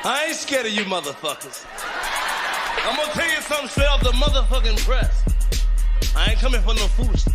I ain't scared of you motherfuckers. I'm gonna tell you something straight off the motherfucking press. I ain't coming for no foolishness.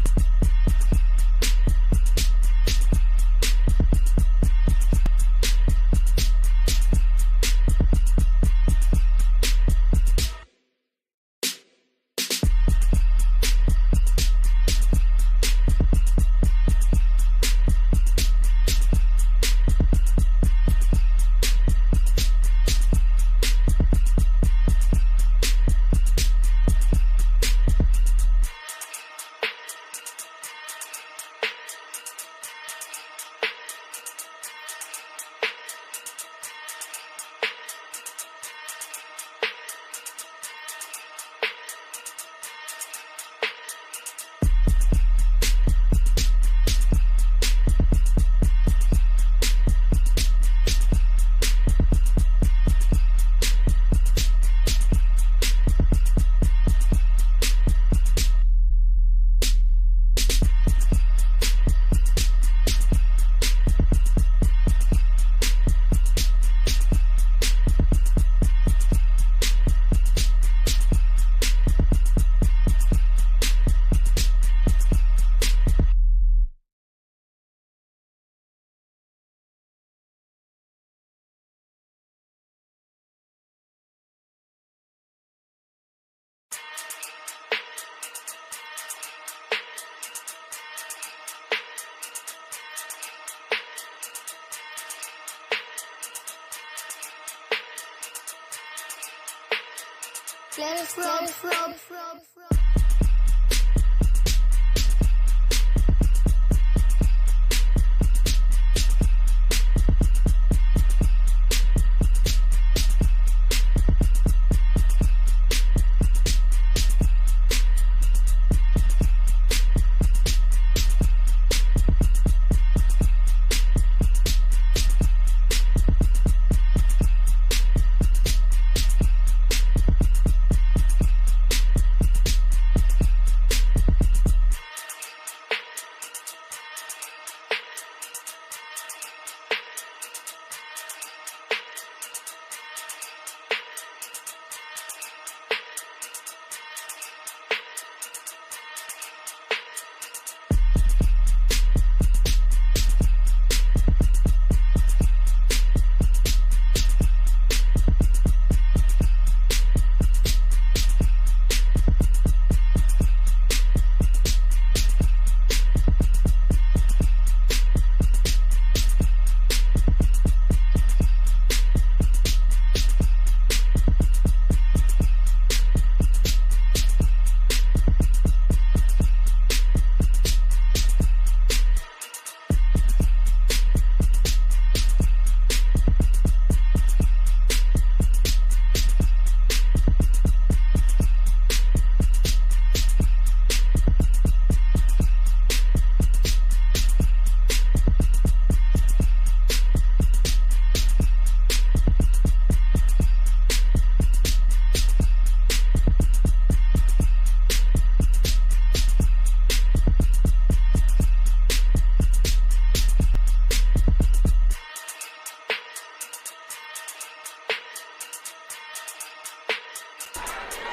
Let us rob.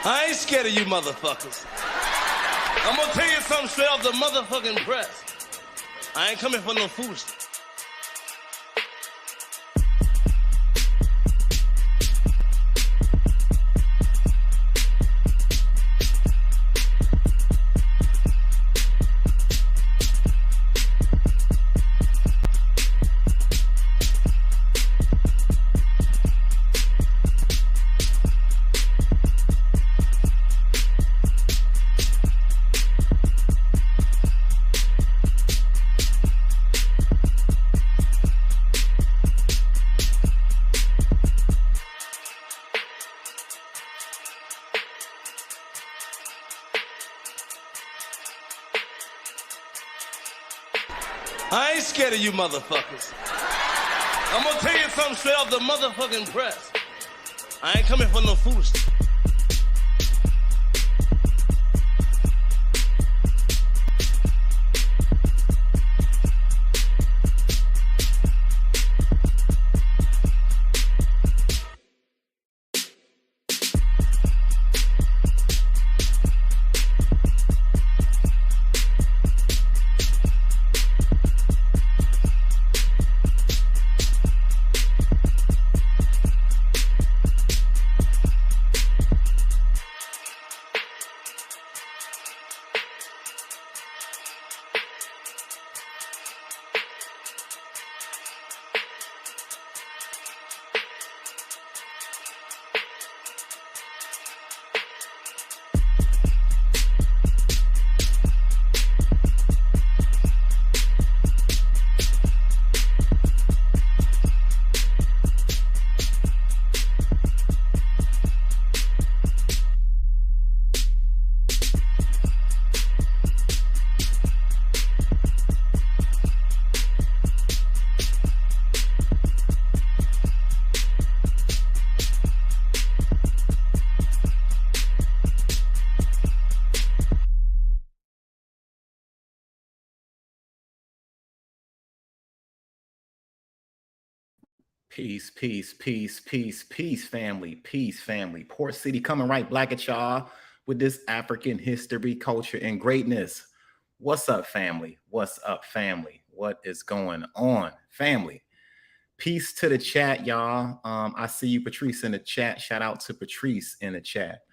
I ain't scared of you motherfuckers. I'm gonna tell you something straight off the motherfucking press. I ain't coming for no foolishness. I ain't scared of you motherfuckers. I'm gonna tell you something straight off the motherfucking press. I ain't coming for no foolishness. Peace, peace, peace, peace, peace, family, peace, family. Port City coming right back at y'all with this African history, culture, and greatness. What's up, family? What's up, family? What is going on, family? Peace to the chat, y'all. I see you, Patrice, in the chat. Shout out to Patrice in the chat.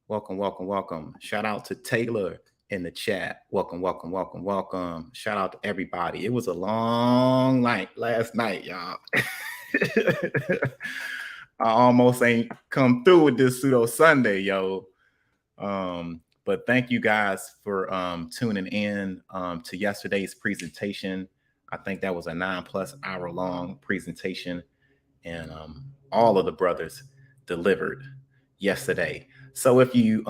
Welcome, welcome, welcome. Shout out to Taylor in the chat. Welcome, welcome, welcome, welcome. Shout out to everybody. It was a long night last night, y'all. I almost ain't come through with this Pseudo Sunday, yo. But thank you guys for tuning in to yesterday's presentation. I think that was a 9+ hour long presentation, and all of the brothers delivered yesterday. So if you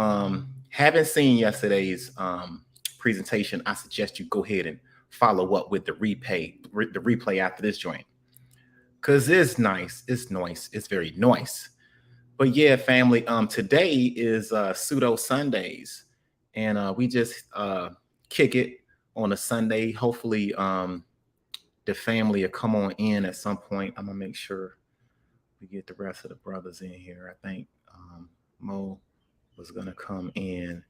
haven't seen yesterday's presentation, I suggest you go ahead and follow up with the replay after this joint, because it's nice, it's very nice. But yeah, family, today is Pseudo Sundays, and we just kick it on a Sunday. Hopefully the family will come on in at some point. I'm gonna make sure we get the rest of the brothers in here. I think Mo was gonna come in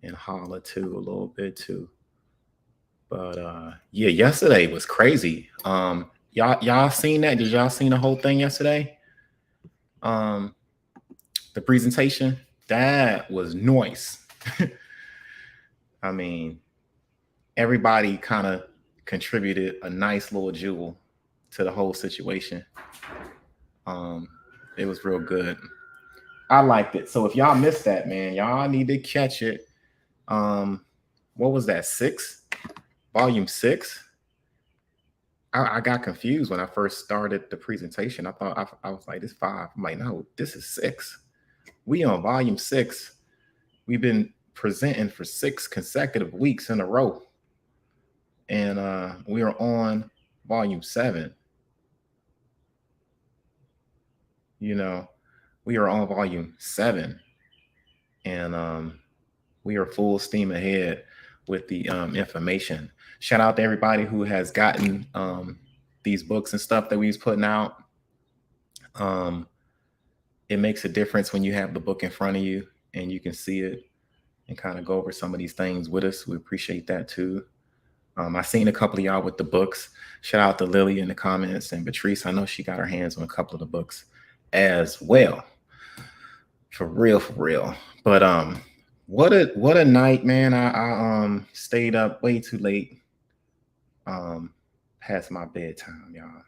and holler too a little bit too. But yeah, yesterday was crazy. Y'all seen that? Did y'all seen the whole thing yesterday? The presentation, that was nice. I mean, everybody kind of contributed a nice little jewel to the whole situation. It was real good. I liked it. So if y'all missed that, man, y'all need to catch it. What was that? 6? Volume 6? I got confused when I first started the presentation. I thought I was like, this 5. I'm like, no, this is 6. We on volume 6. We've been presenting for 6 consecutive weeks in a row. And we are on volume 7. You know, we are on volume 7. And we are full steam ahead with the information. Shout out to everybody who has gotten these books and stuff that we've putting out. It makes a difference when you have the book in front of you and you can see it and kind of go over some of these things with us. We appreciate that too. I seen a couple of y'all with the books. Shout out to Lily in the comments, and Patrice. I know she got her hands on a couple of the books as well. For real, for real. But what a night, man. I stayed up way too late. Past my bedtime, y'all.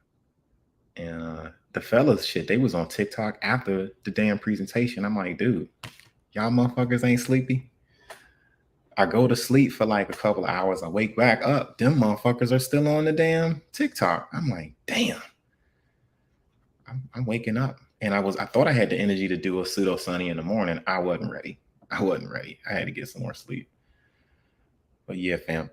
And the fellas, shit, they was on TikTok after the damn presentation. I'm like, dude, y'all motherfuckers ain't sleepy? I go to sleep for like a couple of hours. I wake back up. Them motherfuckers are still on the damn TikTok. I'm like, damn. I'm waking up. And I thought I had the energy to do a Pseudo Sunday in the morning. I wasn't ready. I had to get some more sleep. But yeah, fam.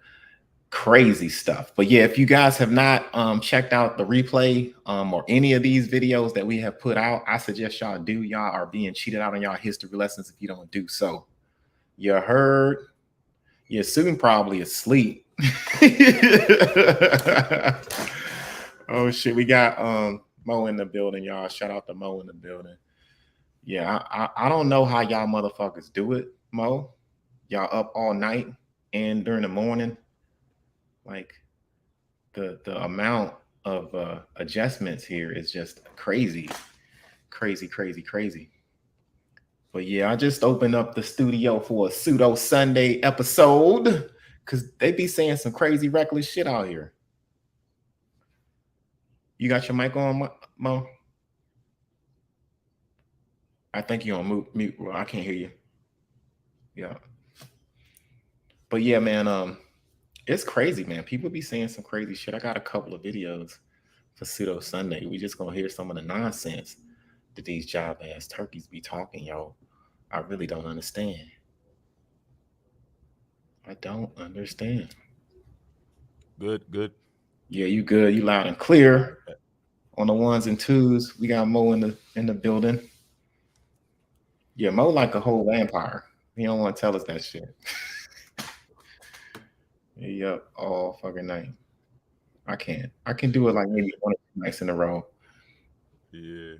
Crazy stuff. But yeah, if you guys have not checked out the replay or any of these videos that we have put out, I suggest y'all do. Y'all are being cheated out on y'all history lessons if you don't do so. You heard? You're soon probably asleep. Oh shit, we got Mo in the building, y'all. Shout out to Mo in the building. Yeah, I don't know how y'all motherfuckers do it, Mo. Y'all up all night and during the morning. Like the amount of adjustments here is just crazy. But yeah, I just opened up the studio for a Pseudo Sunday episode because they be saying some crazy reckless shit out here. You got your mic on, Mo? I think you're on mute. Well, I can't hear you. Yeah. But yeah, man, it's crazy, man. People be saying some crazy shit. I got a couple of videos for Pseudo Sunday. We just gonna hear some of the nonsense that these job ass turkeys be talking, yo. I really don't understand. I don't understand. Good. Yeah, you good. You loud and clear. On the 1s and 2s, we got Mo in the building. Yeah, Mo like a whole vampire. He don't want to tell us that shit. He up all fucking night. I can't. I can do it like maybe 1 or 2 nights in a row. Yeah.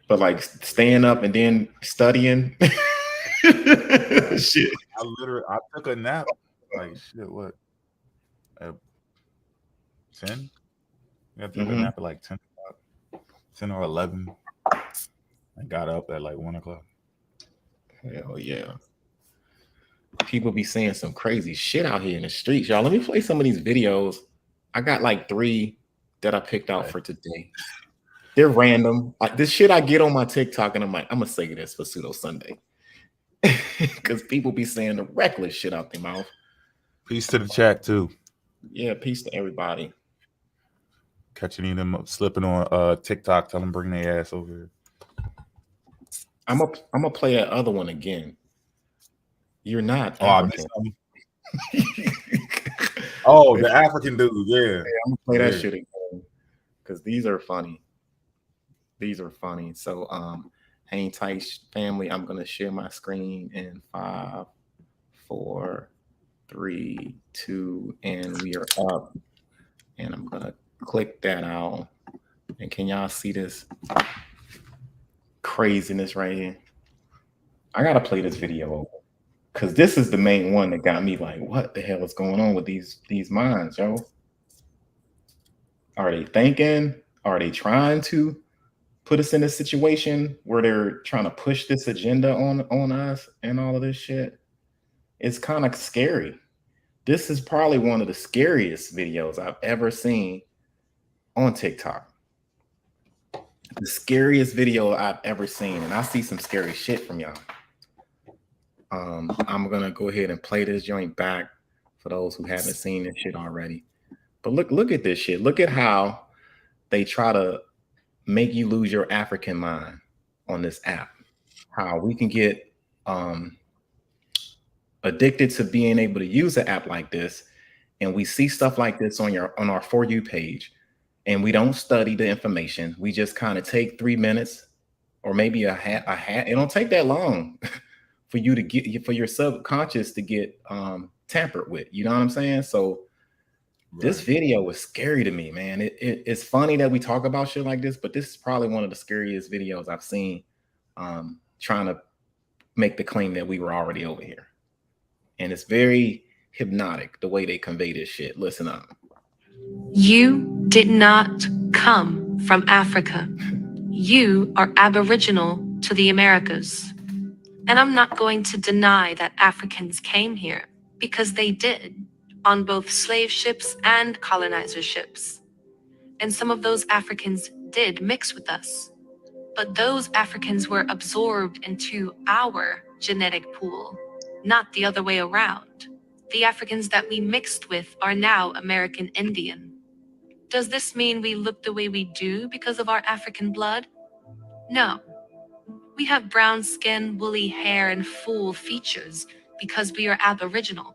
But like staying up and then studying. Shit. I took a nap. Like shit, what? At 10? I took a nap at like 10 o'clock, 10 or 11. I got up at like 1 o'clock. Hell yeah. People be saying some crazy shit out here in the streets, y'all. Let me play some of these videos. I got like 3 that I picked out for today. They're random. This shit I get on my TikTok, and I'm like, I'm gonna say this for Pseudo Sunday. Because people be saying the reckless shit out their mouth. Peace to the chat too. Yeah, peace to everybody. Catching them slipping on TikTok, tell them bring their ass over here. I'm gonna play that other one again. You're not African. Oh, the African dude, yeah. I'm gonna play that shit again because these are funny. These are funny. So hang tight, family. I'm gonna share my screen in 5, 4, 3, 2, and we are up. And I'm gonna click that out. And can y'all see this craziness right here? I gotta play this video over because this is the main one that got me like, what the hell is going on with these minds, yo? Are they thinking? Are they trying to put us in a situation where they're trying to push this agenda on us and all of this shit? It's kind of scary. This is probably one of the scariest videos I've ever seen on TikTok. The scariest video I've ever seen, and I see some scary shit from y'all. I'm gonna go ahead and play this joint back for those who haven't seen this shit already. But look at this shit. Look at how they try to make you lose your African mind on this app. How we can get addicted to being able to use an app like this, and we see stuff like this on our For You page, and we don't study the information. We just kind of take 3 minutes or maybe a hat. It don't take that long for you to get, for your subconscious to get tampered with. You know what I'm saying? So this video was scary to me, man. It's funny that we talk about shit like this, but this is probably one of the scariest videos I've seen trying to make the claim that we were already over here. And it's very hypnotic the way they convey this shit. Listen up. You did not come from Africa. You are Aboriginal to the Americas. And I'm not going to deny that Africans came here, because they did, on both slave ships and colonizer ships. And some of those Africans did mix with us. But those Africans were absorbed into our genetic pool, not the other way around. The Africans that we mixed with are now American Indian. Does this mean we look the way we do because of our African blood? No. We have brown skin, woolly hair, and full features because we are Aboriginal.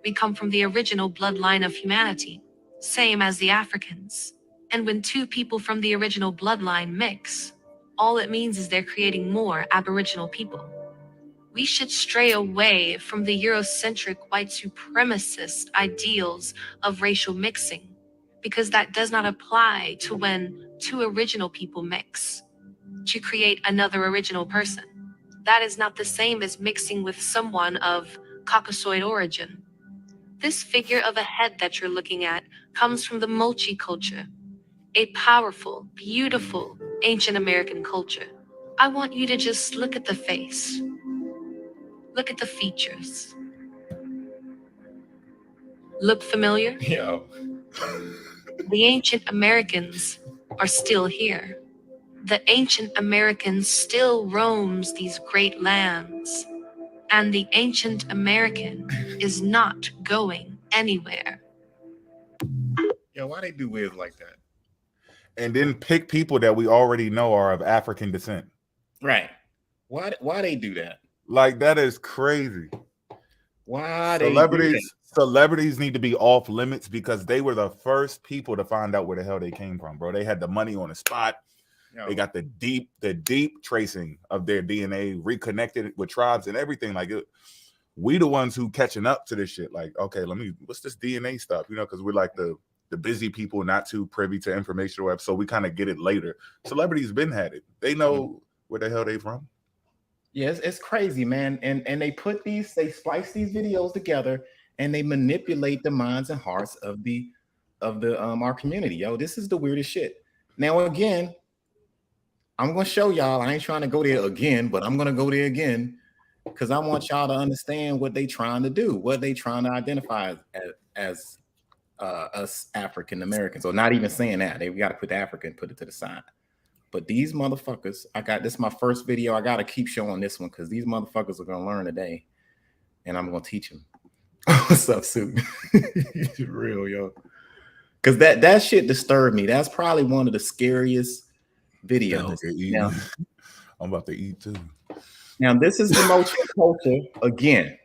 We come from the original bloodline of humanity, same as the Africans. And when 2 people from the original bloodline mix, all it means is they're creating more Aboriginal people. We should stray away from the Eurocentric white supremacist ideals of racial mixing, because that does not apply to when 2 original people mix to create another original person. That is not the same as mixing with someone of Caucasoid origin. This figure of a head that you're looking at comes from the Mochi culture, a powerful, beautiful, ancient American culture. I want you to just look at the face. Look at the features. Look familiar? Yeah. The ancient Americans are still here. The ancient American still roams these great lands. And the ancient American is not going anywhere. Yeah, why they do weird like that? And then pick people that we already know are of African descent. Right. Why they do that? Like, that is crazy. Why celebrities need to be off limits because they were the first people to find out where the hell they came from, bro. They had the money on the spot. Yo. They got the deep tracing of their DNA, reconnected with tribes and everything. Like, we the ones who catching up to this shit. Like, okay, what's this DNA stuff? You know, because we're like the the busy people not too privy to information or web, so we kind of get it later. Celebrities been had it. They know where the hell they from. Yes, it's crazy, man. And they splice these videos together and they manipulate the minds and hearts of our community. Yo, this is the weirdest shit. Now, again, I'm gonna show y'all. I ain't trying to go there again, but I'm gonna go there again because I want y'all to understand what they trying to do, what they trying to identify as us African Americans, or not even saying that. We got to put the African, put it to the side. But these motherfuckers, this is my first video. I got to keep showing this one because these motherfuckers are gonna learn today, and I'm gonna teach them. What's up, Sue? Real, yo. Because that shit disturbed me. That's probably one of the scariest videos. Now, I'm about to eat too. Now, this is the Mochi culture again.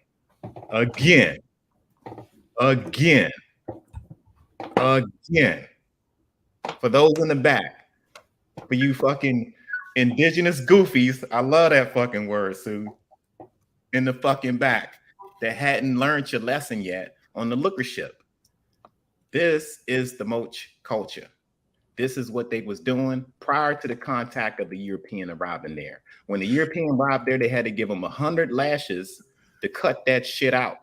For those in the back, for you fucking indigenous goofies, I love that fucking word, Sue. In the fucking back that hadn't learned your lesson yet on the lookership. This is the Mochi culture. This is what they was doing prior to the contact of the European arriving there. When the European arrived there, they had to give them 100 lashes to cut that shit out.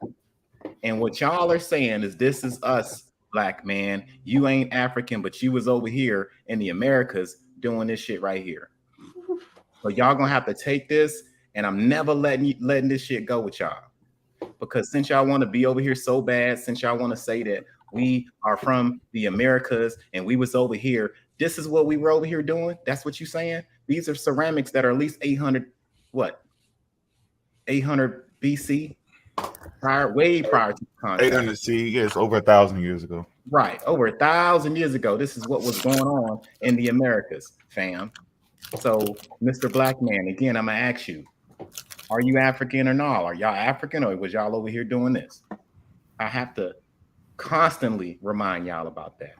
And what y'all are saying is, this is us, black man. You ain't African, but you was over here in the Americas doing this shit right here. So y'all gonna have to take this, and I'm never letting this shit go with y'all. Because since y'all want to be over here so bad, since y'all want to say that we are from the Americas and we was over here, this is what we were over here doing. That's what you saying? These are ceramics that are at least 800 BC, way prior to contact. 800 C, yes, over 1,000 years ago. Right, over 1,000 years ago. This is what was going on in the Americas, fam. So, Mr. Black Man, again, I'm gonna ask you, are you African or not? Are y'all African, or was y'all over here doing this? I have to constantly remind y'all about that.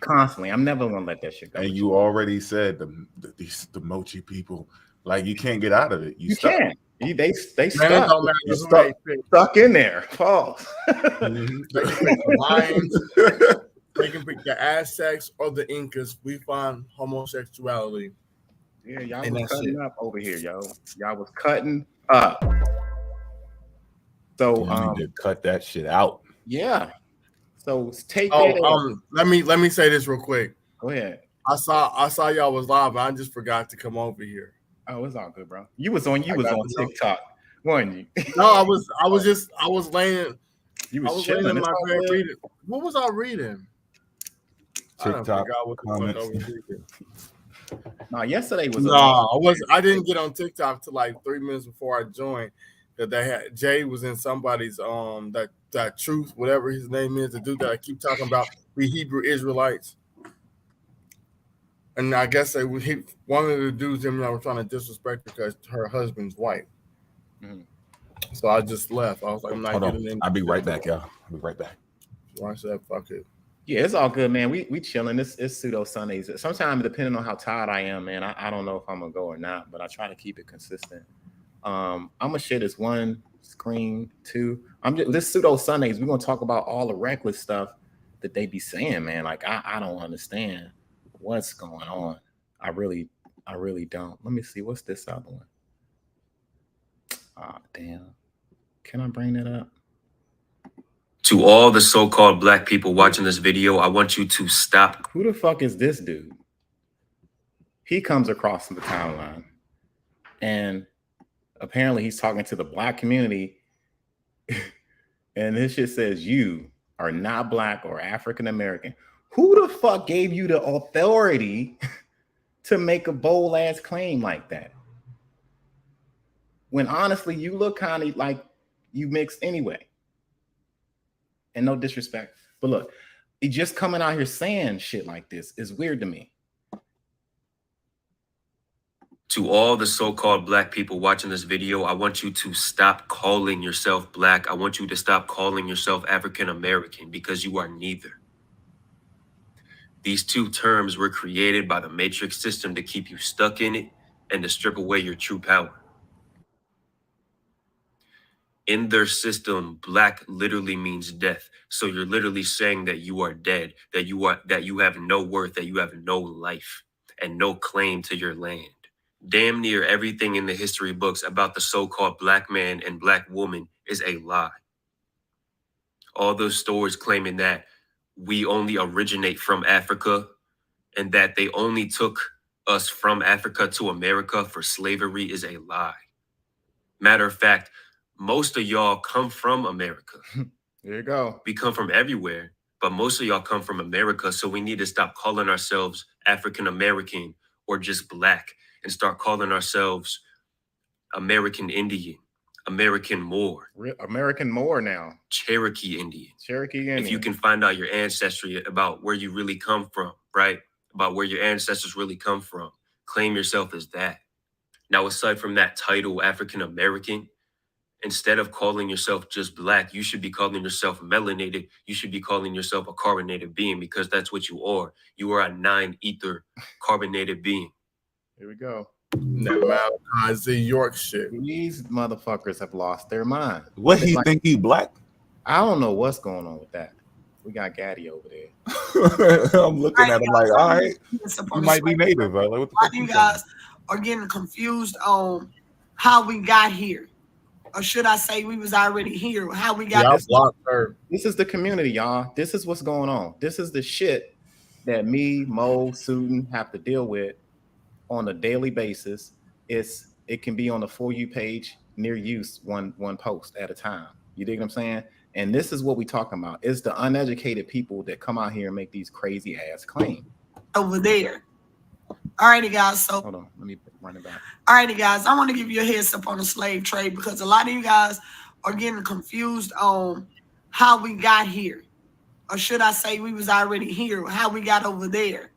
Constantly. I'm never gonna let that shit go. And you already said the Mochi people, like, you can't get out of it. You stuck. Can't. They stuck in there. Pause. They can pick the Lions, they can pick the Aztecs or the Incas. We find homosexuality. Yeah, y'all was cutting up over here, yo. Y'all was cutting up. So you need to cut that shit out. Yeah. So take let me say this real quick. Go ahead. I saw y'all was live, and I just forgot to come over here. Oh, it's all good, bro. You was on TikTok, weren't you? No, I was laying. You was laying chilling. in my bed reading. What was I reading? TikTok comments. No, yesterday was. I didn't get on TikTok till like 3 minutes before I joined. That they had Jay was in somebody's that truth, whatever his name is, the dude that I keep talking about, the Hebrew Israelites. And I guess one of the dudes them were trying to disrespect because her husband's white. Mm-hmm. So I just left. I was like, I'm not getting in. I'll be right back, y'all. I'll be right back. I said, fuck it. Yeah, it's all good, man. We chilling. It's Pseudo Sundays. Sometimes, depending on how tired I am, man, I don't know if I'm gonna go or not, but I try to keep it consistent. I'm gonna share this one screen too. This Pseudo Sundays. We're gonna talk about all the reckless stuff that they be saying, man. Like I don't understand what's going on. I really don't. Let me see. What's this other one? Ah, damn. Can I bring that up? To all the so-called black people watching this video, I want you to stop. Who the fuck is this dude? He comes across the timeline, and apparently he's talking to the black community, and this shit says you are not black or African American. Who the fuck gave you the authority to make a bold ass claim like that? When honestly, you look kind of like you mixed anyway. And no disrespect, but look, he just coming out here saying shit like this is weird to me. To all the so-called black people watching this video, I want you to stop calling yourself black. I want you to stop calling yourself African American, because you are neither. These two terms were created by the matrix system to keep you stuck in it and to strip away your true power. In their system, black literally means death. So you're literally saying that you are dead, that you have no worth, that you have no life and no claim to your land. Damn near everything in the history books about the so-called black man and black woman is a lie. All those stories claiming that we only originate from Africa and that they only took us from Africa to America for slavery is a lie. Matter of fact, most of y'all come from America. There you go. We come from everywhere, but most of y'all come from America. So we need to stop calling ourselves African American or just black and start calling ourselves American Indian, American Moor, American Moor now. Cherokee Indian. Cherokee Indian. If you can find out your ancestry about where you really come from, right? About where your ancestors really come from, claim yourself as that. Now, aside from that title, African American, instead of calling yourself just black, you should be calling yourself melanated. You should be calling yourself a carbonated being because that's what you are. You are a 9-ether carbonated being. Here we go. That Malachi Z. York shit. These motherfuckers have lost their mind. What, he think he black? I don't know what's going on with that. We got Gaddy over there. I'm looking at him like, all right, you might be native. Like, what the fuck you guys are getting confused on how we got here. Or should I say we was already here? How we got This is the community, y'all. This is what's going on. This is the shit that me, Mo, Sudan have to deal with on a daily basis. It can be on the For You page near use one post at a time. You dig what I'm saying? And this is what we talking about. It's the uneducated people that come out here and make these crazy ass claims. Over there. All righty, guys. So hold on, let me run it back. All righty, guys. I want to give you a heads up on the slave trade because a lot of you guys are getting confused on how we got here. Or should I say we was already here, how we got over there.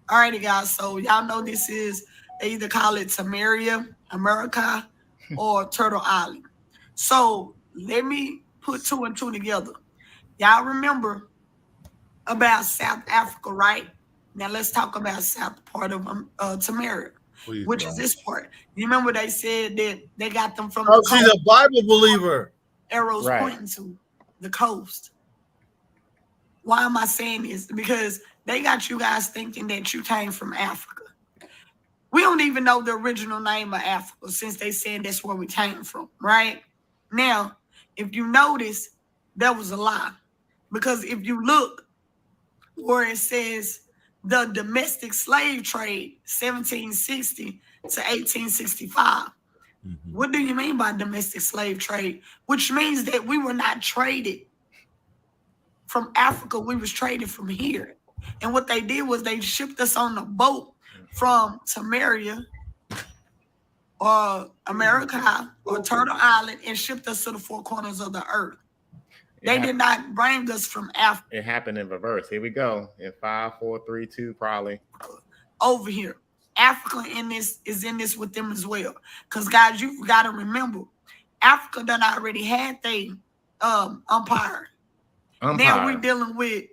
All righty, guys. So y'all know this is, they either call it Samaria, America, or Turtle Island. So let me put 2 and 2 together. Y'all remember about South Africa, right? Now let's talk about south part of Samaria, which is this part. You remember they said that they got them from the she's a Bible believer. Arrows pointing to the coast. Why am I saying this? Because they got you guys thinking that you came from Africa. We don't even know the original name of Africa since they said that's where we came from, right? Now, if you notice, that was a lie. Because if you look where it says the domestic slave trade, 1760 to 1865, what do you mean by domestic slave trade? Which means that we were not traded from Africa, we was traded from here. And what they did was they shipped us on a boat from Samaria or America or Turtle Island and shipped us to the 4 corners of the earth. They did not bring us from Africa. It happened in reverse. Here we go. In 5, 4, 3, 2, probably. Over here. Africa is in this with them as well. Because guys, you've got to remember, Africa done already had their umpire. Now we're dealing with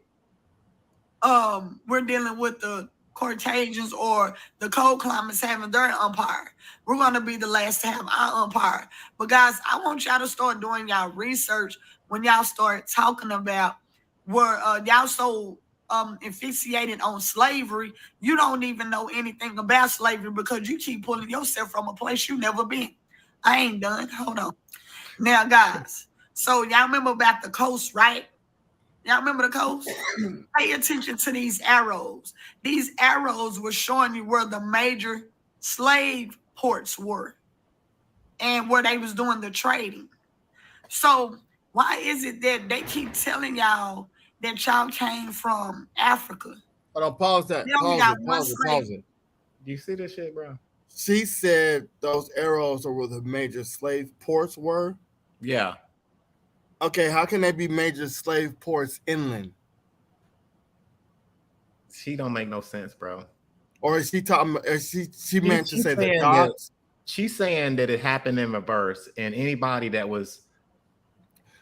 the Caucasians or the cold climates having their umpire. We're going to be the last to have our umpire. But guys, I want y'all to start doing y'all research when y'all start talking about where y'all so asphyxiated on slavery, you don't even know anything about slavery because you keep pulling yourself from a place you never been. I ain't done. Hold on. Now, guys, so y'all remember about the coast, right? Y'all remember the coast? Pay attention to these arrows. These arrows were showing you where the major slave ports were and where they was doing the trading. So why is it that they keep telling y'all that y'all came from Africa? Hold on, pause that. Pause it. Do you see this shit, bro? She said those arrows are where the major slave ports were. Yeah. Okay, how can they be major slave ports inland? She don't make no sense, bro. Or is she talking? She meant to say the dots? She's saying that it happened in reverse, and anybody that was.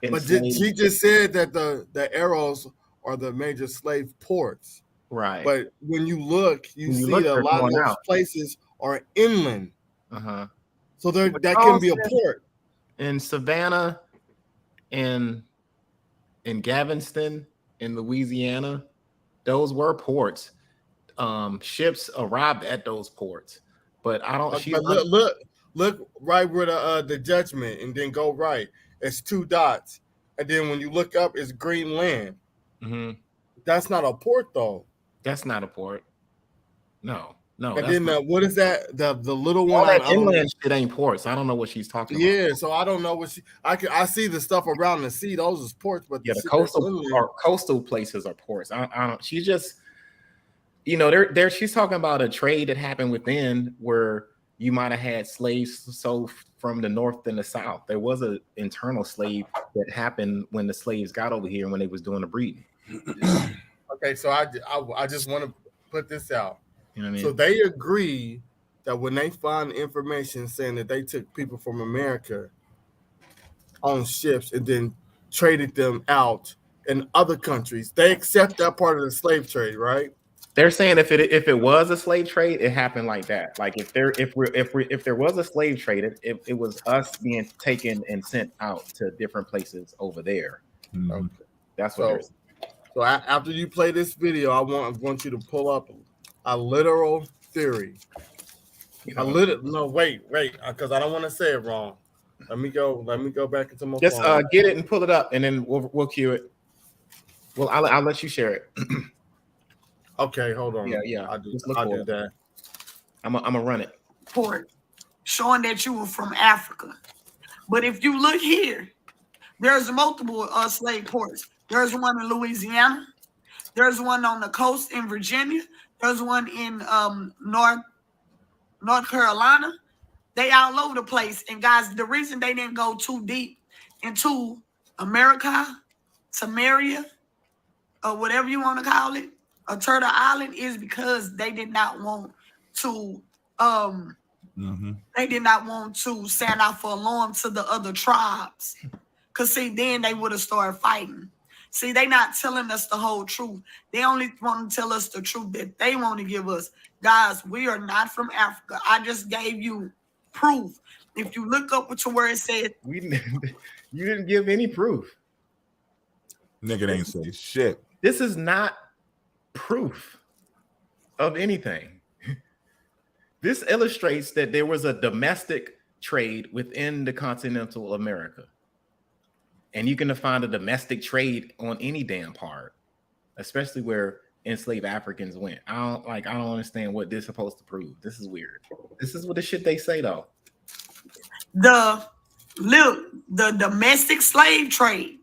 But she just said that the arrows are the major slave ports, right? But when you look, you see a lot of those places are inland. Uh-huh. So that can be a port. in Savannah, in Galveston, in Louisiana, those were ports. Ships arrived at those ports, but I don't. But look right where the judgment, and then go right. It's 2 dots, and then when you look up, it's green land. Mm-hmm. That's not a port, though. That's not a port. No. And then what is that? The little one. All that inland shit ain't ports. I don't know what she's talking about. Yeah, so I don't know what I see the stuff around the sea. Those is ports, but yeah, the coastal places are ports. I don't. She just, there. She's talking about a trade that happened within where you might have had slaves sold from the north and the south. There was an internal slave that happened when the slaves got over here and when they was doing the breeding. Okay, so I just want to put this out. You know what I mean? So they agree that when they find information saying that they took people from America on ships and then traded them out in other countries, they accept that part of the slave trade, right? They're saying if it was a slave trade, it happened like that. Like if there was a slave trade, it was us being taken and sent out to different places over there. Mm-hmm. Okay. That's what they're saying. So after you play this video, I want you to pull up a literal theory. Wait, because I don't want to say it wrong. Let me go back into my just phone. Get it and pull it up, and then we'll cue it. Well, I'll let you share it. Okay, hold on. Yeah. I'll do that. I'm gonna run it. Port showing that you were from Africa, but if you look here, there's multiple slave ports. There's one in Louisiana. There's one on the coast in Virginia. There's one in North Carolina. They all over the place. And guys, the reason they didn't go too deep into America, Samaria, or whatever you want to call it, or Turtle Island, is because they did not want to they did not want to sound out for alarm to the other tribes. Cause see, then they would have started fighting. See, they not telling us the whole truth. They only want to tell us the truth that they want to give us. Guys, we are not from Africa. I just gave you proof. If you look up to where it said, you didn't give any proof. Nigga ain't say shit. This is not proof of anything. This illustrates that there was a domestic trade within the continental America. And you can find a domestic trade on any damn part, especially where enslaved Africans went. I don't understand what this is supposed to prove. This is weird. This is what the shit they say though. The domestic slave trade.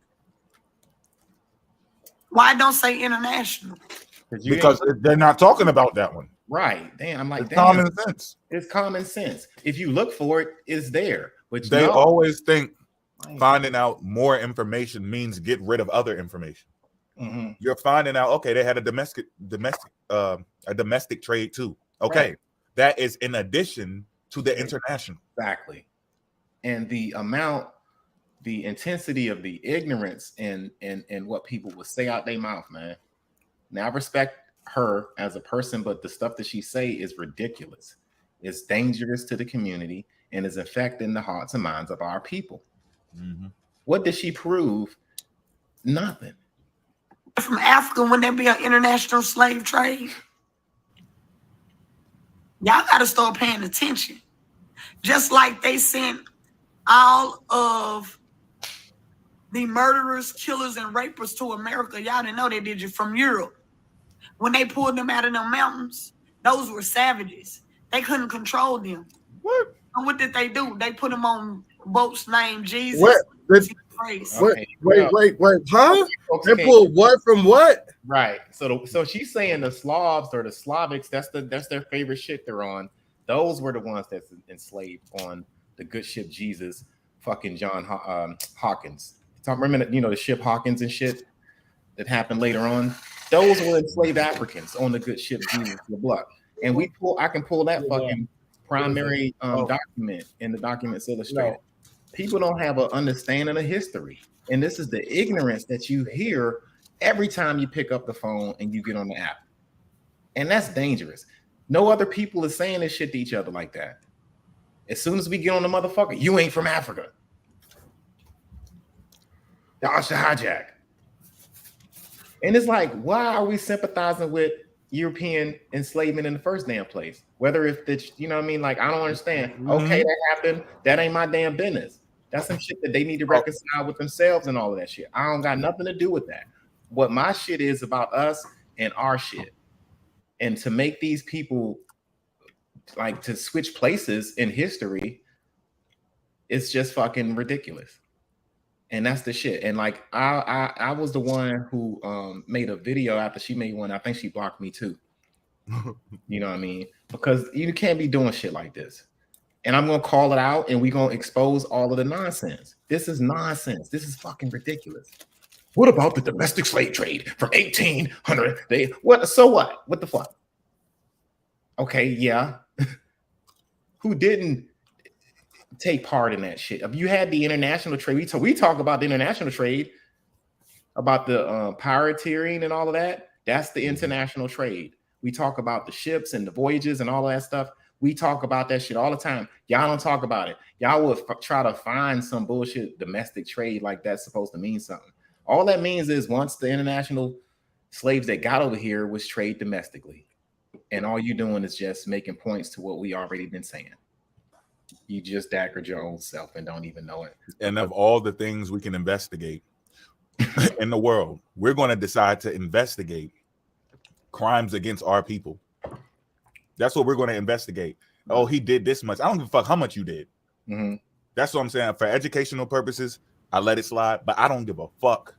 Why don't say international? Because they're not talking about that one. Right. Damn. I'm like, it's common sense. It's common sense. If you look for it, it's there. But they always think finding out more information means get rid of other information. Mm-hmm. You're finding out, okay, they had a domestic trade too. Okay, right. That is in addition to the international. Exactly. And the intensity of the ignorance and what people will say out their mouth, man. Now I respect her as a person, but the stuff that she say is ridiculous. It's dangerous to the community and is affecting the hearts and minds of our people. Mm-hmm. What did she prove? Nothing. From Africa, when there be an international slave trade, y'all got to start paying attention. Just like they sent all of the murderers, killers, and rapists to America, y'all didn't know they did it from Europe. When they pulled them out of them mountains, those were savages. They couldn't control them. What? And what did they do? They put them on boats named Jesus. What? Wait, huh? They pulled what from what? Right. So she's saying the Slavs or the Slavics, that's their favorite shit they're on. Those were the ones that's enslaved on the good ship Jesus, fucking John Hawkins. Remember, the ship Hawkins and shit that happened later on. Those were enslaved Africans on the good ship Jesus, the block. And I can pull that fucking primary document in the Documents Illustrated. No. People don't have an understanding of history. And this is the ignorance that you hear every time you pick up the phone and you get on the app. And that's dangerous. No other people is saying this shit to each other like that. As soon as we get on the motherfucker, you ain't from Africa. Y'all should hijack. And it's like, why are we sympathizing with European enslavement in the first damn place? Whether if it's, you know what I mean? Like, I don't understand. Okay, that happened. That ain't my damn business. That's some shit that they need to reconcile with themselves and all of that shit. I don't got nothing to do with that. What my shit is about us and our shit. And to make these people like to switch places in history, it's just fucking ridiculous. And that's the shit. And like I was the one who made a video after she made one. I think she blocked me too. You know what I mean? Because you can't be doing shit like this. And I'm gonna call it out and we're gonna expose all of the nonsense. This is nonsense. This is fucking ridiculous. What about the domestic slave trade from 1800? What? So what? What the fuck? Okay, yeah. Who didn't take part in that shit? If you had the international trade, we talk about the international trade, about the pirateering and all of that. That's the international trade. We talk about the ships and the voyages and all of that stuff. We talk about that shit all the time. Y'all don't talk about it. Y'all will try to find some bullshit domestic trade like that's supposed to mean something. All that means is once the international slaves that got over here was trade domestically. And all you're doing is just making points to what we already been saying. You just daggered your own self and don't even know it. And of all the things we can investigate in the world, we're going to decide to investigate crimes against our people. That's what we're going to investigate. Oh, he did this much. I don't give a fuck how much you did. Mm-hmm. That's what I'm saying. For educational purposes, I let it slide, but I don't give a fuck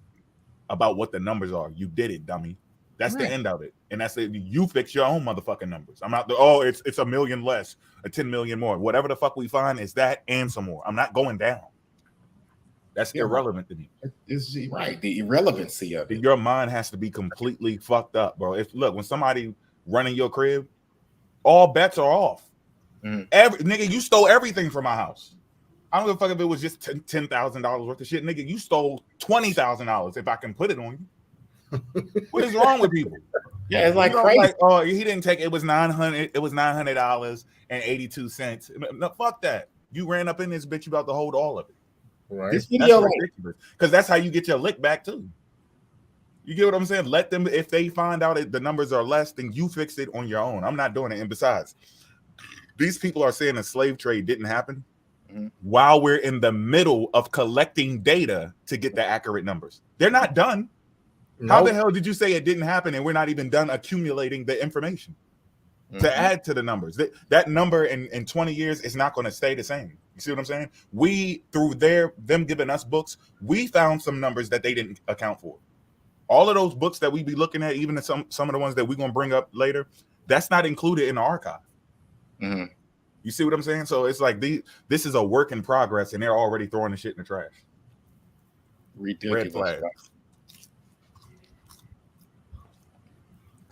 about what the numbers are. You did it, dummy. That's the end of it. And that's it. You fix your own motherfucking numbers. I'm not, it's a million less, a 10 million more. Whatever the fuck we find is that and some more. I'm not going down. That's irrelevant to me. It's right. The irrelevancy of it. Your mind has to be completely fucked up, bro. Look, when somebody running your crib, all bets are off. Nigga, you stole everything from my house. I don't give a fuck if it was just $10,000 worth of shit. Nigga, you stole $20,000 if I can put it on you. What is wrong with people? Yeah, it's like crazy. Like, oh, he didn't take it was $900. It was $900.82. No, fuck that. You ran up in this bitch. You about to hold all of it. Right. This video, because that's how you get your lick back too. You get what I'm saying? Let them. If they find out that the numbers are less, then you fix it on your own. I'm not doing it. And besides, these people are saying the slave trade didn't happen while we're in the middle of collecting data to get the accurate numbers. They're not done. Nope. How the hell did you say it didn't happen and we're not even done accumulating the information to add to the numbers? That number in 20 years is not going to stay the same. You see what I'm saying? We, through them giving us books, we found some numbers that they didn't account for. All of those books that we be looking at, even some of the ones that we're going to bring up later, that's not included in the archive. You see what I'm saying? So it's like this is a work in progress and they're already throwing the shit in the trash. Ridiculous. Red flag.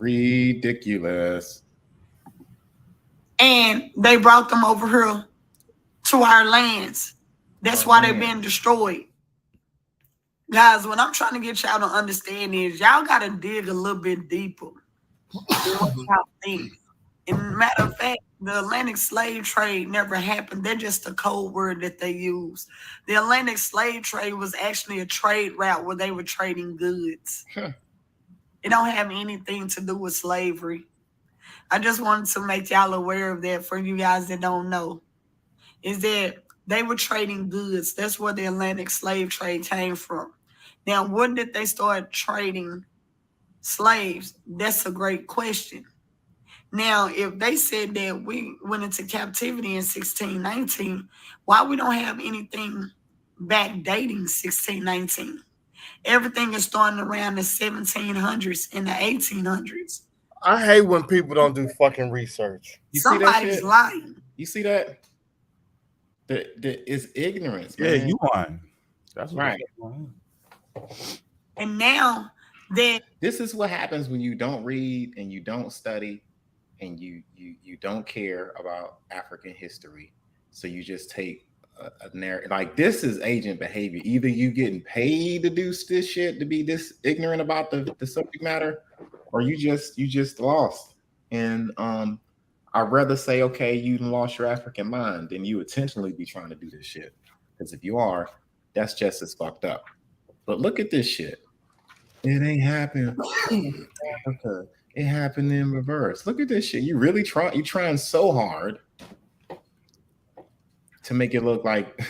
Ridiculous. And they brought them over here to our lands. That's why they're being destroyed. Guys, what I'm trying to get y'all to understand is y'all got to dig a little bit deeper than what y'all think. And matter of fact, the Atlantic slave trade never happened. They're just a code word that they use. The Atlantic slave trade was actually a trade route where they were trading goods. It don't have anything to do with slavery. I just wanted to make y'all aware of that for you guys that don't know. Is that they were trading goods. That's where the Atlantic slave trade came from. Now, when did they start trading slaves? That's a great question. Now, if they said that we went into captivity in 1619, why we don't have anything backdating 1619? Everything is starting around the 1700s and the 1800s. I hate when people don't do fucking research. Somebody's lying. You see that? It's ignorance. Yeah, man. you lying. That's right. And now that this is what happens when you don't read and you don't study and you don't care about African history. So you just take a narrative. Like, this is agent behavior. Either you getting paid to do this shit, to be this ignorant about the subject matter, or you just lost. And I'd rather say, okay, you lost your African mind than you intentionally be trying to do this shit. Because if you are, that's just as fucked up. But look at this shit. It ain't happened in Africa. It happened in reverse. Look at this shit. You really trying so hard to make it look like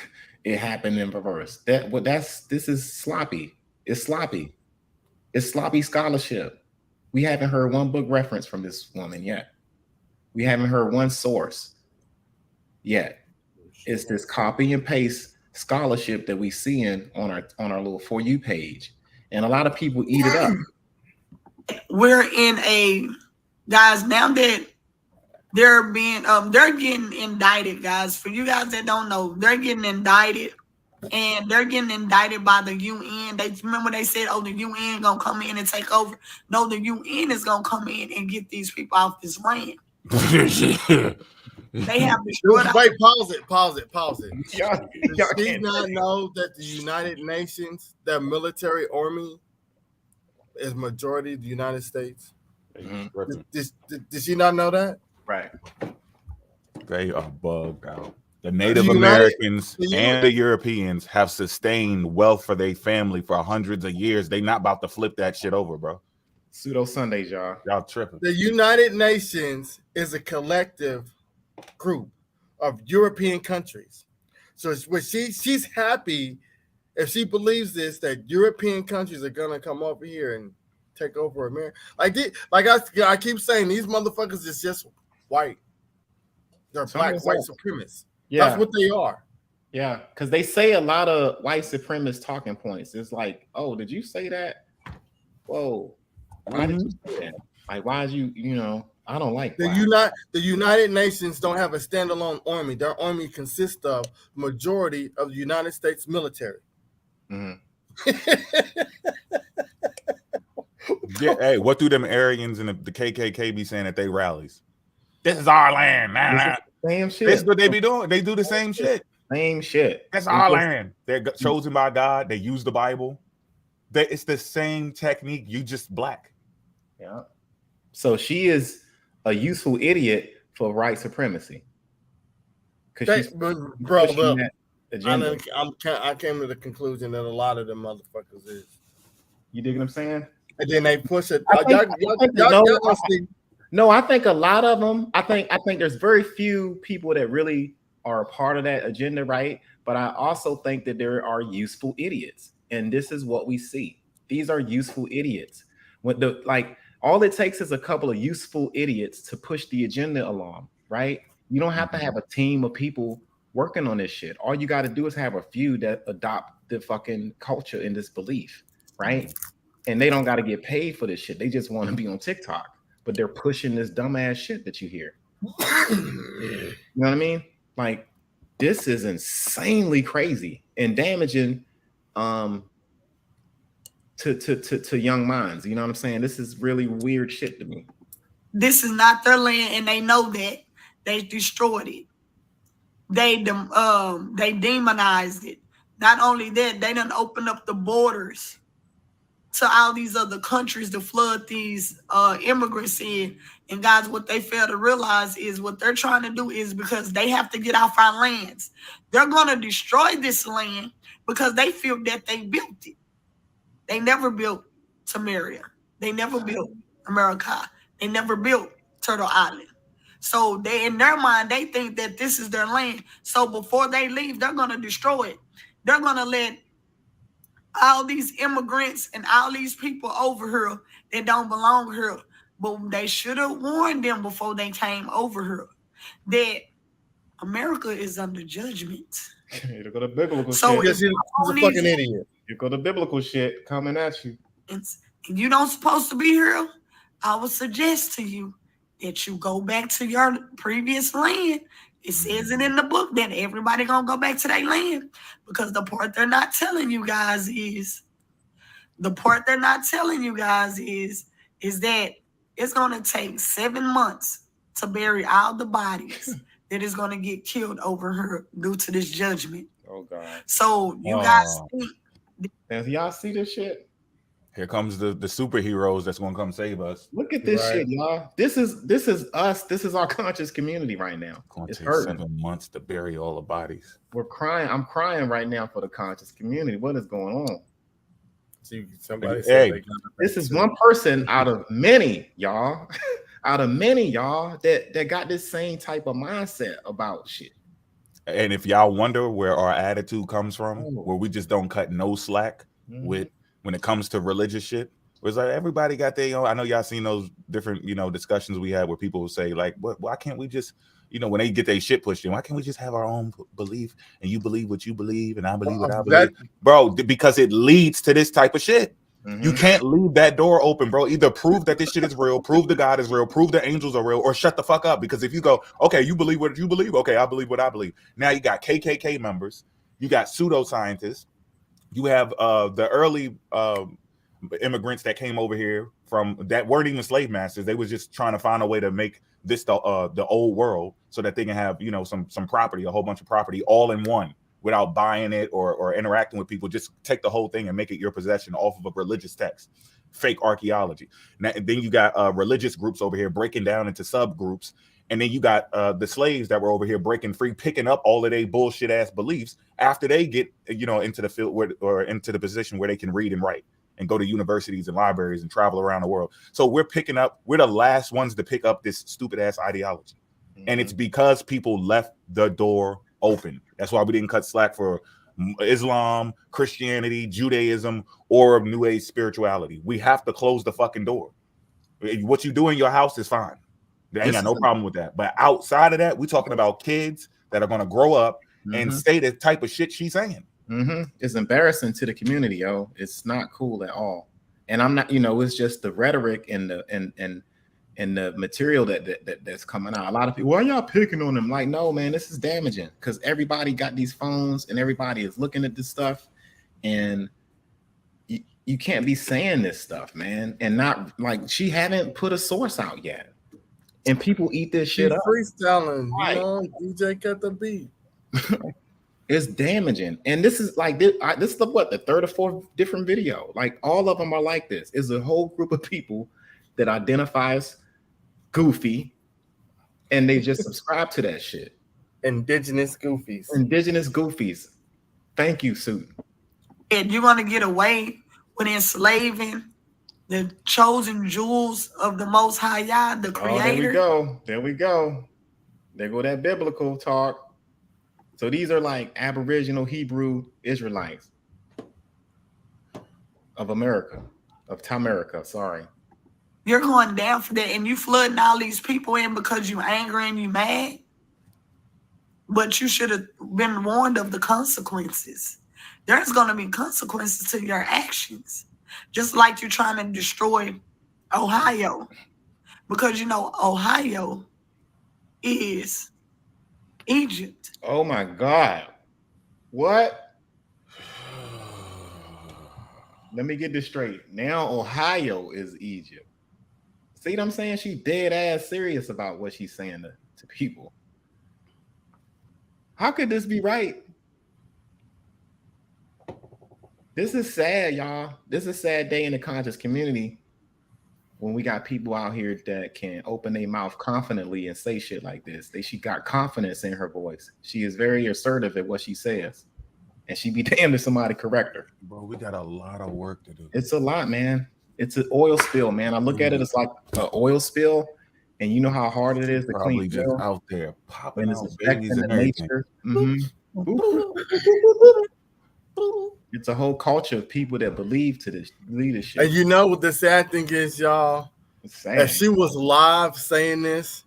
it happened in reverse. This is sloppy. It's sloppy. It's sloppy scholarship. We haven't heard one book reference from this woman yet. We haven't heard one source yet. It's this copy and paste scholarship that we see in on our little For You page. And a lot of people eat it up. We're in a, guys, now that they're getting indicted, guys. For you guys that don't know, they're getting indicted, and they're getting indicted by the UN. They remember they said, "Oh, the UN gonna come in and take over." No, the UN is gonna come in and get these people off this land. They have destroyed. Wait, pause it. Y'all Does he not know that the United Nations, their military army, is majority of the United States? Mm-hmm. Did she not know that? Right. They are bugged out. The Native Americans and the Europeans have sustained wealth for their family for hundreds of years. They not about to flip that shit over, bro. Pseudo Sundays, y'all. Y'all tripping. The United Nations is a collective group of European countries. So she's happy if she believes this, that European countries are gonna come over here and take over America. I keep saying, these motherfuckers is just white. They're white supremacists. Yeah. That's what they are. Yeah, because they say a lot of white supremacist talking points. It's like, oh, did you say that? Whoa, why did you say that? Like, why did you I don't like the United Nations don't have a standalone army. Their army consists of majority of the United States military. Mm-hmm. Yeah, hey, what do them Aryans and the KKK be saying at they rallies? This is our land, man. Same shit. That's what they be doing. They do the same shit. Same shit. That's our land. They're chosen by God. They use the Bible. It's the same technique. You just black. Yeah. So she is a useful idiot for white supremacy. Because bro, look, I came to the conclusion that a lot of them motherfuckers is. You dig what I'm saying? And then they push it. No, I think a lot of them. I think there's very few people that really are a part of that agenda, right? But I also think that there are useful idiots, and this is what we see. These are useful idiots. All it takes is a couple of useful idiots to push the agenda along, right? You don't have to have a team of people working on this shit. All you got to do is have a few that adopt the fucking culture and this belief, right? And they don't got to get paid for this shit. They just want to be on TikTok. But they're pushing this dumbass shit that you hear. You know what I mean? Like, this is insanely crazy and damaging to young minds. You know what I'm saying? This is really weird shit to me. This is not their land, and they know that. They destroyed it. They demonized it. Not only that, they done opened up the borders to all these other countries to flood these immigrants in. And guys, what they fail to realize is what they're trying to do is because they have to get off our lands. They're going to destroy this land because they feel that they built it. They never built Samaria. They never built America. They never built Turtle Island. So they, in their mind, they think that this is their land. So before they leave, they're going to destroy it. They're going to let all these immigrants and all these people over here that don't belong here. But they should have warned them before they came over here that America is under judgment. You go to biblical so shit. He's a fucking idiot. You go to biblical shit coming at you. And you don't supposed to be here. I would suggest to you that you go back to your previous land. It says it in the book that everybody gonna go back to their land, because the part they're not telling you guys is that it's gonna take 7 months to bury all the bodies that is gonna get killed over here due to this judgment. Oh God! So you guys think? And y'all see this shit? Here comes the superheroes that's gonna come save us. Look at this shit, y'all. This is us. This is our conscious community right now. It's going to take 7 months to bury all the bodies. We're crying. I'm crying right now for the conscious community. What is going on? See, somebody said Hey, this is one person out of many, y'all. Out of many, y'all, that got this same type of mindset about shit. And if y'all wonder where our attitude comes from, where we just don't cut no slack with when it comes to religious shit, it's like everybody got their own. I know y'all seen those different, discussions we had where people will say like, why can't we just, when they get their shit pushed in, why can't we just have our own belief and you believe what you believe and I believe what I believe, bro? Because it leads to this type of shit. You can't leave that door open, bro. Either prove that this shit is real, prove the God is real, prove the angels are real, or shut the fuck up. Because if you go, okay, you believe what you believe, okay, I believe what I believe. Now you got KKK members, you got pseudoscientists, you have the early immigrants that came over here from that weren't even slave masters. They was just trying to find a way to make this the old world so that they can have some property, a whole bunch of property, all in one, without buying it or interacting with people. Just take the whole thing and make it your possession off of a religious text. Fake archaeology. Now, then you got religious groups over here breaking down into subgroups, and then you got the slaves that were over here breaking free, picking up all of their bullshit ass beliefs after they get into the field or into the position where they can read and write and go to universities and libraries and travel around the world. So we're the last ones to pick up this stupid ass ideology. And it's because people left the door open. That's why we didn't cut slack for Islam, Christianity, Judaism, or New Age spirituality. We have to close the fucking door. What you do in your house is fine. They ain't got no problem with that. But outside of that, we're talking about kids that are going to grow up and say the type of shit she's saying. It's embarrassing to the community, yo. It's not cool at all. And I'm not, it's just the rhetoric and the material that's coming out. A lot of people, why y'all picking on them? Like, no, man, this is damaging because everybody got these phones and everybody is looking at this stuff, and you can't be saying this stuff, man. And not like she haven't put a source out yet, and people eat this shit up. Freestyling, DJ got the beat. It's damaging, and this is like this is the third or fourth different video. Like all of them are like this. It's a whole group of people that identifies goofy, and they just subscribe to that shit. Indigenous goofies. Thank you, Sue. And you're gonna get away with enslaving the chosen jewels of the Most High Yah, the Creator. There we go. There go that biblical talk. So these are like Aboriginal Hebrew Israelites of America, of Tamerica. Sorry. You're going down for that, and you flooding all these people in because you angry and you mad. But you should have been warned of the consequences. There's going to be consequences to your actions. Just like you're trying to destroy Ohio. Because, Ohio is Egypt. Oh, my God. What? Let me get this straight. Now Ohio is Egypt. See what I'm saying? She dead ass serious about what she's saying to people. How could this be right? This is sad, y'all. This is a sad day in the conscious community when we got people out here that can open their mouth confidently and say shit like this. She got confidence in her voice. She is very assertive at what she says. And she be damned if somebody correct her. Bro, we got a lot of work to do. It's a lot, man. It's an oil spill, man. I look at it as like an oil spill, and you know how hard it is to clean. Just out there popping out babies and nature. It's a whole culture of people that believe this shit. And you know what the sad thing is, y'all? If she was live saying this,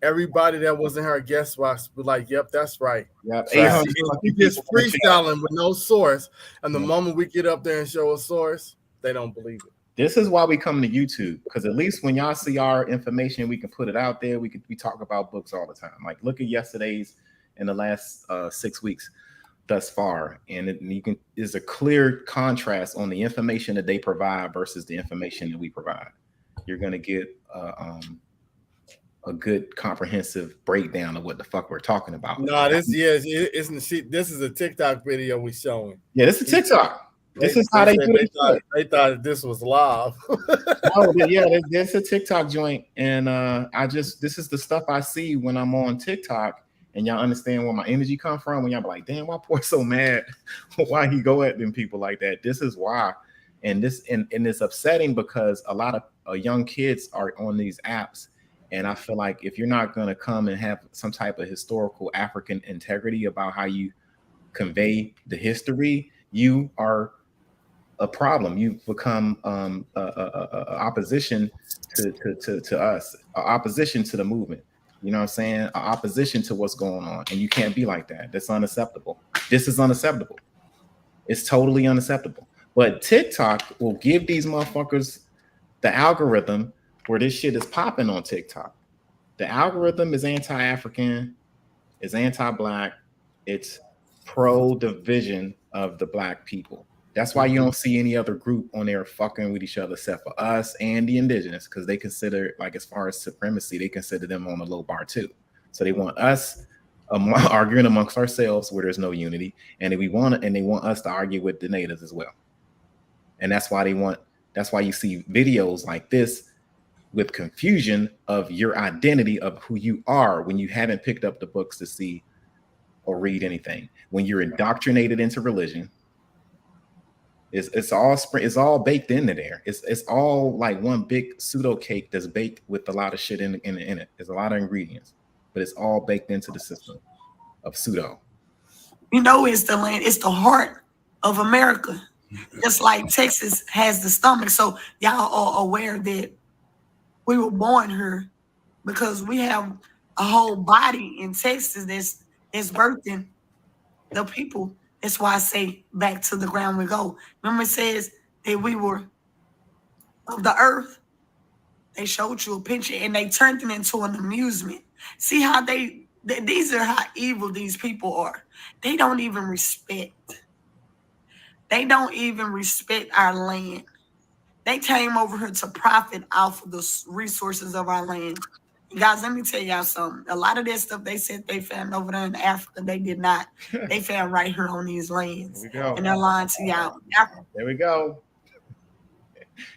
everybody that was in her guest box was like, "Yep, that's right." Yep. She just freestyling with no source, and the moment we get up there and show a source, they don't believe it. This is why we come to YouTube, because at least when y'all see our information, we can put it out there. We talk about books all the time. Like look at yesterday's in the last 6 weeks thus far, and there's a clear contrast on the information that they provide versus the information that we provide. You're gonna get a good comprehensive breakdown of what the fuck we're talking about. No, this is a TikTok video we showing. Yeah, this is TikTok. This is how they do it. They thought this was live. Oh, yeah, there's a TikTok joint, and this is the stuff I see when I'm on TikTok, and y'all understand where my energy come from. When y'all be like, "Damn, why poor so mad? Why he go at them people like that?" This is why, And this and it's upsetting because a lot of young kids are on these apps. And I feel like if you're not going to come and have some type of historical African integrity about how you convey the history, you are a problem. You've become opposition to us, opposition to the movement. You know what I'm saying? Opposition to what's going on. And you can't be like that. That's unacceptable. This is unacceptable. It's totally unacceptable. But TikTok will give these motherfuckers the algorithm where this shit is popping on TikTok. The algorithm is anti-African, is anti-black, it's pro-division of the black people. That's why you don't see any other group on there fucking with each other except for us and the indigenous, because they consider, like, as far as supremacy, they consider them on the low bar too. So they want us arguing amongst ourselves where there's no unity, and they want us to argue with the natives as well. And that's why you see videos like this with confusion of your identity of who you are when you haven't picked up the books to see or read anything. When you're indoctrinated into religion, it's all baked into there. It's all like one big pseudo cake that's baked with a lot of shit in it. There's a lot of ingredients, but it's all baked into the system of pseudo. You know, it's the land, it's the heart of America. Just like Texas has the stomach. So y'all are aware that we were born here because we have a whole body in Texas that's birthing the people. That's why I say back to the ground we go. Remember, it says that we were of the earth. They showed you a picture and they turned it into an amusement. See how these are how evil these people are. They don't even respect. They don't even respect our land. They came over here to profit off of the resources of our land. Guys, let me tell y'all something. A lot of that stuff they said they found over there in Africa, they did not. They found right here on these lands. And they're lying to y'all. There we go.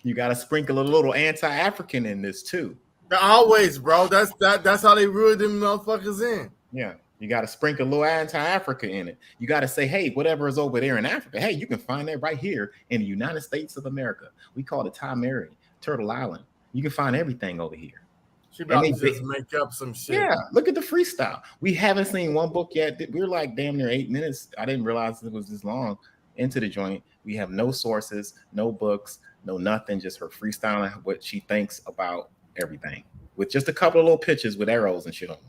You got to sprinkle a little anti-African in this too. Always, bro. That's how they rule them motherfuckers in. Yeah. You got to sprinkle a little anti-Africa in it. You got to say, hey, whatever is over there in Africa, hey, you can find that right here in the United States of America. We call it Mary, Turtle Island. You can find everything over here. She about to just make up some shit. Yeah, look at the freestyle. We haven't seen one book yet. We're like damn near 8 minutes. I didn't realize it was this long into the joint. We have no sources, no books, no nothing, just her freestyling what she thinks about everything with just a couple of little pictures with arrows and shit on them.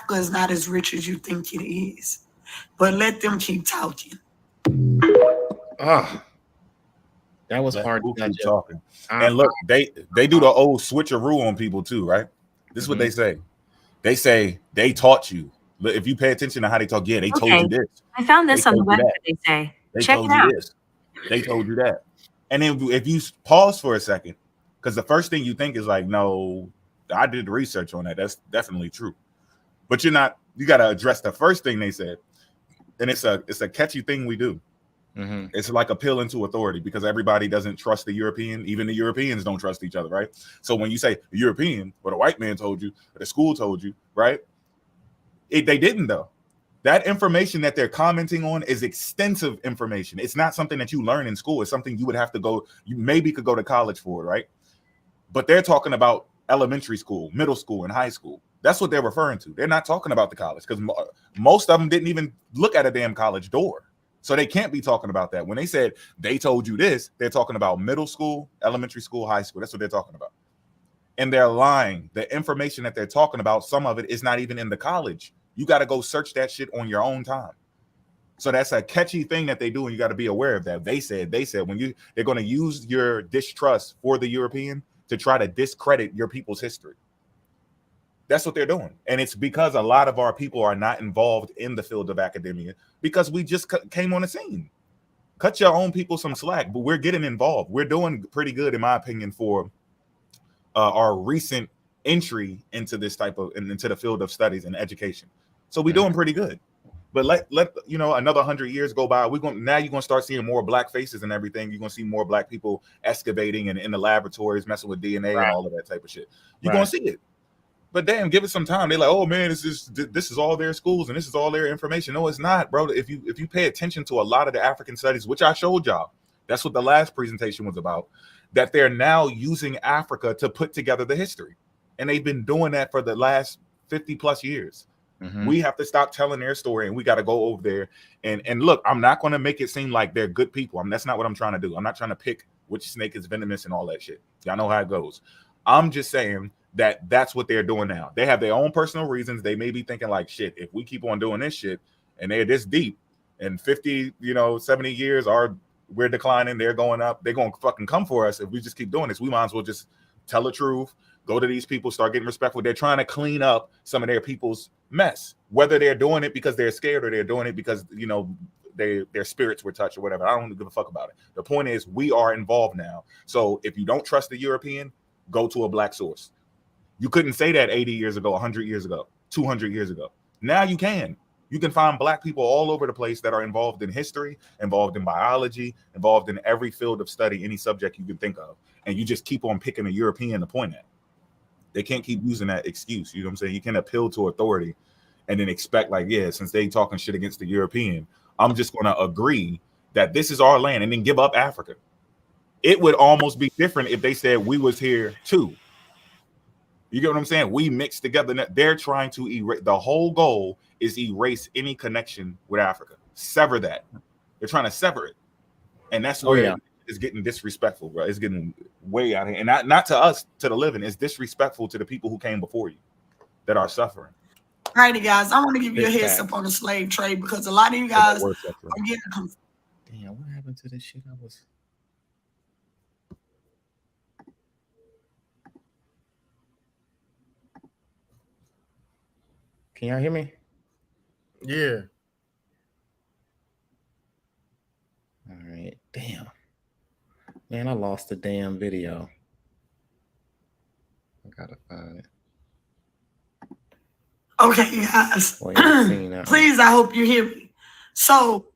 It's not as rich as you think it is, but let them keep talking. That was hard to digest. Talking. And look, they do the old switcheroo on people too, right? This is what they say. They say they taught you. If you pay attention to how they talk, yeah, they told you this. I found this on the web. They say they told you this. They told you that. And then if you pause for a second, because the first thing you think is like, no, I did the research on that. That's definitely true. But you're not. You got to address the first thing they said, and it's a catchy thing we do. Mm-hmm. It's like appealing to authority because everybody doesn't trust the European. Even the Europeans don't trust each other, right? So when you say the European, or the white man told you, or the school told you, right? They didn't though. That information that they're commenting on is extensive information. It's not something that you learn in school. It's something you would have to go. You maybe could go to college for, right? But they're talking about elementary school, middle school, and high school. That's what they're referring to. They're not talking about the college because most of them didn't even look at a damn college door. So they can't be talking about that. When they said they told you this, they're talking about middle school, elementary school, high school. That's what they're talking about. And they're lying. The information that they're talking about, some of it is not even in the college. You got to go search that shit on your own time. So that's a catchy thing that they do, and you got to be aware of that. They said when they're going to use your distrust for the European to try to discredit your people's history. That's what they're doing. And it's because a lot of our people are not involved in the field of academia because we just came on the scene. Cut your own people some slack, but we're getting involved. We're doing pretty good, in my opinion, for our recent entry into this into the field of studies and education. So we're doing pretty good. But let another 100 years go by. You're gonna start seeing more black faces and everything. You're gonna see more black people excavating and in the laboratories, messing with DNA and all of that type of shit. You're gonna see it. But damn, give it some time. They're like, oh man, this is all their schools and this is all their information. No, it's not, bro. If you pay attention to a lot of the African studies, which I showed y'all, That's what the last presentation was about, that they're now using Africa to put together the history. And they've been doing that for the last 50 plus years. We have to stop telling their story, and we got to go over there. And look, I'm not going to make it seem like they're good people. That's not what I'm trying to do. I'm not trying to pick which snake is venomous and all that shit. Y'all know how it goes. I'm just saying that that's what they're doing now. They have their own personal reasons. They may be thinking like, shit, if we keep on doing this shit and they're this deep, in 50, 70 years, we're declining, they're going up, they're going to fucking come for us. If we just keep doing this, we might as well just tell the truth, go to these people, start getting respectful. They're trying to clean up some of their people's mess, whether they're doing it because they're scared or they're doing it because, their spirits were touched or whatever. I don't give a fuck about it. The point is, we are involved now. So if you don't trust the European, go to a black source. You couldn't say that 80 years ago, 100 years ago, 200 years ago. Now you can. You can find black people all over the place that are involved in history, involved in biology, involved in every field of study, any subject you can think of. And you just keep on picking a European to point at. They can't keep using that excuse. You know what I'm saying? You can appeal to authority and then expect like, yeah, since they talking shit against the European, I'm just going to agree that this is our land and then give up Africa. It would almost be different if they said we was here too. You get what I'm saying? We mixed together. They're trying to erase. The whole goal is erase any connection with Africa. Sever that. They're trying to sever it. And that's where it's getting disrespectful, bro. It's getting way out of here. And not to us, to the living. It's disrespectful to the people who came before you that are suffering. All righty, guys. I want to give you a heads up on the slave trade because a lot of you guys are getting confused. Damn, what happened to this shit? Can y'all hear me? Yeah. All right. Damn. Man, I lost the damn video. I gotta find it. Okay, guys. Well, please, I hope you hear me. So,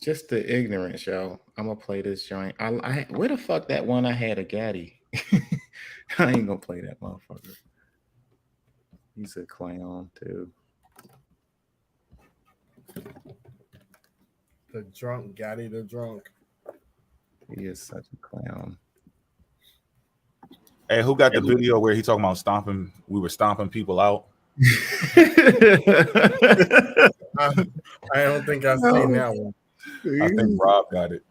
just the ignorance, yo. I'm gonna play this joint. I where the fuck that one I had a Gaddy? I ain't gonna play that motherfucker. He's a clown too. The drunk, Gaddy the drunk. He is such a clown. Hey, who got the video where he talking about stomping? We were stomping people out. I don't think I've seen that one. I think Rob got it.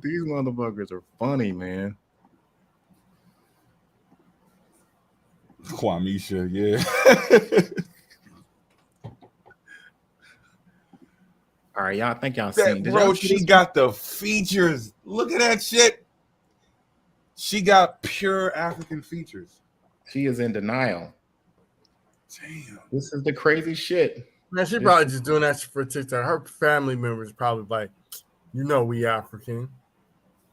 These motherfuckers are funny, man. Kwamisha, yeah. All right, y'all. I think y'all seen that, bro. She got the features. Look at that shit. She got pure African features. She is in denial. Damn. This is the crazy shit. Man, she probably just doing that for TikTok. Her family members probably like, we African.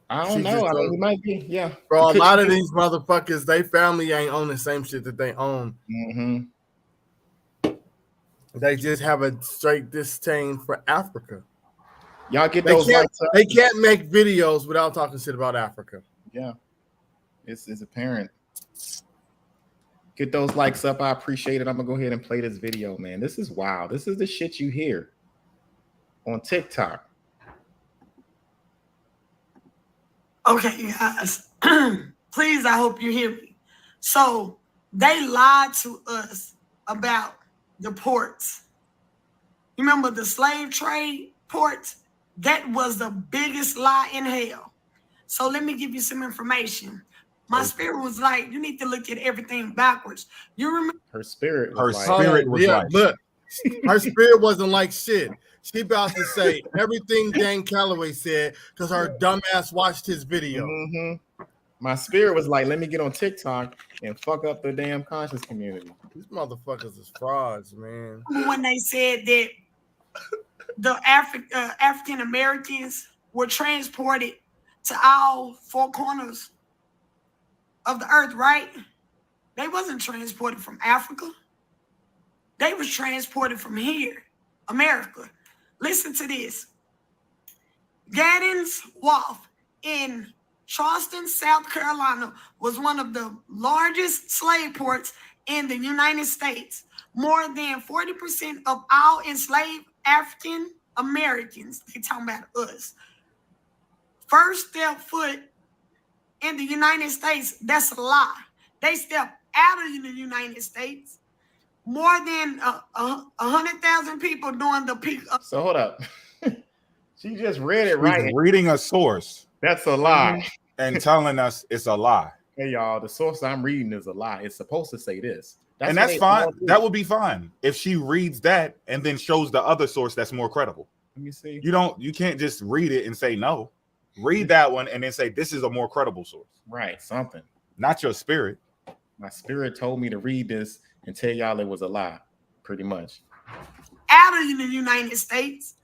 I don't know. I mean, it might be, yeah. Bro, a lot of these motherfuckers, they family ain't on the same shit that they own. Mm-hmm. They just have a straight disdain for Africa. Y'all get those likes up. They can't make videos without talking shit about Africa. Yeah. It's apparent. Get those likes up. I appreciate it. I'm gonna go ahead and play this video, man. This is wild. This is the shit you hear on TikTok. Okay, guys. Please, I hope you hear me. So they lied to us about the ports. You remember the slave trade ports? That was the biggest lie in hell. So let me give you some information. My spirit was like, you need to look at everything backwards. You remember? Her spirit was like, look, her spirit wasn't like shit. She about to say everything Dan Calloway said because her dumbass watched his video. Mm-hmm. My spirit was like, let me get on TikTok and fuck up the damn conscious community. These motherfuckers is frauds, man. When they said that the African Americans were transported to all four corners of the earth, right? They wasn't transported from Africa. They was transported from here, America. Listen to this. Gaddens Wharf in Charleston, South Carolina was one of the largest slave ports in the United States. More than 40% of all enslaved African Americans, they talking about us, first step foot in the United States, that's a lie. They step out of the United States. More than 100,000 people during the peak of. So hold up. She just read it She's right. reading a source That's a lie. and telling us it's a lie. Hey, y'all, the source I'm reading is a lie. It's supposed to say this. And that's fine. That would be fine if she reads that and then shows the other source that's more credible. Let me see. You can't just read it and say no. Read that one and then say this is a more credible source. Right, something. Not your spirit. My spirit told me to read this and tell y'all it was a lie, pretty much. Out of the United States,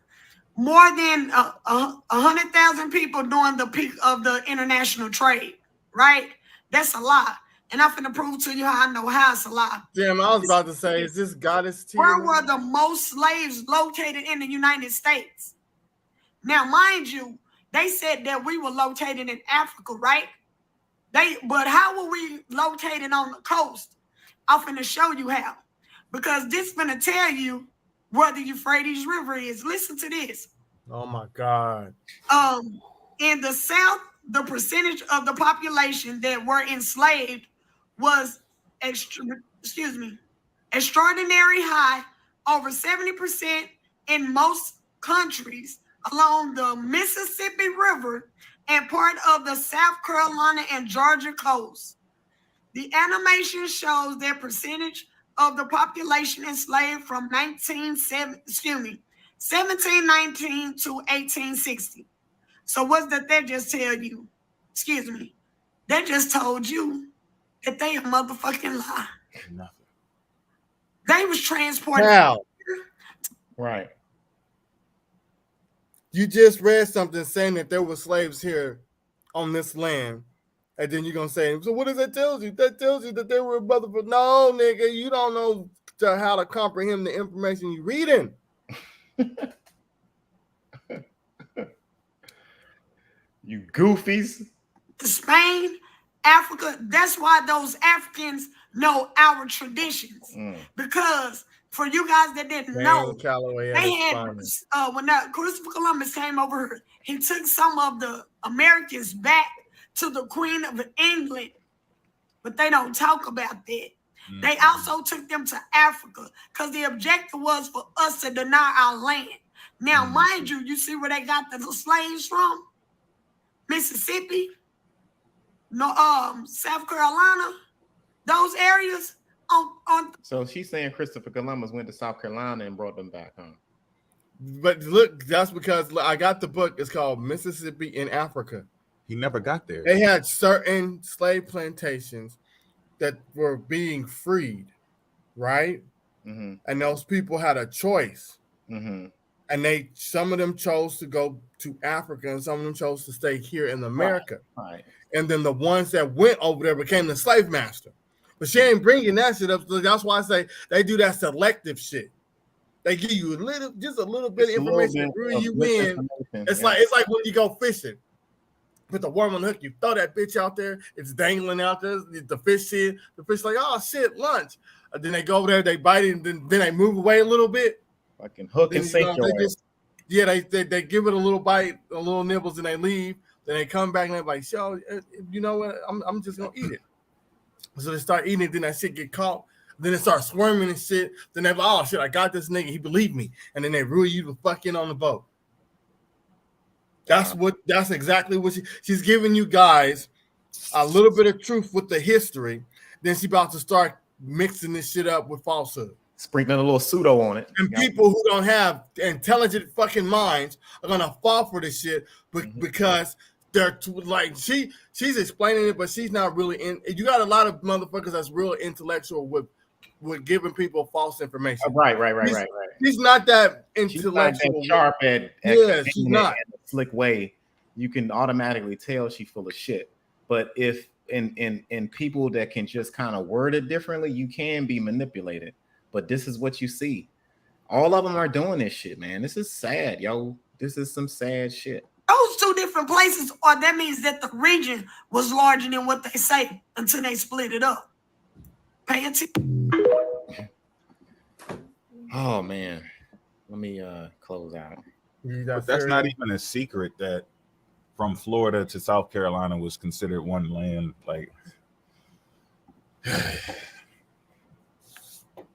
more than 100,000 people during the peak of the international trade, right? That's a lie. And I'm finna prove to you how I know how it's a lie. Damn, I was about to say, is this goddess tea? Where were the most slaves located in the United States? Now, mind you, they said that we were located in Africa, right? But how were we located on the coast? I'm finna show you how. Because this finna tell you where the Euphrates River is. Listen to this. Oh my God. In the South, the percentage of the population that were enslaved was extraordinary high, over 70% in most countries along the Mississippi River and part of the South Carolina and Georgia coast. The animation shows their percentage of the population enslaved from 1719 to 1860. So what's that they just tell you? Excuse me. They just told you that they a motherfucking lie. Nothing. They was transported. How? Right. You just read something saying that there were slaves here on this land. And then you're going to say, so what does that tell you? That tells you that they were a motherfucker. No, nigga, you don't know how to comprehend the information you're reading. You goofies. To Spain, Africa, that's why those Africans know our traditions. Because for you guys that didn't know, they had, when Christopher Columbus came over here, he took some of the Americans back to the Queen of England, but they don't talk about that. They also took them to Africa because the objective was for us to deny our land. Now, mind you, you see where they got the slaves from? Mississippi, South Carolina, those areas. So she's saying Christopher Columbus went to South Carolina and brought them back, huh? But look, that's because I got the book. It's called Mississippi in Africa. He never got there. They had certain slave plantations that were being freed, right? Mm-hmm. And those people had a choice. Mm-hmm. And some of them chose to go to Africa and some of them chose to stay here in America. Right. And then the ones that went over there became the slave master. But she ain't bringing that shit up. So that's why I say they do that selective shit. They give you just a little bit of information to reel you in. It's like when you go fishing. Put the worm on the hook, you throw that bitch out there, it's dangling out there, the fish see it, the fish like, oh shit, lunch. And then they go over there, they bite it, and then they move away a little bit. Fucking hook and sink your ass. They give it a little bite, a little nibbles, and they leave. Then they come back and they're like, "Yo, you know what? I'm just gonna eat it." So they start eating it. Then that shit get caught. Then it starts squirming and shit. Then they're like, "Oh shit, I got this nigga. He believed me." And then they rule you to fuck in on the boat. That's exactly what she's giving you guys a little bit of truth with the history. Then she's about to start mixing this shit up with falsehood. Sprinkling a little pseudo on it. And people who don't have intelligent fucking minds are gonna fall for this shit, because they're she's explaining it, but she's not really in. You got a lot of motherfuckers that's real intellectual with giving people false information. Right. She's not that intellectual. She's not that sharp at she's not in a slick way. You can automatically tell she's full of shit. But if in people that can just kind of word it differently, you can be manipulated. But this is what you see. All of them are doing this shit, man. This is sad, yo. This is some sad shit. Those two different places, or that means that the region was larger than what they say until they split it up. Pay attention. Oh man, let me close out. But that's not even a secret that from Florida to South Carolina was considered one land. Like,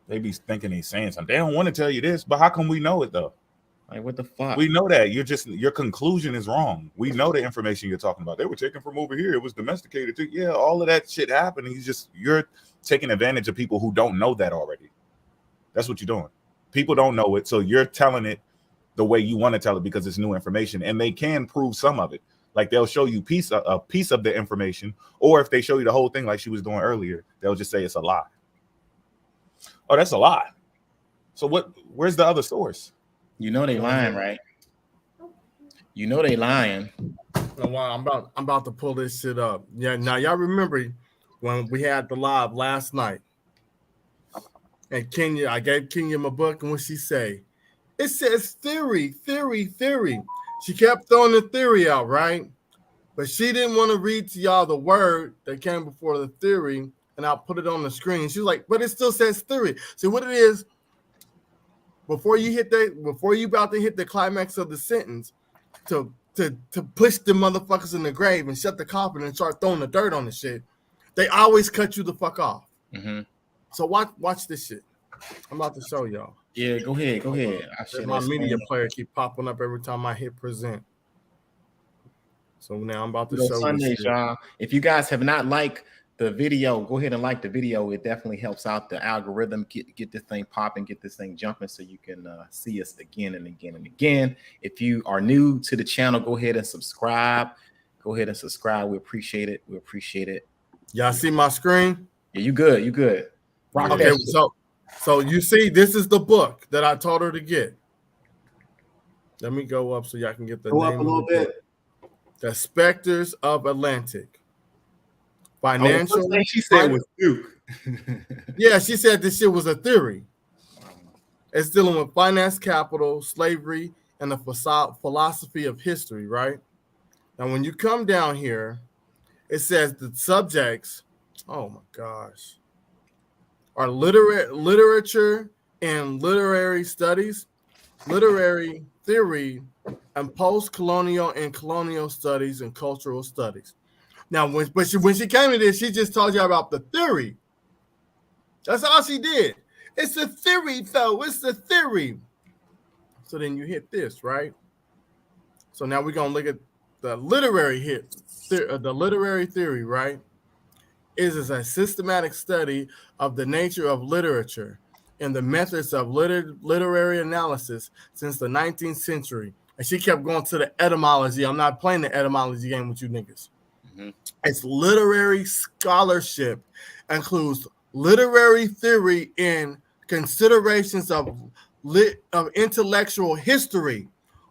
they be thinking he's saying something. They don't want to tell you this, but how come we know it though? Like, what the fuck? We know that your conclusion is wrong. We know the information you're talking about. They were taken from over here. It was domesticated too. Yeah, all of that shit happened. You're taking advantage of people who don't know that already. That's what you're doing. People don't know it, so you're telling it the way you want to tell it because it's new information, and they can prove some of it. Like they'll show you a piece of the information, or if they show you the whole thing, like she was doing earlier, they'll just say it's a lie. Oh, that's a lie. So where's the other source? You know they lying, right? You know they lying. Well, I'm about to pull this shit up. Yeah, now y'all remember when we had the live last night, and Kenya, I gave Kenya my book, and what she say? It says theory. She kept throwing the theory out, right? But she didn't want to read to y'all the word that came before the theory, and I'll put it on the screen. She was like, but it still says theory. So what it is, before you about to hit the climax of the sentence, to push the motherfuckers in the grave and shut the coffin and start throwing the dirt on the shit, they always cut you the fuck off. Mm-hmm. So watch this shit. I'm about to show y'all. Yeah, go ahead. My media player keep popping up every time I hit present. So now I'm about to show Sundays, y'all. If you guys have not liked the video, go ahead and like the video. It definitely helps out the algorithm. Get this thing popping, get this thing jumping, so you can see us again and again and again. If you are new to the channel, go ahead and subscribe. We appreciate it. Y'all see my screen? Yeah, you good. Rock okay, so you see, this is the book that I told her to get. Let me go up so y'all can get the name up a little bit. The Specters of Atlantic. Financial. The she said was Duke. Yeah, she said this shit was a theory. It's dealing with finance, capital, slavery, and the philosophy of history, right? Now, when you come down here, it says the subjects, oh my gosh, are literature and literary studies, literary theory, and post-colonial and colonial studies and cultural studies. Now, when she came to this, she just told you about the theory. That's all she did. It's a theory, though. It's a theory. So then you hit this, right? So now we're gonna look at the literary theory, right? Is a systematic study of the nature of literature and the methods of literary analysis since the 19th century. And she kept going to the etymology. I'm not playing the etymology game with you niggas. Mm-hmm. Its literary scholarship includes literary theory and considerations of intellectual history,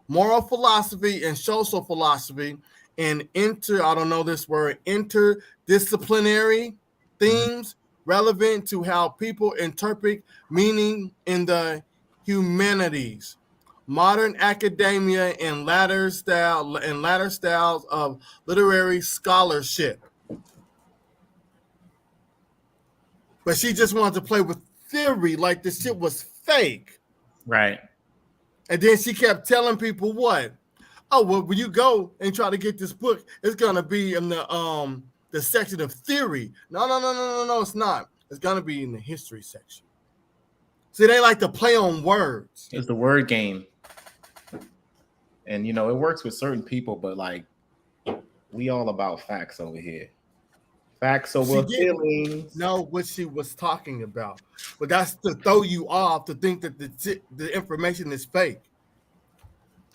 moral philosophy, and social philosophy, and interdisciplinary themes relevant to how people interpret meaning in the humanities, modern academia, and latter styles of literary scholarship. But she just wanted to play with theory like this shit was fake. Right. And then she kept telling people what? Oh, well, when you go and try to get this book, it's gonna be in the section of theory. No, it's not. It's gonna be in the history section. See, they like to play on words. It's the word game. And you know, it works with certain people, but like we all about facts over here. Facts over feelings. Know what she was talking about, but that's to throw you off to think that the information is fake.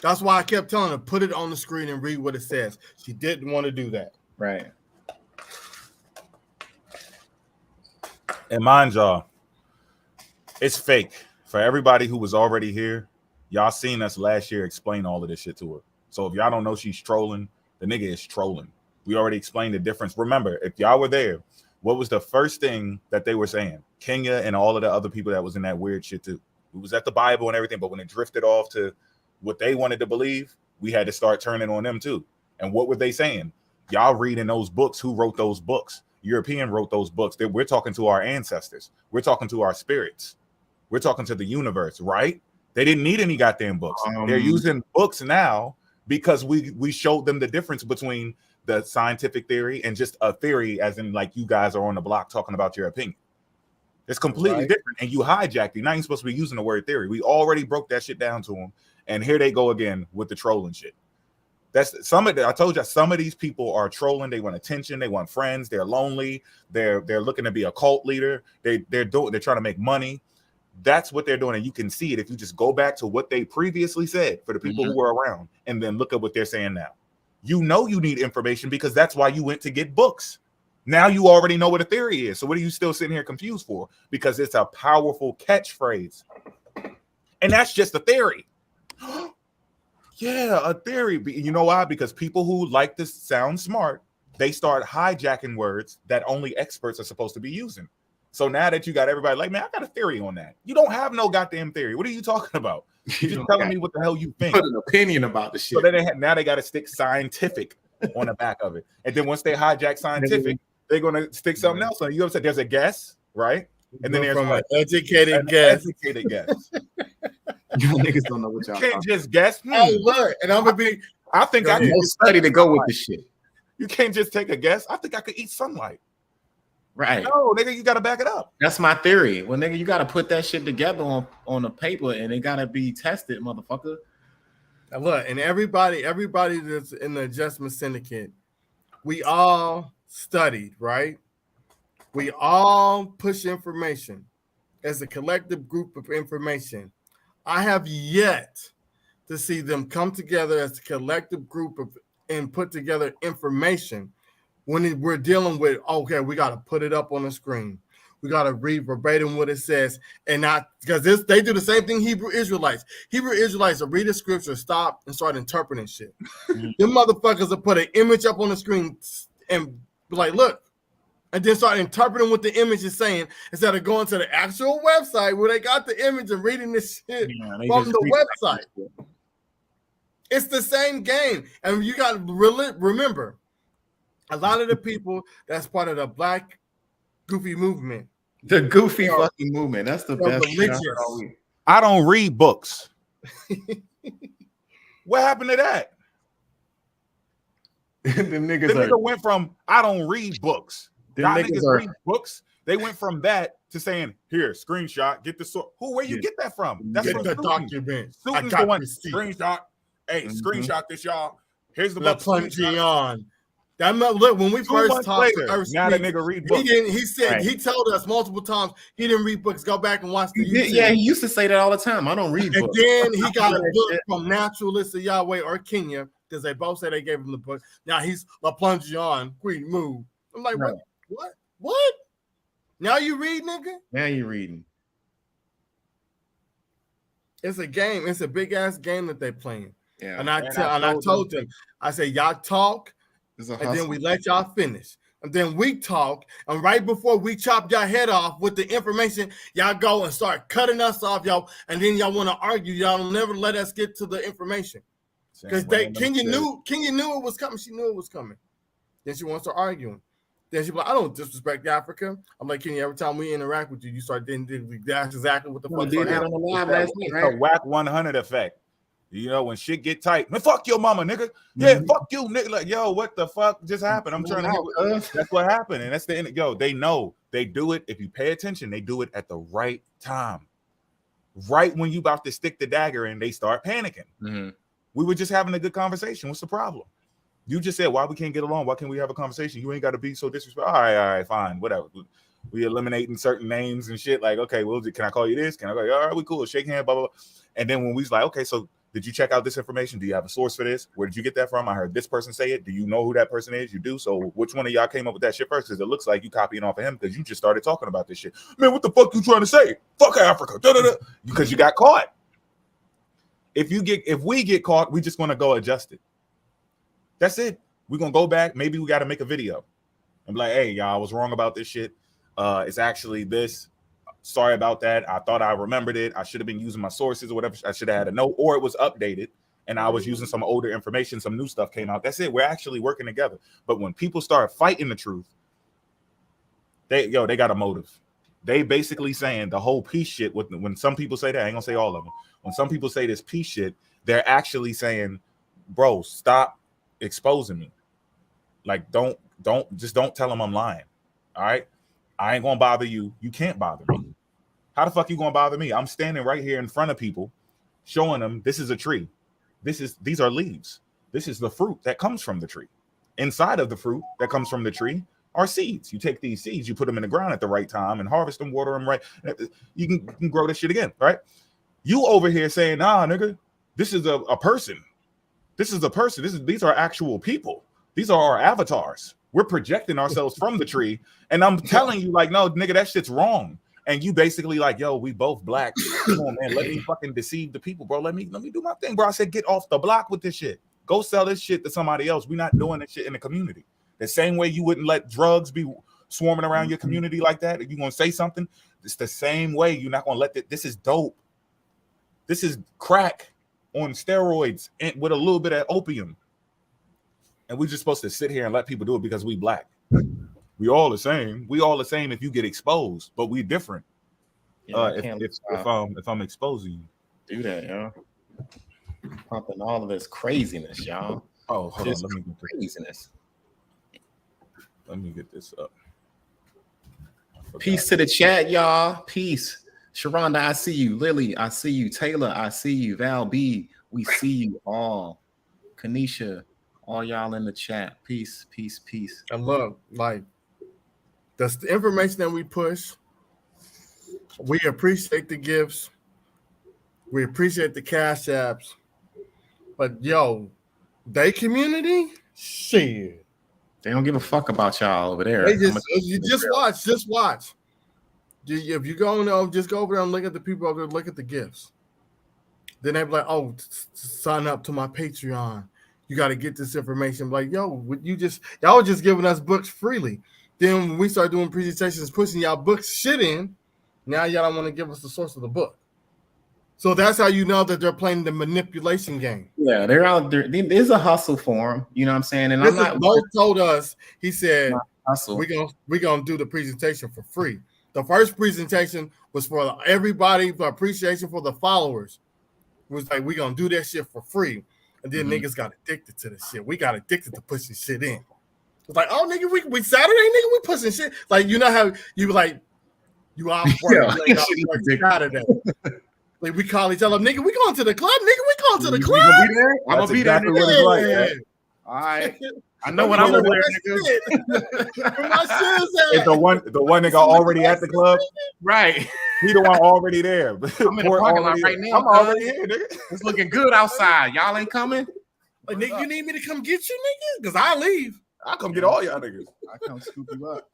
That's why I kept telling her, put it on the screen and read what it says. She didn't want to do that. Right. And mind y'all, it's fake. For everybody who was already here, y'all seen us last year explain all of this shit to her. So if y'all don't know she's trolling, the nigga is trolling. We already explained the difference. Remember, if y'all were there, what was the first thing that they were saying? Kenya and all of the other people that was in that weird shit too. It was at the Bible and everything, but when it drifted off to what they wanted to believe, we had to start turning on them too. And what were they saying? Y'all reading those books. Who wrote those books? European wrote those books. We're talking to our ancestors. We're talking to our spirits. We're talking to the universe, right? They didn't need any goddamn books. They're using books now because we showed them the difference between the scientific theory and just a theory, as in like you guys are on the block talking about your opinion. It's completely different, and you hijacked it. Now you're supposed to be using the word theory. We already broke that shit down to them, and here they go again with the trolling shit. That's some of the, I told you, some of these people are trolling. They want attention. They want friends. They're lonely. They're looking to be a cult leader. They're trying to make money. That's what they're doing, and you can see it if you just go back to what they previously said for the people who were around, and then look at what they're saying now. You know you need information because that's why you went to get books. Now you already know what a theory is. So what are you still sitting here confused for? Because it's a powerful catchphrase, and that's just a theory. Yeah, a theory. You know why? Because people who like to sound smart, they start hijacking words that only experts are supposed to be using. So now that you got everybody like, man, I got a theory on that. You don't have no goddamn theory. What are you talking about? You're just telling me what the hell you think. Put an opinion about the shit. So then now they got to stick scientific on the back of it. And then once they hijack scientific, they're going to stick something else on it. You know what I'm saying? There's a guess, right? And then there's an educated guess. Educated guess. You niggas don't know what y'all can't just guess. Hey, look, and I'm going to be. I think I can study to go with this shit. You can't just take a guess. I think I could eat sunlight. Right. No, nigga, you got to back it up. That's my theory. Well, nigga, you got to put that shit together on a paper, and it got to be tested, motherfucker. And look, and everybody that's in the adjustment syndicate, we all studied, right? We all push information as a collective group of information. I have yet to see them come together as a collective group and put together information when we're dealing with, okay, we got to put it up on the screen. We got to read verbatim what it says, and not because they do the same thing Hebrew Israelites. Hebrew Israelites will read the scripture, stop, and start interpreting shit. Them motherfuckers will put an image up on the screen and be like, look, and then start interpreting what the image is saying instead of going to the actual website where they got the image and reading this shit from the website. It's the same game. And you got to remember, a lot of the people that's part of the Black Goofy movement. The goofy fucking movement. That's the best. I don't read books. What happened to that? The nigga went from I don't read books. Niggas read books. They went from that to saying, here, screenshot, get the source. Where you get that from? That's get the document. Students the one screenshot. Hey, screenshot this, y'all. Here's the book. On. That look, when we first talked later, now that nigga read books. He told us multiple times he didn't read books. Go back and watch the YouTube. Yeah, he used to say that all the time. I don't read books. And then he got a book from Naturalists of Yahweh or Kenya, because they both said they gave him the book. Now he's La Plongeon, Queen Move. I'm like, what? Now you read, nigga? Now you reading. It's a game. It's a big ass game that they're playing. Yeah. And I told them, I said, y'all talk. And then we let y'all finish. And then we talk. And right before we chop y'all head off with the information, y'all go and start cutting us off, y'all. And then y'all want to argue. Y'all never let us get to the information. Because Kenya knew it was coming. She knew it was coming. Then she wants to argue. Then she's like, I don't disrespect Africa. I'm like, Kenya, every time we interact with you, you start that's exactly what the fuck did that on the live last night, right? It's a whack 100 effect. You know, when shit get tight, man, fuck your mama, nigga. Yeah, fuck you, nigga. Like, yo, what the fuck just happened? I'm trying to. That's what happened, and that's the end. Yo, they know they do it. If you pay attention, they do it at the right time. Right when you about to stick the dagger in, they start panicking. We were just having a good conversation. What's the problem? You just said why we can't get along. Why can't we have a conversation? You ain't got to be so disrespectful. All right, fine, whatever. We eliminating certain names and shit. Like, okay, well, can I call you this? Can I call you? All right, we cool. Shake hands, blah blah blah. And then when we was like, okay, so did you check out this information? Do you have a source for this? Where did you get that from? I heard this person say it. Do you know who that person is? You do. So which one of y'all came up with that shit first? Because it looks like you copying off of him because you just started talking about this shit. Man, what the fuck you trying to say? Fuck Africa. Because you got caught. If we get caught, we just want to go adjust it. That's it. We're gonna go back. Maybe we got to make a video and be like, hey, y'all, I was wrong about this shit. It's actually this. Sorry about that. I thought I remembered it. I should have been using my sources or whatever. I should have had a note, or it was updated and I was using some older information. Some new stuff came out. That's it. We're actually working together. But when people start fighting the truth, they got a motive. They basically saying the whole peace shit. When some people say that, I ain't gonna say all of them. When some people say this peace shit, they're actually saying, bro, stop exposing me. Like, don't tell them I'm lying. All right. I ain't gonna bother you. You can't bother me. How the fuck you gonna bother me? I'm standing right here in front of people, showing them this is a tree. These are leaves. This is the fruit that comes from the tree. Inside of the fruit that comes from the tree are seeds. You take these seeds, you put them in the ground at the right time and harvest them, water them right. You can grow this shit again, right? You over here saying, nah, nigga, this is a person. This is a person. These are actual people. These are our avatars. We're projecting ourselves from the tree. And I'm telling you, like, no, nigga, that shit's wrong. And you basically like, yo, we both black. Come on, man, let me fucking deceive the people, bro. Let me do my thing, bro. I said, get off the block with this shit. Go sell this shit to somebody else. We're not doing this shit in the community. The same way you wouldn't let drugs be swarming around your community like that. If you're going to say something, it's the same way. You're not going to let this is dope. This is crack on steroids and with a little bit of opium. And we're just supposed to sit here and let people do it because we black. We all the same. We all the same if you get exposed, but we different. Yeah, if I'm exposing you. Do that, yo. Pumping all of this craziness, y'all. Oh, hold this on. Let me get craziness. Let me get this up. Peace to the chat, y'all. Peace. Sharonda, I see you. Lily, I see you. Taylor, I see you. Val B, we see you all. Kanisha, all y'all in the chat. Peace, peace, peace. I love, like, that's the information that we push. We appreciate the gifts. We appreciate the cash apps. But, yo, they community, shit. They don't give a fuck about y'all over there. Just watch. If you go, just go over there and look at the people over there, look at the gifts. Then they be like, oh, sign up to my Patreon. You got to get this information. Like, yo, y'all just giving us books freely. Then when we start doing presentations, pushing y'all books shit in, now y'all don't want to give us the source of the book. So that's how you know that they're playing the manipulation game. Yeah, they're out there. There's a hustle for them. You know what I'm saying? And Bo told us, he said, we're gonna do the presentation for free. The first presentation was for everybody, for appreciation for the followers. It was like, we're gonna do that shit for free. And then niggas got addicted to the shit. We got addicted to pushing shit in. It's like, oh, nigga, we Saturday, nigga, we pushing shit. Like, you know how you like, you off work, you ain't off work Saturday. Like, we call each other, nigga, we going to the club, nigga, we going to the club. Gonna be there? I'm gonna be exactly there. what it's like, man. All right. I know what I'm gonna wear, nigga. Where my shoes It's the one nigga already at the club. Right. He the one already there. I'm in the parking lot right now. I'm already here, nigga. It's looking good outside. Y'all ain't coming? Like, nigga, you need me to come get you, nigga? Because I leave. I'll come get all y'all niggas. I come scoop you up.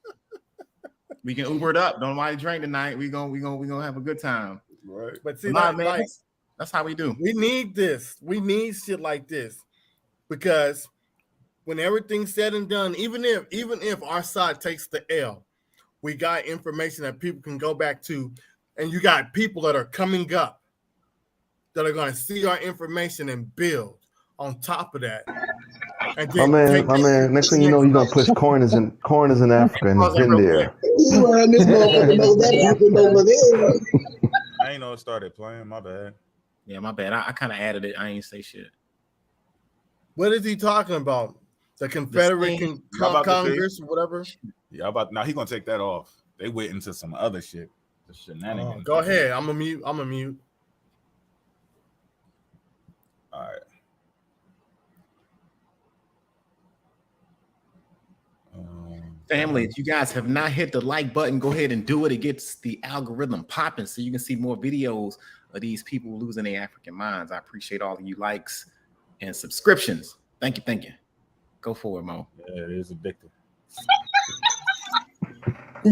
We can Uber it up. Don't mind drink tonight. We gonna have a good time. Right. But see, man, that's how we do. We need this. We need shit like this. Because when everything's said and done, even if our side takes the L, we got information that people can go back to, and you got people that are coming up that are going to see our information and build on top of that. And my man. Next thing you know, you're gonna push corners in Africa, and it's been there. I ain't know it started playing. My bad. Yeah, my bad. I kind of added it. I ain't say shit. What is he talking about? The Confederate Congress or whatever? Yeah, now he gonna take that off. They went into some other shit. The shenanigans. Go ahead. I'm a mute. All right. Family, if you guys have not hit the like button, go ahead and do it. It gets the algorithm popping so you can see more videos of these people losing their African minds. I appreciate all of you likes and subscriptions. Thank you. Go for it, Mo. Yeah, it is addictive.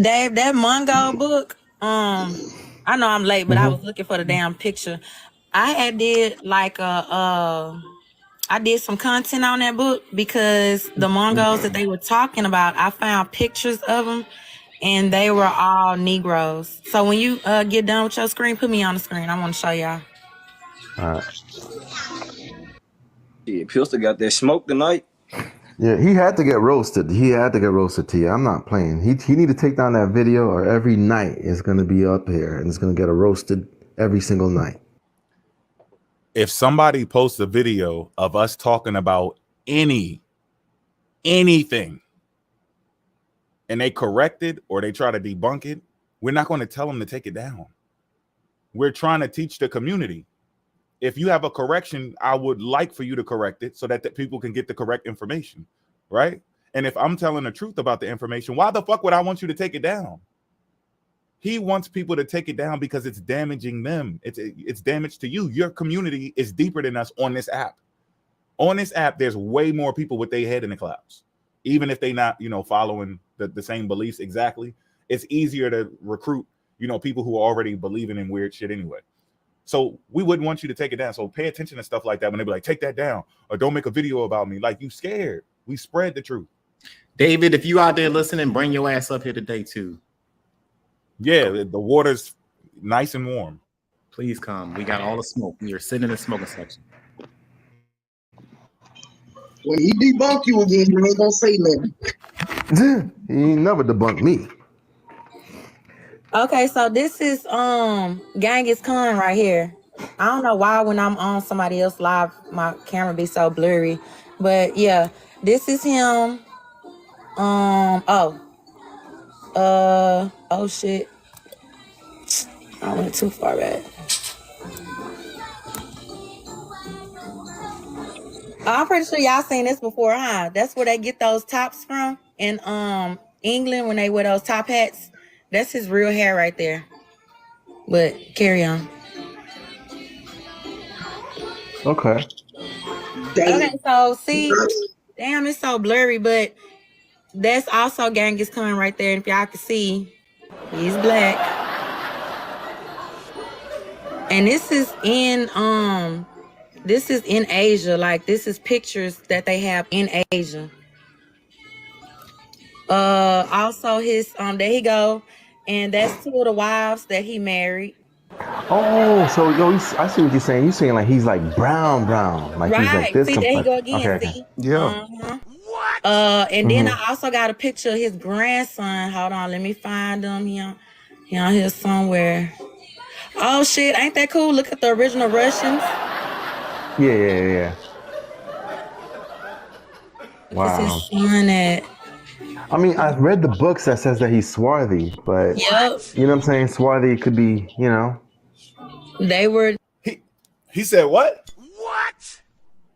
Dave, that Mongol book, I know I'm late, but I was looking for the damn picture. I had did like I did some content on that book because the Mongols that they were talking about, I found pictures of them and they were all Negroes. So when you get done with your screen, put me on the screen. I want to show y'all. All right. Yeah, Pistol got that smoke tonight. Yeah, he had to get roasted. He had to get roasted, T. I'm not playing. He need to take down that video, or every night it's gonna be up here and it's gonna get roasted every single night. If somebody posts a video of us talking about anything and they correct it or they try to debunk it, we're not going to tell them to take it down. We're trying to teach the community. If you have a correction, I would like for you to correct it so that the people can get the correct information, right? And if I'm telling the truth about the information, why the fuck would I want you to take it down? He wants people to take it down because it's damaging them. It's damage to you. Your community is deeper than us on this app. On this app, there's way more people with their head in the clouds. Even if they not, following the same beliefs exactly, it's easier to recruit, people who are already believing in weird shit anyway. So we wouldn't want you to take it down. So pay attention to stuff like that when they be like, take that down or don't make a video about me. Like, you scared. We spread the truth. David, if you out there listening, bring your ass up here today too. Yeah, the water's nice and warm. Please come. We got all the smoke. You're sitting in the smoking section. When he debunk you again, you ain't gonna say nothing. He ain't never debunked me. Okay, so this is Genghis Khan right here. I don't know why when I'm on somebody else live, my camera be so blurry. But yeah, this is him. Oh shit. I went too far back. I'm pretty sure y'all seen this before, huh? That's where they get those tops from in England when they wear those top hats. That's his real hair right there. But carry on. Okay. Okay, so see, damn, it's so blurry, but that's also Genghis Khan right there. And if y'all can see, he's black. And this is in Asia. Like, this is pictures that they have in Asia. Also his there he go. And that's two of the wives that he married. Oh, so I see what you're saying. You're saying like he's like brown, like right. He's like this. See, there he go again. Okay. See? Yeah. What? And then I also got a picture of his grandson. Hold on, let me find him. He on here somewhere. Oh shit, ain't that cool? Look at the original Russians. Yeah. Wow. This is son at. I mean, I've read the books that says that he's swarthy, but Yep. You know what I'm saying? Swarthy could be, They were. He said what? What?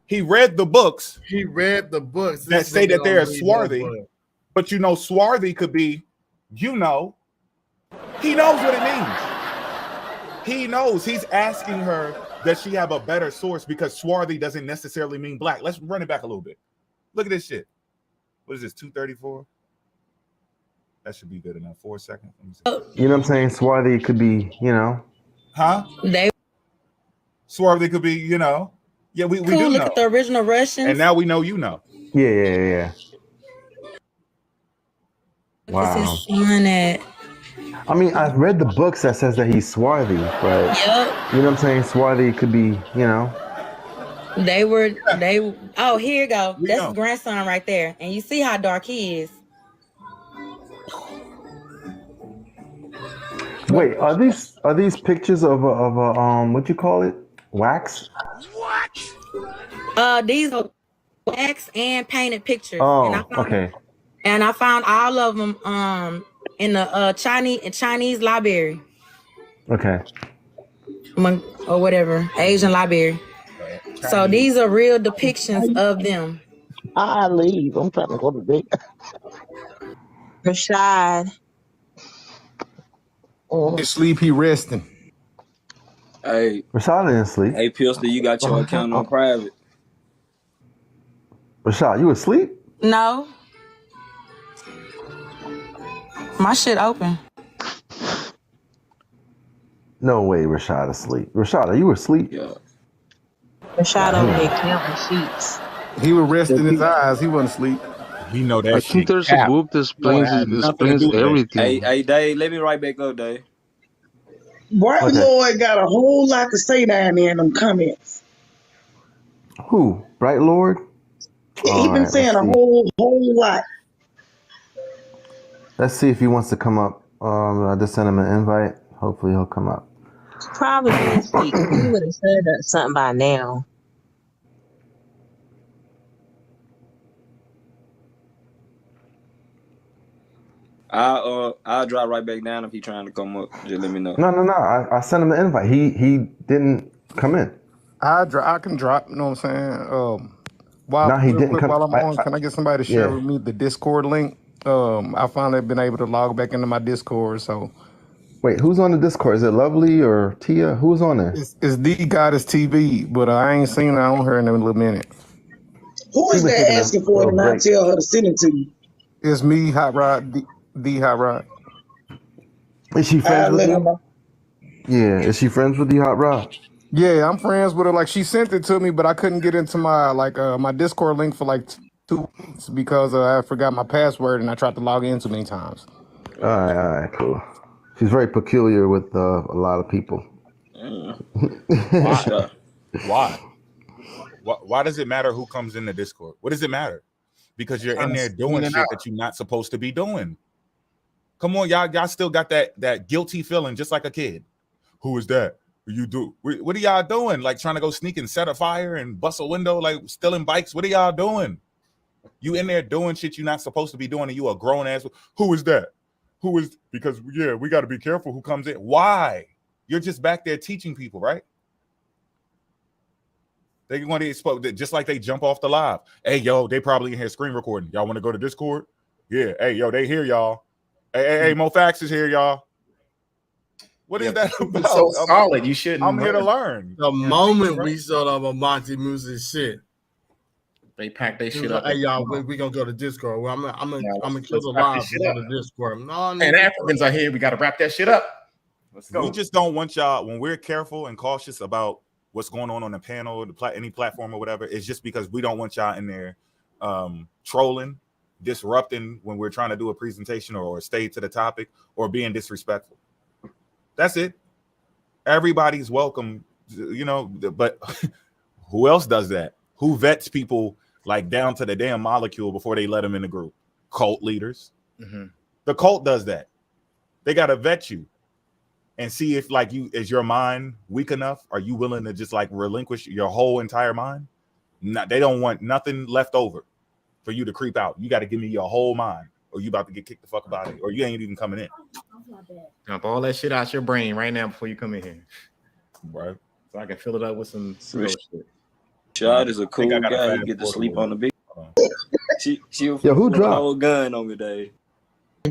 He read the books. He read the books that say that they're swarthy, but swarthy could be, he knows what it means. He knows. He's asking her, does she have a better source? Because swarthy doesn't necessarily mean black. Let's run it back a little bit. Look at this shit. What is this, 234? That should be good enough. 4 seconds. You know what I'm saying? Swarthy could be, Huh? Swarthy could be, Yeah, we cool. do know. Look at the original Russians. And now we know you know. Yeah. Wow. This is son at. I mean, I've read the books that says that he's swarthy, but you know what I'm saying? Swarthy could be, Oh, here you go. That's his grandson right there. And you see how dark he is. Wait, are these pictures of what you call it? Wax? What? These are wax and painted pictures. Oh, okay. And I found all of them in the Chinese library. Okay. Or whatever, Asian library. So these are real depictions of them. I leave. I'm trying to go to bed. Rashad. He sleep, he resting. Hey. Rashad didn't sleep. Hey, Pistol, you got your account on private. Rashad, you asleep? No. My shit open. No way, Rashad asleep. Rashad, are you asleep? Yeah. Rashad over there counting sheets. He was resting his eyes. He wasn't asleep. He know that. I think there's a book that explains everything. Hey, Dave, let me right back up, Dave. Bright Lord got a whole lot to say down there in them comments. Who? Bright Lord? He been saying a whole lot. Let's see if he wants to come up. I just sent him an invite. Hopefully he'll come up. Probably is weak. He would have said something by now. I'll drop right back down if he trying to come up. Just let me know. No. I sent him the invite. He didn't come in. I can drop. You know what I'm saying? While He didn't come. While I'm on, can I get somebody to share with me the Discord link? I finally been able to log back into my Discord. So, wait, who's on the Discord? Is it Lovely or Tia? Who's on there? It's the Goddess TV, but I ain't seen her on her in a little minute. Who is that asking for it and I tell her to send it to you? It's me, Hot Rod, the Hot Rod. Is she friends with you? Yeah, is she friends with you, Hot Rod? Yeah, I'm friends with her. Like, she sent it to me, but I couldn't get into my my Discord link for like 2 weeks because I forgot my password and I tried to log in too many times. All right, cool. She's very peculiar with a lot of people. Why does it matter who comes in the Discord? What does it matter? Because you're in there doing shit that you're not supposed to be doing. Come on, y'all still got that guilty feeling just like a kid. Who is that? You do? What are y'all doing? Like trying to go sneak and set a fire and bust a window, like stealing bikes? What are y'all doing? You in there doing shit you're not supposed to be doing, and you a grown ass. Who is that? Who is? Because we got to be careful who comes in. Why? You're just back there teaching people, right? They want to expose just like they jump off the live. Hey, yo, they probably in here screen recording. Y'all want to go to Discord? Yeah. Hey, yo, they here, y'all. Hey, Mo Fax is here, y'all. What is that about? So solid. You shouldn't. I'm here to learn. The moment we showed up on Monty Music shit, they packed their shit up. Hey, y'all, we gonna go to Discord. Well, I'm gonna kill the live. Go to Discord. No, and Africans are here. We got to wrap that shit up. Let's go. We just don't want y'all, when we're careful and cautious about what's going on the panel, any platform or whatever, it's just because we don't want y'all in there trolling, disrupting when we're trying to do a presentation or stay to the topic or being disrespectful. That's it. Everybody's welcome, but who else does that? Who vets people like down to the damn molecule before they let them in the group? Cult leaders. Mm-hmm. The cult does that. They got to vet you and see if is your mind weak enough? Are you willing to just like relinquish your whole entire mind? They don't want nothing left over for you to creep out. You got to give me your whole mind or you about to get kicked the fuck about it or you ain't even coming in. Dump all that shit out your brain right now before you come in here. Right. So I can fill it up with some pseudo shit. Shad is a cool guy. You get to sleep on the big. She who dropped a whole gun on me, Dave.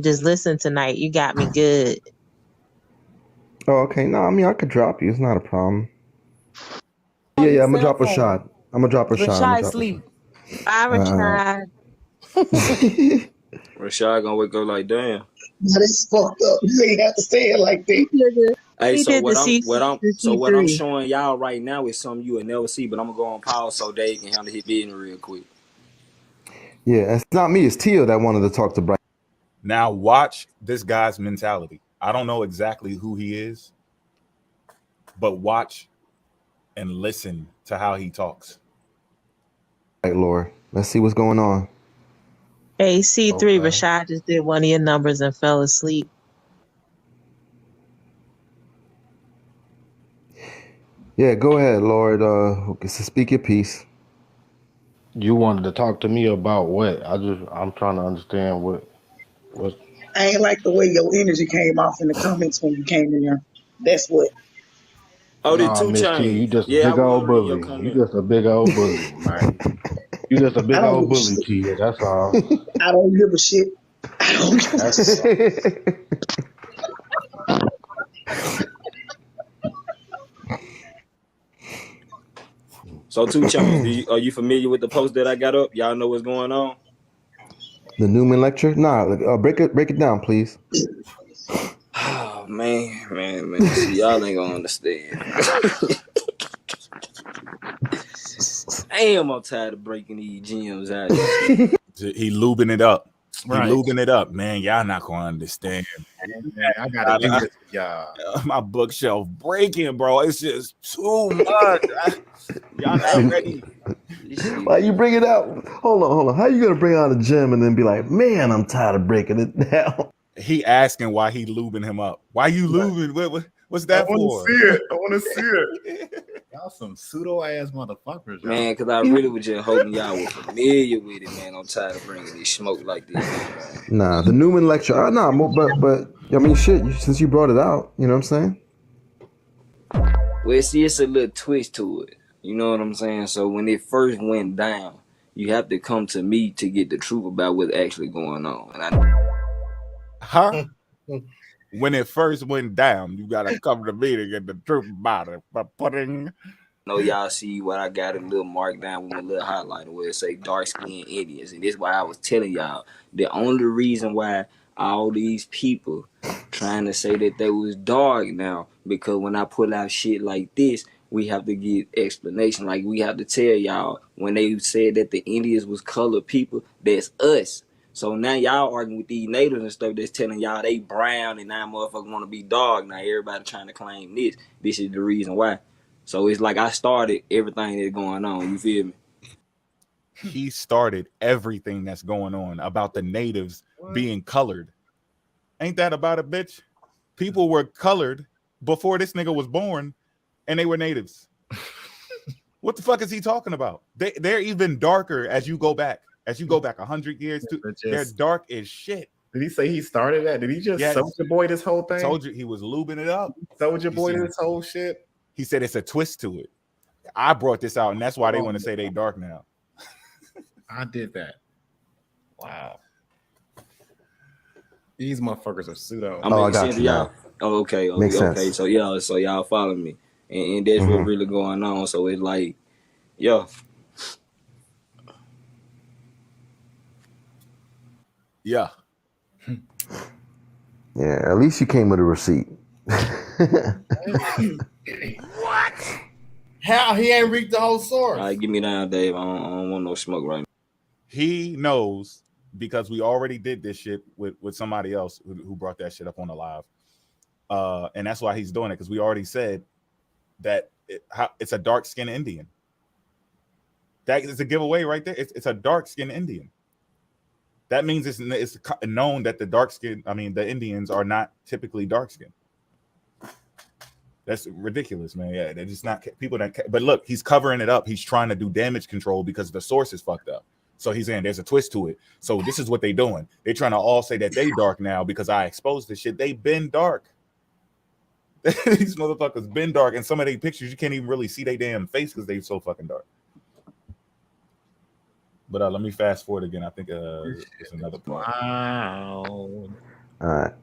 Just listen tonight. You got me good. Oh, okay. No, I mean I could drop you. It's not a problem. Yeah. I'm gonna drop a shot. Rashad sleep. I tried. Rashad gonna wake up like, damn. That is fucked up. You ain't have to say it like that. Hey, so what I'm showing y'all right now is something you will never see, but I'm gonna go on pause so Dave can handle his business real quick. Yeah, it's not me. It's Tio that wanted to talk to Brian. Now watch this guy's mentality. I don't know exactly who he is, but watch and listen to how he talks. Right, Lord. Let's see what's going on. Hey, C3, okay. Rashad just did one of your numbers and fell asleep. Yeah, go ahead, Lord. Speak your piece. You wanted to talk to me about what? I'm trying to understand what. I ain't like the way your energy came off in the comments when you came in there. That's what. Oh, the 2 Chainz. You just a big old bully. You just a big old bully, man. You just a big old bully, Tia. That's all. I don't give a shit. I don't give a shit. So 2 Chainz, are you familiar with the post that I got up? Y'all know what's going on? The Newman lecture? Nah, break it down, please. Oh man. See, y'all ain't gonna understand. Damn, I'm tired of breaking these gems out here. He lubing it up. Right. He lubing it up, man. Y'all not gonna understand. Man, I gotta do this for y'all. My bookshelf breaking, bro. It's just too much. Y'all not ready. Why you bring it out? Hold on. How you gonna bring out a gym and then be like, man, I'm tired of breaking it down? He asking why he lubing him up. Why you lubing? What's that for? I want to see it. Y'all some pseudo ass motherfuckers, y'all. Man, because I really was just hoping y'all were familiar with it, man. I'm tired of bringing this smoke like this, man. Nah, the Newman lecture. But I mean, shit. Since you brought it out, you know what I'm saying? Well, see, it's a little twist to it. You know what I'm saying? So when it first went down, you have to come to me to get the truth about what's actually going on. And When it first went down, you gotta come to me to get the truth about it. But putting. know y'all see what I got a little marked down with a little highlighter where it say dark skinned Indians, and this is why I was telling y'all the only reason why all these people trying to say that they was dark now, because when I put out shit like this, we have to give explanation. Like we have to tell y'all when they said that the Indians was colored people, that's us. So now y'all arguing with these natives and stuff that's telling y'all they brown and now motherfuckers want to be dark. Now everybody trying to claim this. This is the reason why. So it's like I started everything that's going on. You feel me? He started everything that's going on about the natives being colored. Ain't that about it, bitch? People were colored before this nigga was born, and they were natives. What the fuck is he talking about? They're even darker as you go back. As you go back 100 years, they're dark as shit. Did he say he started that? Did he just Soulja Boy this whole thing? Told you he was lubing it up. Soulja Boy this whole shit. He said it's a twist to it. I brought this out, and that's why they want to say they dark now. I did that. Wow. These motherfuckers are pseudo. I got sense to y'all. Oh, okay. Okay. So y'all follow me. And that's what's really going on. So it's like, Yeah. Yeah, at least you came with a receipt. What? How he ain't read the whole source? All right, give me down, Dave. I don't want no smoke right now. He knows because we already did this shit with somebody else who brought that shit up on the live. And that's why he's doing it, because we already said that it's a dark-skinned Indian. That is a giveaway right there. It's a dark-skinned Indian. That means it's known that the Indians are not typically dark-skinned. That's ridiculous, man. Yeah, they're just not people that. But look, he's covering it up. He's trying to do damage control because the source is fucked up. So he's saying there's a twist to it. So this is what they're doing. They're trying to all say that they dark now because I exposed this shit. They've been dark. These motherfuckers been dark. And some of their pictures, you can't even really see their damn face because they're so fucking dark. But let me fast forward again. I think it's another part. Wow. All right.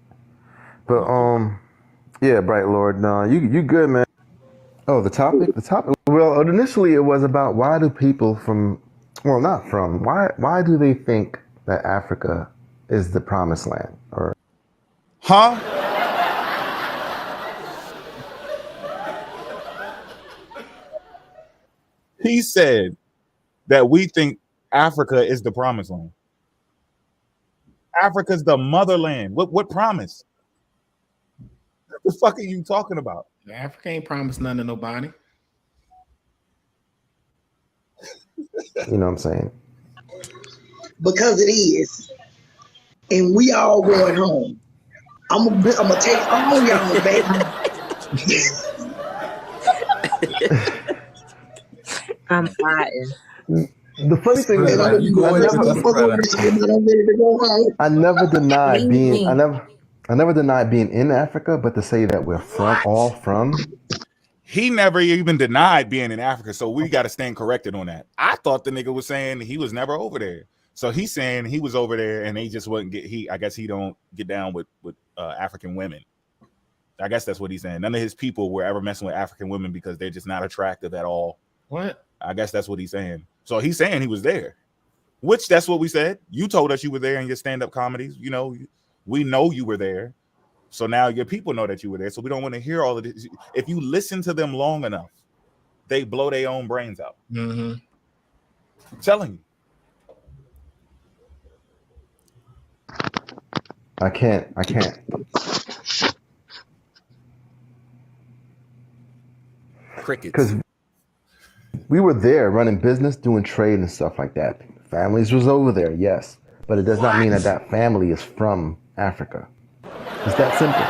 But yeah, Bright Lord. No, you good, man. Oh, the topic. Well, initially it was about why do people why do they think that Africa is the promised land? Or He said that we think Africa is the promised land. Africa's the motherland. What promise? What the fuck are you talking about? Africa ain't promised nothing to nobody. You know what I'm saying? Because it is. And we all going home. I'm gonna take all y'all back. I'm fighting. The funny thing is, I never denied being in Africa, but to say that we're all from. He never even denied being in Africa, so we got to stand corrected on that. I thought the nigga was saying he was never over there, so he's saying he was over there and they just wouldn't get. I guess he don't get down with African women. I guess that's what he's saying. None of his people were ever messing with African women because they're just not attractive at all. What? I guess that's what he's saying. So he's saying he was there, which that's what we said. You told us you were there in your stand-up comedies. You know, we know you were there. So now your people know that you were there. So we don't want to hear all of this. If you listen to them long enough, they blow their own brains out. Mm-hmm. I'm telling you. I can't. Crickets. We were there running business, doing trade and stuff like that. Families was over there, yes. But it does not mean that that family is from Africa. It's that simple.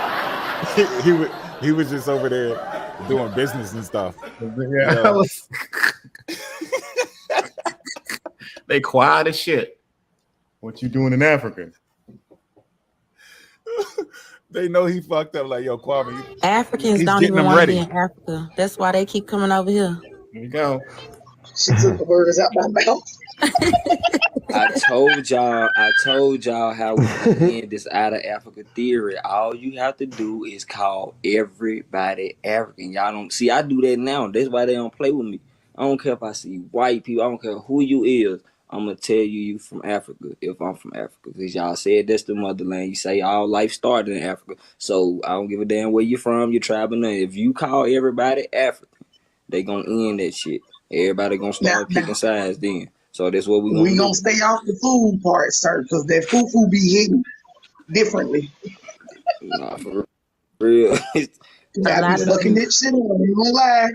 he was just over there doing business and stuff. Yeah. They quiet as shit. What you doing in Africa? They know he fucked up. Like, yo, Kwame. Africans don't even want to be in Africa. That's why they keep coming over here. There you go. She took the words out my mouth. I told y'all how we can end this out of Africa theory. All you have to do is call everybody African. Y'all don't see. I do that now. That's why they don't play with me. I don't care if I see white people. I don't care who you is. I'm gonna tell you from Africa if I'm from Africa, because y'all said that's the motherland. You say all life started in Africa, so I don't give a damn where you're from, your tribe, or nothing. If you call everybody African, they gonna end that shit. Everybody gonna start picking sides then. So that's what we gonna stay off the food part, sir, because that foo be hitting differently. Nah, for real. I be fucking this shit on. You gonna lie?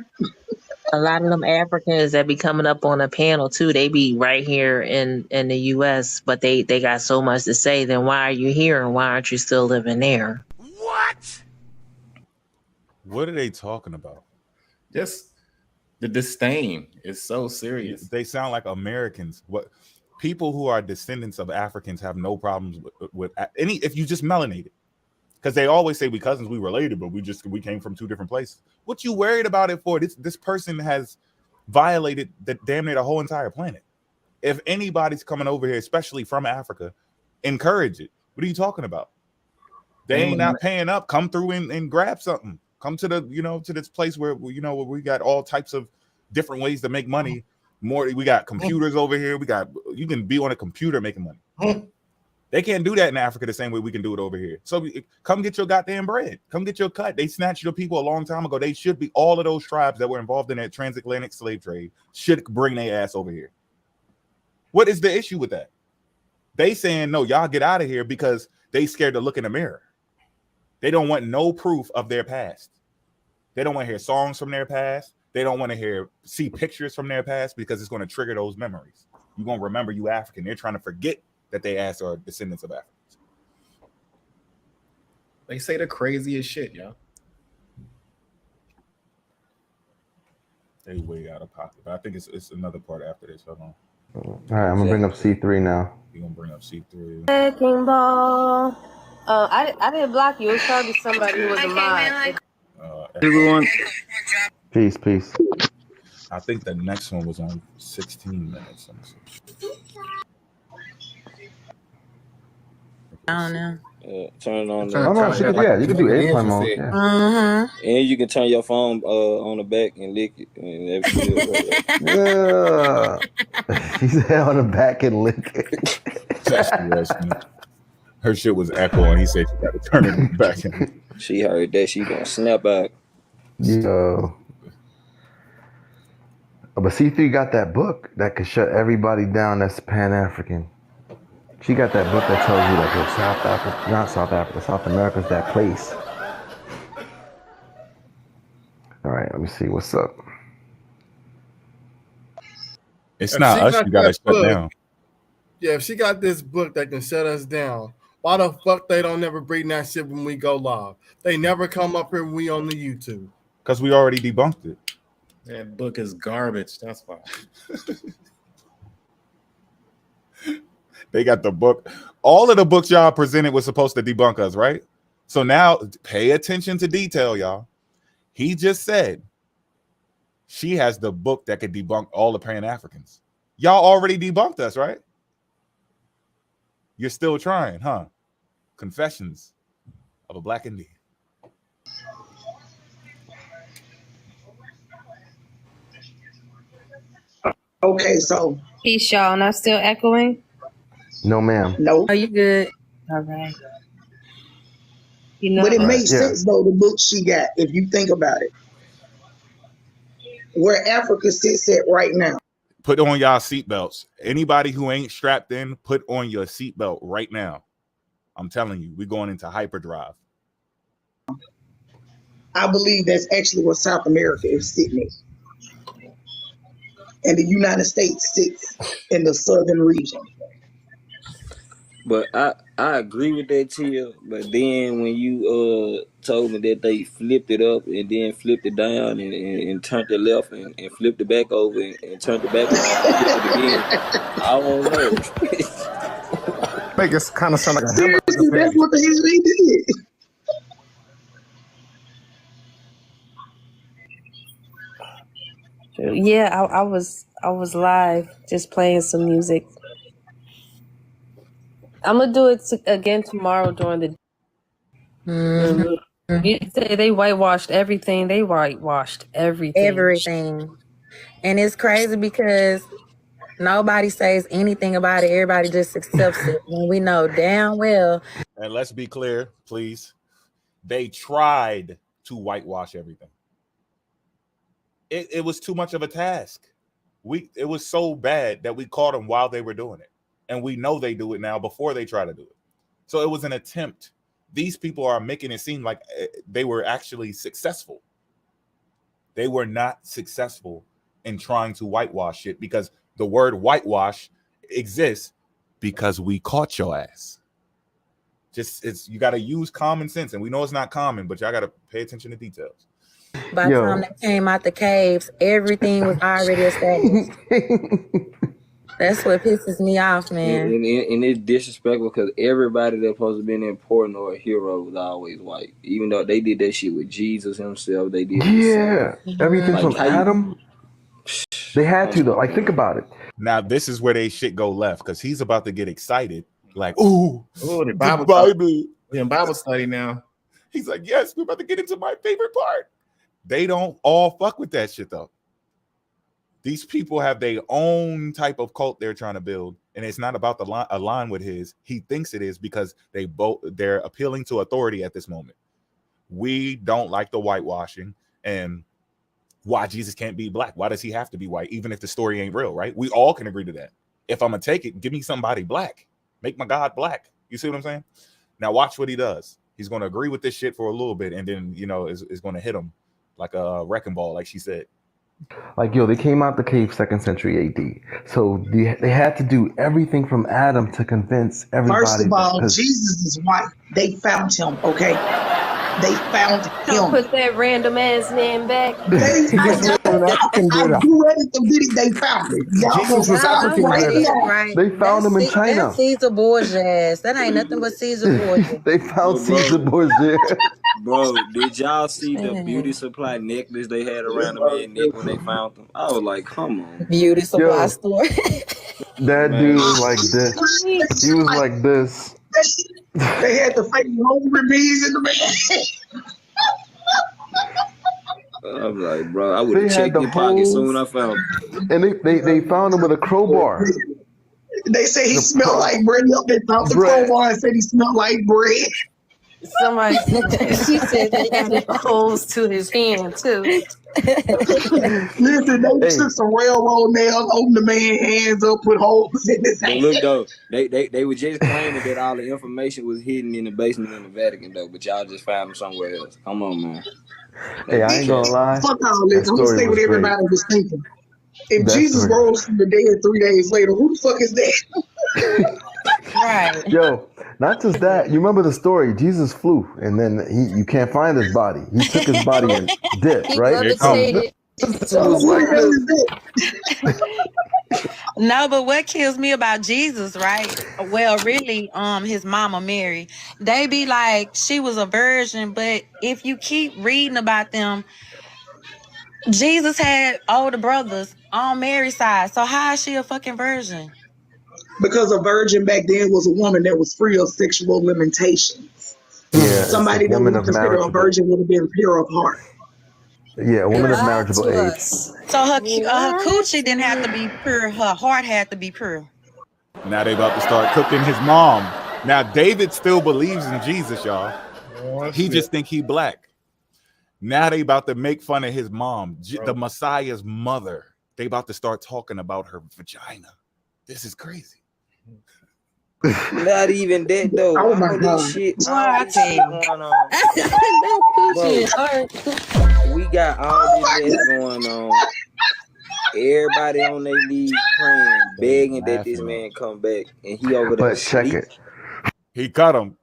A lot of them Africans that be coming up on a panel too, they be right here in the US, but they got so much to say. Then why are you here and why aren't you still living there? What are they talking about? Just the disdain is so serious. They sound like Americans. What people who are descendants of Africans have no problems with any if you just melanated. Because they always say we cousins, we related, but we came from two different places. What you worried about it for? This person has violated damn near the whole entire planet. If anybody's coming over here, especially from Africa, encourage it. What are you talking about? They ain't not paying up. Come through and grab something. Come to the to this place where where we got all types of different ways to make money. We got computers over here. You can be on a computer making money. They can't do that in Africa the same way we can do it over here. So come get your goddamn bread. Come get your cut. They snatched your people a long time ago. They should be, all of those tribes that were involved in that transatlantic slave trade should bring their ass over here. What is the issue with that? They saying, no, y'all get out of here because they scared to look in the mirror. They don't want no proof of their past. They don't want to hear songs from their past. They don't want to see pictures from their past because it's going to trigger those memories. You're going to remember you African. They're trying to forget that they ass are descendants of Africans. They say the craziest shit, y'all. They way out of pocket. But I think it's another part after this. Hold on. All right, I'm gonna bring up C3 now. You're gonna bring up C3. Hey, King Ball. I didn't block you. It's probably somebody who was a mod. Everyone. Peace. I think the next one was on 16 minutes. I don't know. Turn it on. You can do airplane mode. Yeah. And you can turn your phone on the back and lick it. And He said on the back and lick it. Her shit was echoing. He said she got to turn it on the back. She heard that. She gonna snap out. Yo. But C3 got that book that could shut everybody down that's Pan-African. She got that book that tells you that South America's that place. All right, let me see what's up. It's not us. You gotta shut down. Yeah, if she got this book that can shut us down, why the fuck they don't never bring that shit when we go live? They never come up here when we on the YouTube. Because we already debunked it. That book is garbage. That's why. They got the book. All of the books y'all presented was supposed to debunk us, right? So now pay attention to detail, y'all. He just said she has the book that could debunk all the Pan-Africans. Y'all already debunked us, right? You're still trying, huh? Confessions of a Black Indian. Okay, so. Peace, y'all. Not still echoing? No, ma'am. No. Are you good? All right. But it makes sense, though, the book she got, if you think about it. Where Africa sits at right now. Put on y'all seatbelts. Anybody who ain't strapped in, put on your seatbelt right now. I'm telling you, we're going into hyperdrive. I believe that's actually what South America is sitting at. and the United States sits in the southern region. But I agree with that, Tia. But then when you told me that they flipped it up and then flipped it down and turned it left and flipped it back over and turned it back around and flipped it again, I don't know. Make it kind of sound like a hamburger Seriously, that's patty. what the hell they did. Yeah, I was live just playing some music. I'm gonna do it again tomorrow during the. You say they whitewashed everything. They whitewashed everything. Everything. And it's crazy because nobody says anything about it. Everybody just accepts it. When we know damn well. And let's be clear, please. They tried to whitewash everything. It was too much of a task. It was so bad that we caught them while they were doing it. And we know they do it now before they try to do it. So it was an attempt. These people are making it seem like they were actually successful. They were not successful in trying to whitewash it because the word whitewash exists because we caught your ass. You got to use common sense. And we know it's not common, but y'all got to pay attention to details. By the time they came out the caves, everything was already established. That's what pisses me off, man. And it's disrespectful because everybody that's supposed to be important or a hero was always white. Even though they did that shit with Jesus himself, they did. Yeah, everything from Adam. They had to though. Like, think about it. Now this is where they shit go left because he's about to get excited. Like, ooh, the Bible. We're in Bible study now. He's like, yes, we're about to get into my favorite part. They don't all fuck with that shit though. These people have their own type of cult they're trying to build, and it's not about the align with his. He thinks it is because they're appealing to authority at this moment. We don't like the whitewashing and why Jesus can't be black. Why does he have to be white, even if the story ain't real, right? We all can agree to that. If I'm gonna take it, give me somebody black. Make my God black. You see what I'm saying? Now watch what he does. He's gonna agree with this shit for a little bit, and then is gonna hit him like a wrecking ball, like she said. Like, they came out the cave 2nd century AD. So they had to do everything from Adam to convince everybody. First of all, Jesus is white. They found him, okay? They found him. Don't put that random ass name back. I read it, the video, they found it. Jesus was African, right? They found him in China. That's Caesar Borgia. That ain't nothing but Caesar Borgia. They found Caesar Borgia. Bro, did y'all see the beauty supply necklace they had around the man's neck when they found them? I was like, come on. Beauty supply store. That dude was like this. He was like this. They had the fake rosary beads in the man. I'm like, bro, I would have checked your pocket soon when I found him. And they found him with a crowbar. They say he smelled like bread. They found the crowbar and said he smelled like bread. Somebody she said they had holes to his hand too. Listen, they took some railroad nails, opened the man's hands up, put holes in his hand. Look though, they were just claiming that all the information was hidden in the basement in the Vatican though, but y'all just found them somewhere else. Come on, man. Hey, I ain't gonna lie. Fuck all this. I'm gonna say what everybody was thinking. If Jesus rose from the dead 3 days later, who the fuck is that? Right. Yo, not just that. You remember the story? Jesus flew, and then you can't find his body. He took his body and dipped, right? No, but what kills me about Jesus, right? Well, really, his mama Mary, they be like she was a virgin, but if you keep reading about them, Jesus had older brothers on Mary's side. So how is she a fucking virgin? Because a virgin back then was a woman that was free of sexual limitations. Yeah, somebody that was considered a virgin would have been pure of heart. Yeah, a woman of marriageable age. So her coochie didn't have to be pure. Her heart had to be pure. Now they about to start cooking his mom. Now David still believes in Jesus, y'all. He just think he black. Now they about to make fun of his mom, the Messiah's mother. They about to start talking about her vagina. This is crazy. Not even that though. Oh my God. Shit, I tell you. we got all this going on. Everybody on their knees praying, begging that this man come back, and he over there But check asleep. it. He cut him.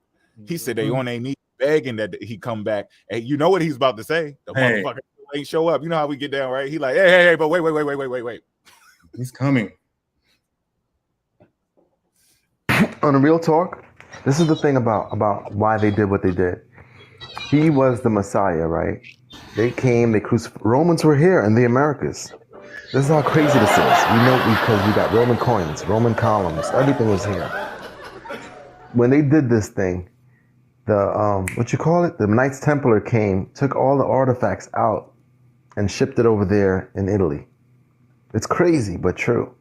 He said they on their knees begging that he come back. And you know what he's about to say? The motherfucker ain't show up. You know how we get down, right? He like, hey, but wait. He's coming. On a real talk, this is the thing about why they did what they did. He was the Messiah, right? They came, they crucified. Romans were here in the Americas. This is how crazy this is. We know because we got Roman coins, Roman columns, everything was here. When they did this thing, the Knights Templar came, took all the artifacts out, and shipped it over there in Italy. It's crazy, but true.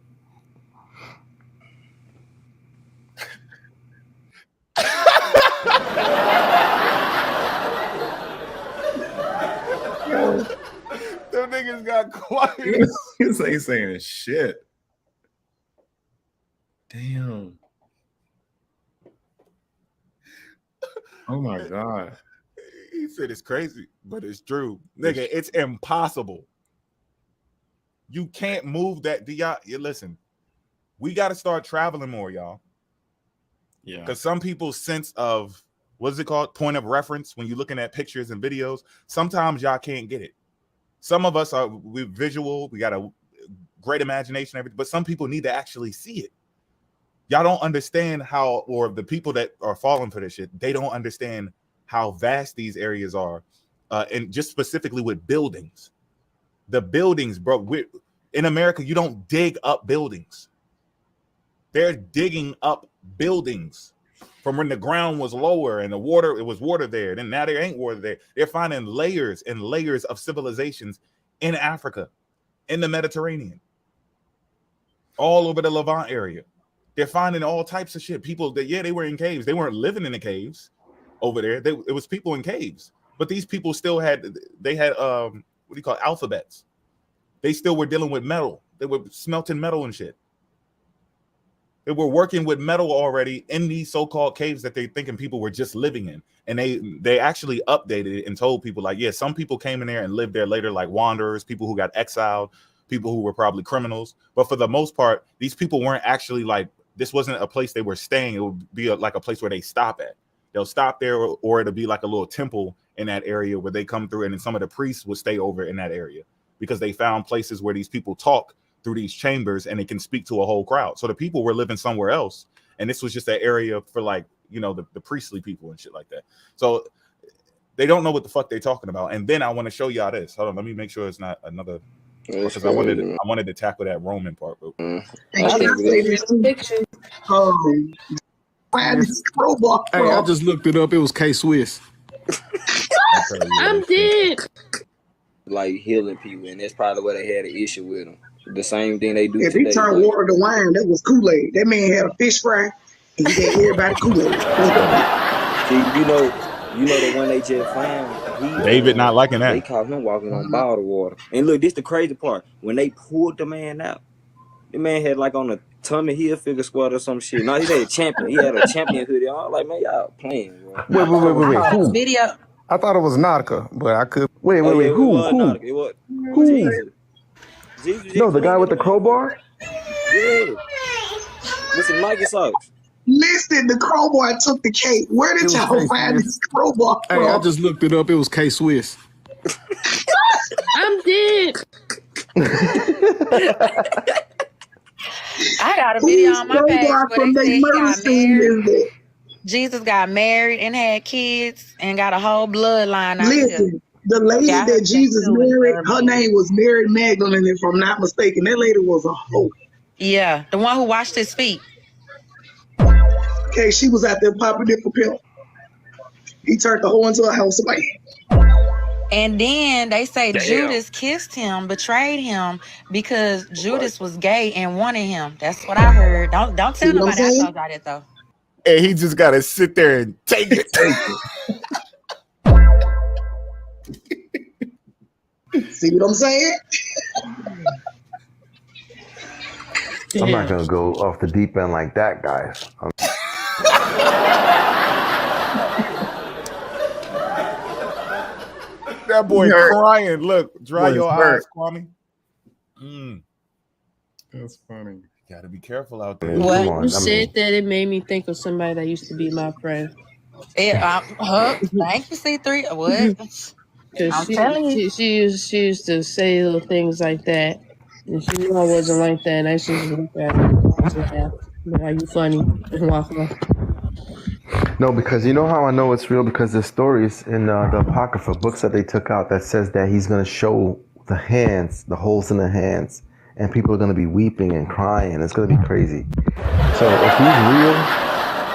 Them niggas got quiet. He's ain't saying shit. Damn. Oh my God. He said it's crazy, but it's true. Nigga, it's impossible. You can't move that. Listen, we got to start traveling more, y'all. Yeah. Because some people's sense of, what's it called? Point of reference, when you're looking at pictures and videos, sometimes y'all can't get it. Some of us we're visual, we got a great imagination, everything, but some people need to actually see it. Y'all don't understand how, or the people that are falling for this shit, they don't understand how vast these areas are, and just specifically with buildings. The buildings, bro, in America, you don't dig up buildings. They're digging up buildings from when the ground was lower and it was water there. Then now there ain't water there. They're finding layers and layers of civilizations in Africa, in the Mediterranean, all over the Levant area. They're finding all types of shit. People that, they were in caves. They weren't living in the caves over there. It was people in caves, but these people still had alphabets. They still were dealing with metal. They were smelting metal and shit. They were working with metal already in these so-called caves that they thinking people were just living in. And they actually updated it and told people like, some people came in there and lived there later, like wanderers, people who got exiled, people who were probably criminals. But for the most part, these people weren't actually like, this wasn't a place they were staying. It would be like a place where they stop at. They'll stop there, or it'll be like a little temple in that area where they come through, and then some of the priests would stay over in that area because they found places where these people talk through these chambers and it can speak to a whole crowd. So the people were living somewhere else, and this was just an area for like, the priestly people and shit like that. So they don't know what the fuck they're talking about. And then I want to show y'all this. Hold on, let me make sure it's not another, because I wanted to tackle that Roman part. Hey, I just looked it up. It was K-Swiss. I'm dead. Like healing people, and that's probably why they had an issue with them. The same thing they do if today. He turned water to wine, that was Kool-Aid. That man had a fish fry, and he gave everybody Kool-Aid. See, you know the one they just found. David not liking that. They caught him walking on bottled water. And look, this the crazy part. When they pulled the man out, the man had like on a Tommy Hilfiger squad or some shit. No, he had a champion. He had a champion hoodie on. Like, man, y'all playing, bro. Wait. Who? Video. I thought it was Nautica, but I could. Wait. Who? It was Jesus. No, the guy with the crowbar? Yeah. With some Nike socks. Listen, the crowbar took the cake. Where did y'all find this crowbar from? Hey, I just looked it up. It was K-Swiss. I'm dead. I got a video on my page where they said he got married. Jesus got married and had kids and got a whole bloodline out here. Listen, the lady that Jesus married, her name was Mary Magdalene, if I'm not mistaken. That lady was a hoe. Yeah, the one who washed his feet. Okay, she was out there popping it for pill. He turned the hoe into a house of man. And then they say Judas kissed him, betrayed him because Judas was gay and wanted him. That's what I heard. Don't tell nobody I told y'all that though. And he just gotta sit there and take it. See what I'm saying? I'm not gonna go off the deep end like that, guys. That boy crying. Look, dry your eyes, Kwame. That's funny. Gotta be careful out there. What Come on, you said that it made me think of somebody that used to be my friend. Thank you, C3. What? Cause I'm telling you. she used to say little things like that, and she knew I wasn't like that. And I used to just look at her and say, "Yeah, are you funny?" and walk off. No, because you know how I know it's real? Because there's stories in the Apocrypha books that they took out that says that he's going to show the hands, the holes in the hands, and people are going to be weeping and crying. It's going to be crazy. So if he's real,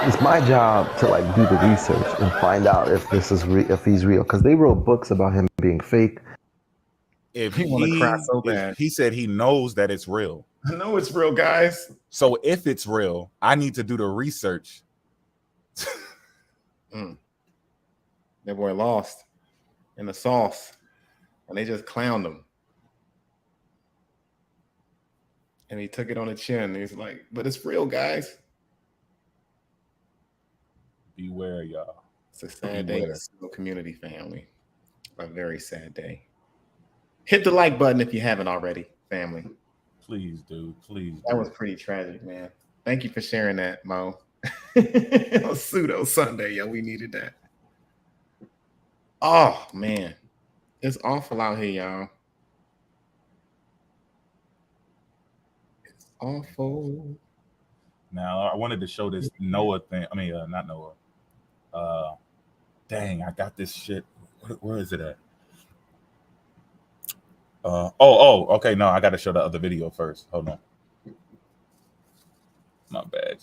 it's my job to like do the research and find out if this is if he's real. Because they wrote books about him being fake. If He wanna cry so if bad. he said he knows that it's real. I know it's real, guys. So if it's real, I need to do the research. That boy lost in the sauce, and they just clowned him. And he took it on the chin. He's like, "But it's real, guys." Beware, y'all. It's a sad day in the Pseudo community, family. A very sad day. Hit the like button if you haven't already, family. Please, dude. Please. That was pretty tragic, man. Thank you for sharing that, Mo. Pseudo Sunday, yo, we needed that. Oh man, it's awful out here, y'all. It's awful. Now I wanted to show this Noah thing. I mean, not Noah. Dang, I got this shit. Where is it at? Okay. No, I got to show the other video first. Hold on. My bad.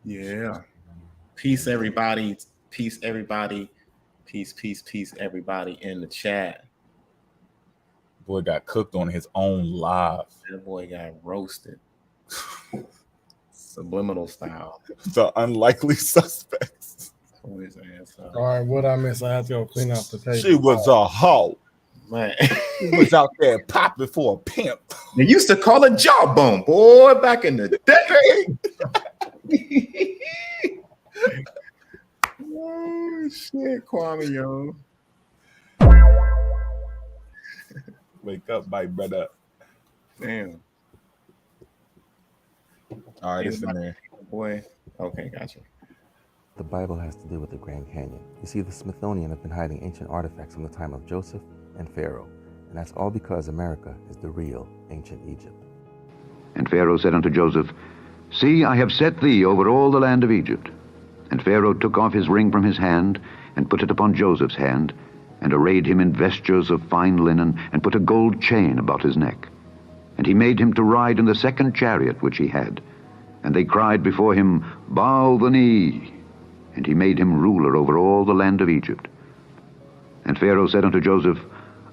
Yeah. Peace, everybody. Peace, everybody. Peace, everybody in the chat. Boy got cooked on his own live. That boy got roasted. Subliminal style. The unlikely suspects. All right, what I miss? I have to go clean out the table. She was a hoe. Man. She was out there popping for a pimp. They used to call it jawbone, boy, back in the day. Oh shit, Kwame, yo. Wake up, my brother. Damn. All right, it's in there. Boy. Okay, gotcha. The Bible has to do with the Grand Canyon. You see, the Smithsonian have been hiding ancient artifacts from the time of Joseph and Pharaoh. And that's all because America is the real ancient Egypt. And Pharaoh said unto Joseph, See, I have set thee over all the land of Egypt. And Pharaoh took off his ring from his hand, and put it upon Joseph's hand, and arrayed him in vestures of fine linen, and put a gold chain about his neck. And he made him to ride in the second chariot which he had. And they cried before him, Bow the knee. And he made him ruler over all the land of Egypt. And Pharaoh said unto Joseph,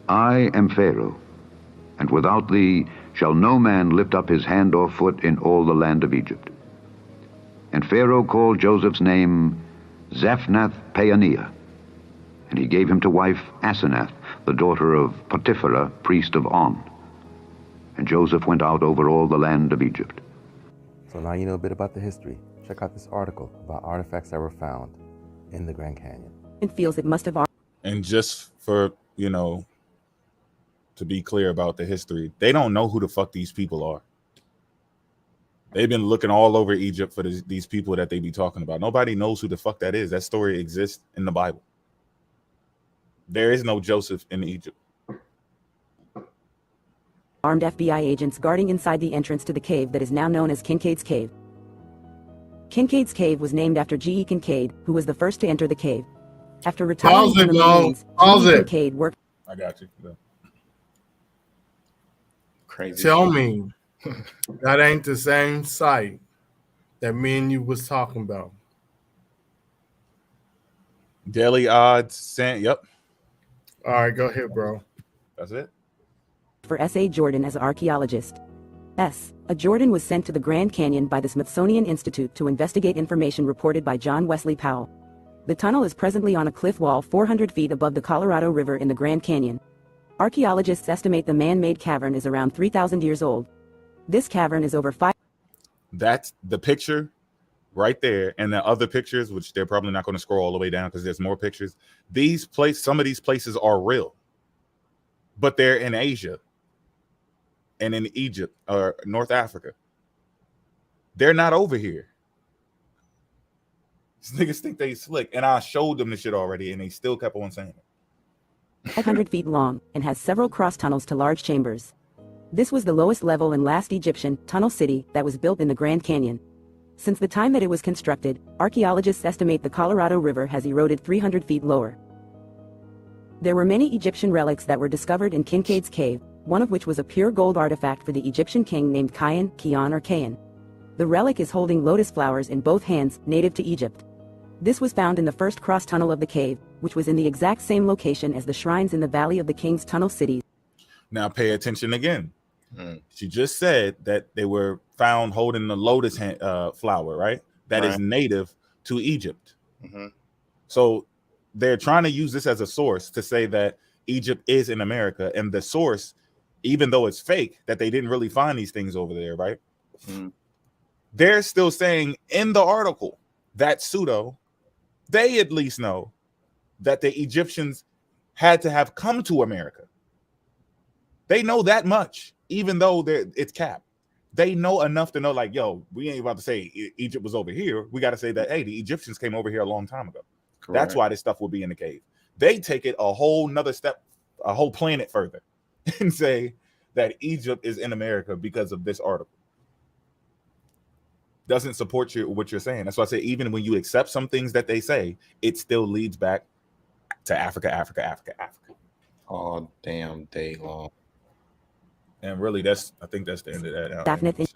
I am Pharaoh, and without thee shall no man lift up his hand or foot in all the land of Egypt. And Pharaoh called Joseph's name Zaphnath-Paaneah, and he gave him to wife Asenath, the daughter of Potiphera, priest of On. And Joseph went out over all the land of Egypt. So now you know a bit about the history. Check out this article about artifacts that were found in the Grand Canyon. It feels it must have. And just for, to be clear about the history, they don't know who the fuck these people are. They've been looking all over Egypt for these people that they be talking about. Nobody knows who the fuck that is. That story exists in the Bible. There is no Joseph in Egypt. Armed FBI agents guarding inside the entrance to the cave that is now known as Kincaid's Cave. Kincaid's Cave was named after G.E. Kincaid, who was the first to enter the cave. After retiring from the Marines, G.E. Kincaid worked. I got you. Yeah. Crazy. Tell me that ain't the same site that me and you was talking about. Daily odds sent. Yep. All right, go ahead, bro. That's it. For S.A. Jordan as an archaeologist. A. Jordan was sent to the Grand Canyon by the Smithsonian Institute to investigate information reported by John Wesley Powell. The tunnel is presently on a cliff wall 400 feet above the Colorado River in the Grand Canyon. Archaeologists estimate the man-made cavern is around 3,000 years old. This cavern is over 5. That's the picture right there, and the other pictures, which they're probably not going to scroll all the way down because there's more pictures. Some of these places are real, but they're in Asia. and in Egypt or North Africa. They're not over here. These niggas think they slick, and I showed them the shit already, and they still kept on saying it. 500 feet long and has several cross tunnels to large chambers. This was the lowest level and last Egyptian tunnel city that was built in the Grand Canyon. Since the time that it was constructed, archaeologists estimate the Colorado River has eroded 300 feet lower. There were many Egyptian relics that were discovered in Kincaid's cave, one of which was a pure gold artifact for the Egyptian king named Kion, or Kayan. The relic is holding lotus flowers in both hands, native to Egypt. This was found in the first cross tunnel of the cave, which was in the exact same location as the shrines in the Valley of the King's tunnel cities. Now pay attention again. She just said that they were found holding the lotus flower, right? That is native to Egypt. So they're trying to use this as a source to say that Egypt is in America, and the source, even though it's fake, that they didn't really find these things over there, right? They're still saying in the article that pseudo, they at least know that the Egyptians had to have come to America. They know that much, even though it's capped. They know enough to know, like, yo, we ain't about to say Egypt was over here. We got to say that, hey, the Egyptians came over here a long time ago. Correct. That's why this stuff will be in the cave. They take it a whole nother step, a whole planet further, and say that Egypt is in America because of this article. Doesn't support what you're saying. That's why I say, even when you accept some things that they say, it still leads back to Africa, Africa, Africa, Africa. All damn day long. And really, I think that's the end of that. Definitely.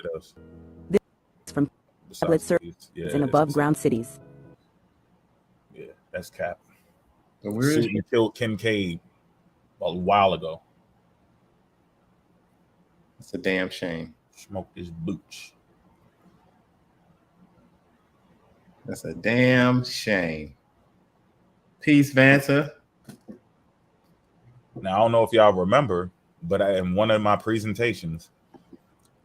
This is from tablet surveys and above ground cities. Yeah, that's cap. But where is he killed Kincaid a while ago? It's a damn shame. Smoke this booch. That's a damn shame. Peace, Vanta. Now, I don't know if y'all remember, but in one of my presentations,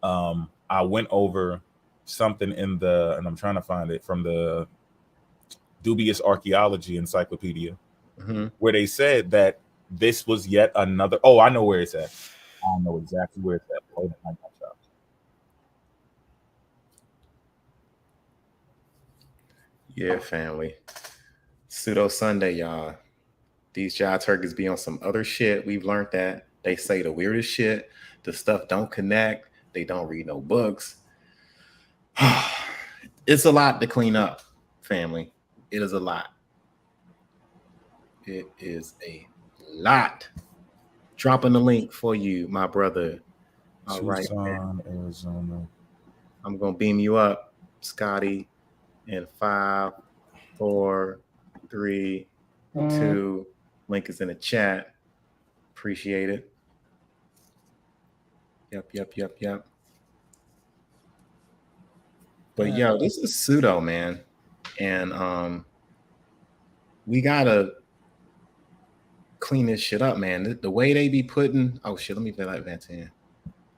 I went over something and I'm trying to find it, from the Dubious Archaeology Encyclopedia, where they said that this was yet another. Oh, I know where it's at. I don't know exactly where it's at. Hold on, yeah, family. Pseudo Sunday, y'all. These jive turkeys be on some other shit. We've learned that. They say the weirdest shit. The stuff don't connect. They don't read no books. It's a lot to clean up, family. It is a lot. It is a lot. Dropping the link for you, my brother. All right, Arizona. I'm gonna beam you up, Scotty, in 5, 4, 3, 2. Link is in the chat. Appreciate it. Yep. But yo, this is pseudo, man. And we gotta clean this shit up, man. The way they be putting, oh shit, let me play like that in.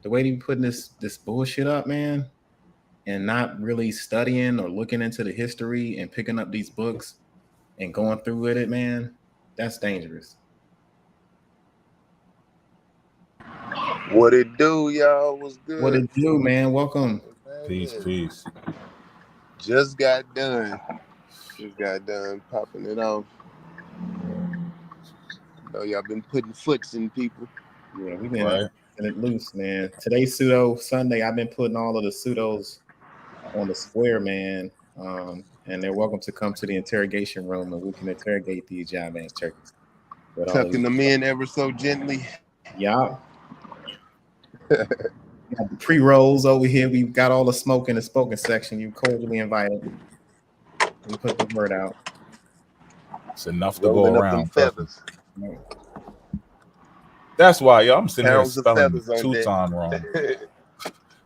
The way they be putting this bullshit up, man, and not really studying or looking into the history and picking up these books and going through with it, man, that's dangerous. What it do, y'all? What's good? What it do, man? Welcome. Peace. Just got done popping it off. Know y'all been putting foots in people. Yeah, we've been letting it loose, man. Today's Pseudo Sunday. I've been putting all of the pseudos on the square, man. And they're welcome to come to the interrogation room, and we can interrogate these job ass turkeys. Tucking them in ever so gently. Yeah. We got the pre-rolls over here. We've got all the smoke in the spoken section. You cordially invited. We put the word out. It's enough to go around. That's why, y'all, I'm sitting here spelling Tucson wrong.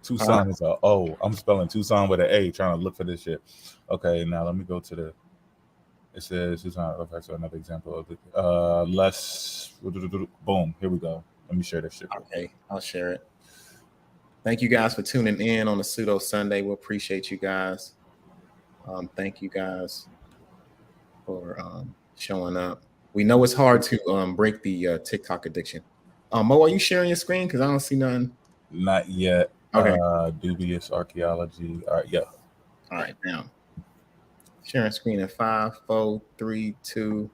Tucson is a O. I'm spelling Tucson with an A, trying to look for this shit. Okay, now let me go to the. It says Tucson. Okay, so another example of it. Less. Boom. Here we go. Let me share this shit. Okay, I'll share it. Thank you guys for tuning in on the Pseudo Sunday. We appreciate you guys. Thank you guys for showing up. We know it's hard to break the TikTok addiction. Mo, are you sharing your screen? Because I don't see nothing. Not yet. Okay. Dubious archaeology. All right, yeah. All right, now. Sharing screen in 5, 4, 3, 2.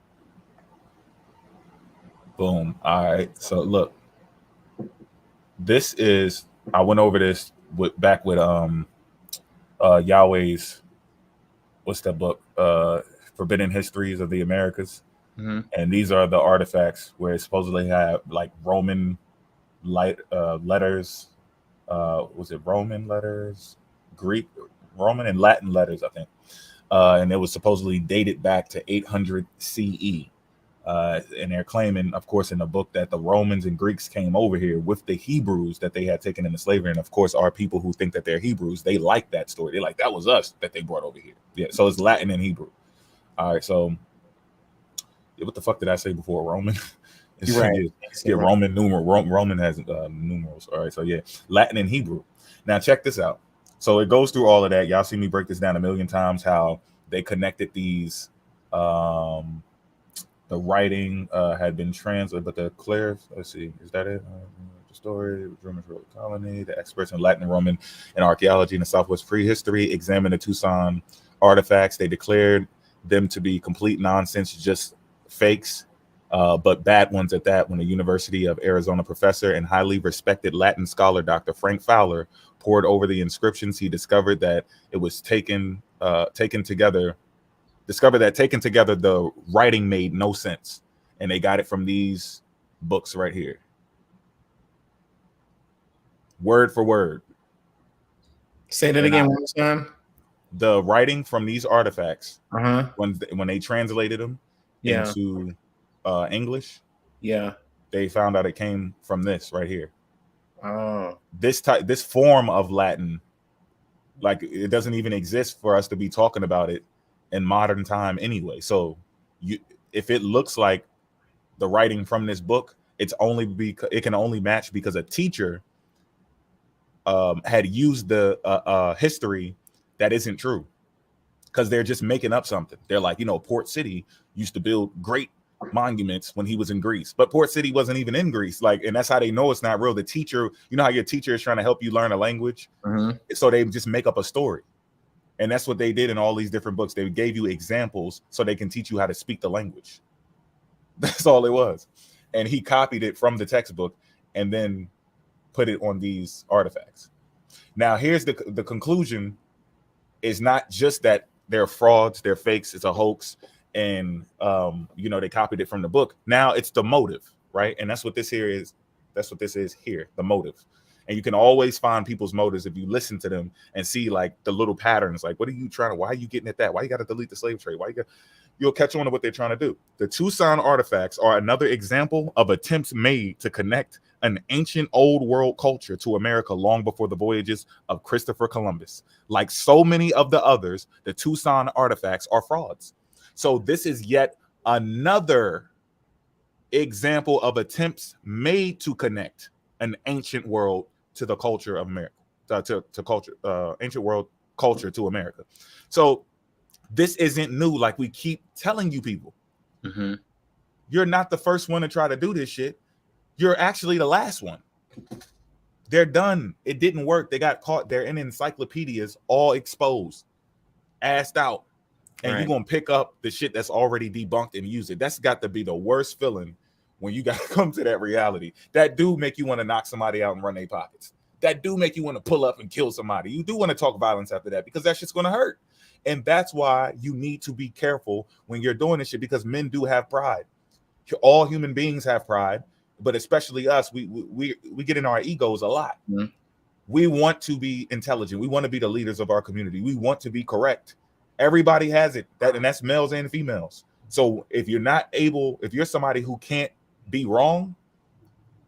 Boom. All right. So look, this is, I went over this back with Yahweh's, what's that book? Forbidden Histories of the Americas. Mm-hmm. And these are the artifacts where it supposedly have like Roman letters. Was it Roman letters? Greek, Roman and Latin letters, I think. And it was supposedly dated back to 800 CE. And they're claiming, of course, in the book that the Romans and Greeks came over here with the Hebrews that they had taken into slavery. And of course, our people who think that they're Hebrews, they like that story. They're like, that was us that they brought over here. Yeah. So it's Latin and Hebrew. All right. So what the fuck did I say before? Roman? Right. Yeah, Roman numeral. Roman has numerals. All right. So yeah, Latin and Hebrew. Now check this out. So it goes through all of that. Y'all see me break this down a million times, how they connected these, the writing had been translated, but the clears, let's see, is that it? The story, German colony, the experts in Latin, Roman, and archaeology in the Southwest prehistory examined the Tucson artifacts. They declared them to be complete nonsense, just fakes, but bad ones at that, when the University of Arizona professor and highly respected Latin scholar, Dr. Frank Fowler, pored over the inscriptions. He discovered that it was taken together, the writing made no sense. And they got it from these books right here. Word for word. Say that again one time. The writing from these artifacts, uh-huh, when they translated them into English, they found out it came from this right here. Oh, this form of Latin, like, it doesn't even exist for us to be talking about it in modern time anyway. So if it looks like the writing from this book, it can only match because a teacher had used the history that isn't true, because they're just making up something. They're like, Port City used to build great monuments when he was in Greece, but Port City wasn't even in Greece. And that's how they know it's not real. The teacher, how your teacher is trying to help you learn a language, so they just make up a story. And that's what they did in all these different books. They gave you examples so they can teach you how to speak the language. That's all it was. And he copied it from the textbook and then put it on these artifacts. Now, here's the conclusion. Is not just that they're frauds, they're fakes, it's a hoax, and they copied it from the book. Now it's the motive, right? And that's what this here is. That's what this is here, the motive. And you can always find people's motives if you listen to them and see like the little patterns. Like, what are you trying to? Why are you getting at that? Why you got to delete the slave trade? You'll catch on to what they're trying to do. The Tucson artifacts are another example of attempts made to connect an ancient old world culture to America long before the voyages of Christopher Columbus. Like so many of the others, the Tucson artifacts are frauds. So this is yet another example of attempts made to connect an ancient world to the culture of America, ancient world culture to America. So this isn't new, like we keep telling you people. Mm-hmm. You're not the first one to try to do this shit. You're actually the last one. They're done. It didn't work. They got caught. They're in encyclopedias, all exposed, assed out. And you're going to pick up the shit that's already debunked and use it. That's got to be the worst feeling when you got to come to that reality. That do make you want to knock somebody out and run their pockets. That do make you want to pull up and kill somebody. You do want to talk violence after that, because that shit's going to hurt. And that's why you need to be careful when you're doing this shit, because men do have pride. All human beings have pride, but especially us, we get in our egos a lot. Mm-hmm. We want to be intelligent. We want to be the leaders of our community. We want to be correct. Everybody has it, and that's males and females. So if you're somebody who can't be wrong,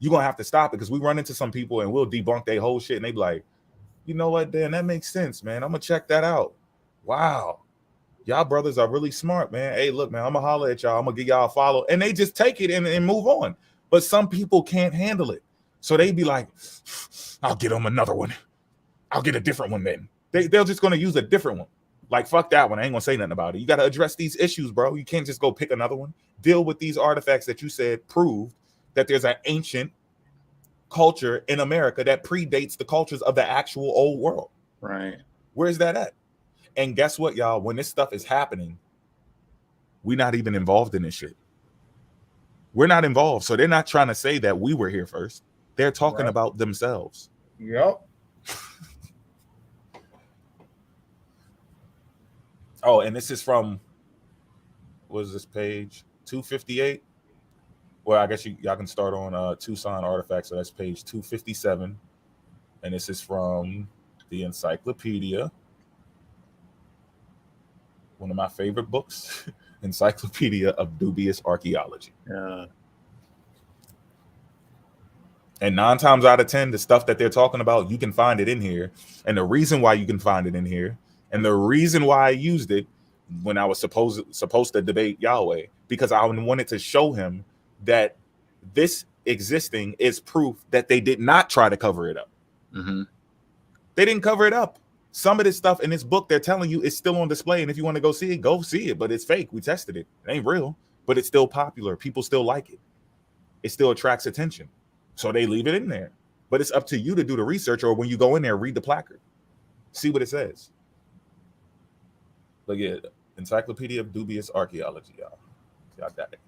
you're going to have to stop it, because we run into some people and we'll debunk their whole shit. And they be like, you know what, Dan, that makes sense, man. I'm going to check that out. Wow. Y'all brothers are really smart, man. Hey, look, man, I'm going to holler at y'all. I'm going to give y'all a follow. And they just take it and move on. But some people can't handle it. So they be like, I'll get them another one. I'll get a different one then. They're just going to use a different one. Like, fuck that one. I ain't going to say nothing about it. You got to address these issues, bro. You can't just go pick another one. Deal with these artifacts that you said proved that there's an ancient culture in America that predates the cultures of the actual old world. Right. Where's that at? And guess what, y'all? When this stuff is happening, we're not even involved in this shit. We're not involved. So they're not trying to say that we were here first. They're talking about themselves. Yep. Oh, and this is from, what is this page? 258? Well, I guess y'all can start on Tucson Artifacts. So that's page 257. And this is from the encyclopedia. One of my favorite books, Encyclopedia of Dubious Archaeology. And 9 times out of 10, the stuff that they're talking about, you can find it in here. And the reason why you can find it in here, and the reason why I used it when I was supposed to debate Yahweh, because I wanted to show him that this existing is proof that they did not try to cover it up. Mm-hmm. They didn't cover it up. Some of this stuff in this book, they're telling you it's still on display. And if you want to go see it, but it's fake. We tested it. It ain't real, but it's still popular. People still like it. It still attracts attention. So they leave it in there. But it's up to you to do the research, or when you go in there, read the placard. See what it says. Look at Encyclopedia of Dubious Archaeology, y'all. Y'all got it.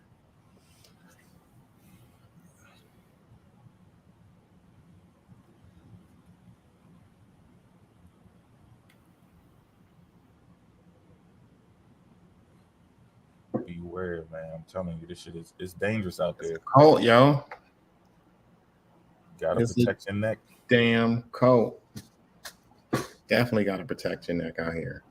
Beware, man. I'm telling you, this shit is dangerous out there. Cold, yo. Gotta protect your neck. Damn cold. Definitely gotta protect your neck out here.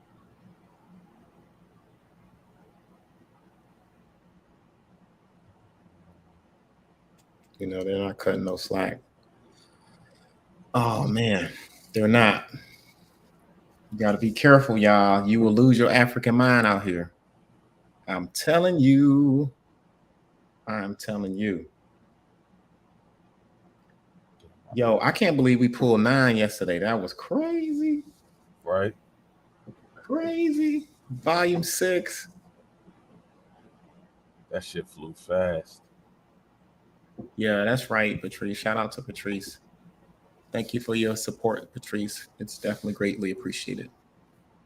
You know, they're not cutting no slack. Oh man, they're not. You gotta be careful, y'all. You will lose your African mind out here. I'm telling you. I'm telling you. Yo, I can't believe we pulled 9 yesterday. That was crazy. Right? Crazy. Volume 6. That shit flew fast. Yeah, that's right, Patrice. Shout out to Patrice. Thank you for your support, Patrice. It's definitely greatly appreciated.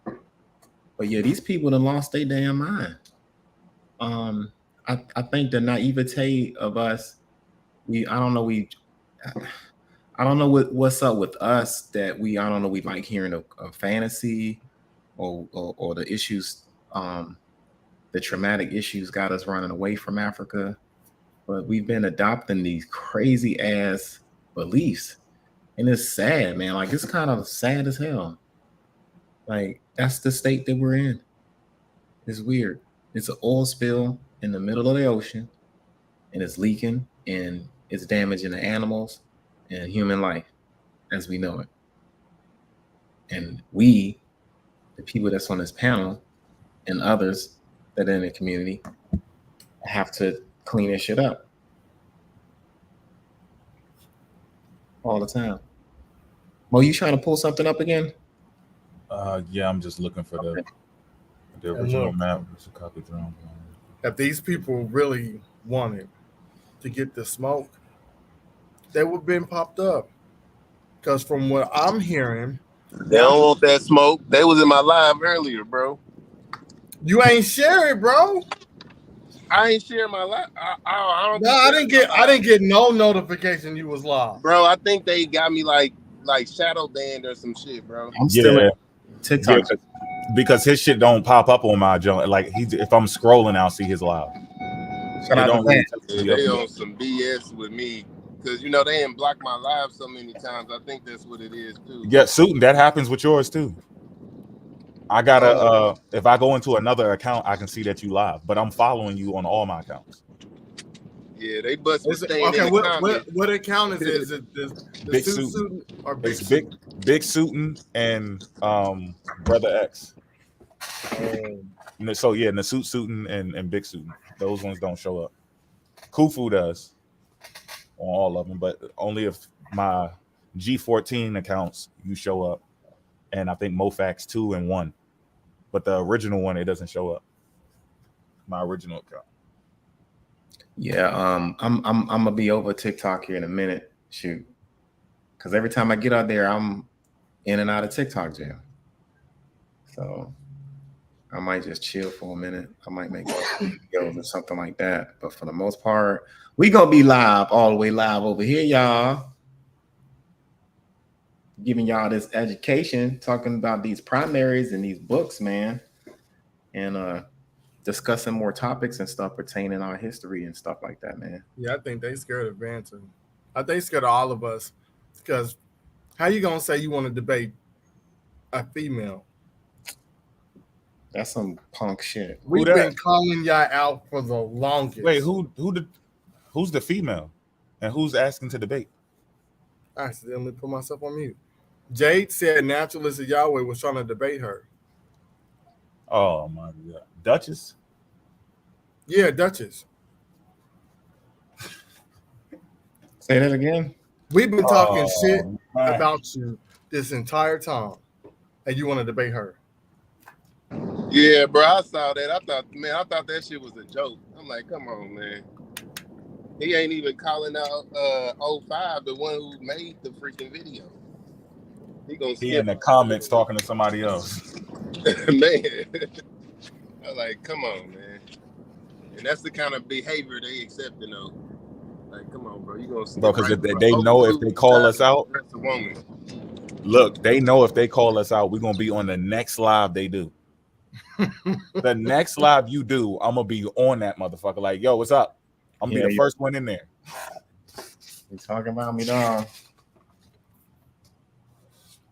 But yeah, these people done lost their damn mind. I think the naivete of us, I don't know what's up with us that we like hearing a fantasy or the issues, the traumatic issues got us running away from Africa. But we've been adopting these crazy ass beliefs. And it's sad, man. Like, it's kind of sad as hell. Like, that's the state that we're in. It's weird. It's an oil spill in the middle of the ocean, and it's leaking, and it's damaging the animals and human life as we know it. And we, the people that's on this panel, and others that are in the community, have to clean this shit up all the time. Mo, you trying to pull something up again? Yeah, I'm just looking for the original map. If these people really wanted to get the smoke, they would have been popped up. Because from what I'm hearing, they don't want that smoke. They was in my live earlier, bro. You ain't share it, bro. I ain't share my live. I didn't get no notification you was live, bro. I think they got me like shadow banned or some shit, bro. I'm still at TikTok. Yeah, because his shit don't pop up on my junk. Like, if I'm scrolling, I'll see his live. They on some BS with me. Because, you know, they didn't block my live so many times. I think that's what it is, too. Yeah, Suitin, that happens with yours, too. I gotta, if I go into another account, I can see that you live. But I'm following you on all my accounts. Yeah, they bust me staying in the comments. What account is it? Big Suitin or Big Suitin? Big Suitin and Brother X. So, yeah, Nasut Suitin and Big Suitin. Those ones don't show up. Khufu does. On all of them, but only if my G14 accounts you show up, and I think Mofax 2 and 1, but the original one it doesn't show up. My original account. Yeah, I'm gonna be over TikTok here in a minute. Shoot, Because every time I get out there, I'm in and out of TikTok jail. So I might just chill for a minute. I might make videos or something like that. But for the most part, we gonna be live, all the way live over here, y'all. Giving y'all this education, talking about these primaries and these books, man. And discussing more topics and stuff pertaining to our history and stuff like that, man. Yeah, I think they scared of Bantam. I think they scared of all of us. Because how you gonna say you want to debate a female? That's some punk shit. We've been calling y'all out for the longest. Wait, who's the female? And who's asking to debate? I accidentally put myself on mute. Jade said Naturalist of Yahweh was trying to debate her. Oh my God. Duchess? Yeah, Duchess. Say that again. We've been talking shit about you this entire time, and you want to debate her. Yeah, bro, I saw that. I thought that shit was a joke. I'm like, come on, man. He ain't even calling out 05, the one who made the freaking video. He in the comments talking to somebody else. Man. I'm like, come on, man. And that's the kind of behavior they accepting though. Like, come on, bro. You gonna skip Bro, because they know if they call us out. Look, they know if they call us out, we're gonna be on the next live they do. The next live you do, I'm gonna be on that motherfucker. Like, yo, what's up? I'm gonna be the first one in there. You talking about me, dog?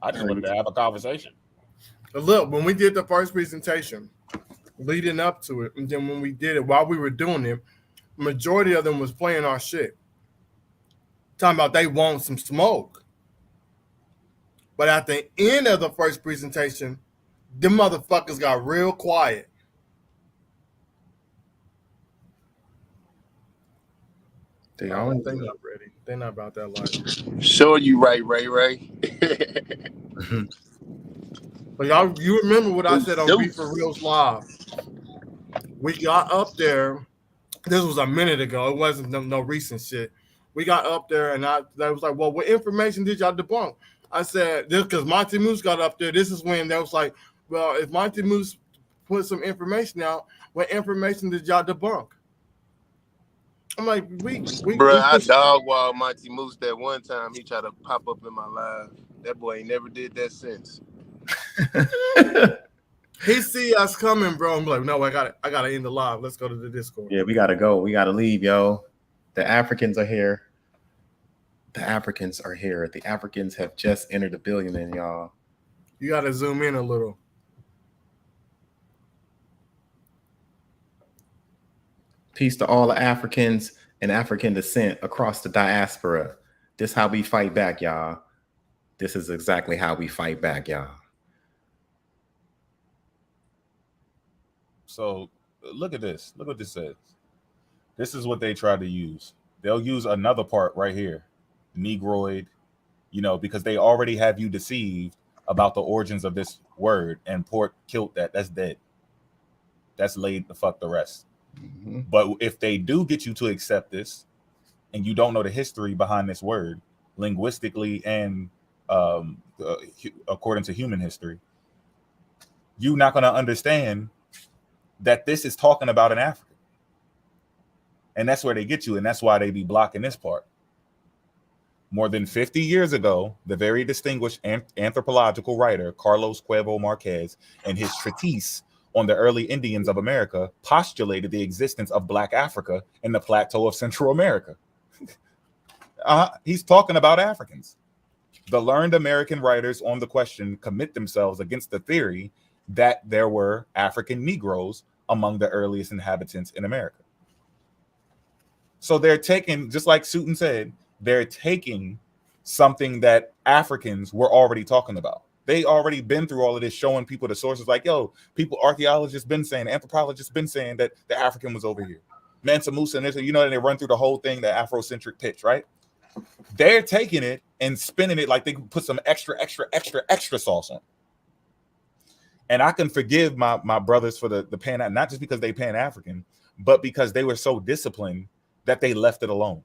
I just wanted to have a conversation. But look, when we did the first presentation, leading up to it, and then when we did it, while we were doing it, majority of them was playing our shit. Talking about they want some smoke. But at the end of the first presentation, them motherfuckers got real quiet. They always they're not ready. They're not about that life. Sure, you right, Ray. But y'all, you remember what I said on Beef for Reals Live? We got up there. This was a minute ago. It wasn't no recent shit. We got up there, and I was like, "Well, what information did y'all debunk?" I said, "This because Monty Moose got up there. This is when they was like, well, if Monty Moose put some information out, what information did y'all debunk?" I'm like, I dog walled Monty Moose that one time. He tried to pop up in my live. That boy ain't never did that since. He see us coming, bro. I'm like, no, I gotta end the live. Let's go to the Discord. Yeah, we gotta go. We gotta leave, yo. The Africans are here. The Africans are here. The Africans have just entered the billion, y'all. You gotta zoom in a little. Peace to all the Africans and African descent across the diaspora. This is how we fight back, y'all. This is exactly how we fight back, y'all. So look at this. Look what this says. This is what they try to use. They'll use another part right here, Negroid, because they already have you deceived about the origins of this word, and Port killed that. That's dead. That's laid the fuck the rest. Mm-hmm. But if they do get you to accept this, and you don't know the history behind this word, linguistically and according to human history, you're not going to understand that this is talking about an African. And that's where they get you, and that's why they be blocking this part. More than 50 years ago, the very distinguished anthropological writer Carlos Cuervo Marquez, in his treatise on the early Indians of America, postulated the existence of Black Africa in the plateau of Central America. He's talking about Africans. The learned American writers on the question commit themselves against the theory that there were African Negroes among the earliest inhabitants in America. So they're taking, just like Sutin said, they're taking something that Africans were already talking about. They already been through all of this, showing people the sources like, yo, archaeologists been saying, anthropologists been saying that the African was over here. Mansa Musa and this, and they run through the whole thing, the Afrocentric pitch, right? They're taking it and spinning it like they can put some extra sauce on. And I can forgive my brothers for the Pan, not just because they Pan-African, but because they were so disciplined that they left it alone.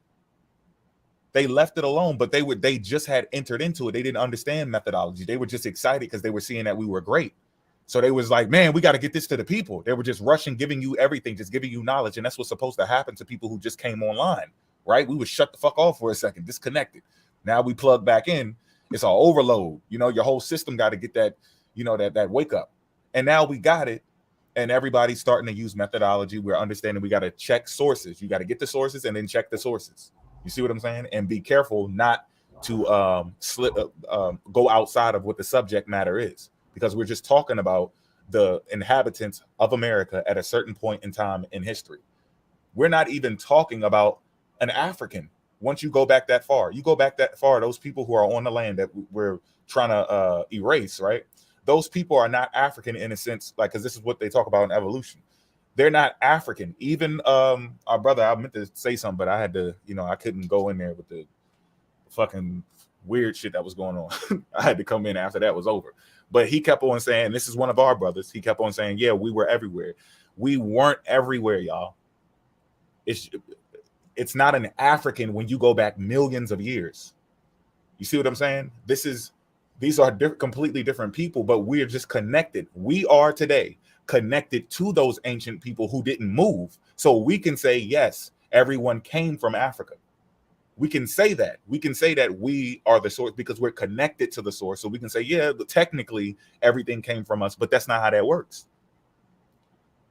They left it alone, but they just had entered into it. They didn't understand methodology. They were just excited because they were seeing that we were great. So they was like, man, we got to get this to the people. They were just rushing, giving you everything, just giving you knowledge. And that's what's supposed to happen to people who just came online, right? We would shut the fuck off for a second, disconnected. Now we plug back in. It's all overload. You know, your whole system got to get that, you know, that wake up. And now we got it. And everybody's starting to use methodology. We're understanding we got to check sources. You got to get the sources and then check the sources. You see what I'm saying? And be careful not to go outside of what the subject matter is, because we're just talking about the inhabitants of America at a certain point in time in history. We're not even talking about an African. Once you go back that far, those people who are on the land that we're trying to erase, right? Those people are not African in a sense, like, because this is what they talk about in evolution. They're not African. Even our brother, I meant to say something, but I had to, you know, I couldn't go in there with the fucking weird shit that was going on. I had to come in after that was over. But he kept on saying, this is one of our brothers. He kept on saying, yeah, we were everywhere. We weren't everywhere, y'all. It's not an African when you go back millions of years. You see what I'm saying? These are completely different people, but we're just connected. We are today connected to those ancient people who didn't move. So we can say, yes, everyone came from Africa. We can say that. We can say that we are the source because we're connected to the source. So we can say, yeah, technically everything came from us, but that's not how that works.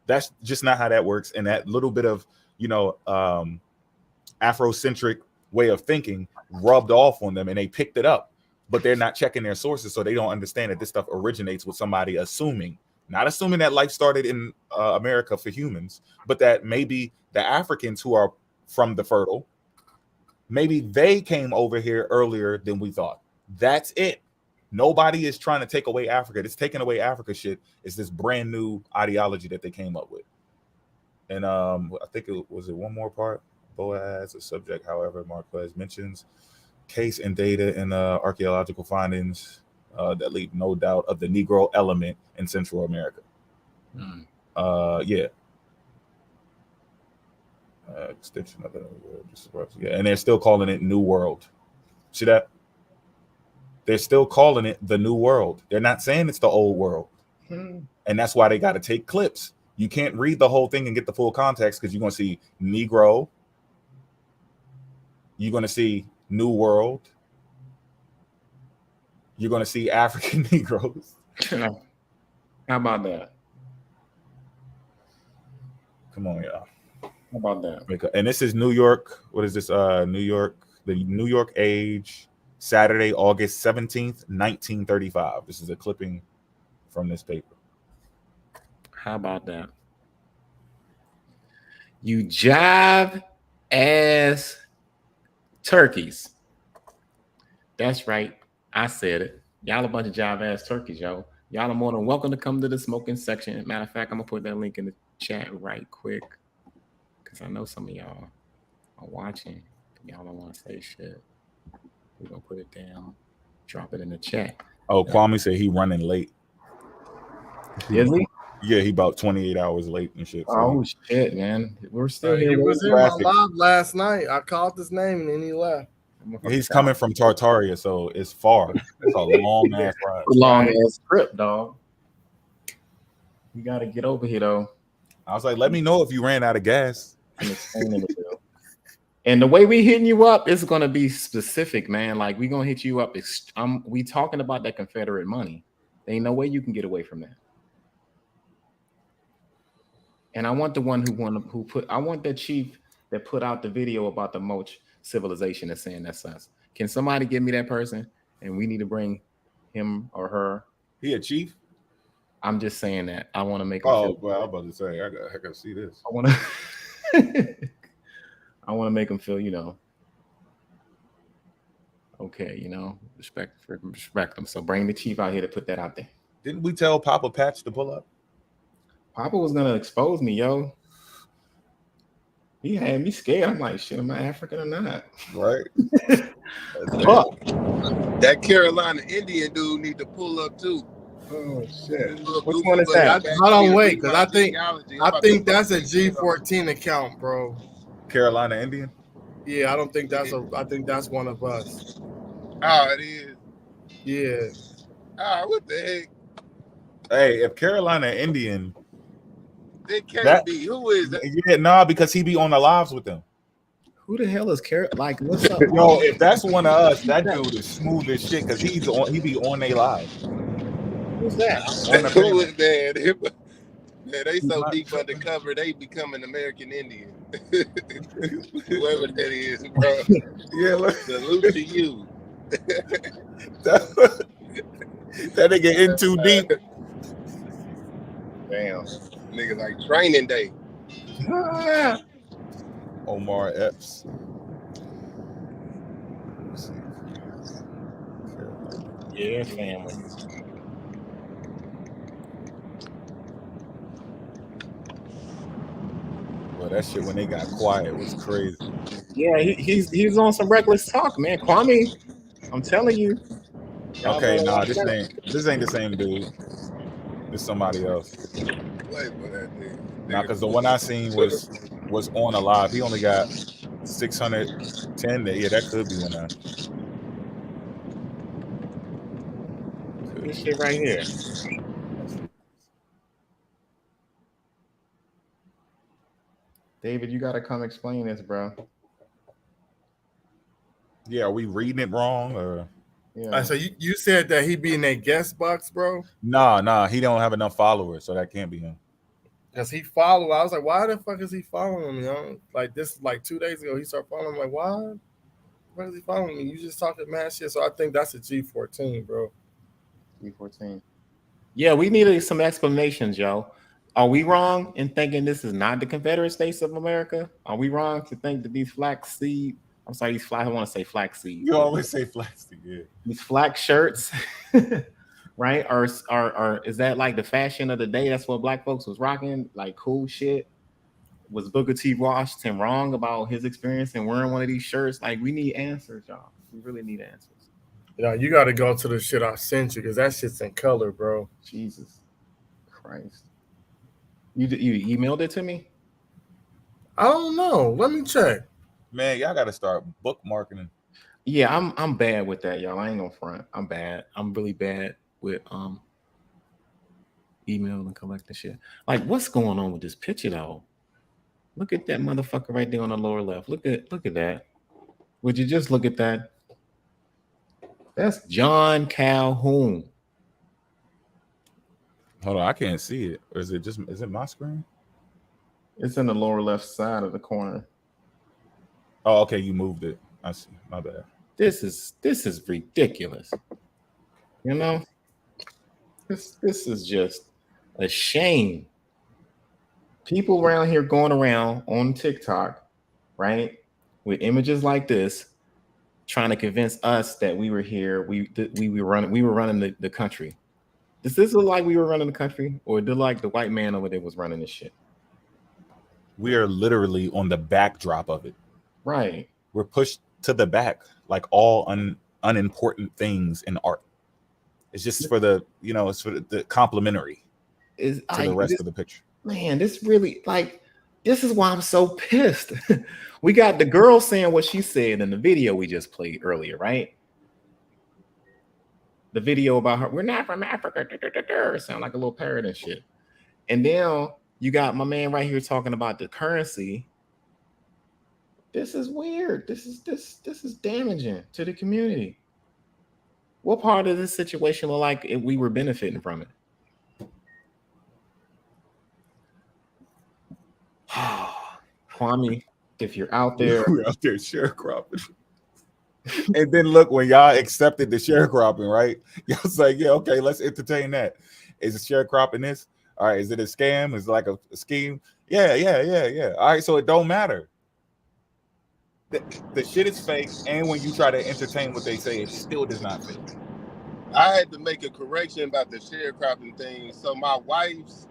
That's just not how that works. And that little bit of, you know, Afrocentric way of thinking rubbed off on them and they picked it up, but they're not checking their sources. So they don't understand that this stuff originates with somebody not assuming that life started in America for humans, but that maybe the Africans who are from the fertile, maybe they came over here earlier than we thought. That's it. Nobody is trying to take away Africa. This taking away Africa shit is this brand new ideology that they came up with. And I think it was one more part. Boaz, a subject, however, Marquez mentions case and data and archaeological findings that leave no doubt of the Negro element in Central America. Yeah. Extension of the world. Yeah, and they're still calling it New World. See that? They're still calling it the New World. They're not saying it's the old world. And that's why they got to take clips. You can't read the whole thing and get the full context because you're going to see Negro. You're going to see New World. You're going to see African Negroes. How about that? Come on, y'all. How about that? And this is New York. What is this? New York, the New York Age, Saturday, August 17th, 1935. This is a clipping from this paper. How about that? You jive ass turkeys. That's right. I said it. Y'all a bunch of jive ass turkeys, yo. Y'all are more than welcome to come to the smoking section. Matter of fact, I'm gonna put that link in the chat right quick because I know some of y'all are watching. Y'all don't want to say shit. We're gonna put it down, drop it in the chat. Oh, Kwame said he running late. Is he? Yeah, he about 28 hours late and shit. So oh shit, man. We're still here. He was in my live last night. I called his name and then he left. He's coming from Tartaria, so it's far. It's a long ass ride. Long ass trip, dog. You gotta get over here though. I was like, let me know if you ran out of gas. And the way we hitting you up is gonna be specific, man. Like we gonna hit you up. We talking about that Confederate money. There ain't no way you can get away from that. And I want the one I want that chief that put out the video about the Moch civilization and saying that's us. Can somebody give me that person? And we need to bring him or her. He a chief? I'm just saying that. I want to make him feel well, I'm about to say I gotta see this. I want to make him feel, okay, respect them. So bring the chief out here to put that out there. Didn't we tell Papa Patch to pull up? Papa was gonna expose me, yo. He had me scared. I'm like, shit, am I African or not? Right. Fuck. That Carolina Indian dude need to pull up too. Oh shit! Which one is that? Hold on, wait, because I think that's a G14 account, bro. Carolina Indian. Yeah, I don't think that's I think that's one of us. Oh, it is. Yeah. What the heck? Hey, if Carolina Indian, It can't be. Who is that? Yeah, nah, because he be on the lives with them. Who the hell is Like, what's up? Yo, if that's one of us, that dude is smooth as shit because he be on they live. Who's that? On the Who panel. is that? Man, they so deep undercover, they become an American Indian. Whoever that is, bro. Yeah, look. Salute to you. That nigga in too deep. Damn. Nigga like training day. Omar Epps. Yeah, family. Well, that shit when they got quiet was crazy. Yeah, he's on some reckless talk, man. Kwame, I'm telling you. Okay, nah, this ain't the same dude. This somebody else. Wait for that nigga. Nah, because the one I seen was on a live. He only got 610. Yeah, that could be one now. This shit right here. David, you gotta come explain this, bro. Yeah, are we reading it wrong or? Yeah. So you said that he be in that guest box, bro? Nah, he don't have enough followers, so that can't be him. Cause he followed. I was like, why the fuck is he following me? Like this, like 2 days ago, he started following me. Like, why? Why is he following me? You just talking mad shit. So I think that's a G14, bro. G14. Yeah, we needed some explanations, yo. Are we wrong in thinking this is not the Confederate States of America? Are we wrong to think that these flaxseed? I'm sorry, I want to say flaxseed. You always say flaxseed, yeah. These flax shirts, right? Or is that like the fashion of the day? That's what black folks was rocking, like cool shit. Was Booker T. Washington wrong about his experience in wearing one of these shirts? Like, we need answers, y'all. We really need answers. Yeah, you got to go to the shit I sent you because that shit's in color, bro. Jesus Christ. You emailed it to me? I don't know. Let me check. Man, y'all got to start bookmarking. Yeah, I'm bad with that, y'all. I ain't gonna front. I'm bad. I'm really bad with email and collecting shit. Like, what's going on with this picture though? Look at that motherfucker right there on the lower left. Look at that. Would you just look at that? That's John Calhoun. Hold on, I can't see it. Or is it my screen? It's in the lower left side of the corner. Oh, okay, you moved it. I see. My bad. This is ridiculous. You know? This is just a shame. People around here going around on TikTok, right, with images like this, trying to convince us that we were here, we were running the country. Does this look like we were running the country, or did like the white man over there was running this shit? We are literally on the backdrop of it. Right. We're pushed to the back, like all unimportant things in art. It's just for the, it's for the complementary to the rest of the picture. Man, this really, like, this is why I'm so pissed. We got the girl saying what she said in the video we just played earlier, right? The video about her, we're not from Africa. Sound like a little parrot and shit. And now you got my man right here talking about the currency. This is weird. This is damaging to the community. What part of this situation look like if we were benefiting from it? Kwame, if you're out there, we're out there sharecropping. And then look, when y'all accepted the sharecropping, right? Y'all was like, yeah, okay, let's entertain that. Is it sharecropping this? All right, is it a scam? Is it like a scheme? Yeah. All right, so it don't matter. The shit is fake, and when you try to entertain what they say, it still does not fit. I had to make a correction about the sharecropping thing. So my wife's,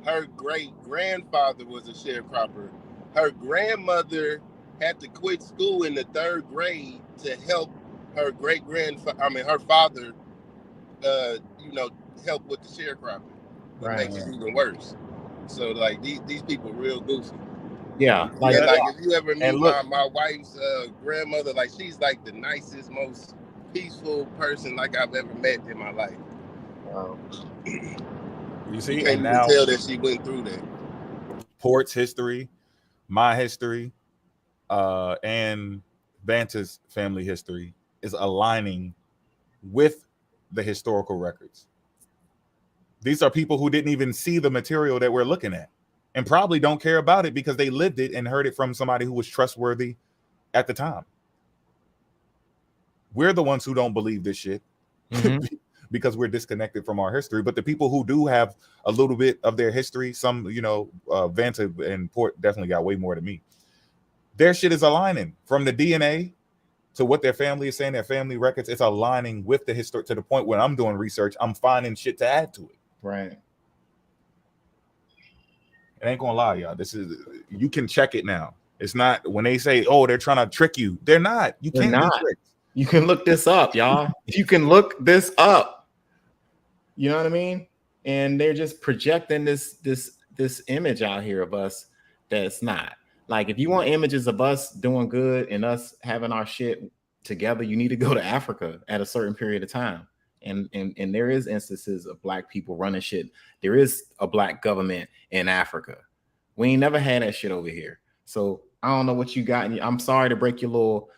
her great-grandfather was a sharecropper. Her grandmother had to quit school in the 3rd grade to help her her father, help with the sharecropping. It makes it even worse. So like these people real goofy. Yeah, like And like if you ever And meet look, my wife's grandmother, like she's like the nicest, most peaceful person like I've ever met in my life. you see, You can't and even now tell that she went through that. Port's history, my history, and Vanta's family history is aligning with the historical records. These are people who didn't even see the material that we're looking at and probably don't care about it because they lived it and heard it from somebody who was trustworthy at the time. We're the ones who don't believe this shit because we're disconnected from our history. But the people who do have a little bit of their history, some, Vanta and Port definitely got way more than me. Their shit is aligning from the DNA to what their family is saying, their family records. It's aligning with the history to the point where I'm doing research, I'm finding shit to add to it. Right. It ain't gonna lie, y'all. You can check it now. It's not when they say, "Oh, they're trying to trick you." They're not. They're Can't not. be tricked. You can look this up, y'all. You can look this up. You know what I mean? And they're just projecting this image out here of us that's not. Like, if you want images of us doing good and us having our shit together, you need to go to Africa at a certain period of time. And there is instances of black people running shit. There is a black government in Africa. We ain't never had that shit over here. So I don't know what you got. I'm sorry to break your little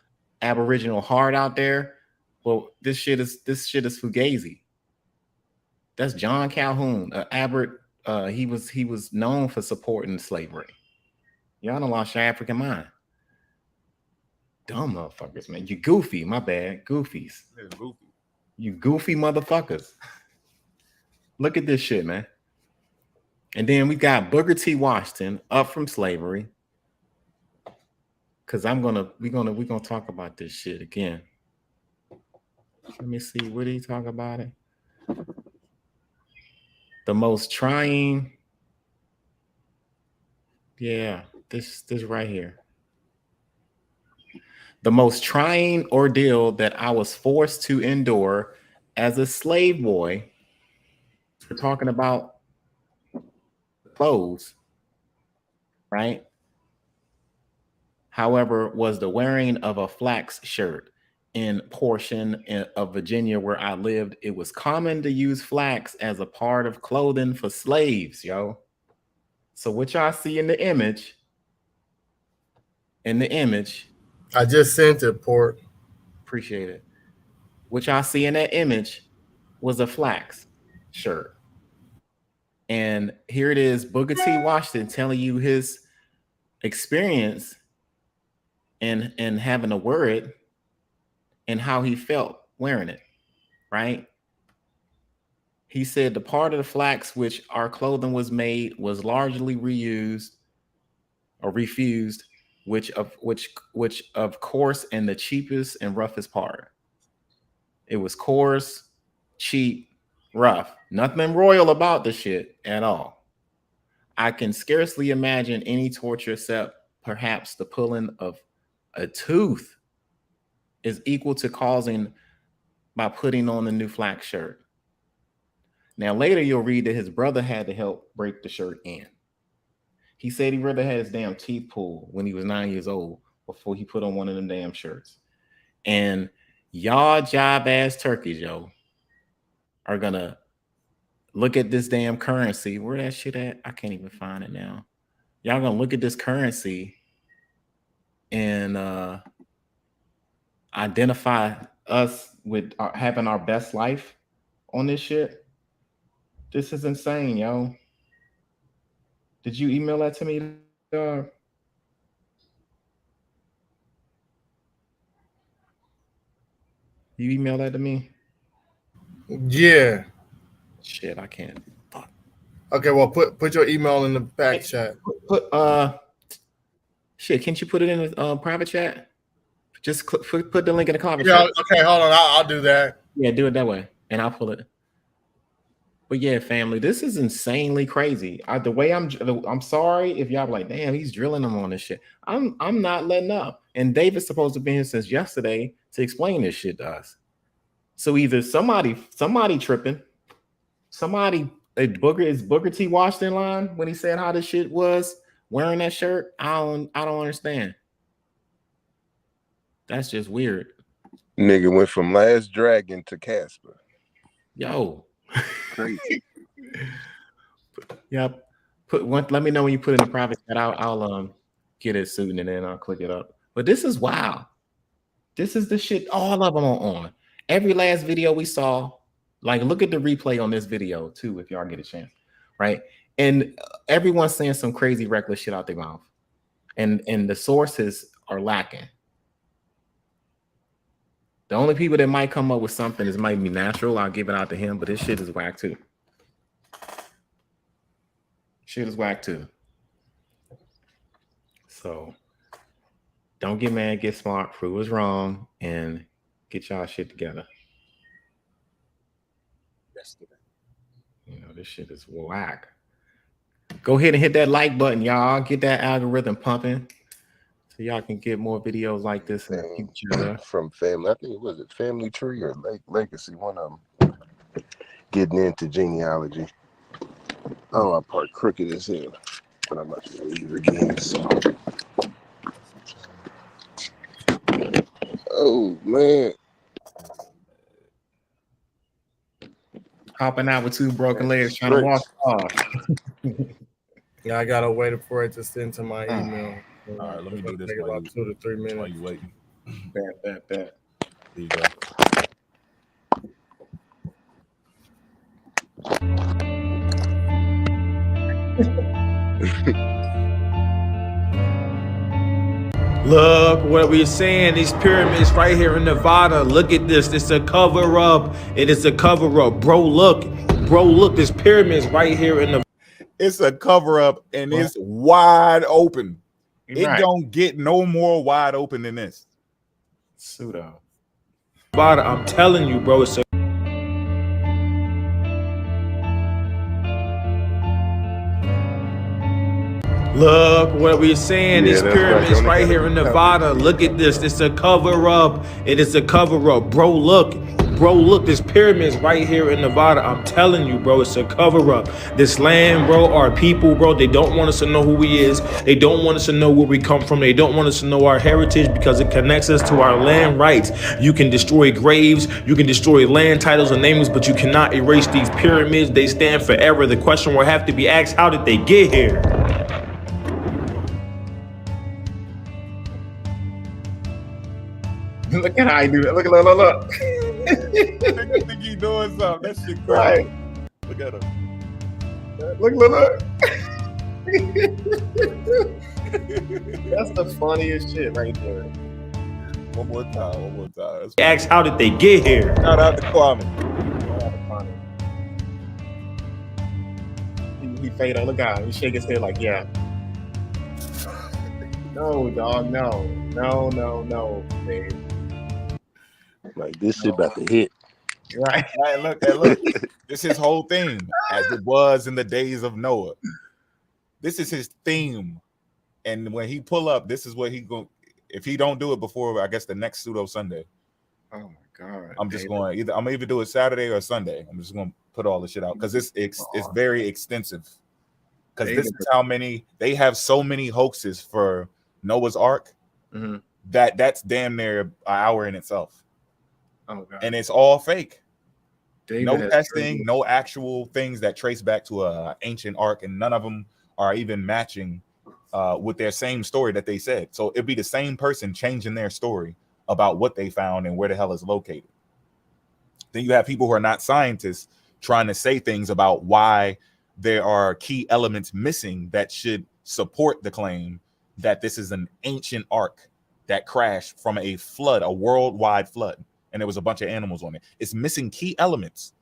Aboriginal heart out there. Well, this shit is fugazi. That's John Calhoun, he was known for supporting slavery. Y'all done lost your African mind. Dumb motherfuckers, man. You goofy, my bad. Goofies. Goofy. You goofy motherfuckers. Look at this shit, man. And then we got Booker T. Washington up from slavery. Cause we're gonna talk about this shit again. Let me see. What did he talk about it? The most trying. Yeah, this right here. The most trying ordeal that I was forced to endure as a slave boy. We're talking about clothes, right? However, was the wearing of a flax shirt. In portion of Virginia where I lived, it was common to use flax as a part of clothing for slaves, yo. So what y'all see in the image, I just sent it, Port. Appreciate it. What y'all see in that image was a flax shirt. And here it is, Booker T. Washington telling you his experience and having to wear it and how he felt wearing it, right? He said the part of the flax which our clothing was made was largely reused or refused, which of course and the cheapest and roughest part. It was coarse, cheap, rough. Nothing royal about the shit at all. I can scarcely imagine any torture except perhaps the pulling of a tooth is equal to causing by putting on the new flax shirt. Now, later you'll read that his brother had to help break the shirt in. He said he rather had his damn teeth pulled when he was 9 years old before he put on one of them damn shirts. And y'all job ass turkeys, yo, are gonna look at this damn currency. Where that shit at? I can't even find it now. Y'all gonna look at this currency and identify us with having our best life on this shit. This is insane, yo. Did you email that to me, dog? You email that to me? Yeah. Shit, I can't. Fuck. Okay, well, put your email in the back chat. Shit, can't you put it in the private chat? Just put the link in the comment. Yeah, okay, hold on. I'll do that. Yeah, do it that way, and I'll pull it. But yeah, family, this is insanely crazy. The way I'm sorry if y'all like, damn, he's drilling them on this shit. I'm not letting up. And David's supposed to be here since yesterday to explain this shit to us. So either somebody tripping, somebody Booker T. Washington line when he said how this shit was wearing that shirt. I don't understand. That's just weird. Nigga went from Last Dragon to Casper. Yo, crazy. Yep. Let me know when you put in the private chat. I'll get it soon and then I'll click it up. But this is wild. This is the shit all of them are on. Every last video we saw, like look at the replay on this video too, if y'all get a chance, right? And everyone's saying some crazy reckless shit out their mouth. And the sources are lacking. The only people that might come up with something is might be natural. I'll give it out to him, but this shit is whack too. Shit is whack too. So don't get mad, get smart, prove what's wrong, and get y'all shit together. You know, this shit is whack. Go ahead and hit that like button, y'all. Get that algorithm pumping so y'all can get more videos like this in the future. From family, I think it was Family Tree or Legacy, one of them. Getting into genealogy. Oh, I part crooked as hell, but I'm about to leave again. So. Oh man. Hopping out with 2 broken legs trying to walk off. Yeah, I gotta wait for it to send to my email. All right, let me do this. Take about 2 to 3 minutes. While you waiting. Bet. There you go. Look what we're saying. These pyramids right here in Nevada. Look at this. It's a cover up. It is a cover up, bro. Look, This pyramids right here in the. It's a cover up, and it's wide open. It don't get no more wide open than this. Pseudo. Nevada, I'm telling you, bro. It's a. Look what we're saying. These pyramids right here in Nevada. Look at this. It's a cover up. It is a cover up, bro. Look, This pyramids right here in Nevada. I'm telling you, bro. It's a cover up. This land, bro. Our people, bro. They don't want us to know who we is. They don't want us to know where we come from. They don't want us to know our heritage because it connects us to our land rights. You can destroy graves. You can destroy land titles and names, but you cannot erase these pyramids. They stand forever. The question will have to be asked: how did they get here? Look at how I do that. Look. I think he doing something. That shit crazy. Look at him. Look. That's the funniest shit right there. One more time. Ask, how did they get here? Shout out to Kwame. He fade on. Look out. He shake his head like, yeah. No, dog. No, babe. Like this shit about to hit. Right. Look. This is his whole theme, as it was in the days of Noah. This is his theme, and when he pull up, this is what he go. If he don't do it before, I guess the next Pseudo Sunday. Oh my god! I'm just going. I'm gonna either do it Saturday or Sunday. I'm just gonna put all the shit out because it's very extensive. Because this is how many they have. So many hoaxes for Noah's Ark. Mm-hmm. That's damn near an hour in itself. Oh god! And it's all fake. No testing, crazy. No actual things that trace back to a ancient ark, and none of them are even matching with their same story that they said. So it'd be the same person changing their story about what they found and where the hell it's located. Then you have people who are not scientists trying to say things about why there are key elements missing that should support the claim that this is an ancient ark that crashed from a flood, a worldwide flood, and there was a bunch of animals on it. It's missing key elements.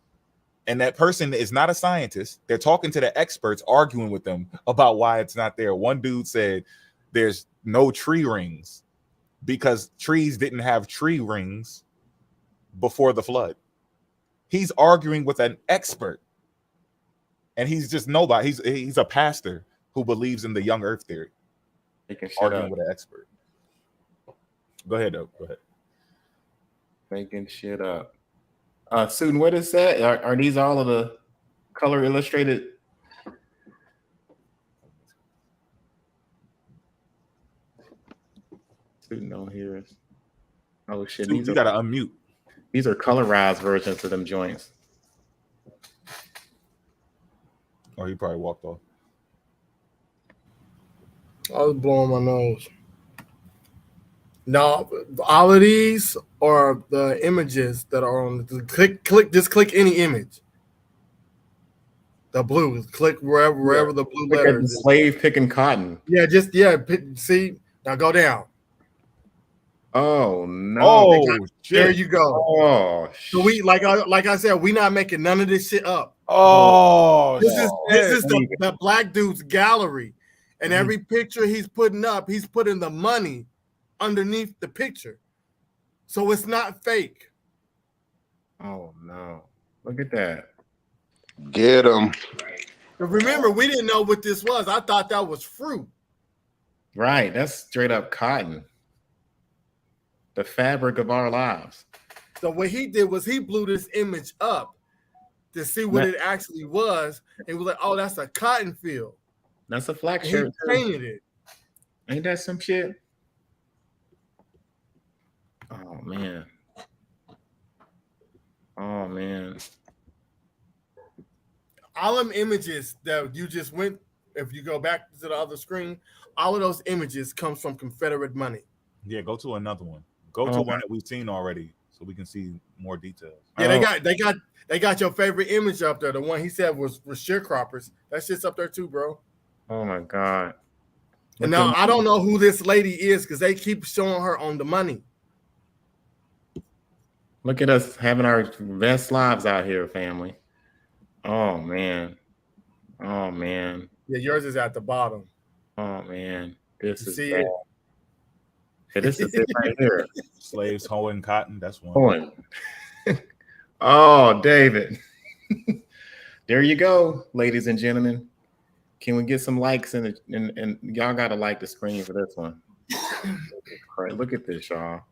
And that person is not a scientist. They're talking to the experts, arguing with them about why it's not there. One dude said there's no tree rings because trees didn't have tree rings before the flood. He's arguing with an expert. And he's just nobody. He's a pastor who believes in the young earth theory. Arguing with an expert. Go ahead, though. Go ahead. Making shit up. Susan, what is that? Are these all of the color illustrated? Student on here. Oh shit! Dude, you gotta unmute. These are colorized versions of them joints. Or he probably walked off. I was blowing my nose. No, all of these are the images that are on the just click any image. The blue, click wherever the blue Look at letter the is. slave picking cotton. Yeah, see, now go down. Oh no! Oh, there you go. Oh, so we like I said, we not making none of this shit up. Oh, this is the black dude's gallery, and every picture he's putting up, he's putting the money underneath the picture, so it's not fake. Oh no! Look at that. Get him. But remember, we didn't know what this was. I thought that was fruit. Right, that's straight up cotton. The fabric of our lives. So what he did was he blew this image up to see what it actually was, and was like, "Oh, that's a cotton field." That's a flax and shirt. He painted it. Ain't that some shit? Oh man. Oh man. All them images that you just went, if you go back to the other screen, all of those images comes from Confederate money. Yeah, go to another one. Go to one that we've seen already, so we can see more details. Yeah, they got your favorite image up there. The one he said was sharecroppers. That shit's up there too, bro. Oh my god. And now I don't know who this lady is because they keep showing her on the money. Look at us having our best lives out here, family. Oh man. Oh man. Yeah, yours is at the bottom. Oh man. This is see bad. it? Yeah, this is it right here. Slaves hoeing cotton. That's one. Hoeing. Oh, David. There you go, ladies and gentlemen. Can we get some likes and y'all gotta like the screen for this one? Look at this, y'all.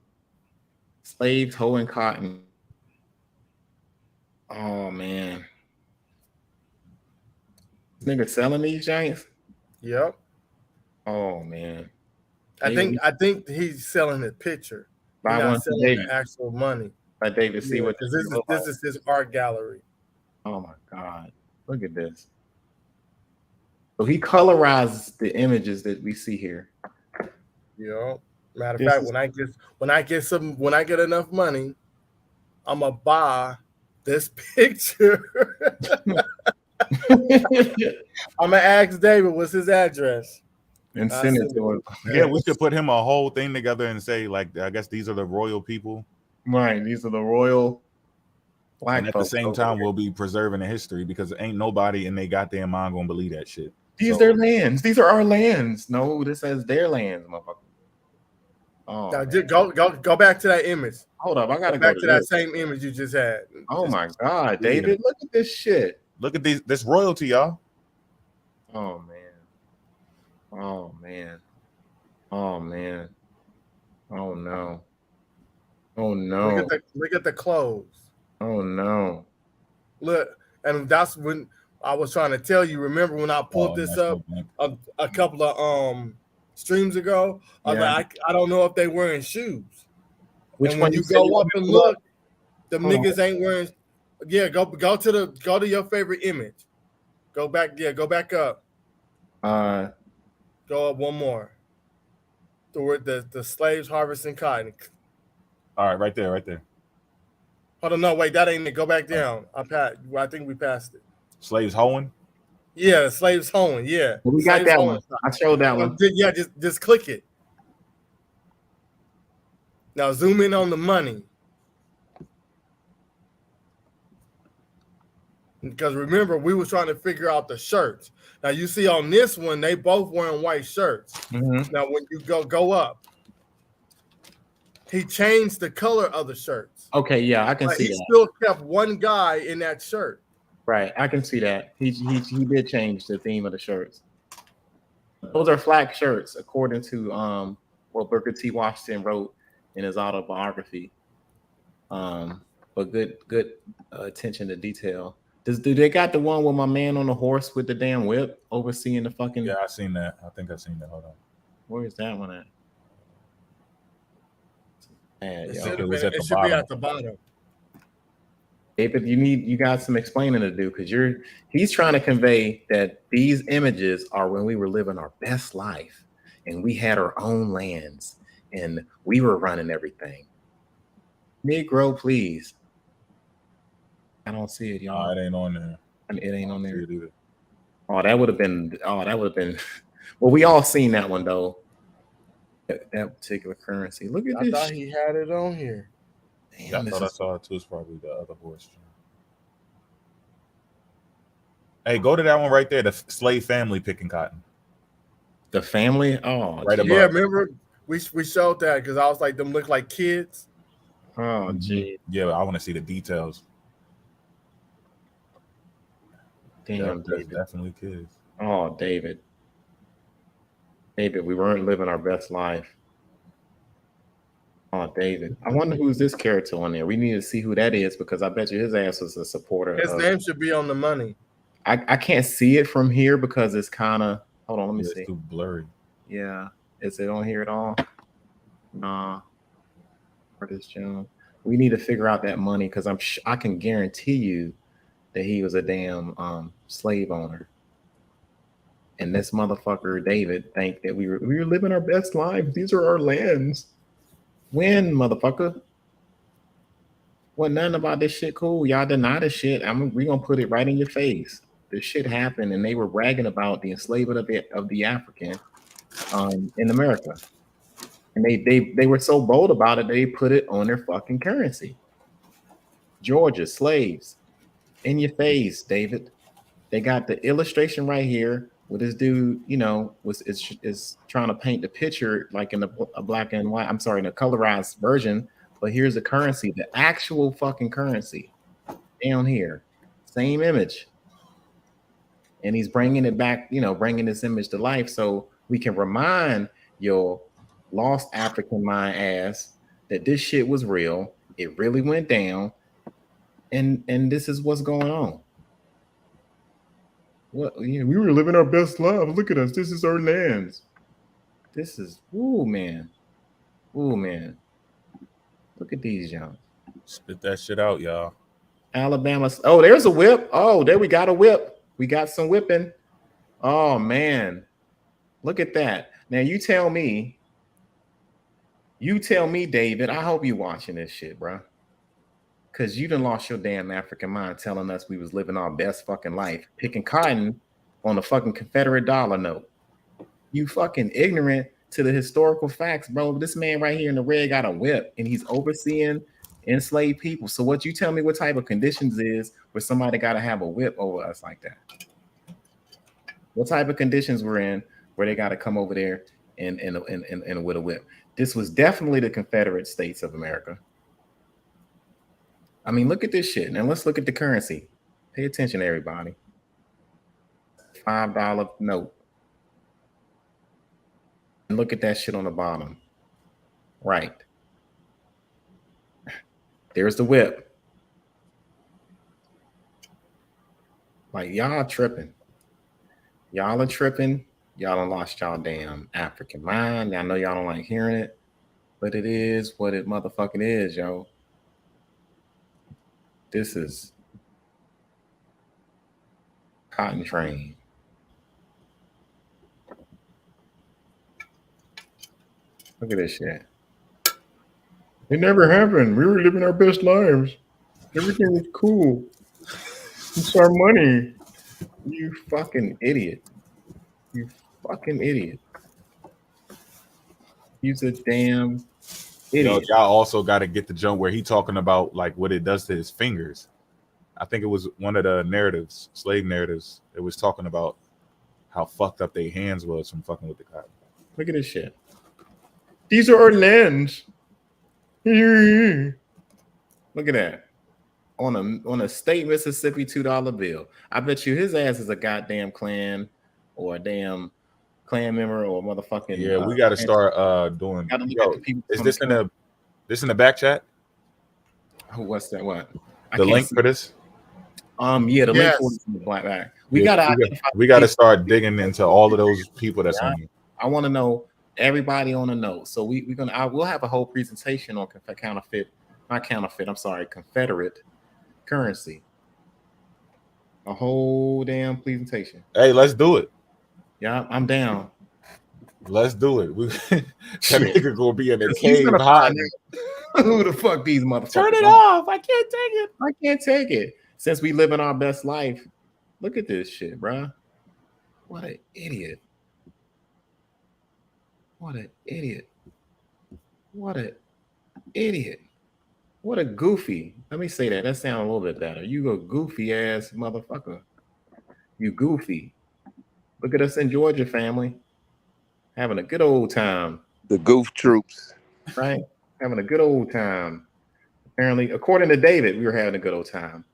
Slaves hoeing cotton. Oh man. This nigga selling these giants? Yep. Oh man. I think he's selling the picture. He's Buy not one for selling David. the actual money. Let David see what because this is his art gallery. Oh my god. Look at this. So he colorizes the images that we see here. Yeah. Matter of fact, when I get enough money, I'm gonna buy this picture. I'm gonna ask David what's his address and send it to him. Yeah, we should put him a whole thing together and say, like, I guess these are the royal people. Right, these are the royal black and at the same time, we'll be preserving the history because ain't nobody in they goddamn mind gonna believe that shit. These are their lands. These are our lands. No, this says their lands, motherfucker. Oh, now, go back to that image. Hold up, I gotta go back to to that this. same image you just had. Oh my god, David, look at this shit. Look at this royalty, y'all. Oh man. Oh man. Oh man. Oh no. Oh no. Look at the clothes. Oh no. Look, and that's when I was trying to tell you. Remember when I pulled this up a couple of streams ago? I was like, I don't know if they wearing shoes. Which and one when you go up and look, the niggas ain't wearing. Yeah, go to your favorite image. Go back. Yeah, go back up. Go up one more. Toward the slaves harvesting cotton. All right, right there. Hold on, no, wait, that ain't it. Go back down. I think we passed it. Slaves hoeing? Yeah, slaves hoeing. Yeah, well, we got that one. I showed that one. Yeah, just click it. Now zoom in on the money. Because remember, we were trying to figure out the shirts. Now you see on this one, they both wearing white shirts. Mm-hmm. Now when you go up, he changed the color of the shirts. Okay, yeah, I can see that. He still kept one guy in that shirt. Right, I can see that. He did change the theme of the shirts. Those are flak shirts, according to what Booker T. Washington wrote in his autobiography. But good attention to detail. Do they got the one with my man on the horse with the damn whip overseeing the fucking? Yeah, I seen that. I think I seen that. Hold on. Where is that one at? Man, It should be at the bottom. David, you got some explaining to do because he's trying to convey that these images are when we were living our best life and we had our own lands and we were running everything. Negro, please. I don't see it, y'all. It ain't on there. It ain't on there either. Oh, that would have been. Well, we all seen that one though. That particular currency. Look at this. I thought he had it on here. Damn, I thought I saw it too. It's probably the other horse. Hey, go to that one right there. The slave family picking cotton. The family? Oh, right above. Yeah, remember we showed that because I was like, them look like kids. Oh, gee. Yeah, I want to see the details. Damn, David. Definitely kids. Oh, David. David, we weren't living our best life. Oh, David. I wonder who's this character on there. We need to see who that is because I bet you his ass was a supporter. His name should be on the money. I can't see it from here because it's kind of. Hold on, let me see. It's too blurry. Yeah. Is it on here at all? Nah. Artist Jones. We need to figure out that money because I can guarantee you that he was a damn slave owner. And this motherfucker David think that we were living our best lives. These are our lands. When, motherfucker? Wasn't nothing about this shit cool. Y'all deny this shit. We gonna put it right in your face. This shit happened, and they were bragging about the enslavement of the African in America. And they were so bold about it, they put it on their fucking currency. Georgia, slaves. In your face, David. They got the illustration right here with this dude, is trying to paint the picture like in a black and white, I'm sorry, in a colorized version, but here's the currency, the actual fucking currency down here. Same image. And he's bringing it back, bringing this image to life so we can remind your lost African mind ass that this shit was real. It really went down. And this is what's going on. What we were living our best life. Look at us. This is our lands. This is man. Look at these young. Spit that shit out, y'all. Alabama. Oh, there's a whip. Oh, there we got a whip. We got some whipping. Oh man. Look at that. Now you tell me, David. I hope you watching this shit, bro. Because you done lost your damn African mind telling us we was living our best fucking life, picking cotton on a fucking Confederate dollar note. You fucking ignorant to the historical facts, bro. This man right here in the red got a whip and he's overseeing enslaved people. So what you tell me what type of conditions is where somebody got to have a whip over us like that? What type of conditions we're in where they got to come over there and with a whip? This was definitely the Confederate States of America. I mean, look at this shit. Now let's look at the currency. Pay attention, everybody. $5 note. And look at that shit on the bottom. Right. There's the whip. Like, y'all tripping. Y'all are tripping. Y'all done lost y'all damn African mind. I know y'all don't like hearing it, but it is what it motherfucking is, yo. This is cotton train. Look at this shit. It never happened. We were living our best lives. Everything was cool. It's our money. You fucking idiot. You fucking idiot. He's a damn idiot. Y'all also got to get the jump where he talking about like what it does to his fingers. I think it was one of the narratives, slave narratives. It was talking about how fucked up their hands was from fucking with the cotton. Look at this shit. These are our lands. Look at that. On a state Mississippi $2 bill. I bet you his ass is a goddamn Klan or a damn Klan member or motherfucking. Yeah, we got to start doing. Yo, is this in the back chat? What's that? What? The link for this? Yeah, the link for the black back. We got to start digging into all of those people that's on here. I want to know everybody on a note. So we'll have a whole presentation on Confederate currency. A whole damn presentation. Hey, let's do it. Yeah, I'm down. Let's do it. That nigga gonna be in the He's cave gonna hiding. find out who the fuck these motherfuckers Turn it are. off. I can't take it. I can't take it. Since we live in our best life, look at this shit, bro. What an idiot. What an idiot. What an idiot. What a goofy. Let me say that. That sounds a little bit better. You a goofy ass motherfucker. You goofy. Look at us in Georgia, family. Having a good old time. The goof troops. Right? Having a good old time. Apparently, according to David, we were having a good old time.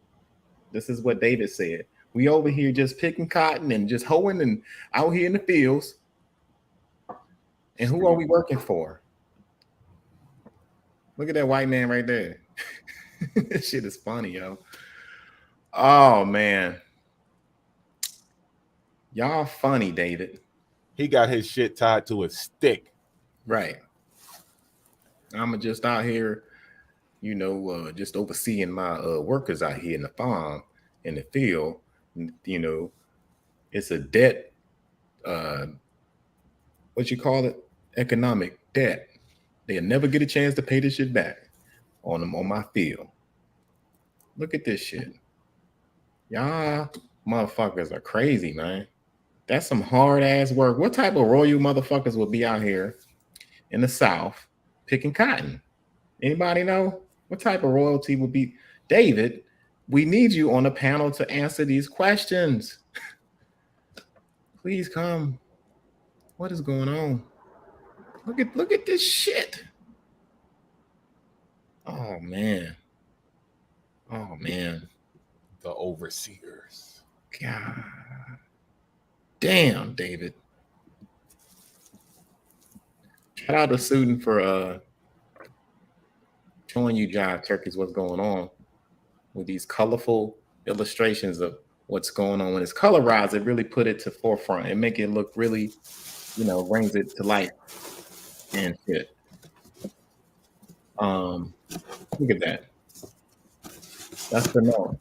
This is what David said. We over here just picking cotton and just hoeing and out here in the fields. And who are we working for? Look at that white man right there. This shit is funny, yo. Oh, man. Y'all funny, David. He got his shit tied to a stick. Right. I'm just out here, just overseeing my workers out here in the farm, in the field. It's a debt, what you call it? Economic debt. They'll never get a chance to pay this shit back on my field. Look at this shit. Y'all motherfuckers are crazy, man. That's some hard ass work. What type of royal motherfuckers will be out here in the South picking cotton? Anybody know? What type of royalty will be? David, we need you on the panel to answer these questions. Please come. What is going on? Look at this shit. Oh man. Oh man. The overseers. God. Damn, David. Shout out to Sudan for showing you jive turkeys what's going on with these colorful illustrations of what's going on. When it's colorized, it really put it to forefront and make it look really, brings it to life and shit. Look at that. That's the note.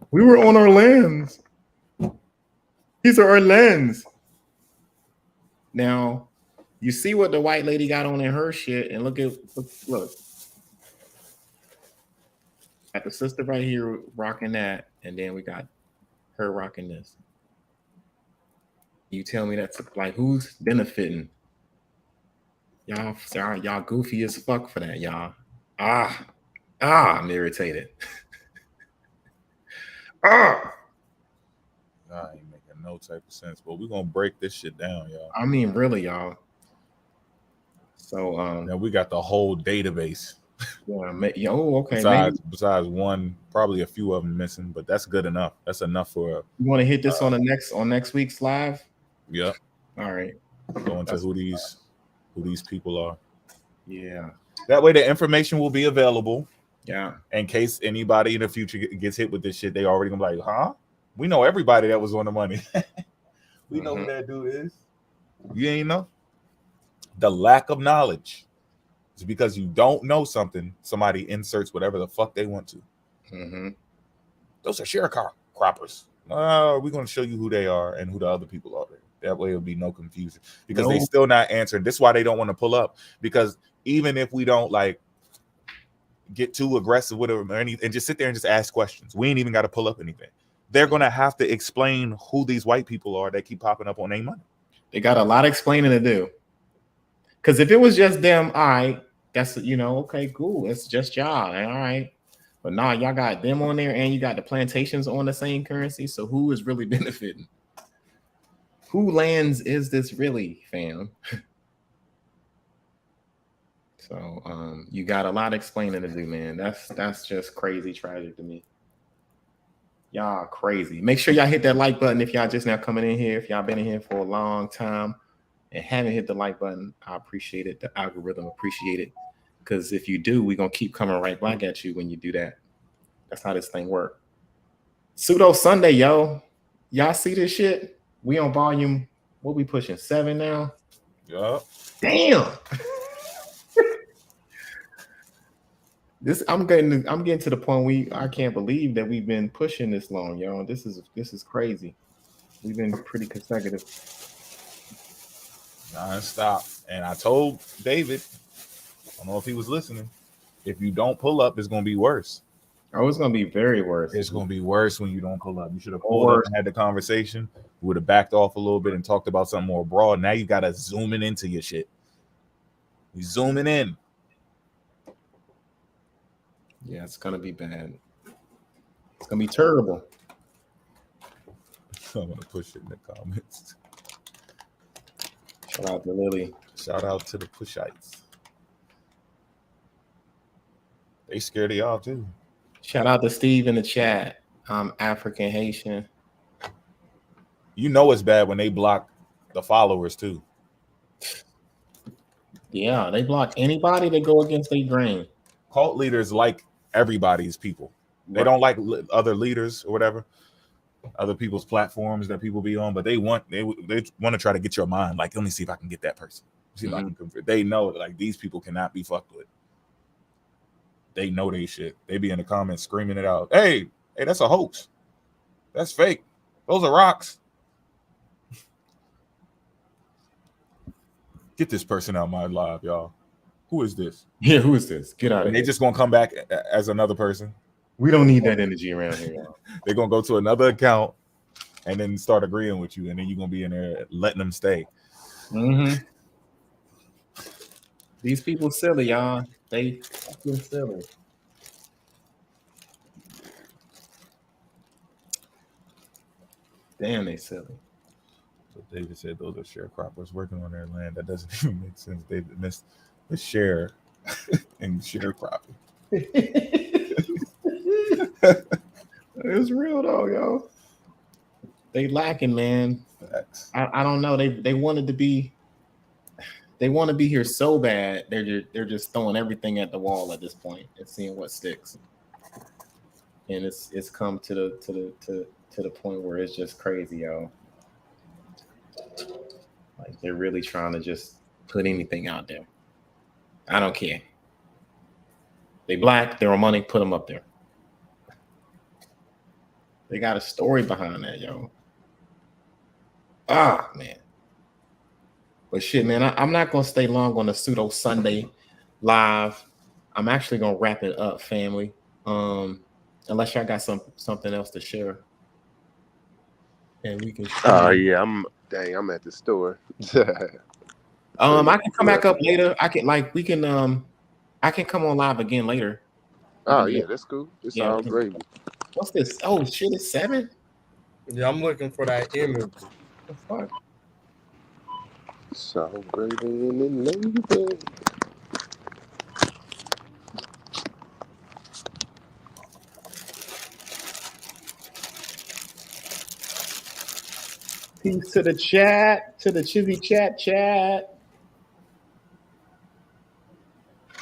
We were on our lands. These are our lands. Now, you see what the white lady got on in her shit, and look. Got the sister right here rocking that, and then we got her rocking this. You tell me that's like who's benefiting? Y'all goofy as fuck for that, y'all. I'm irritated. Nah, ain't making no type of sense, but we're gonna break this shit down, y'all. I mean, really, y'all. So now we got the whole database. Yeah, okay. Besides one, probably a few of them missing, but that's good enough. That's enough for. You want to hit this on next week's live? Yep. All right. Go into who these people are. Yeah. That way, the information will be available. Yeah. In case anybody in the future gets hit with this shit, they already gonna be like, huh? We know everybody that was on the money. We know who that dude is. You ain't know. The lack of knowledge is because you don't know something. Somebody inserts whatever the fuck they want to. Mm-hmm. Those are sharecroppers. We're gonna show you who they are and who the other people are. That way, it'll be no confusion because they still not answering. This is why they don't want to pull up, because even if we don't get too aggressive with them or anything and just sit there and just ask questions, we ain't even got to pull up anything. They're gonna have to explain who these white people are that keep popping up on their money. They got a lot of explaining to do. Because if it was just them, all right, that's okay, cool. It's just y'all, all right. But nah, y'all got them on there, and you got the plantations on the same currency. So who is really benefiting? Who lands is this really, fam? So you got a lot of explaining to do, man. That's just crazy tragic to me. Y'all crazy. Make sure y'all hit that like button if y'all just now coming in here. If y'all been in here for a long time and haven't hit the like button, I appreciate it. The algorithm appreciate it. Because if you do, we're gonna keep coming right back at you when you do that. That's how this thing works. Pseudo Sunday, yo. Y'all see this shit? We on volume, what we pushing, 7 now? Yup. Damn. I'm getting to the point I can't believe that we've been pushing this long, y'all. This is crazy. We've been pretty consecutive. Non-stop. And I told David, I don't know if he was listening, if you don't pull up, it's gonna be worse. Oh, it's gonna be very worse. It's gonna be worse when you don't pull up. You should have pulled up and had the conversation. We would have backed off a little bit and talked about something more broad. Now you gotta zoom into your shit. You zooming in. Yeah, it's gonna be bad. It's gonna be terrible. I'm gonna push it in the comments. Shout out to Lily. Shout out to the pushites. They scared of y'all too. Shout out to Steve in the chat. I'm African Haitian. You know it's bad when they block the followers too. Yeah, they block anybody that go against their grain. Cult leaders like everybody's people. They don't like other leaders or whatever, other people's platforms that people be on, but they want to try to get your mind. Like, let me see if I can get that person. See if I can convert. They know like these people cannot be fucked with. They know they shit. They be in the comments screaming it out. Hey, that's a hoax. That's fake. Those are rocks. Get this person out of my live, y'all. Who is this? Yeah, who is this? Get out of here. here. They just gonna come back as another person. We don't need that energy around here, y'all. They're gonna go to another account and then start agreeing with you, and then you're gonna be in there letting them stay. Mm-hmm. These people silly, y'all. They fucking silly. Damn, they silly. So David said those are sharecroppers working on their land. That doesn't even make sense. David missed the share and sharecropping. It's real though, yo. They lacking, man. I don't know. They wanted to be. They want to be here so bad. They're just throwing everything at the wall at this point and seeing what sticks. And it's come to the point where it's just crazy, yo. Like they're really trying to just put anything out there. I don't care. They black, they're on money, put them up there. They got a story behind that, yo. Ah, man. But shit, man, I'm not going to stay long on the Pseudo Sunday live. I'm actually going to wrap it up, family. Unless y'all got something else to share. And we can yeah, I'm at the store. I can come back up later. I can I can come on live again later. Oh yeah, that's cool. It's all gravy. What's this? Oh shit, it's 7? Yeah, I'm looking for that image. What the fuck? It's all gravy in the neighborhood. Peace to the chat, to the Chizzy chat.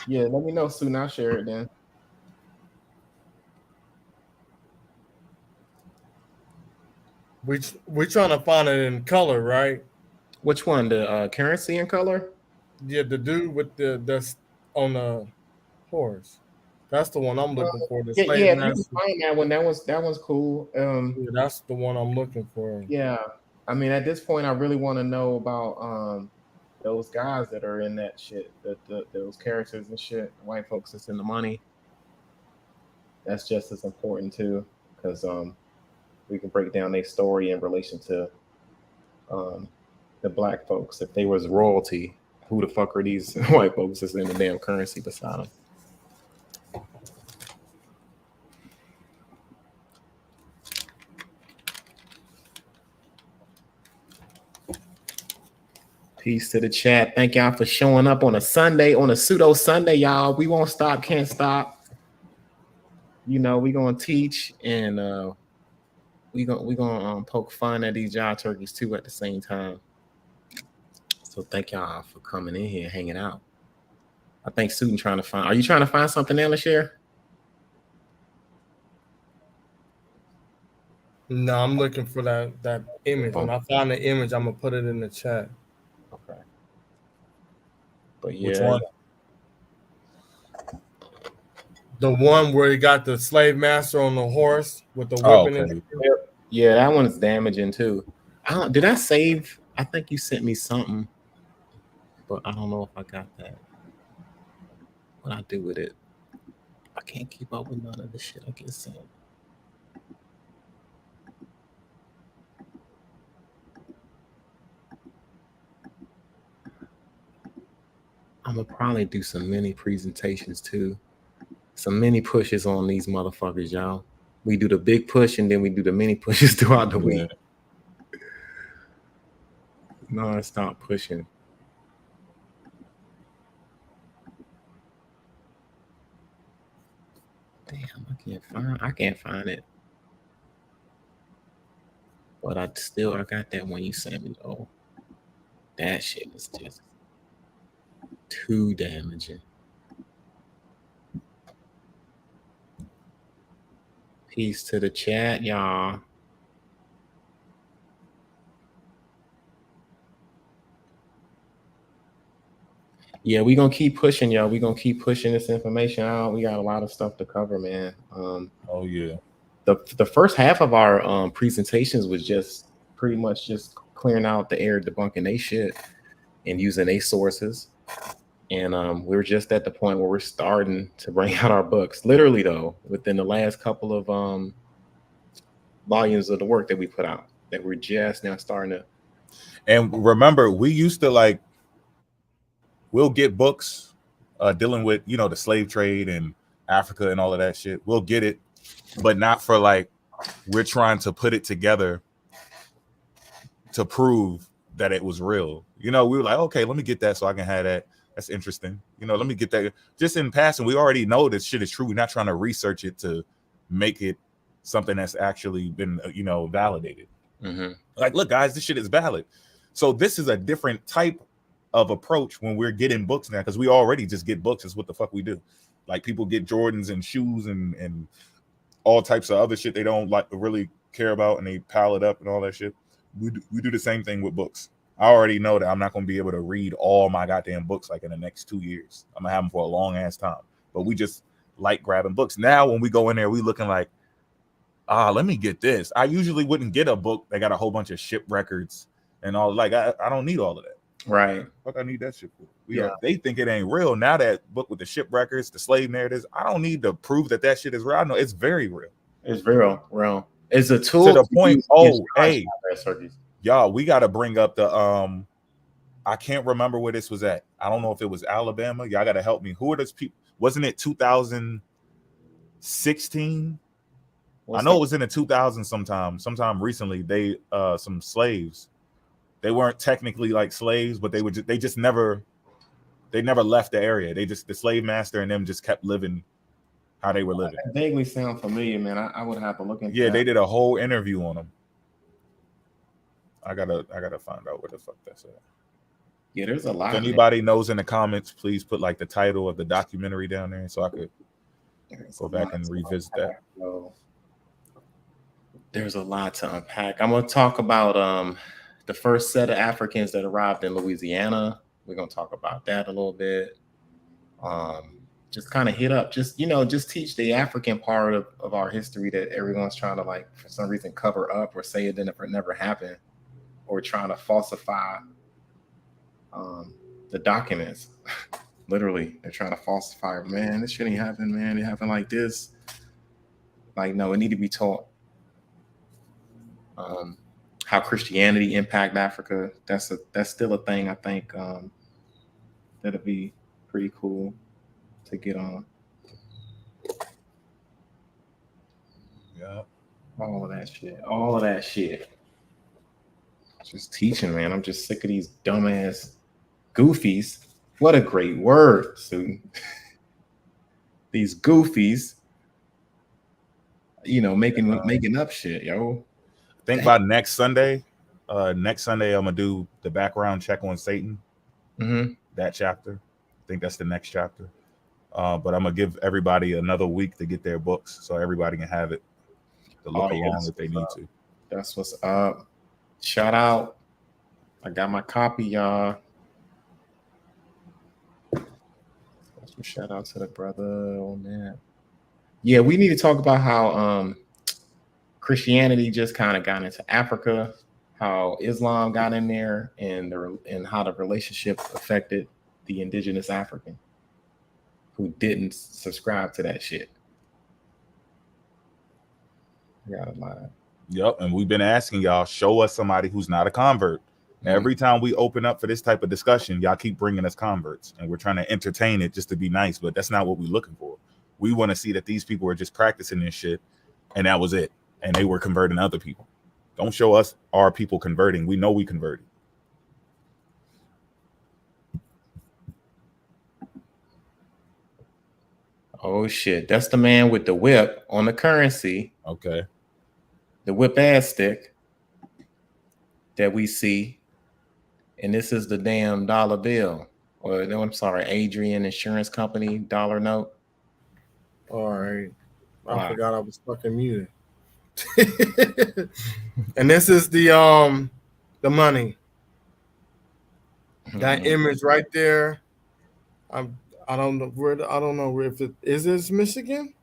Yeah, let me know soon. I'll share it then. We're trying to find it in color, right? Which one? The currency in color? Yeah, the dude with that's on the horse. That's the one I'm looking for. The Yeah, slave you can master. find that one. That one's cool. Yeah, that's the one I'm looking for. Yeah, I mean, at this point, I really want to know about those guys that are in that shit, those characters and shit. White folks that's in the money. That's just as important too, because we can break down their story in relation to the black folks. If they was royalty, who the fuck are these white folks that's in the damn currency beside them? Peace to the chat. Thank y'all for showing up on a Sunday, on a Pseudo Sunday, y'all. We won't stop, can't stop. You know, we gonna teach and we gonna poke fun at these job turkeys too at the same time. So thank y'all for coming in here, hanging out. I think Susan trying to find. Are you trying to find something else, share? No, I'm looking for that image. When I find the image, I'm gonna put it in the chat. Okay. But yeah, Which one? The one where he got the slave master on the horse with the Oh, whipping. okay. Yeah, that one is damaging too. Did I save? I think you sent me something, but I don't know if I got that. What I do with it? I can't keep up with none of the shit I get sent. I'm gonna probably do some mini presentations too. Some mini pushes on these motherfuckers, y'all. We do the big push and then we do the mini pushes throughout the week. Non-stop pushing. Damn, I can't find it. But I got that one you sent me though. That shit is just too damaging. Peace to the chat, y'all. Yeah, we gonna keep pushing, y'all. We gonna keep pushing this information out. We got a lot of stuff to cover, man. Oh yeah. The first half of our presentations was just pretty much just clearing out the air, debunking they shit, and using their sources. And we're just at the point where we're starting to bring out our books. Literally, though, within the last couple of volumes of the work that we put out, that we're just now starting to. And remember, we used to we'll get books dealing with, the slave trade and Africa and all of that shit. We'll get it, but not for we're trying to put it together to prove that it was real. We were like, okay, let me get that so I can have that. That's interesting. Let me get that. Just in passing, we already know this shit is true. We're not trying to research it to make it something that's actually been, validated. Mm-hmm. Look, guys, this shit is valid. So this is a different type of approach when we're getting books now, because we already just get books. It's what the fuck we do. People get Jordans and shoes and all types of other shit they don't really care about, and they pile it up and all that shit. We do the same thing with books. I already know that I'm not going to be able to read all my goddamn books in the next 2 years. I'm going to have them for a long ass time. But we just like grabbing books. Now, when we go in there, we looking like, let me get this. I usually wouldn't get a book that got a whole bunch of ship records and all. I don't need all of that. Right. Fuck, I need that shit for. They think it ain't real. Now that book with the ship records, the slave narratives, I don't need to prove that shit is real. I know it's very real. It's real. It's a tool to the point. Hey, y'all, we got to bring up the I can't remember where this was at. I don't know if it was Alabama. Y'all got to help me. Who are those people? Wasn't it 2016? I know it was in the 2000s sometime recently. They some slaves. They weren't technically slaves, but they never left the area. The slave master and them just kept living how they were living. That vaguely sound familiar, man. I would have to look into that. They did a whole interview on them. I gotta find out where the fuck that's at. Yeah, there's a lot. If anybody knows in the comments, please put the title of the documentary down there so I could go back and revisit that. There's a lot to unpack. I'm gonna talk about the first set of Africans that arrived in Louisiana. We're gonna talk about that a little bit. Just kind of hit up, just teach the African part of our history that everyone's trying to for some reason cover up or say it never happened, or trying to falsify the documents. Literally, they're trying to falsify. Man, this shit ain't happened, man. It happened like this. No, it need to be taught. How Christianity impact Africa. That's still a thing. I think that'll be pretty cool to get on. Yeah. All of that shit. Just teaching, man. I'm just sick of these dumbass goofies. What a great word, Sue. These goofies, making up shit, yo. I think by next Sunday, I'm gonna do the background check on Satan. Mm-hmm. That chapter. I think that's the next chapter. But I'm gonna give everybody another week to get their books so everybody can have it to look along if they need to. That's what's up. Shout out. I got my copy, y'all. Shout out to the brother on that. Yeah, we need to talk about how Christianity just kind of got into Africa, how Islam got in there, and how the relationship affected the indigenous African who didn't subscribe to that shit. I gotta lie. Yep, and we've been asking y'all, show us somebody who's not a convert. Every time we open up for this type of discussion, y'all keep bringing us converts, and we're trying to entertain it just to be nice, but that's not what we're looking for. We want to see that these people are just practicing this shit, and that was it, and they were converting other people. Don't show us our people converting. We know we converted. Oh shit, that's the man with the whip on the currency. Okay. The whip ass stick that we see. And this is the damn dollar bill. Or no, I'm sorry, Adrian Insurance Company dollar note. All right. I Wow. forgot I was fucking muted. And this is the money. That image right there. I don't know if it is this Michigan.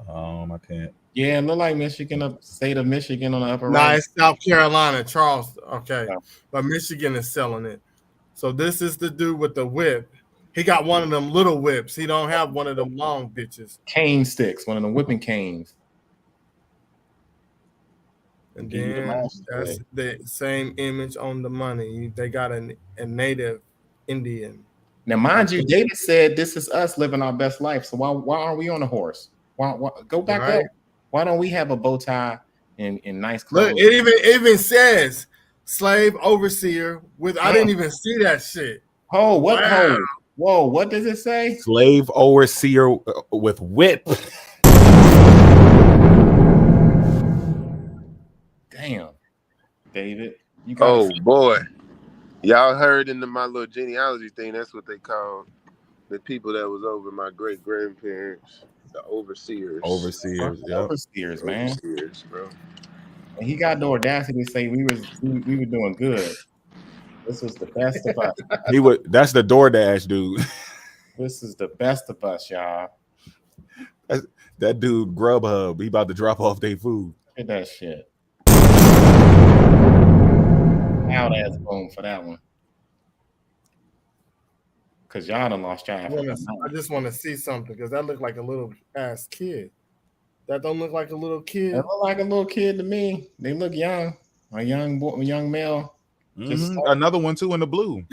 I can't. Yeah, it look like Michigan, state of Michigan on the upper Nah, right. it's South Carolina, Charleston. Okay. Yeah. But Michigan is selling it. So this is the dude with the whip. He got one of them little whips. He don't have one of them long bitches. Cane sticks, one of them whipping canes. And then that's the same image on the money. They got a native Indian. Now, mind you, David said this is us living our best life. So why aren't we on a horse? Why go back up? Why don't we have a bow tie and nice clothes? Look, it even says slave overseer with. I didn't even see that shit. Oh, what? Wow. Whoa, what does it say? Slave overseer with whip. Damn, David. You got boy. Y'all heard in my little genealogy thing, that's what they call the people that was over my great grandparents, the overseers. Overseers, yeah. Overseers, man. Overseers, bro. And he got the audacity to say we were doing good. This was the best of us. That's the DoorDash dude. This is the best of us, y'all. That dude Grubhub, he about to drop off their food. Look at that shit. Loud ass boom for that one. Cause y'all done lost y'all. I just want to see something because that looked like a little ass kid. That don't look like a little kid. They look like a little kid to me. They look young. A young boy, a young male. Another one too in the blue.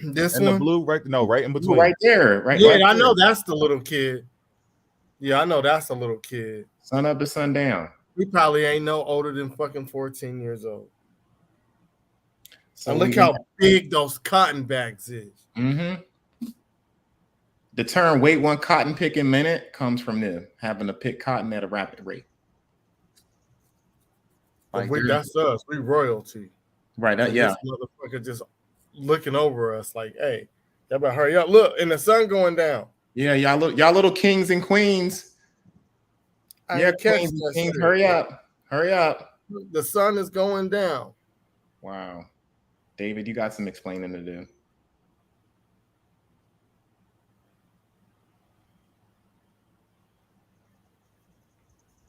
This in one? The blue, right? No, right in between. Right there, right. Yeah, right I there. know that's the little kid. Yeah, I know that's a little kid. Sun up to sundown. He probably ain't no older than fucking 14 years old. So and look how big those cotton bags is. Mm-hmm. The term "wait one cotton picking minute" comes from them having to pick cotton at a rapid rate. Like that's us. We royalty. Right. Yeah. This motherfucker just looking over us like, hey, y'all better hurry up. Look, and the sun going down. Yeah, y'all little kings and queens. Yeah, queens and kings, hurry up. Hurry up. The sun is going down. Wow. David, you got some explaining to do.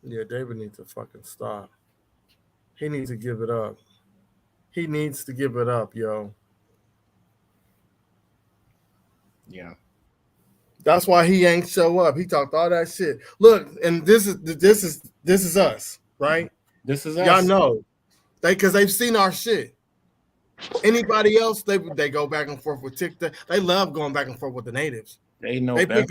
Yeah, David needs to fucking stop. He needs to give it up. He needs to give it up, yo. Yeah. That's why he ain't show up. He talked all that shit. Look, and this is us, right? This is us. Y'all know. Because they've seen our shit. Anybody else, they go back and forth with TikTok. They love going back and forth with the natives. They know better.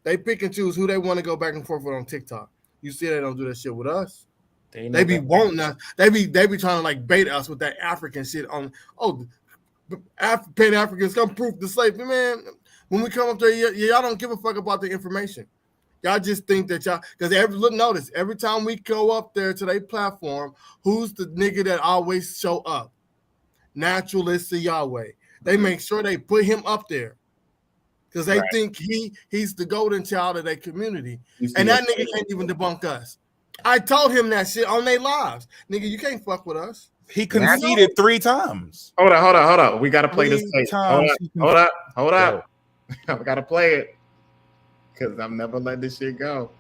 They pick and choose who they want to go back and forth with on TikTok. You see, they don't do that shit with us. They be wanting us. They be trying to like bait us with that African shit on. Oh, Pan Africans come proof the slavery, man. When we come up there, y'all don't give a fuck about the information. Y'all just think that y'all, because notice every time we go up there to their platform, who's the nigga that always show up? Naturalist of Yahweh. They make sure they put him up there because they think he's the golden child of their community, and that nigga can't even debunk us. I told him that shit on their lives. Nigga, you can't fuck with us. He conceded 3 times. Hold on. We gotta play this 3 tape. times. Hold up. I gotta play it. Because I'm never letting this shit go.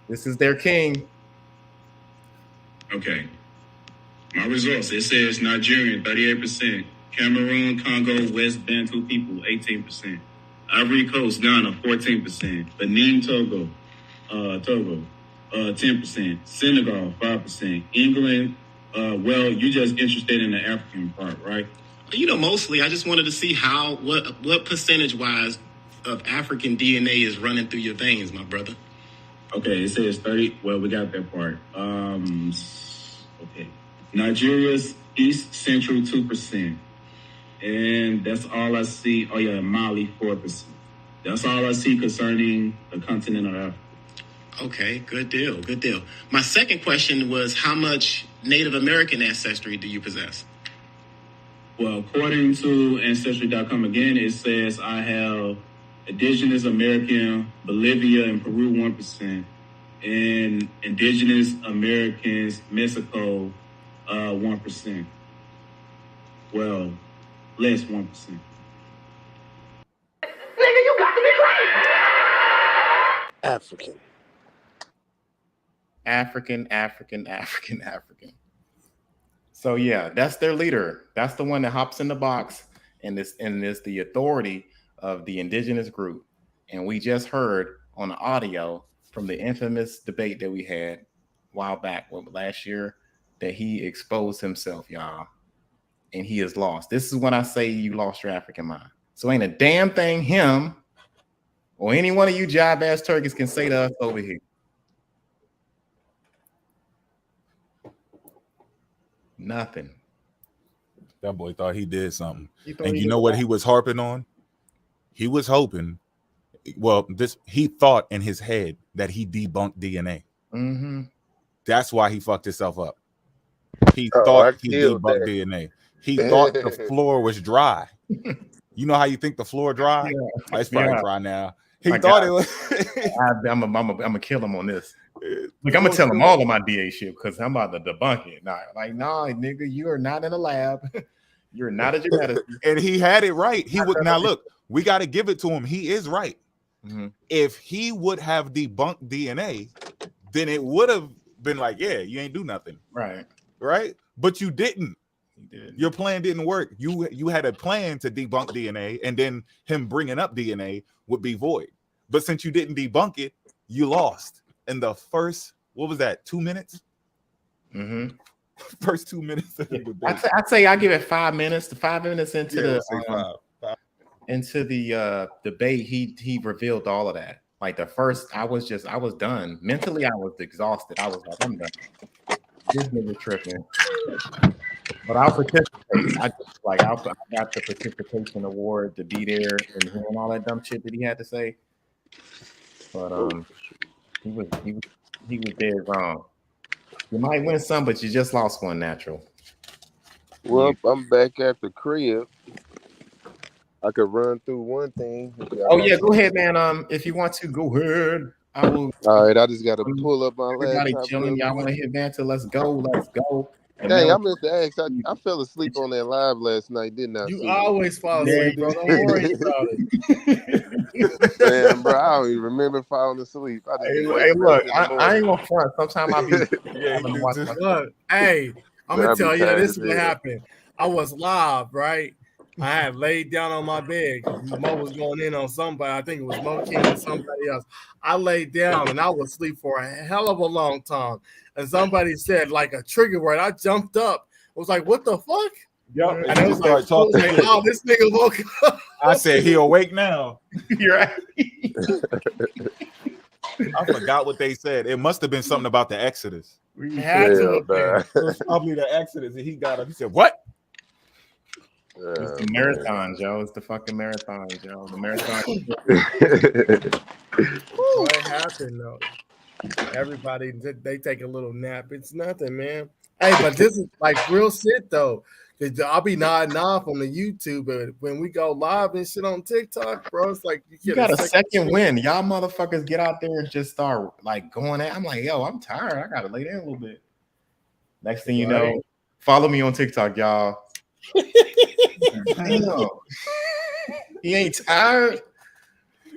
This is their king. Okay. My results. It says Nigerian, 38%. Cameroon, Congo, West Bantu people, 18%. Ivory Coast, Ghana, 14%. Benin, Togo, 10%. Senegal, 5%. England, well, you just interested in the African part, right? You know, mostly I just wanted to see what percentage-wise of African DNA is running through your veins, my brother. Okay, it says 30. Well, we got that part. Okay. Nigeria's East Central, 2%. And that's all I see. Oh, yeah, Mali, 4%. That's all I see concerning the continent of Africa. Okay, good deal. My second question was, how much Native American ancestry do you possess? Well, according to Ancestry.com, again, it says I have indigenous American, Bolivia and Peru, 1%, and indigenous Americans, Mexico, 1%. Well, less 1%. Nigga, you got to be crazy. African. So yeah, that's their leader. That's the one that hops in the box and is the authority of the indigenous group. And we just heard on the audio from the infamous debate that we had a while back, last year, that he exposed himself, y'all. And he is lost. This is when I say you lost your African mind. So ain't a damn thing him or any one of you jive ass turkeys can say to us over here. Nothing. That boy thought he did something. And you know what he was harping on? He was hoping, he thought in his head that he debunked DNA. Mm-hmm. That's why he fucked himself up. He thought he debunked DNA. He thought the floor was dry. You know how you think the floor dry? Yeah. It's probably dry now. He thought it was. I'm gonna kill him on this. Like, I'm gonna tell him all of my DA shit because I'm about to debunk it. Nah, nigga, you are not in a lab. You're not a geneticist. And he had it right. He would now look. We got to give it to him. He is right. Mm-hmm. If he would have debunked DNA, then it would have been like, yeah, you ain't do nothing. Right. But you didn't. Your plan didn't work. You had a plan to debunk DNA, and then him bringing up DNA would be void. But since you didn't debunk it, you lost in the first, 2 minutes? Mm-hmm. First 2 minutes of the debate. I'd say I give it 5 minutes. 5 minutes into the debate, he revealed all of that. Like the first, I was done. Mentally, I was exhausted. I was like, I'm done. This nigga tripping. But I'll participate. I got the participation award to be there and hearing all that dumb shit that he had to say. But he was dead wrong. You might win some, but you just lost one, natural. Well, I'm back at the crib. I could run through one thing. Oh yeah, go ahead, man. If you want to, go ahead. I will. All right, I just got to pull up my everybody laptop. Chilling. Y'all want to hit Banter? Let's go. Hey, I meant to ask. I fell asleep on that live last night, didn't I? You always fall asleep, bro. Don't worry about it. Damn, bro, I don't even remember falling asleep. Hey, look, I ain't gonna front. Sometimes I'll be. Look, hey, I'm gonna tell you, this is what happened. I was live, right? I had laid down on my bed. Mo was going in on somebody. I think it was Mo King or somebody else. I laid down and I was asleep for a hell of a long time. And somebody said like a trigger word. I jumped up. I was like, "What the fuck?" Yep. And it was like, "Oh, this nigga woke up." I said, "He awake now." You're right. I forgot what they said. It must have been something about the Exodus. We had to. It was probably the Exodus, and he got up. He said, "What?" It's the marathon, Joe. It's the fucking marathon, Joe. The marathon. What happened though? Everybody, they take a little nap. It's nothing, man. Hey, but this is like real shit though. I'll be nodding off on the YouTube, but when we go live and shit on TikTok, bro, it's like you got a second win. Y'all motherfuckers get out there and just start like going at. I'm like, yo, I'm tired. I gotta lay down a little bit. Next thing you know, follow me on TikTok, y'all. Damn. He ain't tired.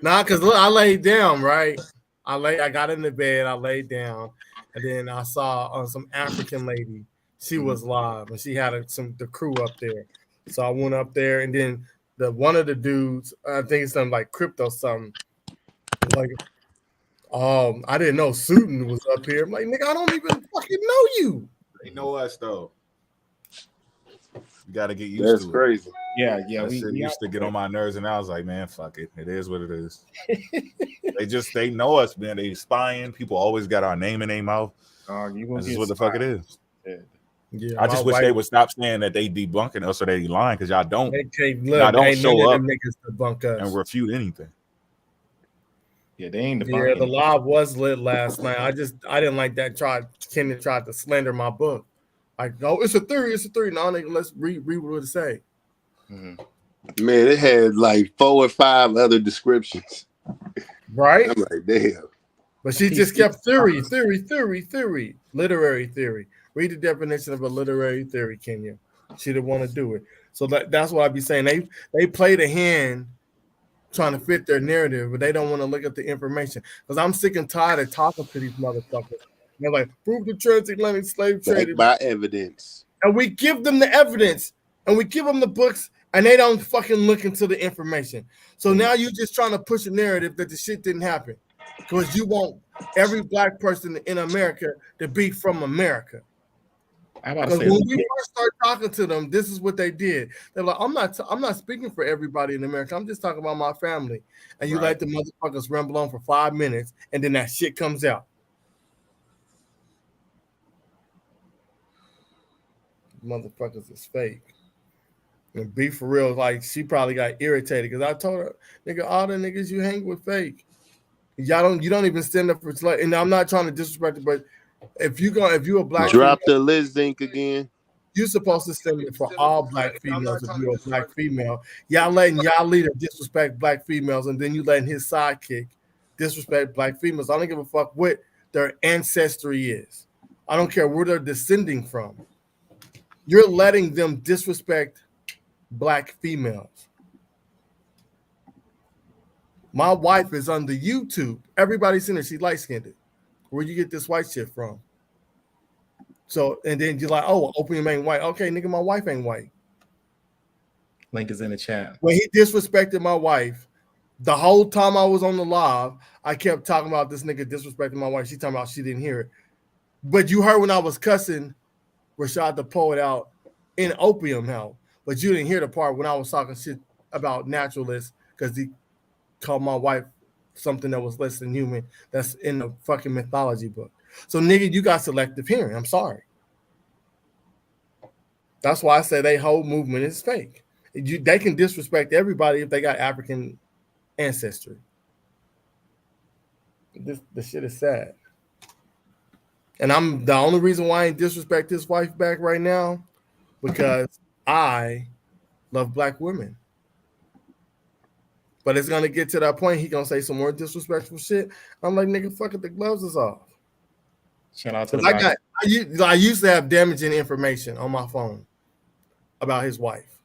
Nah, cause look, I laid down, right? I got in the bed, I laid down, and then I saw some African lady. She was live, and she had the crew up there. So I went up there, and then one of the dudes, I think it's something like crypto something, like, I didn't know Sudan was up here. I'm like, nigga, I don't even fucking know you. They know us though. You got to get used That's to it. crazy. Yeah. We used to get on my nerves, and I was like, man, fuck it. It is what it is. they know us, man. They spying. People always got our name in their mouth. This is what the fuck it is. Yeah, I just wish they would stop saying that they debunking us or they lying, because y'all don't. Y'all don't show up debunk us and refute anything. Yeah, they ain't debunking. Yeah, the live was lit last night. I didn't like that. Kenny tried to slander my book. Like, no, it's a theory. It's a theory. No, nigga, let's read what it say. Mm-hmm. Man, it had like 4 or 5 other descriptions. Right? I'm like, damn. But she just kept theory, literary theory. Read the definition of a literary theory, Kenya. She didn't want to do it. So that's what I be saying. They play the hand trying to fit their narrative, but they don't want to look at the information. Because I'm sick and tired of talking to these motherfuckers. They're like, prove the transatlantic slave trade by evidence. And we give them the evidence, and we give them the books, and they don't fucking look into the information. So now you're just trying to push a narrative that the shit didn't happen. Because you want every black person in America to be from America. Because when we first start talking to them, this is what they did. They're like, I'm not speaking for everybody in America. I'm just talking about my family. And you let the motherfuckers ramble on for 5 minutes, and then that shit comes out. Motherfuckers is fake. And be for real, like she probably got irritated because I told her, nigga, all the niggas you hang with fake. You don't even stand up for slave. And I'm not trying to disrespect it, but if you a black drop the Liz Zinc again. You're supposed to stand up for all black females if you're a black female. Y'all letting y'all leader disrespect black females, and then you letting his sidekick disrespect black females. I don't give a fuck what their ancestry is. I don't care where they're descending from. You're letting them disrespect black females. My wife is on the YouTube. Everybody's seen her. She's light-skinned. Where you get this white shit from? So, and then you're like, oh, opium ain't white. Okay, nigga, my wife ain't white. Link is in the chat. When he disrespected my wife, the whole time I was on the live, I kept talking about this nigga disrespecting my wife. She talking about she didn't hear it. But you heard when I was cussing Rashad the poet out in Opium Hell, but you didn't hear the part when I was talking shit about naturalists because he called my wife something that was less than human. That's in the fucking mythology book. So nigga, you got selective hearing. I'm sorry. That's why I say they whole movement is fake. They can disrespect everybody if they got African ancestry. The shit is sad. And I'm the only reason why I ain't disrespect his wife back right now because I love black women. But it's gonna get to that point. He gonna say some more disrespectful shit. I'm like, nigga, fuck it, the gloves is off. Shout out to the I used to have damaging information on my phone about his wife.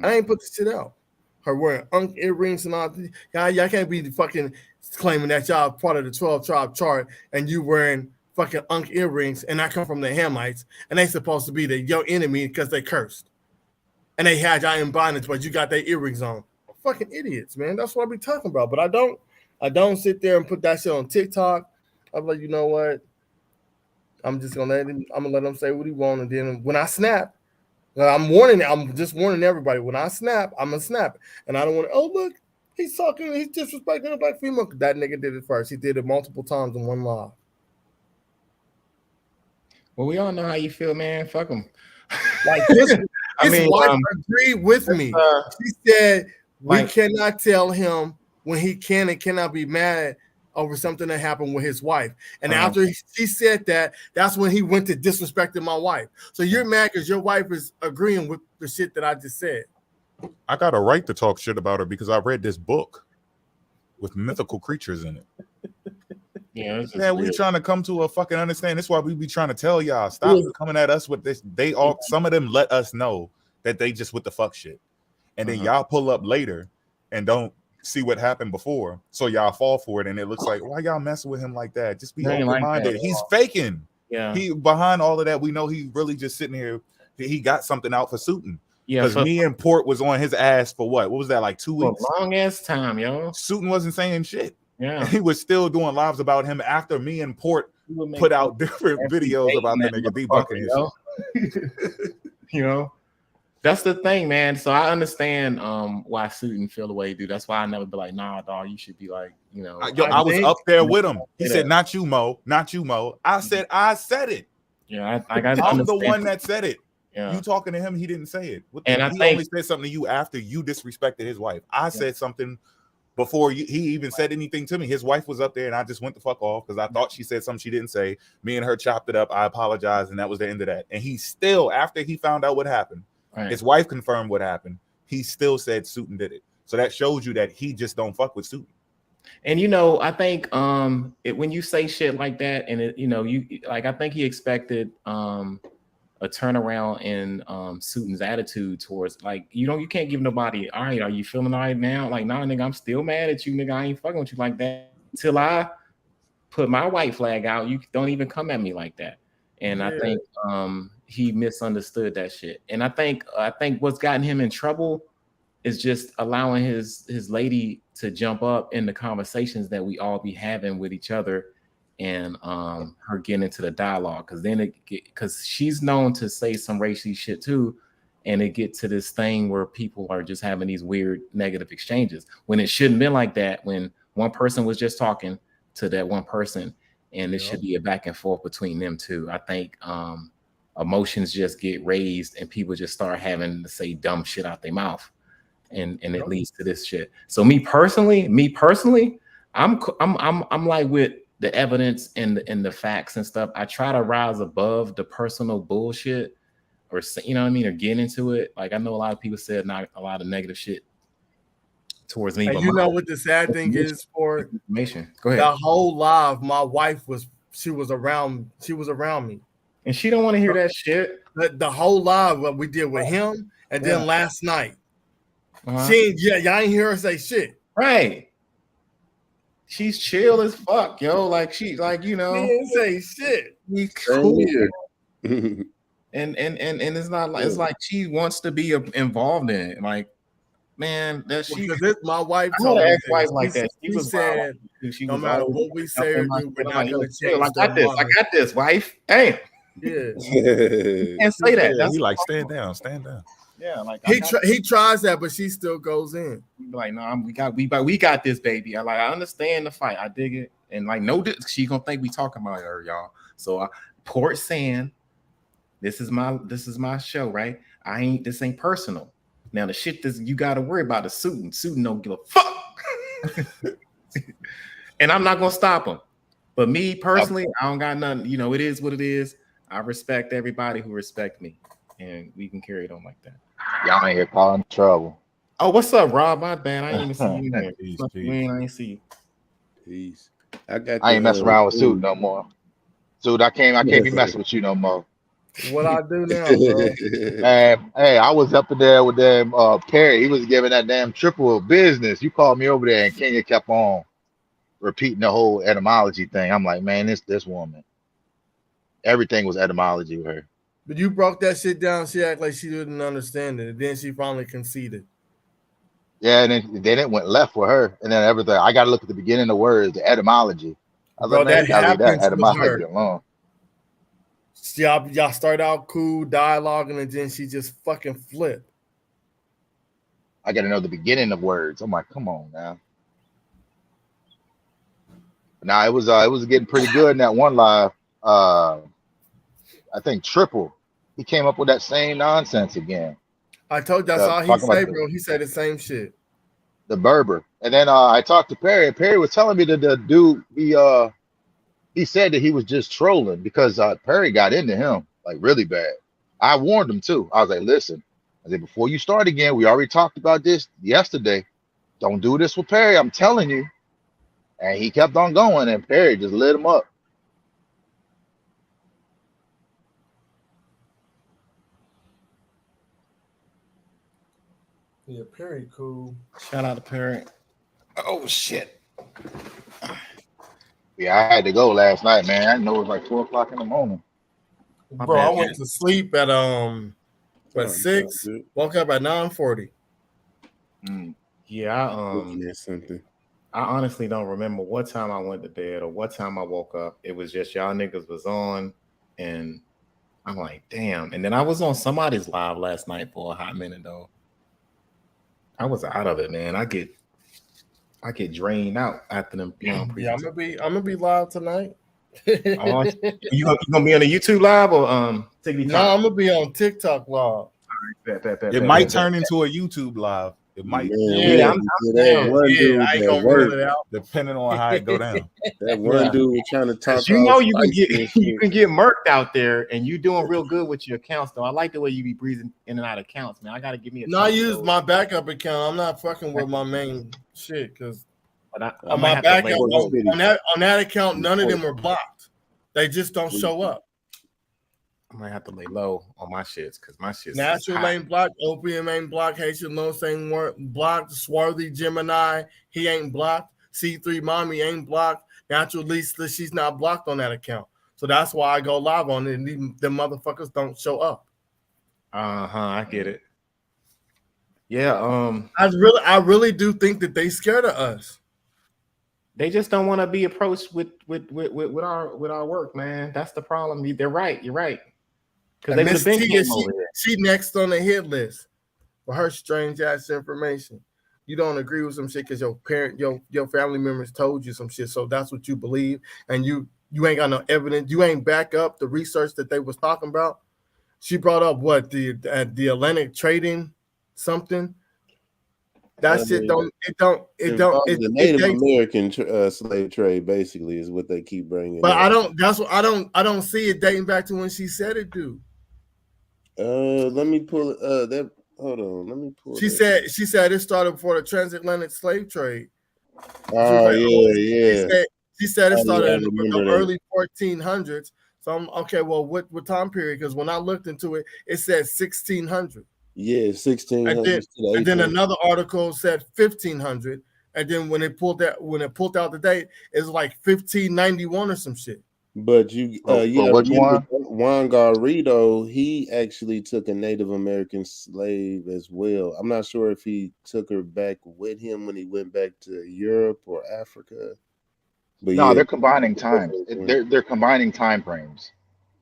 I ain't put the shit out. Her wearing earrings and all. Y'all can't be fucking claiming that y'all part of the 12 tribe chart and you wearing fucking earrings and I come from the Hamites and they supposed to be your enemy because they cursed. And they had y'all in bondage, but you got their earrings on. Fucking idiots, man. That's what I be talking about. But I don't sit there and put that shit on TikTok. I'm like, you know what? I'm just gonna let him say what he wants. And then when I snap, I'm just warning everybody. When I snap, I'm gonna snap. And I don't want to, oh look, he's disrespecting a black female. That nigga did it first. He did it multiple times in one live. Well, we all know how you feel, man. Fuck him. Like his wife agreed with me. She said we cannot tell him when he can and cannot be mad over something that happened with his wife. And Uh-huh. after he said that, that's when he went to disrespecting my wife. So you're mad because your wife is agreeing with the shit that I just said. I got a right to talk shit about her because I read this book with mythical creatures in it. Yeah, it's just Man, we weird. trying to come to a fucking understand. That's why we be trying to tell y'all, stop coming at us with this. They all, some of them let us know that they just with the fuck shit. And then y'all pull up later and don't see what happened before. So y'all fall for it. And it looks like, why y'all messing with him like that? Just be open-minded. Like He's faking. Yeah. He behind all of that, we know he really just sitting here. He got something out for Suiton. Yeah, because me and Port was on his ass for what? What was that, like 2 weeks? Long ass time, yo. Suiton wasn't saying shit. Yeah. And he was still doing lives about him after me and Port put out different videos about the nigga debunking his shit. You know, that's the thing, man. So I understand why Suiton feel the way he do. That's why I never be like, nah, dog, you should be like, you know. I was up there with him. He said, not you, Mo, not you, Mo. I said it. Yeah, I got. I'm the one that said it. Yeah. You talking to him, he didn't say it. And he only said something to you after you disrespected his wife. I said something before he even said anything to me. His wife was up there and I just went the fuck off because I thought she said something she didn't say. Me and her chopped it up. I apologized and that was the end of that. And he still, after he found out what happened, his wife confirmed what happened. He still said Suiton did it. So that shows you that he just don't fuck with Suiton. And you know, I think when you say shit like that, and it, you know, you like, I think he expected a turnaround in Suiton's attitude towards, like, you can't give nobody, all right, are you feeling all right now? Like, nah, nigga, I'm still mad at you, nigga. I ain't fucking with you like that. Till I put my white flag out, you don't even come at me like that. And I think he misunderstood that shit. And I think what's gotten him in trouble is just allowing his lady to jump up in the conversations that we all be having with each other, and her getting into the dialogue, because she's known to say some racy shit too, and it get to this thing where people are just having these weird negative exchanges when it shouldn't be like that. When one person was just talking to that one person, and it should be a back and forth between them two. I think emotions just get raised and people just start having to say dumb shit out their mouth, and it leads to this shit. So me personally, I'm like with the evidence and the facts and stuff. I try to rise above the personal bullshit, or, you know what I mean, or get into it. Like, I know a lot of people said not a lot of negative shit towards me. And but you know what the sad thing is, for information. Go ahead. The whole live, my wife was around me, and she don't want to hear that shit. The whole live, what we did with him, and then last night, y'all ain't hear her say shit. Right. She's chill as fuck, yo. Like, she, like, you know, she didn't say shit. He's cool. and it's not like, it's like she wants to be involved in it. Like, man, that she. Because my wife told me ex-wife like that. She said, no matter what we say or do, we're not gonna change. I got this, wife. Hey. Yeah. You can't say that. That's he like, stand down. Yeah, like he tries that, but she still goes in. Like, no, we got this, baby. I understand the fight. I dig it, and like, no, she gonna think we talking about her, y'all. So Port saying, this is my show, right? This ain't personal. Now the shit that you got to worry about is Suiton. Suiton don't give a fuck, and I'm not gonna stop him. But me personally, I don't got nothing. You know, it is what it is. I respect everybody who respect me, and we can carry it on like that. Y'all ain't here causing trouble. Oh, what's up, Rob? My bad. I ain't even see you there. Peace. I ain't see you. Peace. I ain't messing around with Suit no more. Suit, I can't be messing with you no more. What I do now, bro? Hey, I was up in there with them Perry. He was giving that damn triple business. You called me over there, and Kenya kept on repeating the whole etymology thing. I'm like, man, this woman. Everything was etymology with her. But you broke that shit down. She acted like she didn't understand it. And then she finally conceded. Yeah, and then it went left with her. And then everything. I got to look at the beginning of the words, the etymology. I was like, man, you gotta leave that etymology alone. Y'all start out cool, dialoguing, and then she just fucking flipped. I got to know the beginning of words. I'm like, come on now. Now it was getting pretty good in that one live. I think Triple, he came up with that same nonsense again. I told you that's all he said, bro. He said the same shit. the Berber. And then I talked to Perry, and Perry was telling me that the dude he said that he was just trolling because Perry got into him like really bad. I warned him too. I was like, listen, I said, before you start again, we already talked about this yesterday. Don't do this with Perry. I'm telling you. And he kept on going, and Perry just lit him up. Yeah, Perry cool. Shout out to Perry. Oh shit. Yeah, I had to go last night, man. I know it was like 4 o'clock in the morning. Bro, I went to sleep at 6, woke up at 9:40. Yeah, something. I honestly don't remember what time I went to bed or what time I woke up. It was just y'all niggas was on, and I'm like, damn. And then I was on somebody's live last night for a hot minute though. I was out of it, man. I get drained out after them. Yeah, I'm gonna be live tonight. You gonna be on the YouTube live or TikTok? No, I'm gonna be on TikTok live. It might turn into a YouTube live. It might. Yeah, I ain't gonna rule it out. Depending on how it go down. That one dude was trying to talk. You know you can get murked out there, and you doing real good with your accounts though. I like the way you be breezing in and out of accounts, man. I gotta give me a. No, I use my backup account. I'm not fucking with my main shit because on my backup on that account, none of them are blocked. They just don't show up. I might have to lay low on my shits because my shit's Natural ain't blocked, Opium ain't blocked, Haitian Lone ain't blocked, Swarthy Gemini, he ain't blocked, C3 Mommy ain't blocked, Natural Lisa, she's not blocked on that account. So that's why I go live on it, and the motherfuckers don't show up. I get it. Yeah, I really do think that they scared of us. They just don't want to be approached with our work, man. That's the problem. They're right. You're right. Because Miss T, she next on the hit list for her strange ass information. You don't agree with some shit because your family members told you some shit, so that's what you believe, and you ain't got no evidence. You ain't back up the research that they was talking about. She brought up what the Atlantic trading something. That shit don't. The Native American slave trade basically is what they keep bringing. But up. I don't see it dating back to when she said it, dude. Let me pull it. Hold on. Let me pull. She said it started before the transatlantic slave trade. She said it started in the early 1400s. So I'm okay. Well, what time period? Because when I looked into it, it said 1600. Yeah, 1600. And then another article said 1500. And then when it pulled out the date, it's like 1591 or some shit. But which one? Juan Garrido, he actually took a Native American slave as well. I'm not sure if he took her back with him when he went back to Europe or Africa. But no, they're combining times. They're combining time frames.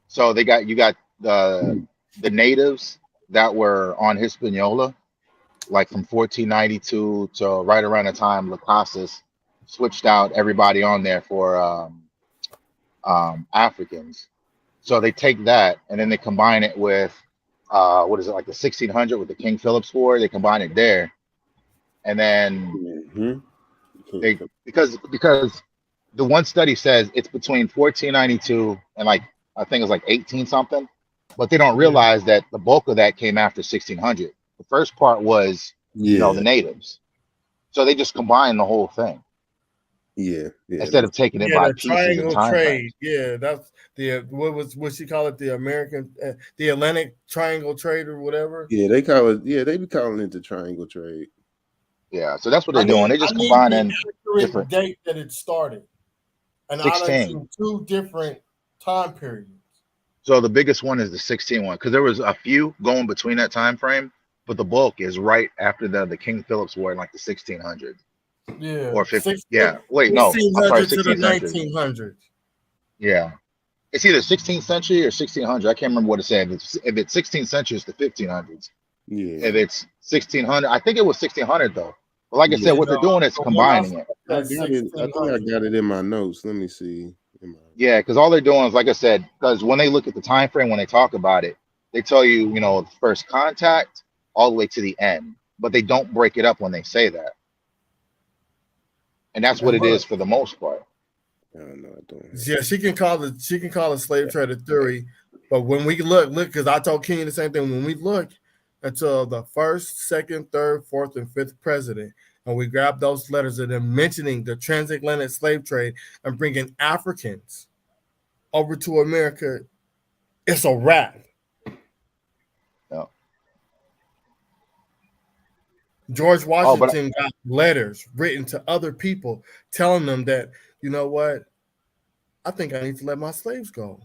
So you got the natives that were on Hispaniola, like from 1492 to right around the time Las Casas switched out everybody on there for Africans. So they take that and then they combine it with what is it, like the 1600 with the King Philip's War? They combine it there, and then they because the one study says it's between 1492 and like I think it's like 18 something, but they don't realize that the bulk of that came after 1600. The first part was the natives, so they just combine the whole thing. Yeah. Instead of taking it by pieces triangle and time trade. frames. Yeah, that's the what she call it, the American the Atlantic triangle trade or whatever. Yeah, they call it. Yeah, they be calling it the triangle trade. Yeah, so that's what they're doing. They just combining different date that it started, and 16. I seen 2 different time periods. So the biggest one is the 16 one because there was a few going between that time frame, but the bulk is right after the King Philip's War in like the 1600s. Yeah, or 50. Yeah, wait, no, I'm sorry, 1600s. Yeah, it's either 16th century or 1600. I can't remember what it said. If it's 16th century, it's the 1500s. Yeah. If it's 1600, I think it was 1600 though. But like I said, what they're doing is combining it. I think I got it in my notes. Let me see. Yeah, because all they're doing is, like I said, because when they look at the time frame, when they talk about it, they tell you, first contact all the way to the end, but they don't break it up when they say that. And that's what it is for the most part. Yeah, she can call it slave trader theory, but when we look, because I told King the same thing. When we look until the first, second, third, fourth, and fifth president, and we grab those letters and then mentioning the transatlantic slave trade and bringing Africans over to America, it's a wrap. Yeah. George Washington got letters written to other people telling them that, you know what, I think I need to let my slaves go.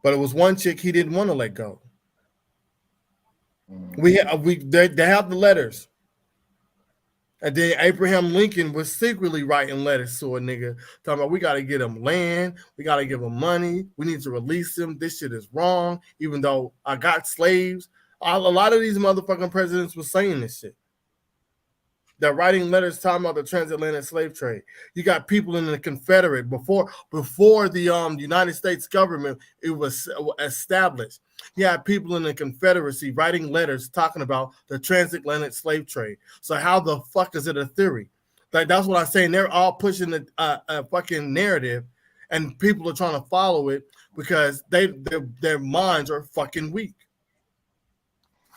But it was one chick he didn't want to let go. They have the letters. And then Abraham Lincoln was secretly writing letters to a nigga talking about we got to get him land, we got to give him money, we need to release him. This shit is wrong, even though I got slaves. A lot of these motherfucking presidents were saying this shit. They're writing letters talking about the transatlantic slave trade. You got people in the Confederate before the United States government it was established. You had people in the Confederacy writing letters talking about the transatlantic slave trade. So how the fuck is it a theory? Like that's what I'm saying. They're all pushing a fucking narrative, and people are trying to follow it because their minds are fucking weak.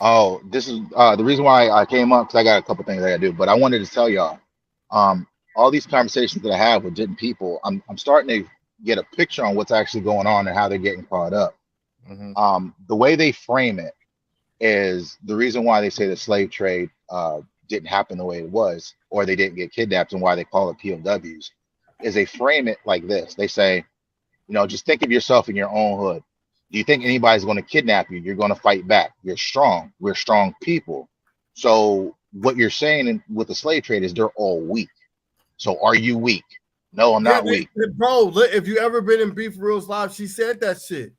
Oh, this is the reason why I came up, because I got a couple things I gotta do. But I wanted to tell y'all, all these conversations that I have with different people, I'm starting to get a picture on what's actually going on and how they're getting caught up. The way they frame it is the reason why they say the slave trade didn't happen the way it was, or they didn't get kidnapped, and why they call it POWs, is they frame it like this. They say, you know, just think of yourself in your own hood. Do you think anybody's going to kidnap you? You're going to fight back. You're strong. We're strong people. So what you're saying with the slave trade is they're all weak. So are you weak? No, I'm not weak. Bro, if you ever been in Beef Real's live, she said that shit.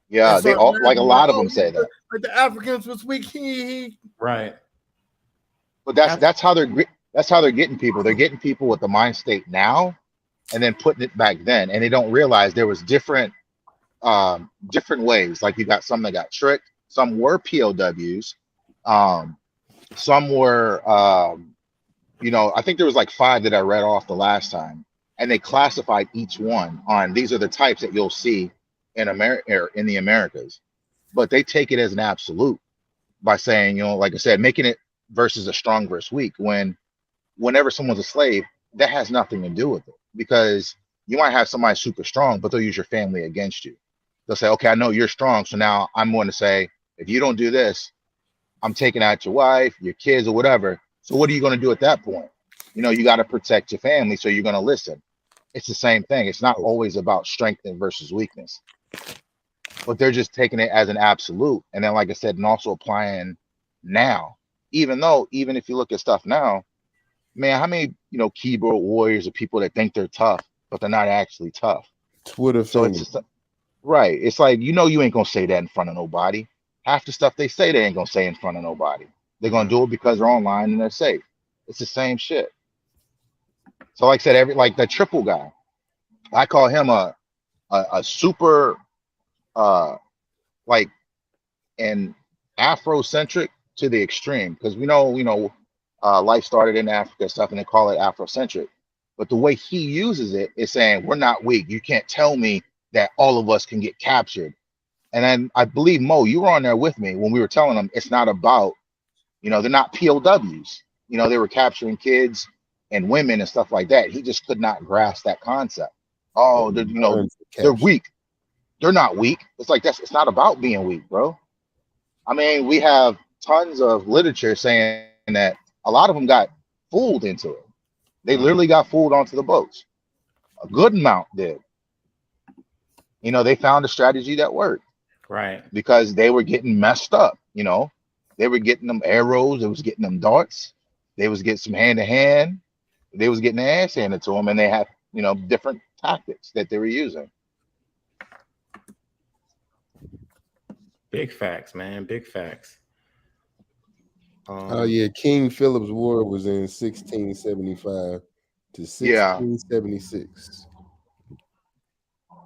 Yeah, they all, like a lot of them say that. Like the Africans was weak. Right. But that's how they're getting people. They're getting people with the mind state now, and then putting it back then, and they don't realize there was different ways. Like you got some that got tricked, some were POWs, some were I think there was like 5 that I read off the last time, and they classified each one on these are the types that you'll see in America, in the Americas. But they take it as an absolute by saying, like I said, making it versus a strong versus weak, whenever someone's a slave, that has nothing to do with it, because you might have somebody super strong, but they'll use your family against you. They'll say, okay, I know you're strong, so now I'm going to say, if you don't do this, I'm taking out your wife, your kids, or whatever. So what are you going to do at that point? You got to protect your family, so you're going to listen. It's the same thing. It's not always about strength versus weakness, but they're just taking it as an absolute. And then, like I said, and also applying now, even if you look at stuff now, man, how many, keyboard warriors are people that think they're tough, but they're not actually tough. Twitter so family. It's just, right. It's like, you ain't going to say that in front of nobody. Half the stuff they say, they ain't going to say in front of nobody. They're going to do it because they're online and they're safe. It's the same shit. So like I said, like the triple guy, I call him a super, like an Afrocentric to the extreme, because we know, life started in Africa stuff, and they call it Afrocentric. But the way he uses it is saying, we're not weak. You can't tell me that all of us can get captured. And then I believe, Mo, you were on there with me when we were telling them it's not about, they're not POWs. They were capturing kids and women and stuff like that. He just could not grasp that concept. Oh, they're weak. They're not weak. It's like it's not about being weak, bro. I mean, we have tons of literature saying that a lot of them got fooled into it. They literally got fooled onto the boats. A good amount did. They found a strategy that worked. Right. Because they were getting messed up. They were getting them arrows. They was getting them darts. They was getting some hand-to-hand. They was getting their ass handed to them, and they had, different tactics that they were using. Big facts, man. Big facts. Oh yeah, King Philip's War was in 1675 to 1676.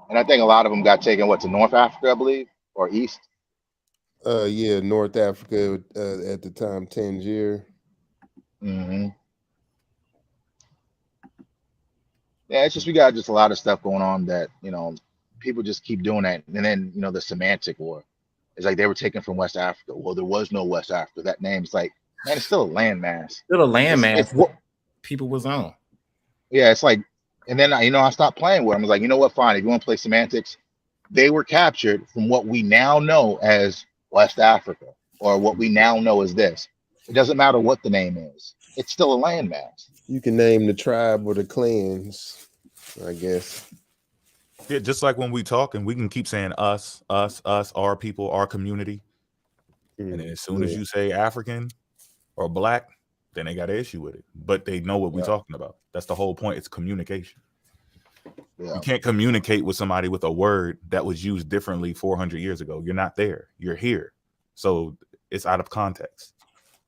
And I think a lot of them got taken to North Africa, I believe, or East. Yeah, North Africa at the time, Tangier. Mm-hmm. Yeah, it's just we got just a lot of stuff going on that people just keep doing that, and then the semantic war. It's like they were taken from West Africa. Well, there was no West Africa. That name's like, man, it's still a landmass. Still a landmass. It's what people was on. Yeah, it's like, and then I stopped playing with them. I was like, you know what? Fine, if you want to play semantics, they were captured from what we now know as West Africa, or what we now know as this. It doesn't matter what the name is. It's still a landmass. You can name the tribe or the clans, I guess. Yeah, just like when we talk, and we can keep saying us, our people, our community. And then as soon as you say African or black, then they got an issue with it. But they know what we're talking about. That's the whole point. It's communication. Yeah. You can't communicate with somebody with a word that was used differently 400 years ago. You're not there. You're here. So it's out of context.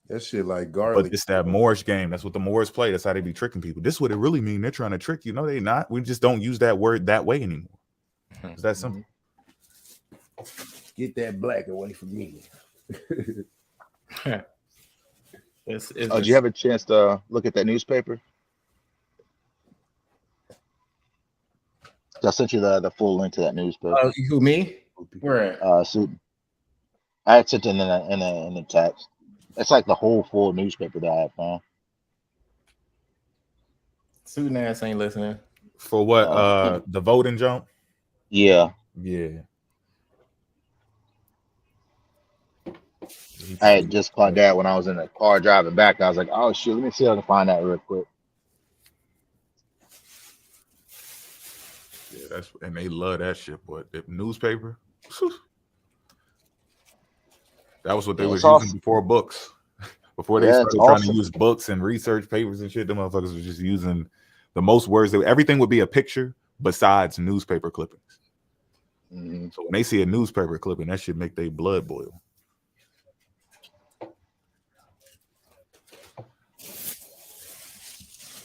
That shit like garlic. But it's that Moorish game. That's what the Moors play. That's how they be tricking people. This is what it really mean. They're trying to trick you. No, they not. We just don't use that word that way anymore. It's that simple. Get that black away from me. Did you have a chance to look at that newspaper? I sent you the full link to that newspaper. Who, me? Where at? I had sent it in the text. It's like the whole full newspaper that I have found. Suitin' ass ain't listening. For what? The voting jump? Yeah. Yeah. I had just caught that when I was in the car driving back. I was like, oh shoot, let me see if I can find that real quick. Yeah, and they love that shit, boy. The newspaper. That was what they was using before books. Before they started trying to use books and research papers and shit, them motherfuckers were just using the most words. Everything would be a picture besides newspaper clippings. Mm-hmm. So when they see a newspaper clipping, that should make their blood boil.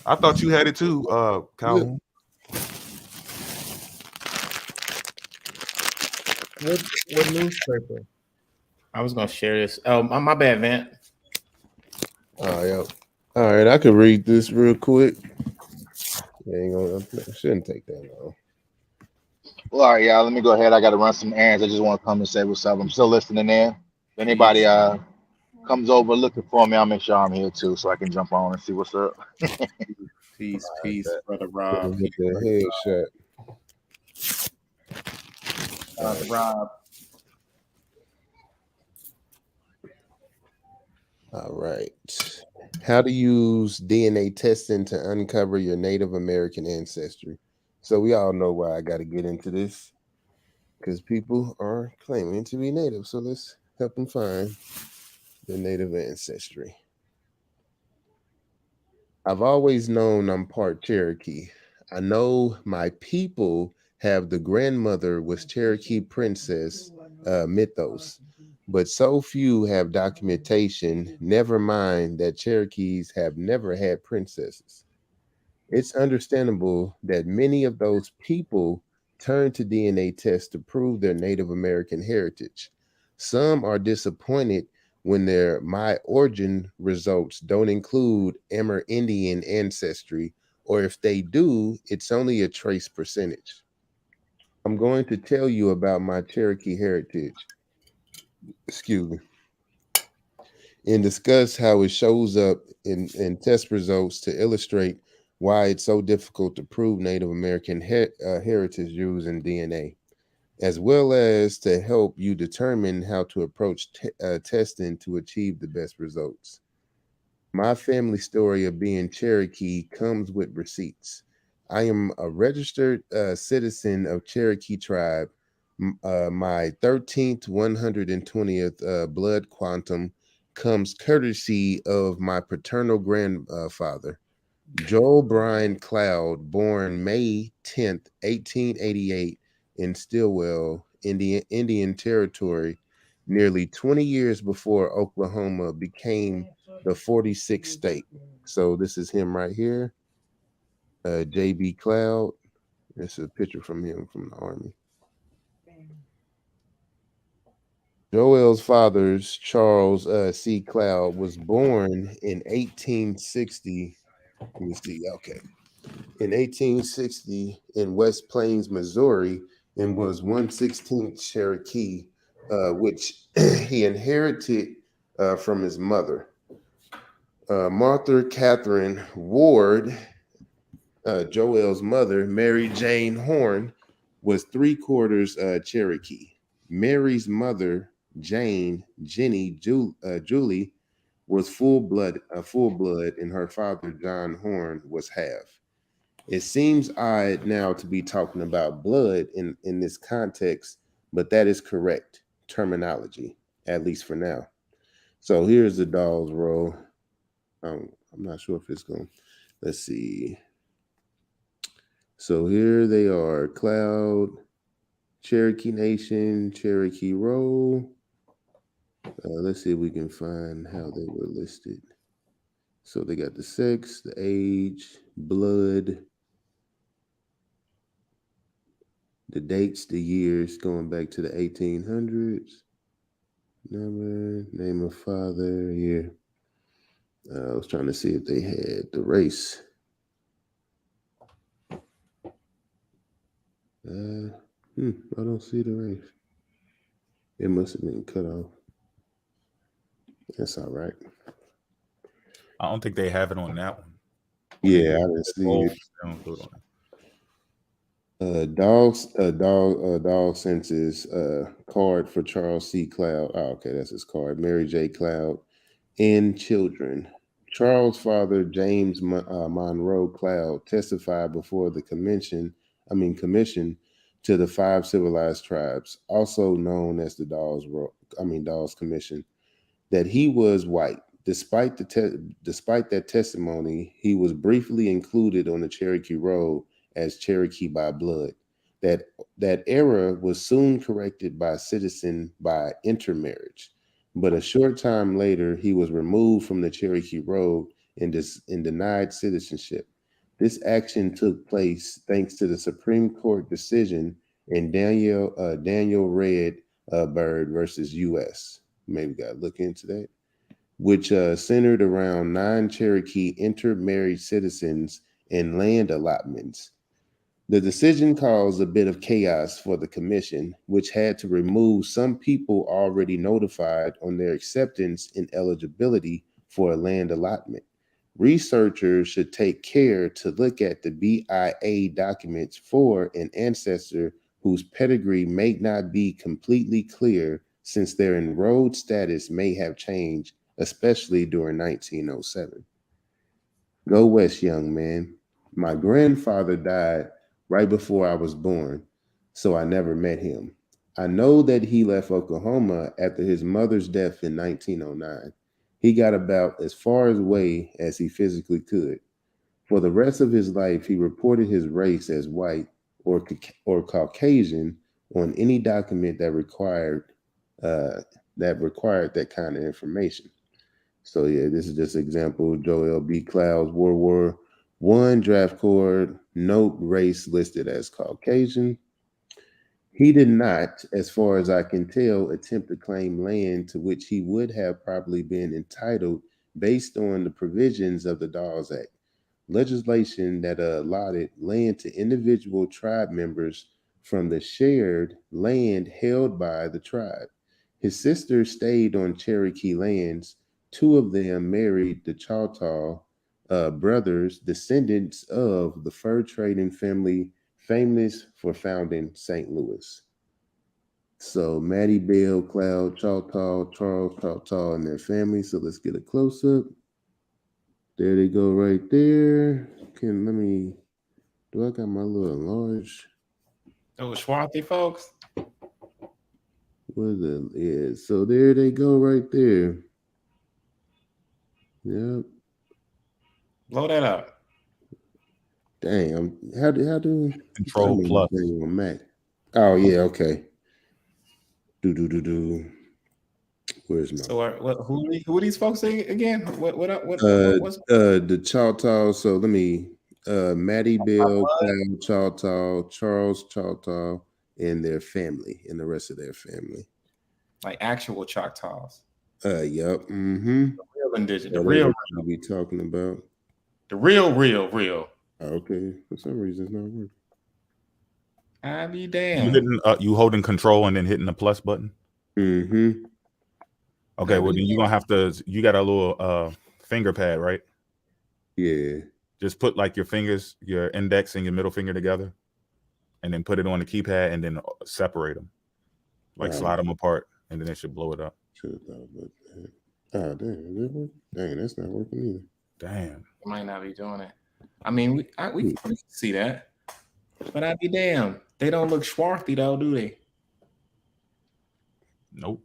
I thought you had it too, Calhoun. What newspaper? I was gonna share this. Oh, my bad, Vant. Oh, yeah. All right, I could read this real quick. It shouldn't take that long. Well, all right, y'all. Let me go ahead. I got to run some errands. I just want to come and say what's up. I'm still listening in. If anybody comes over looking for me, I'll make sure I'm here too, so I can jump on and see what's up. Peace, brother Rob. With the headshot. Rob. All right. How to use DNA testing to uncover your Native American ancestry. So we all know why I got to get into this, because people are claiming to be Native. So let's help them find their Native ancestry. I've always known I'm part Cherokee. I know my people have the grandmother was Cherokee princess mythos, but so few have documentation, never mind that Cherokees have never had princesses. It's understandable that many of those people turn to DNA tests to prove their Native American heritage. Some are disappointed when their My Origin results don't include Amerindian ancestry, or if they do, it's only a trace percentage. I'm going to tell you about my Cherokee heritage. Excuse me. And discuss how it shows up in test results to illustrate why it's so difficult to prove Native American heritage using DNA, as well as to help you determine how to approach testing to achieve the best results. My family story of being Cherokee comes with receipts. I am a registered citizen of Cherokee tribe. My 13th 120th blood quantum comes courtesy of my paternal grandfather, Joel Brian Cloud, born May 10th, 1888 in Stillwell, Indian Territory, nearly 20 years before Oklahoma became the 46th state. So this is him right here, J.B. Cloud. This is a picture from him from the Army. Joel's father, Charles C. Cloud, was born in 1860. Let me see. Okay. in 1860 in West Plains, Missouri, and was 1/16 Cherokee, which he inherited from his mother. Martha Catherine Ward, Joel's mother, Mary Jane Horn, was 3/4 Cherokee. Mary's mother, Jenny Julie, was full blood, and her father, John Horn, was half. It seems odd now to be talking about blood in this context, but that is correct terminology, at least for now. So here's the doll's roll. I'm not sure if it's going. Let's see. So here they are: Cloud, Cherokee Nation, Cherokee Roll. Let's see if we can find how they were listed. So they got the sex, the age, blood, the dates, the years going back to the 1800s. Number, name of father, year. I was trying to see if they had the race. I don't see the race. It must have been cut off. That's all right. I don't think they have it on that one. Yeah, I didn't see it. Dog census card for Charles C. Cloud. Oh, okay, that's his card. Mary J. Cloud and children. Charles' father, James Monroe Cloud, testified before the commission to the 5 civilized tribes, also known as the Dawes Commission, that he was white. Despite that testimony, he was briefly included on the Cherokee Roll as Cherokee by blood. That error was soon corrected by citizen by intermarriage, but a short time later, he was removed from the Cherokee Roll and denied citizenship. This action took place thanks to the Supreme Court decision in Daniel Red Bird versus U.S. Maybe got to look into that, which centered around 9 Cherokee intermarried citizens and land allotments. The decision caused a bit of chaos for the commission, which had to remove some people already notified on their acceptance and eligibility for a land allotment. Researchers should take care to look at the BIA documents for an ancestor whose pedigree may not be completely clear, since their enrolled status may have changed, especially during 1907. Go west, young man. My grandfather died right before I was born, so I never met him. I know that he left Oklahoma after his mother's death in 1909. He got about as far away as he physically could. For the rest of his life, he reported his race as white or Caucasian on any document that required that kind of information. So yeah, this is just an example. Joel B. Cloud's World War I draft cord, note race listed as Caucasian. He did not, as far as I can tell, attempt to claim land to which he would have probably been entitled based on the provisions of the Dawes Act, legislation that allotted land to individual tribe members from the shared land held by the tribe. His sister stayed on Cherokee lands. 2 of them married the Choctaw brothers, descendants of the fur trading family famous for founding St. Louis. So Maddie Bell, Cloud, Choctaw, Charles Choctaw, and their family. So let's get a close up. There they go right there. Do I got my little enlarge? Those swarthy folks. So there they go right there. Yep. Blow that up. Dang, how do Control plus on Mac? Oh yeah, okay. Where's my? So who are these folks again? What's the Choctaw? So let me Maddie Bill, Cloud Choctaw, Charles Choctaw, and their family, and the rest of their family. Like actual Choctaws. Yep. Mm-hmm. The real indigenous. The real we talking about. The real. Okay, for some reason it's not working. I be You damn. hitting you holding control and then hitting the plus button. Mm-hmm. Okay, well then you're gonna have to. You got a little finger pad, right? Yeah. Just put like your fingers, your index and your middle finger together, and then put it on the keypad and then separate them, like slide them apart, and then it should blow it up. Should have thought about that. Oh damn, dang, that's not working either. Damn. I might not be doing it. I mean, we can see that, but I'd be damn. They don't look swarthy though, do they? Nope.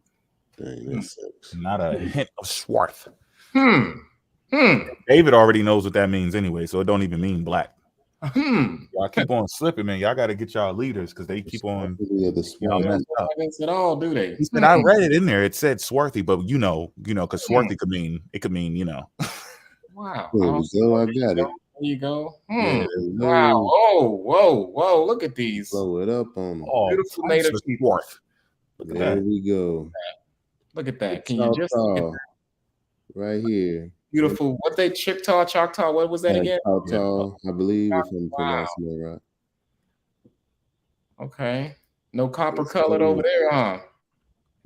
Dang, that sucks. Not a hint of swarth. David already knows what that means anyway, so it don't even mean black. Y'all keep on slipping, man. Y'all got to get y'all leaders because they keep on. Y'all messed up. At all, do they? He said, I read it in there. It said swarthy, but you know, because swarthy could mean Wow. There we go. I got it. There you go. Yeah, wow. Whoa. Look at these. Blow it up on them. Oh, beautiful native people. Look at there that. we go. Look at that. Can you just look at that? Right here. Beautiful. What they Choctaw? What was that again? Choctaw, I believe, if I'm pronouncing it right. Okay. No copper colored over there, huh?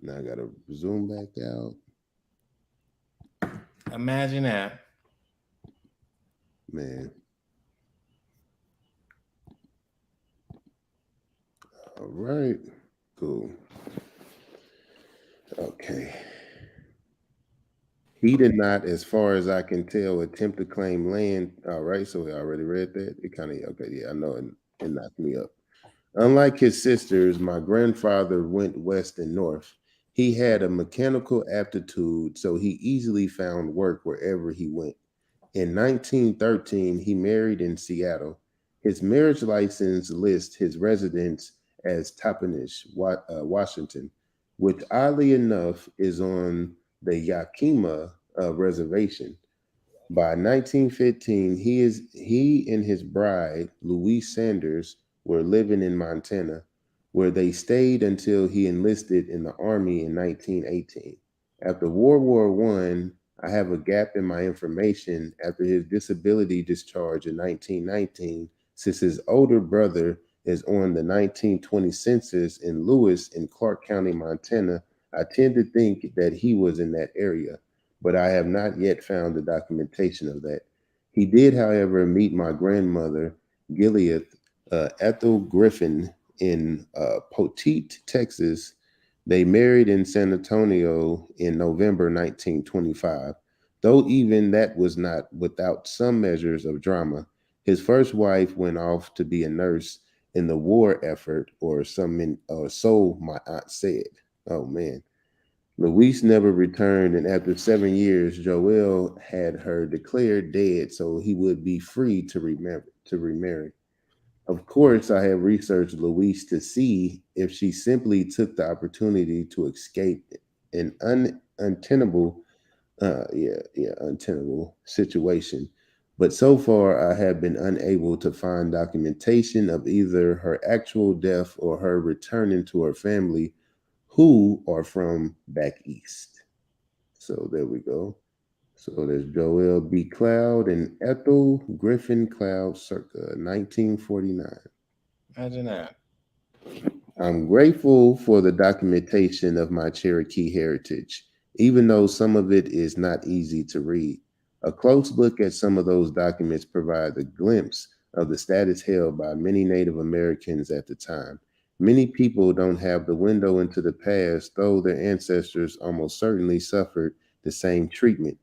Now I gotta zoom back out. Imagine that. Man. All right. Cool. Okay. He did not, as far as I can tell, attempt to claim land. All right, so we already read that. It kind of, okay, yeah, I know it knocked me up. Unlike his sisters, my grandfather went west and north. He had a mechanical aptitude, so he easily found work wherever he went. In 1913, he married in Seattle. His marriage license lists his residence as Toppenish, Washington, which oddly enough is on the Yakima reservation. By 1915, he and his bride, Louise Sanders, were living in Montana, where they stayed until he enlisted in the Army in 1918. After World War I have a gap in my information after his disability discharge in 1919, since his older brother is on the 1920 census in Lewis in Clark County, Montana. I tend to think that he was in that area, but I have not yet found the documentation of that. He did, however, meet my grandmother, Gilead Ethel Griffin, in Poteet, Texas. They married in San Antonio in November 1925, though even that was not without some measures of drama. His first wife went off to be a nurse in the war effort, or so my aunt said. Oh man. Louise never returned, and after 7 years, Joel had her declared dead so he would be free to remarry. Of course, I have researched Louise to see if she simply took the opportunity to escape an untenable situation. But so far, I have been unable to find documentation of either her actual death or her returning to her family, who are from back east. So there we go. So there's Joel B. Cloud and Ethel Griffin Cloud circa 1949. Imagine that. I'm grateful for the documentation of my Cherokee heritage, even though some of it is not easy to read. A close look at some of those documents provides a glimpse of the status held by many Native Americans at the time. Many people don't have the window into the past, though their ancestors almost certainly suffered the same treatment.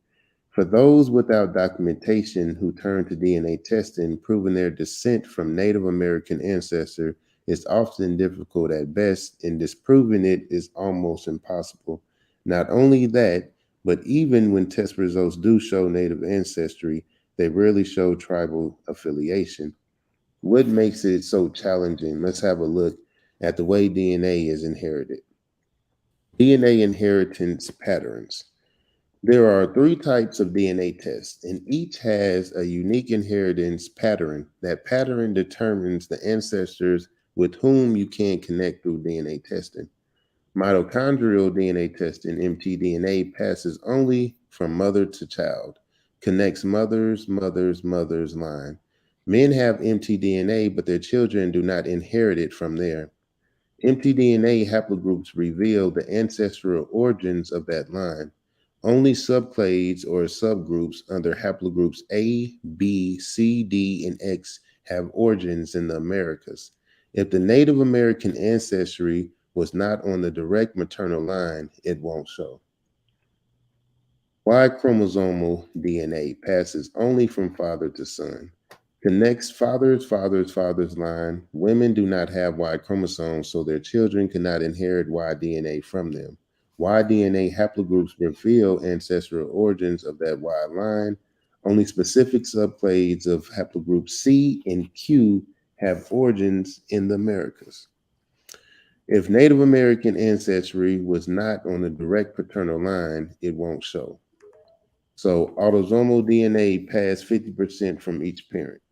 For those without documentation who turn to DNA testing, proving their descent from Native American ancestor is often difficult at best, and disproving it is almost impossible. Not only that, but even when test results do show Native ancestry, they rarely show tribal affiliation. What makes it so challenging? Let's have a look at the way DNA is inherited. DNA inheritance patterns. There are 3 types of DNA tests, and each has a unique inheritance pattern. That pattern determines the ancestors with whom you can connect through DNA testing. Mitochondrial DNA testing, mtDNA, passes only from mother to child, connects mother's line. Men have mtDNA, but their children do not inherit it from there. mtDNA haplogroups reveal the ancestral origins of that line. Only subclades or subgroups under haplogroups A, B, C, D, and X have origins in the Americas. If the Native American ancestry was not on the direct maternal line, it won't show. Y chromosomal DNA passes only from father to son. Connects father's line. Women do not have Y chromosomes, so their children cannot inherit Y DNA from them. Y DNA haplogroups reveal ancestral origins of that Y line. Only specific subclades of haplogroup C and Q have origins in the Americas. If Native American ancestry was not on the direct paternal line, it won't show. So autosomal DNA passed 50% from each parent.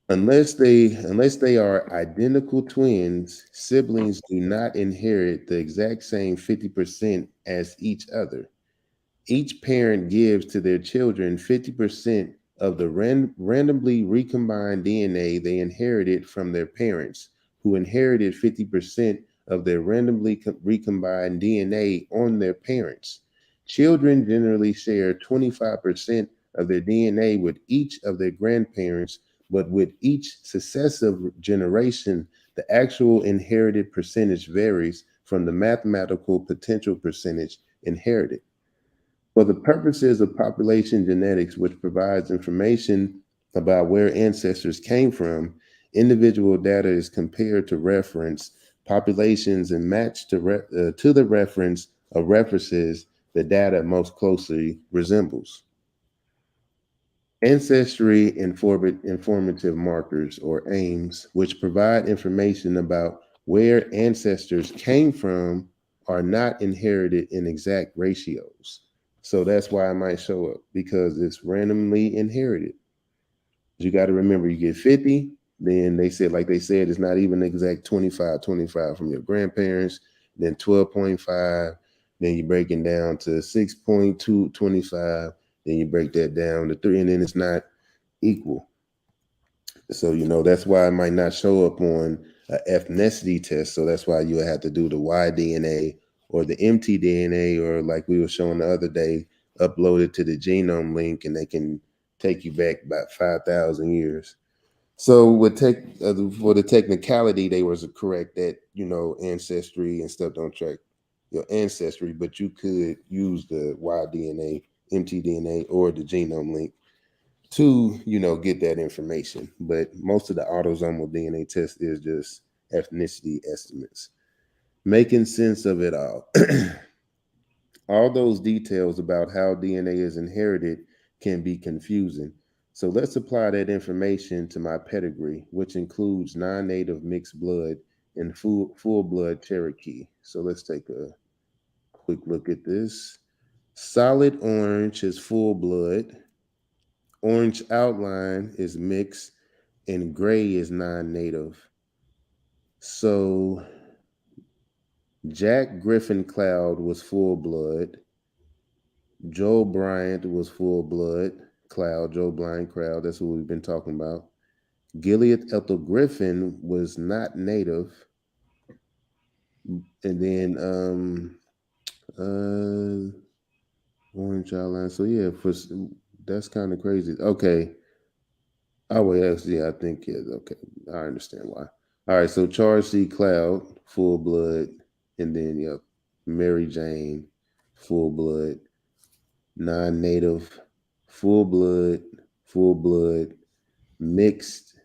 Unless they are identical twins, siblings do not inherit the exact same 50% as each other. Each parent gives to their children 50% of the randomly recombined DNA they inherited from their parents, who inherited 50% of their randomly recombined DNA on their parents. Children generally share 25% of their DNA with each of their grandparents, but with each successive generation, the actual inherited percentage varies from the mathematical potential percentage inherited. For the purposes of population genetics, which provides information about where ancestors came from, individual data is compared to reference populations and matched to the reference of references the data most closely resembles. Ancestry informative markers, or AIMs, which provide information about where ancestors came from, are not inherited in exact ratios. So that's why it might show up, because it's randomly inherited. You got to remember, you get 50, then they said, it's not even exact 25 from your grandparents, then 12.5, then you're breaking down to 6.225, then you break that down to 3, and then it's not equal. So, that's why it might not show up on an ethnicity test. So that's why you have to do the Y-DNA or the mtDNA, or like we were showing the other day, upload it to the genome link, and they can take you back about 5,000 years. So for the technicality, they was correct that, Ancestry and stuff don't track your ancestry, but you could use the Y-DNA, mtDNA, or the genome link to, get that information. But most of the autosomal DNA test is just ethnicity estimates. Making sense of it all. All those details about how DNA is inherited can be confusing. So let's apply that information to my pedigree, which includes non-native mixed blood and full-blood Cherokee. So let's take a quick look at this. Solid orange is full blood. Orange outline is mixed, and gray is non-native. So Jack Griffin Cloud was full blood. Joe Bryant was full blood. Joe Bryant Cloud, that's what we've been talking about. Gilead Ethel Griffin was not native. And then orange outline. So yeah, that's kind of crazy. Okay. Oh wait, I think okay. I understand why. All right, so Charles C. Cloud, full blood, and then Mary Jane, full blood, non-native, full blood, mixed.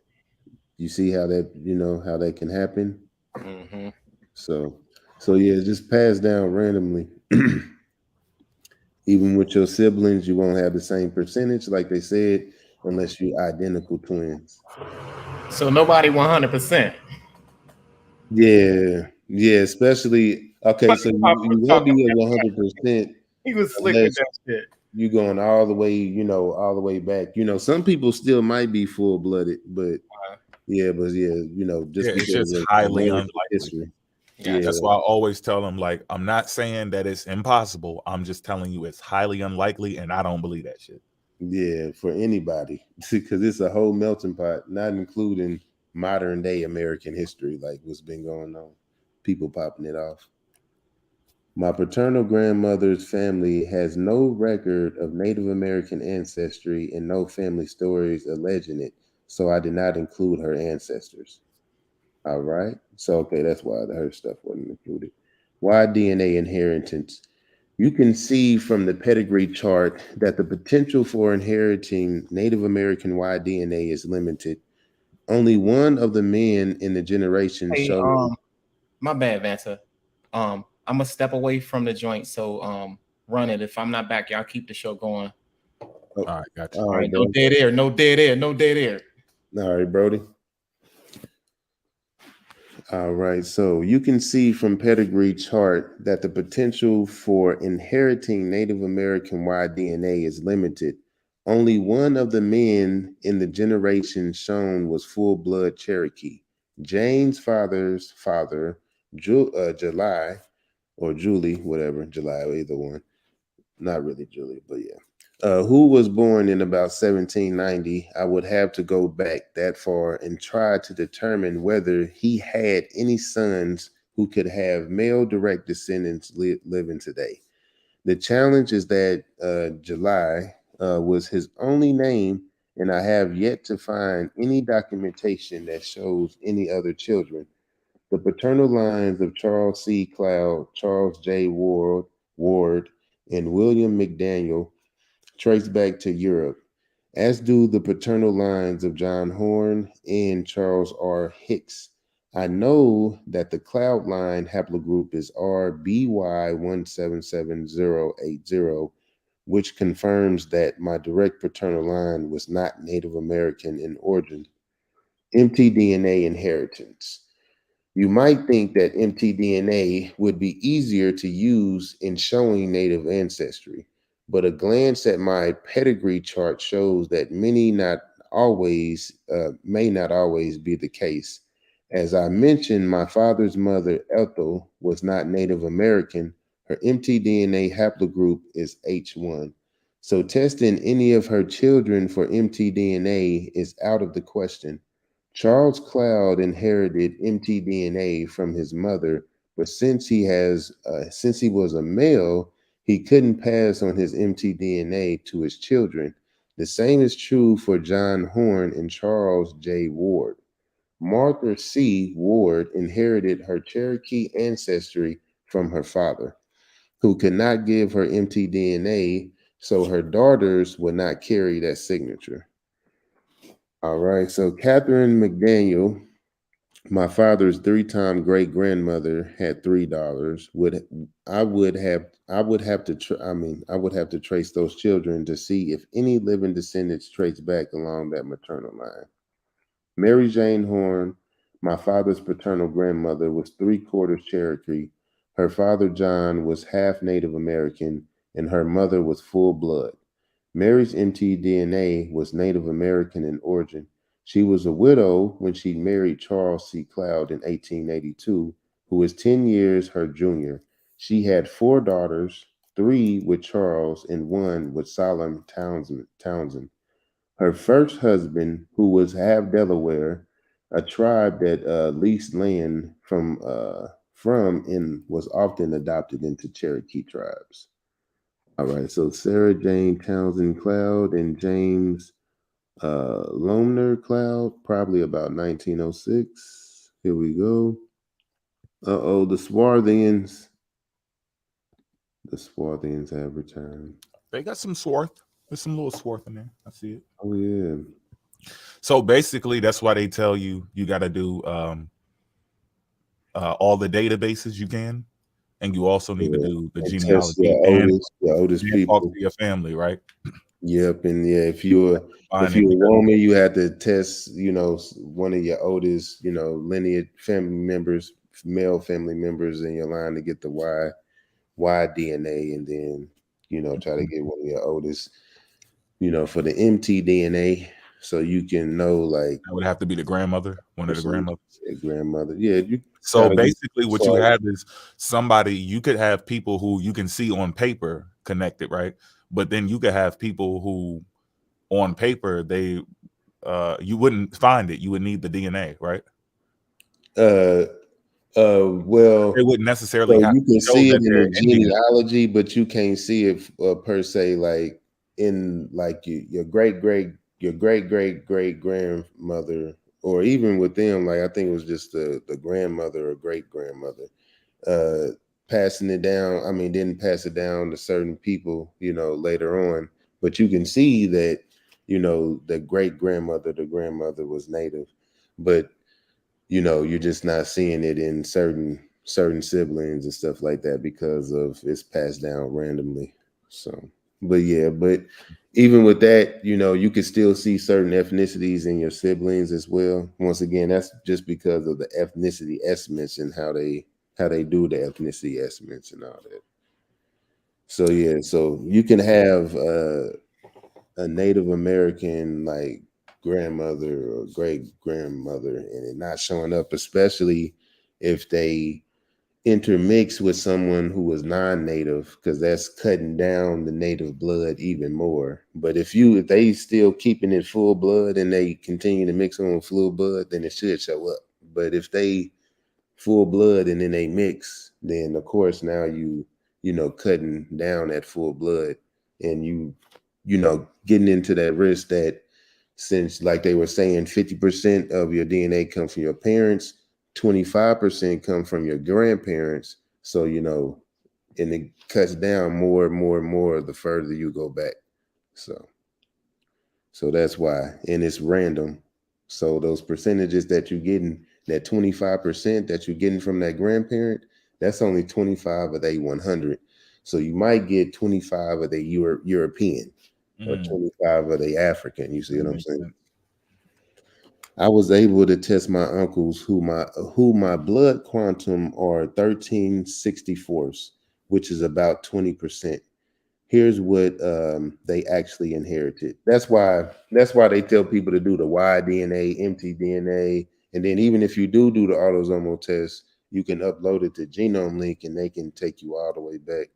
You see how that how that can happen? Mm-hmm. So yeah, just pass down randomly. Even with your siblings, you won't have the same percentage, like they said, unless you're identical twins. So nobody 100%. Yeah, especially okay. So you won't be at 100%. He was slick with that shit. You going all the way back. Some people still might be full blooded, but just it's because just of highly unlikely. history. Yeah, that's why I always tell them, like, I'm not saying that it's impossible. I'm just telling you it's highly unlikely, and I don't believe that shit. Yeah, for anybody, because it's a whole melting pot, not including modern day American history, like what's been going on. People popping it off. My paternal grandmother's family has no record of Native American ancestry and no family stories alleging it, so I did not include her ancestors. All right. So, okay, that's why her stuff wasn't included. Why DNA inheritance? You can see from the pedigree chart that the potential for inheriting Native American Y DNA is limited. Only one of the men in the generation Hey, showed. my bad, Vanta. I'm gonna step away from the joint, so run it. If I'm not back, y'all keep the show going. Oh, all right, gotcha. all All right, right, bro. no dead air, no dead air, no dead air. All right, Brody. All right, so you can see from pedigree chart that the potential for inheriting Native American Y DNA is limited. Only one of the men in the generation shown was full-blood Cherokee. Jane's father's father, July, or Julie, whatever, July, either one. Not really Julie, but yeah. Who was born in about 1790, I would have to go back that far and try to determine whether he had any sons who could have male direct descendants living today. The challenge is that July was his only name, and I have yet to find any documentation that shows any other children. The paternal lines of Charles C. Cloud, Charles J. Ward, and William McDaniel trace back to Europe, as do the paternal lines of John Horn and Charles R. Hicks. I know that the cloud line haplogroup is RBY177080, which confirms that my direct paternal line was not Native American in origin. mtDNA inheritance. You might think that mtDNA would be easier to use in showing native ancestry, but a glance at my pedigree chart shows that may not always be the case. As I mentioned, my father's mother, Ethel, was not Native American. Her mtDNA haplogroup is H1. So testing any of her children for mtDNA is out of the question. Charles Cloud inherited mtDNA from his mother, but since he was a male, he couldn't pass on his mtDNA to his children. The same is true for John Horn and Charles J. Ward. Martha C. Ward inherited her Cherokee ancestry from her father, who could not give her mtDNA, so her daughters would not carry that signature. All right, so Catherine McDaniel, my father's three-time great grandmother, had $3. I would have to trace those children to see if any living descendants trace back along that maternal line. Mary Jane Horn, my father's paternal grandmother, was 3/4 Cherokee. Her father John was half Native American, and her mother was full blood. Mary's mtDNA was Native American in origin. She was a widow when she married Charles C. Cloud in 1882, who was 10 years her junior. She had 4 daughters, 3 with Charles and 1 with Solomon Townsend. Her first husband, who was half Delaware, a tribe that leased land from and was often adopted into Cherokee tribes. All right, so Sarah Jane Townsend Cloud and James Lomner Cloud, probably about 1906. Here we go. The Swarthians. The Swarthians have returned. They got some swarth. There's some little swarth in there. I see it. Oh yeah. So basically, that's why they tell you got to do all the databases you can, and you also need to do the and test genealogy your oldest people. Talk to your family, right? Yep, and yeah, if you're a woman, you had to test, one of your oldest, lineage family members, male family members in your line to get the Y DNA, and then try to get one of your oldest, for the mtDNA, so you can know, like, that would have to be the grandmother, one of the grandmothers. Grandmother, yeah. So basically, what you have is somebody. You could have people who you can see on paper connected, right? But then you could have people who on paper, they you wouldn't find it. You would need the DNA, right? Well, they wouldn't necessarily so have you to can show see it that in they're the indigenous. genealogy, but you can't see it per se, like in like your great grandmother, or even with them, like I think it was just the grandmother or great grandmother passing it down. I mean, didn't pass it down to certain people, later on, but you can see that, the great grandmother, the grandmother was native, but you're just not seeing it in certain siblings and stuff like that because of it's passed down randomly. So, but even with that, you can still see certain ethnicities in your siblings as well. Once again, that's just because of the ethnicity estimates and how they do the ethnicity estimates and all that. So yeah, so you can have a Native American like grandmother or great grandmother and it not showing up, especially if they intermix with someone who was non-native, because that's cutting down the native blood even more. But if they still keeping it full blood and they continue to mix on full blood, then it should show up. But if they full blood and then they mix, then of course now you cutting down that full blood, and you getting into that risk that, since like they were saying 50% of your DNA come from your parents, 25% come from your grandparents. So and it cuts down more and more and more the further you go back. So that's why, and it's random. So those percentages that you're getting, that 25% that you're getting from that grandparent, that's only 25 of the 100. So you might get 25 of the European or 25 of the African. You see what I'm saying? I was able to test my uncles who my blood quantum are 13/64, which is about 20%. Here's what they actually inherited. That's why they tell people to do the Y-DNA, empty DNA, and then even if you do the autosomal test, you can upload it to Genome Link, and they can take you all the way back.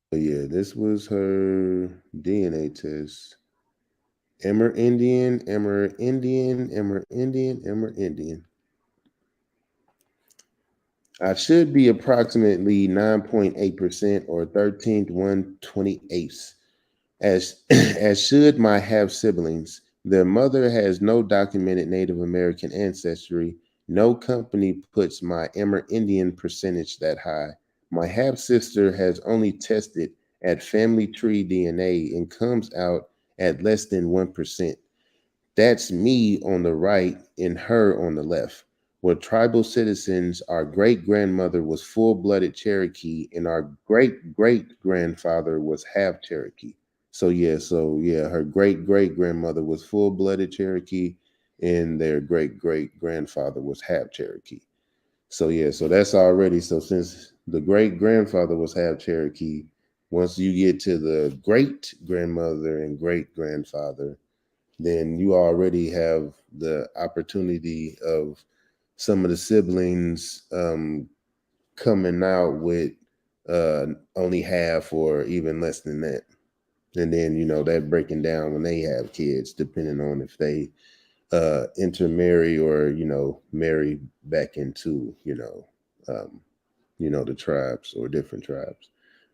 But yeah, this was her DNA test. Amerindian. I should be approximately 9.8% or 13/128, as should my half siblings. Their mother has no documented Native American ancestry. No company puts my Amerindian percentage that high. My half sister has only tested at family tree DNA and comes out at less than 1%. That's me on the right and her on the left. We're tribal citizens. Our great grandmother was full blooded Cherokee, and our great great grandfather was half Cherokee. So yeah, her great great grandmother was full blooded Cherokee, and their great great grandfather was half Cherokee. So yeah, so that's already, so since the great grandfather was half Cherokee, once you get to the great grandmother and great grandfather, then you already have the opportunity of some of the siblings coming out with only half or even less than that. And then, that breaking down when they have kids, depending on if they intermarry or, marry back into, the tribes or different tribes.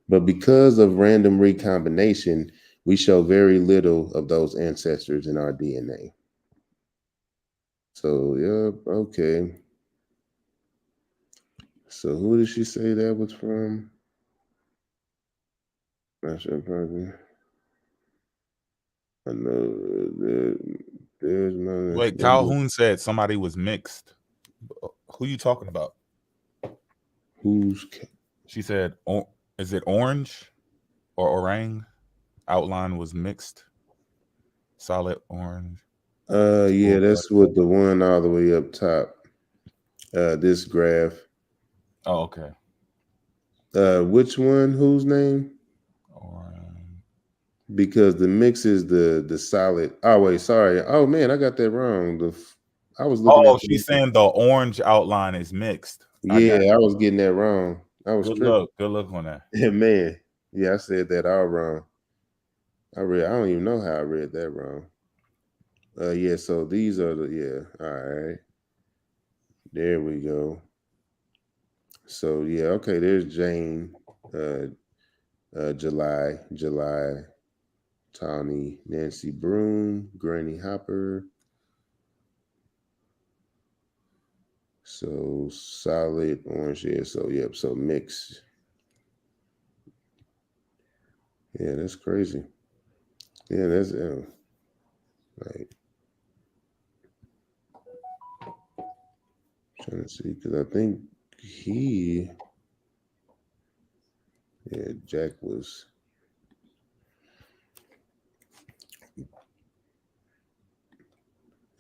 But because of random recombination, we show very little of those ancestors in our DNA. So, yep, okay. So who did she say that was from? Not sure, probably. I know there's no. Wait, Calhoun said somebody was mixed. Who you talking about? She said, is it orange or orang? Outline was mixed. Solid orange. Yeah, that's what the one all the way up top. This graph. Oh, okay. Which one? Whose name? Because the mix is the solid. Oh wait, sorry. Oh man, I got that wrong. I was looking at. She's saying the orange outline is mixed. Yeah, I was getting that wrong. I was Good tripping. luck. Good luck on that. Man, yeah, I said that all wrong. I don't even know how I read that wrong. Yeah, so these are all right. There we go. So yeah, okay, there's Jane, July, Tawny, Nancy Broom, Granny Hopper. So solid orange, yeah. So yep, so mix. Yeah, that's crazy. Yeah, that's like trying to see because I think Jack was.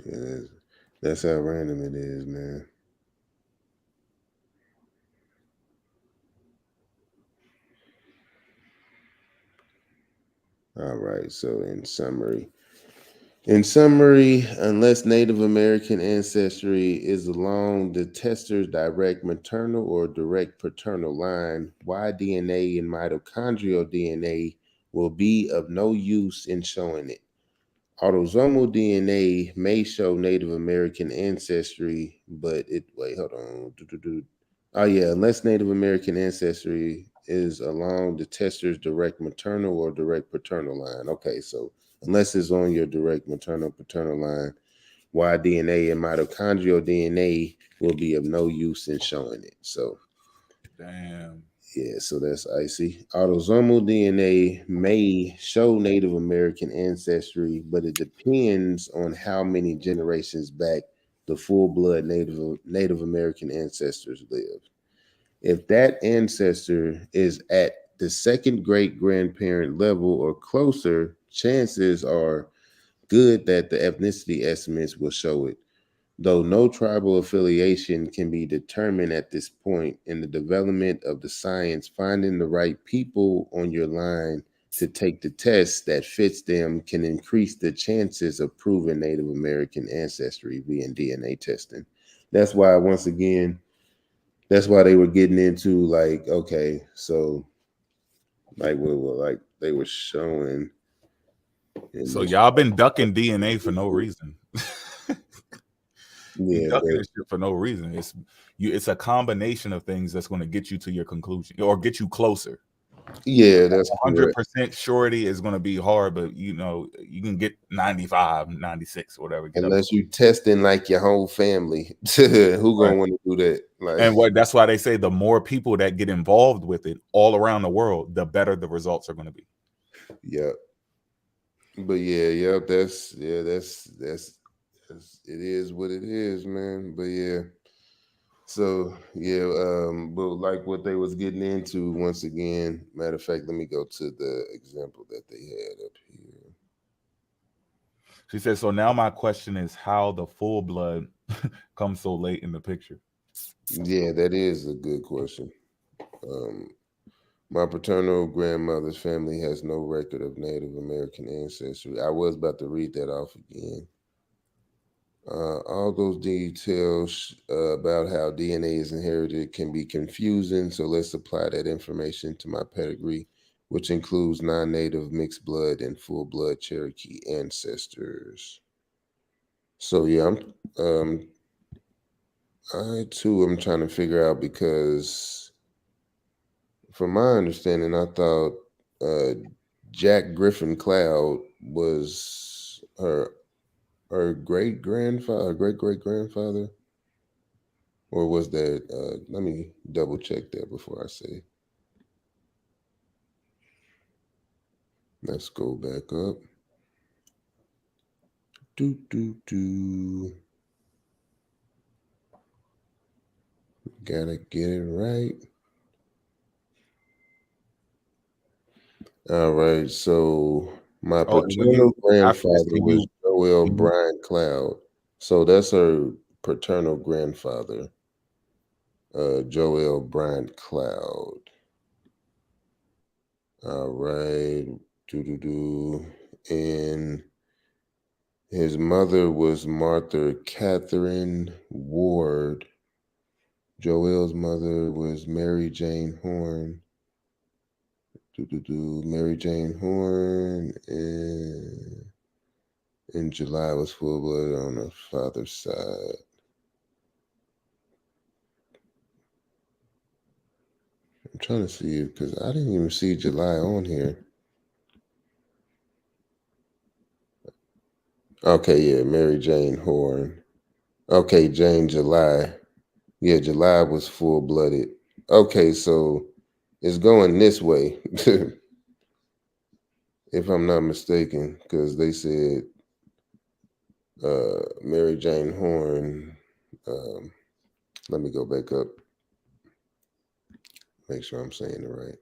Yeah, that's how random it is, man. All right, so in summary, unless Native American ancestry is along the tester's direct maternal or direct paternal line, Y DNA and mitochondrial DNA will be of no use in showing it. Autosomal DNA may show Native American ancestry, but unless Native American ancestry is along the tester's direct maternal or direct paternal line. Okay, so unless it's on your direct maternal paternal line, Y DNA and mitochondrial DNA will be of no use in showing it. So damn. Yeah, so that's icy. Autosomal DNA may show Native American ancestry, but it depends on how many generations back the full-blood Native American ancestors live. If that ancestor is at the second great-grandparent level or closer, chances are good that the ethnicity estimates will show it. Though no tribal affiliation can be determined at this point in the development of the science, finding the right people on your line to take the test that fits them can increase the chances of proving Native American ancestry via DNA testing. That's why, once again, that's why they were getting into like, okay, so like they were showing. So y'all been ducking DNA for no reason. Yeah, ducking this shit for no reason. It's a combination of things that's going to get you to your conclusion or get you closer. Yeah, that's 100% surety is going to be hard, but you can get 95, 96, whatever. Unless you testing like your whole family, who gonna want to do that? Like, and that's why they say the more people that get involved with it all around the world, the better the results are going to be. Yeah. But that's it is what it is, man. But yeah. So but like what they was getting into once again. Matter of fact, let me go to the example that they had up here. She said, so now my question is how the full blood comes so late in the picture. Yeah, that is a good question. My paternal grandmother's family has no record of Native American ancestry. I was about to read that off again. All those details about how DNA is inherited can be confusing, so let's apply that information to my pedigree, which includes non-native, mixed blood, and full-blood Cherokee ancestors. So yeah, I too am trying to figure out because, from my understanding, I thought Jack Griffin Cloud was her great grandfather, or was that? Let me double check that before I say. Let's go back up. Gotta get it right. All right, so my paternal grandfather was Joel Bryant Cloud. So that's her paternal grandfather, Joel Bryant Cloud. All right, and his mother was Martha Catherine Ward. Joel's mother was Mary Jane Horn. Mary Jane Horn, and in July was full blood on her father's side. I'm trying to see it because I didn't even see July on here. Okay, yeah, Mary Jane Horn. Okay, Jane July. Yeah, July was full-blooded. Okay, so it's going this way, if I'm not mistaken, because they said Mary Jane Horn. Let me go back up. Make sure I'm saying it right.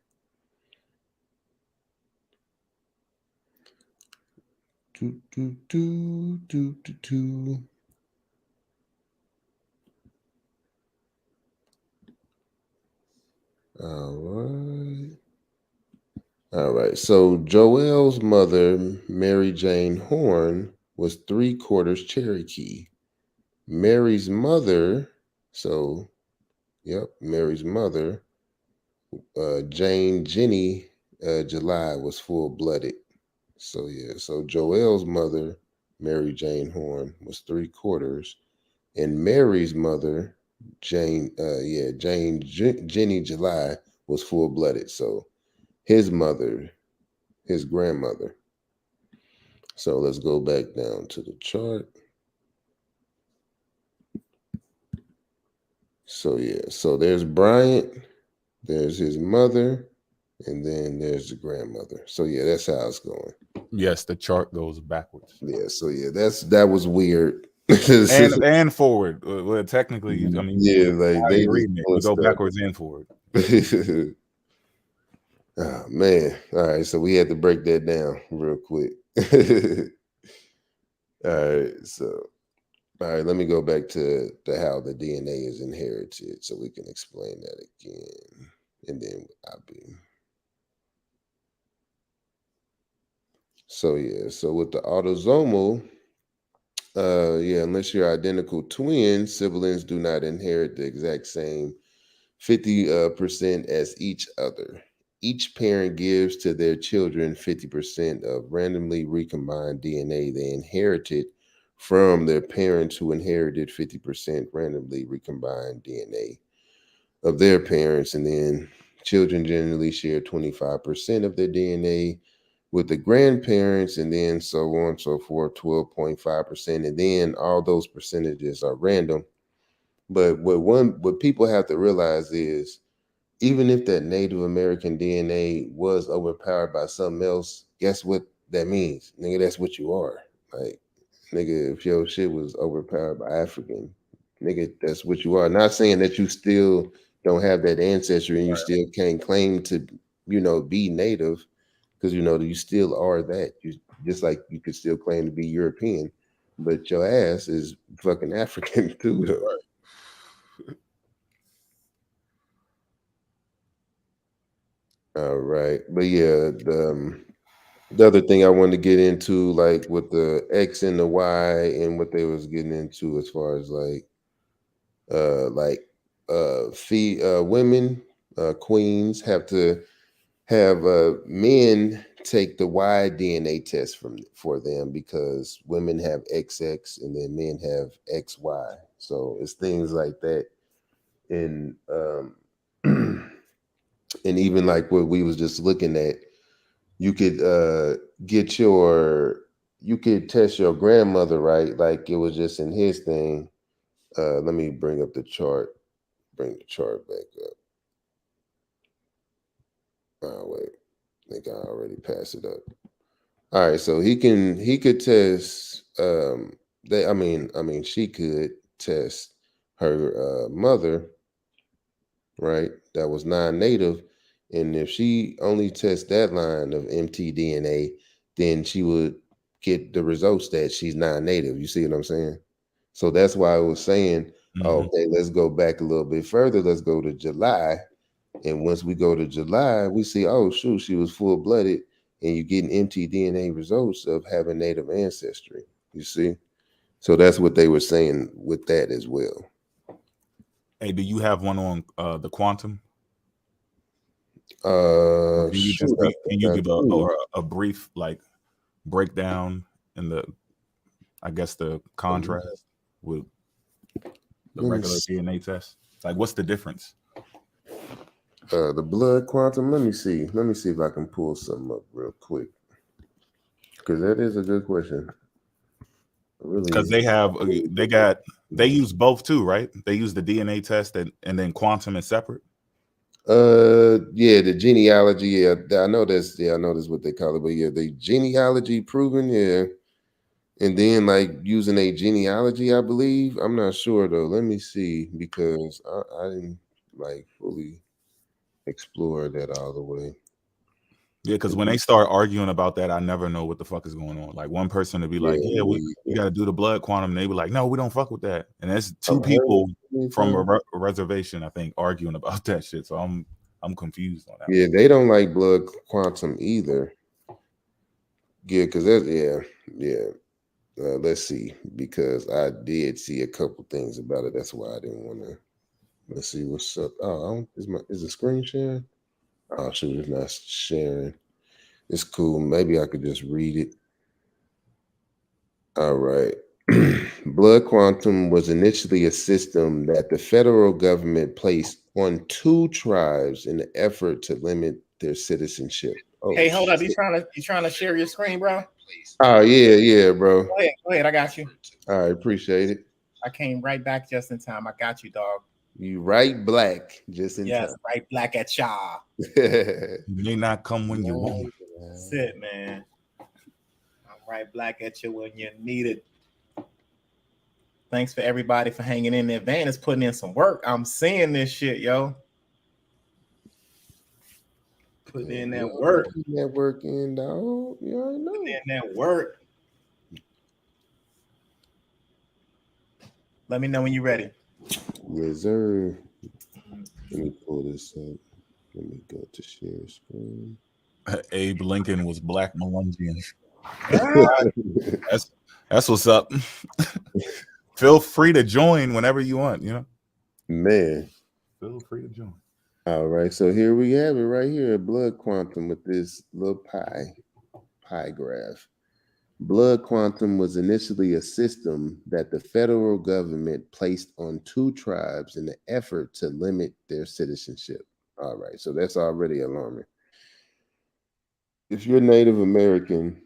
All right. So Joel's mother, Mary Jane Horn, was 3/4 Cherokee. Mary's mother, so yep, Mary's mother, Jane Jenny July, was full-blooded. So yeah, so Joel's mother, Mary Jane Horn, was 3/4, and Mary's mother, Jenny July, was full-blooded. So his mother, his grandmother. So let's go back down to the chart. So yeah, so there's Bryant, there's his mother, and then there's the grandmother. So yeah, that's how it's going. Yes, the chart goes backwards. Yeah, so yeah, that was weird. and forward. Well, technically, I mean, yeah, like they reading it, you go backwards and forward. Oh man. All right, so we had to break that down real quick. All right, let me go back to how the DNA is inherited so we can explain that again. And then I'll be. So yeah, so with the autosomal, unless you're identical twins, siblings do not inherit the exact same 50% as each other. Each parent gives to their children 50% of randomly recombined DNA they inherited from their parents who inherited 50% randomly recombined DNA of their parents. And then children generally share 25% of their DNA with the grandparents, and then so on and so forth, 12.5%. And then all those percentages are random. But what people have to realize is, even if that Native American DNA was overpowered by something else, guess what that means? Nigga, that's what you are. Like, nigga, if your shit was overpowered by African, nigga, that's what you are. Not saying that you still don't have that ancestry and you still can't claim to, be Native, because, you still are that. You just like you could still claim to be European, but your ass is fucking African too, though. All right, but yeah, the other thing I wanted to get into, like with the X and the Y, and what they was getting into as far as women, queens have to have men take the Y DNA test for them, because women have XX and then men have XY. So it's things like that, and and even like what we was just looking at, you could you could test your grandmother, right? Like it was just in his thing. Let me bring up the chart. Bring the chart back up. Oh wait, I think I already passed it up. All right, so he could test. She could test her mother, right? That was non-native, and if she only tests that line of mtDNA, then she would get the results that she's non-native. You see what I'm saying? So that's why I was saying, okay, let's go back a little bit further. Let's go to July. And once we go to July, we see, oh, shoot, she was full-blooded, and you're getting mtDNA results of having native ancestry. You see? So that's what they were saying with that as well. Hey, do you have one on the quantum? Can Can you give a brief like breakdown in the, I guess, the contrast with the regular DNA test? Like, what's the difference? The blood quantum. Let me see if I can pull something up real quick, because that is a good question. Because they use both too, right? They use the DNA test and then quantum is separate. Yeah, the genealogy. Yeah, I know that's what they call it. But yeah, the genealogy proven. Yeah, and then like using a genealogy, I believe. I'm not sure though. Let me see, because I didn't like fully explore that all the way. Yeah, because when they start arguing about that, I never know what the fuck is going on. Like one person to be like, "Yeah, we got to do the blood quantum," and they be like, "No, we don't fuck with that." And that's two people from a reservation, I think, arguing about that shit. So I'm confused on that. Yeah, they don't like blood quantum either. Yeah, because that's yeah. Let's see, because I did see a couple things about it. That's why I didn't want to. Let's see what's up. Oh, is the screen sharing? Oh shoot, it's not sharing. It's cool. Maybe I could just read it. All right. Blood quantum was initially a system that the federal government placed on 2 tribes in the effort to limit their citizenship. Oh, hey, hold up! You trying to share your screen, bro? Oh yeah, bro. Go ahead. I got you. All right, appreciate it. I came right back just in time. I got you, dog. You right black just in time. Yes, right black at y'all. You may not come when you want. That's it, man. I'm right black at you when you need it. Thanks for everybody for hanging in there. Van is putting in some work. I'm seeing this shit, yo. Putting in that work. Putting that work in, dog. You already know. Putting in that work. Let me know when you're ready. Yes, sir. Let me pull this up. Let me go to share screen. Abe Lincoln was black Melungian. That's what's up. Feel free to join whenever you want, you know. Man. Feel free to join. All right, so here we have it right here, blood quantum with this little pie graph. Blood quantum was initially a system that the federal government placed on 2 tribes in the effort to limit their citizenship. All right, so that's already alarming. If you're Native American,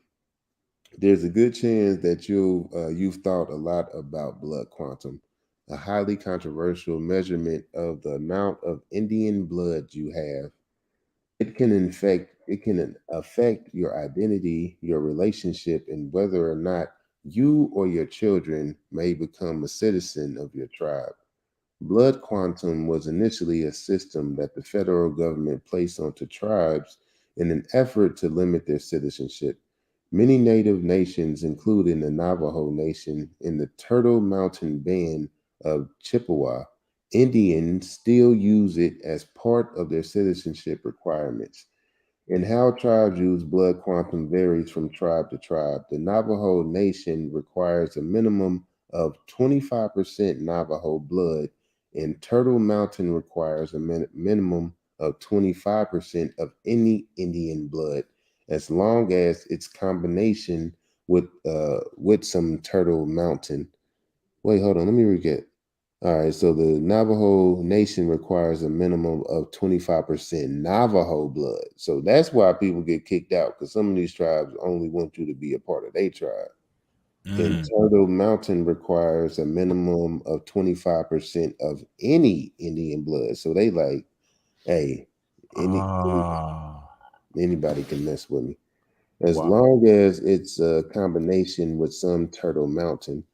there's a good chance that you've thought a lot about blood quantum, a highly controversial measurement of the amount of Indian blood you have. It can affect your identity, your relationship, and whether or not you or your children may become a citizen of your tribe. Blood quantum was initially a system that the federal government placed onto tribes in an effort to limit their citizenship. Many native nations, including the Navajo Nation in the Turtle Mountain Band of Chippewa, Indians still use it as part of their citizenship requirements. And how tribes use blood quantum varies from tribe to tribe. The Navajo Nation requires a minimum of 25% Navajo blood, and Turtle Mountain requires a minimum of 25% of any Indian blood, as long as its combination with some Turtle Mountain. Wait, hold on. Let me read. All right, so the Navajo Nation requires a minimum of 25% Navajo blood. So that's why people get kicked out, because some of these tribes only want you to be a part of their tribe. And Turtle Mountain requires a minimum of 25% of any Indian blood. So they like, hey, anybody can mess with me. As long as it's a combination with some Turtle Mountain.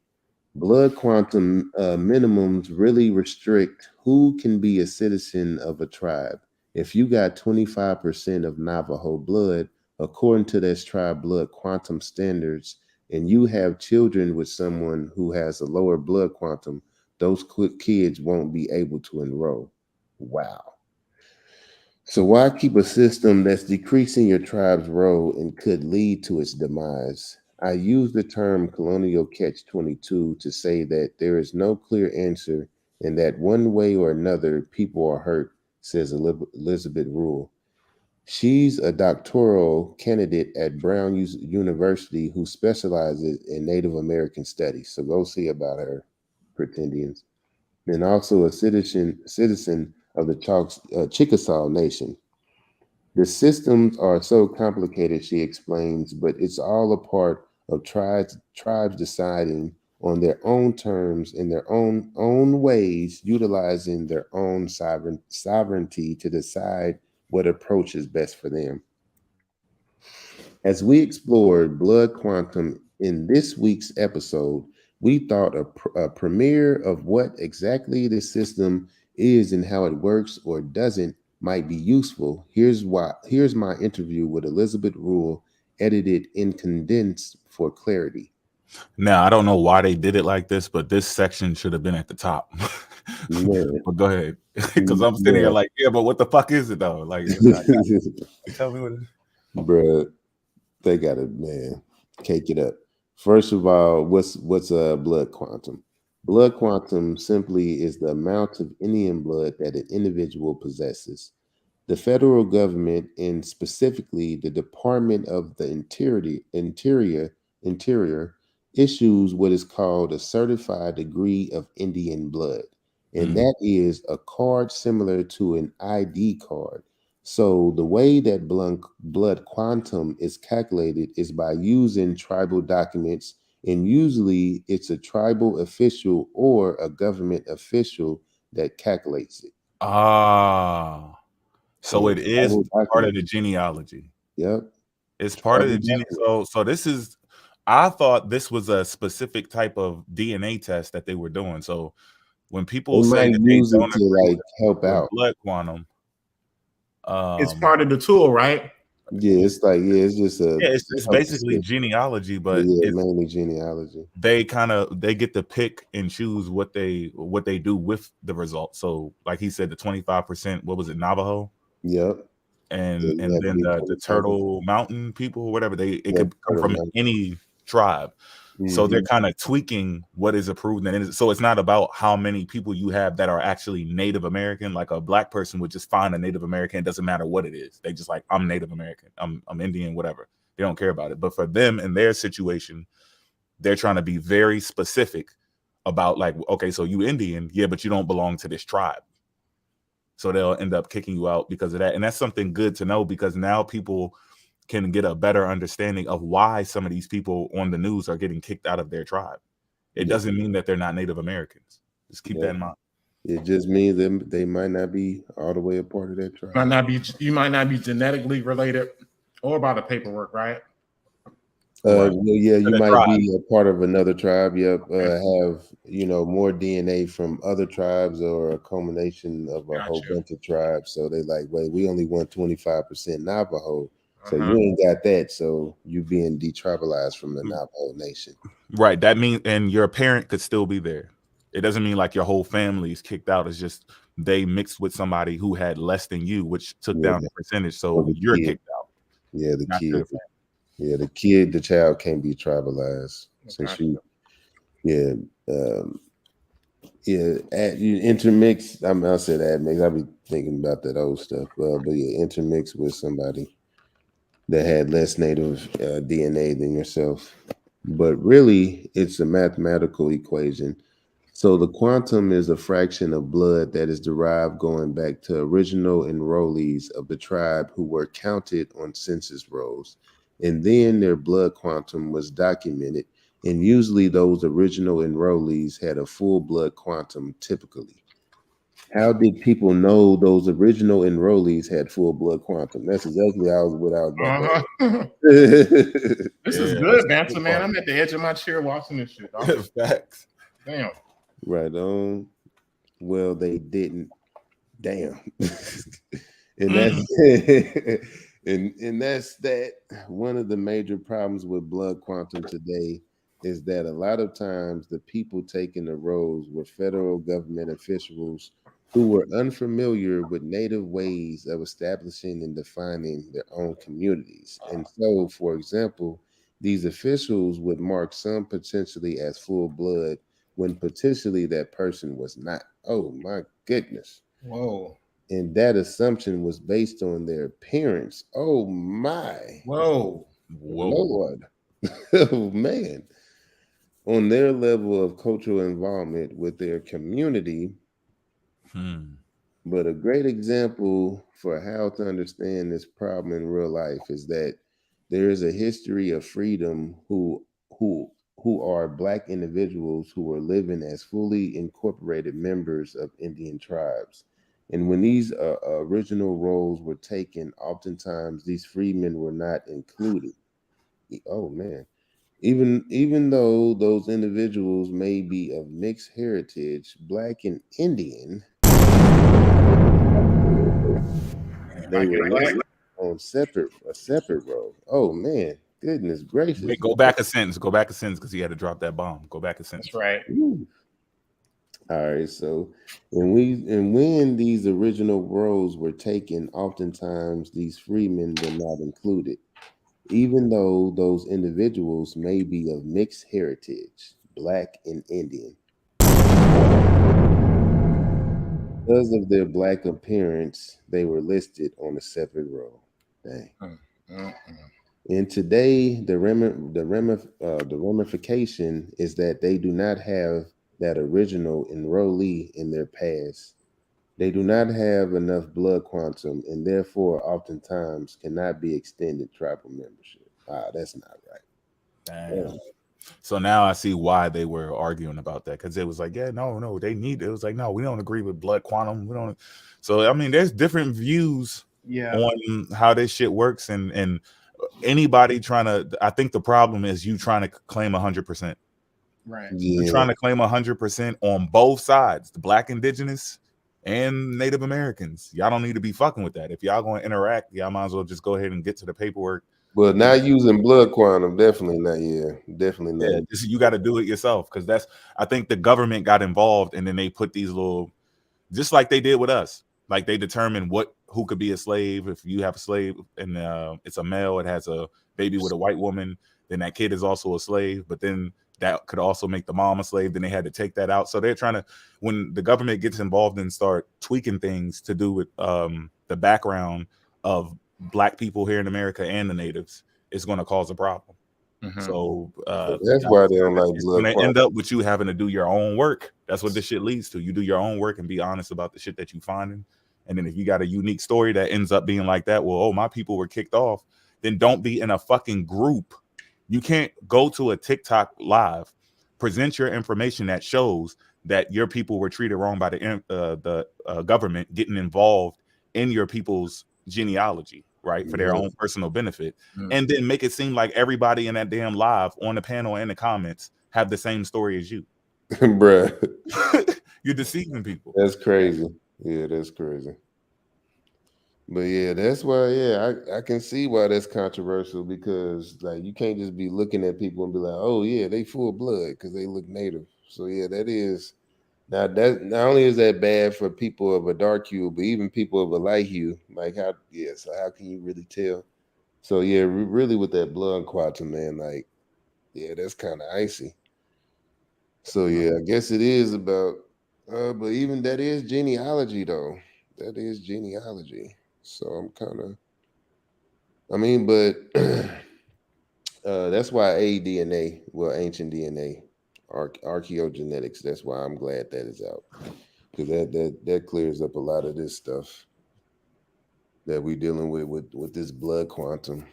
Blood quantum minimums really restrict who can be a citizen of a tribe. If you got 25% of Navajo blood, according to this tribe blood quantum standards, and you have children with someone who has a lower blood quantum, those kids won't be able to enroll. Wow. So why keep a system that's decreasing your tribe's role and could lead to its demise? I use the term colonial catch-22 to say that there is no clear answer and that one way or another, people are hurt, says Elizabeth Rule. She's a doctoral candidate at Brown University who specializes in Native American studies. So go see about her, Pretendians. And also a citizen of the Chickasaw Nation. The systems are so complicated, she explains, but it's all a part of tribes deciding on their own terms in their own ways, utilizing their own sovereignty to decide what approach is best for them. As we explored blood quantum in this week's episode, we thought a premiere of what exactly the system is and how it works or doesn't might be useful. Here's my interview with Elizabeth Rule, edited and condensed for clarity. Now, I don't know why they did it like this, but this section should have been at the top. But go ahead, because I'm sitting here like, yeah, but what the fuck is it though? Like, tell me what it is. Bruh, they got it, man. Cake it up. First of all, what's blood quantum? Blood quantum simply is the amount of Indian blood that an individual possesses. The federal government, and specifically the Department of the Interior, issues what is called a certified degree of Indian blood. And that is a card similar to an ID card. So the way that blood quantum is calculated is by using tribal documents, and usually it's a tribal official or a government official that calculates it. So it is part of the genealogy. Yep. It's part of the genealogy. So this is, I thought this was a specific type of DNA test that they were doing. So when people say that they don't agree like help out blood quantum, it's part of the tool, right? Yeah, it's like it's just a it's basically genealogy, but it's mainly genealogy. They get to pick and choose what they do with the results. So like he said, the 25%, what was it, Navajo? Yep. And then the Turtle Mountain people or whatever, it could come from any tribe. So they're kind of tweaking what is approved. And so it's not about how many people you have that are actually Native American. Like a black person would just find a Native American. It doesn't matter what it is. They just like, I'm Native American. I'm Indian, whatever. They don't care about it. But for them in their situation, they're trying to be very specific about like, okay, so you Indian, yeah, but you don't belong to this tribe. So they'll end up kicking you out because of that. And that's something good to know, because now people can get a better understanding of why some of these people on the news are getting kicked out of their tribe. It doesn't mean that they're not Native Americans. Just keep that in mind. It just means they might not be all the way a part of that tribe. You might not be genetically related or by the paperwork, right? Well, yeah, you might be a part of another tribe. Yep, have more DNA from other tribes, or a culmination of a whole bunch of tribes. So they like, wait, we only want 25% Navajo. So you ain't got that. So you being detribalized from the Navajo Nation. Right. That means, and your parent could still be there. It doesn't mean like your whole family is kicked out. It's just they mixed with somebody who had less than you, which took down the percentage. So you're kicked out. Yeah, the kid. Yeah, the child can't be tribalized since you. Yeah, intermix. I'll say that mix. I'll be thinking about that old stuff. But yeah, intermix with somebody that had less native DNA than yourself. But really, it's a mathematical equation. So the quantum is a fraction of blood that is derived going back to original enrollees of the tribe who were counted on census rolls. And then their blood quantum was documented. And usually those original enrollees had a full blood quantum typically. How did people know those original enrollees had full blood quantum? That's exactly what I was about to This is good, Banter, man. I'm at the edge of my chair watching this shit. Facts. Damn. Right on. Well, they didn't. Damn. And that's and that's that. One of the major problems with blood quantum today is that a lot of times the people taking the roles were federal government officials who were unfamiliar with native ways of establishing and defining their own communities. And so, for example, these officials would mark some potentially as full blood, when potentially that person was not. Oh my goodness. Whoa. And that assumption was based on their appearance. Oh my. Whoa. Lord. Oh man. On their level of cultural involvement with their community. But a great example for how to understand this problem in real life is that there is a history of freedom who are Black individuals who are living as fully incorporated members of Indian tribes. And when these original roles were taken, oftentimes these freedmen were not included. Oh man. Even though those individuals may be of mixed heritage, Black and Indian, they were listed on a separate row. Oh man, goodness gracious! Wait, go back a sentence. Go back a sentence because he had to drop that bomb. Go back a sentence. That's right. Ooh. All right. So when these original roles were taken, oftentimes these freemen were not included, even though those individuals may be of mixed heritage, Black and Indian. Because of their Black appearance, they were listed on a separate row. Dang. And today, the ramification is that they do not have that original enrollee in their past. They do not have enough blood quantum and therefore oftentimes cannot be extended tribal membership. That's not right. Damn. So now I see why they were arguing about that, because it was like, yeah, no, they need it. It was like, no, we don't agree with blood quantum. We don't. So I mean, there's different views on how this shit works, and anybody trying to. I think the problem is you trying to claim 100%. Right. You're trying to claim 100% on both sides, the Black, indigenous, and Native Americans. Y'all don't need to be fucking with that. If y'all going to interact, y'all might as well just go ahead and get to the paperwork. Well, not using blood quantum, definitely not. Yeah, definitely not. Yeah, you got to do it yourself, because I think the government got involved, and then they put these little, just like they did with us, like they determined who could be a slave. If you have a slave and it's a male, it has a baby with a white woman, then that kid is also a slave. But then that could also make the mom a slave. Then they had to take that out. So they're trying to, when the government gets involved and start tweaking things to do with the background of Black people here in America and the natives, it's going to cause a problem. So that's why they don't like it's blood going to quantum. end up with you having to do your own work. That's what this shit leads to. You do your own work and be honest about the shit that you finding. And then if you got a unique story that ends up being like that, well, my people were kicked off, then don't be in a fucking group. You can't go to a TikTok live, present your information that shows that your people were treated wrong by the government getting involved in your people's genealogy, right, for their own personal benefit, and then make it seem like everybody in that damn live on the panel and the comments have the same story as you. Bruh. You're deceiving people. That's crazy. Yeah, that's crazy. But yeah, that's why, I can see why that's controversial, because like you can't just be looking at people and be like, oh yeah, they full blood because they look native. So yeah, that is now that not only is that bad for people of a dark hue, but even people of a light hue. Like so how can you really tell? So yeah, really with that blood quantum, man, like that's kind of icy. So yeah, I guess it is about but even that is genealogy though. That is genealogy. So I'm kind of, but that's why ADNA, well, ancient DNA, archaeogenetics. That's why I'm glad that is out, because that clears up a lot of this stuff that we're dealing with this blood quantum.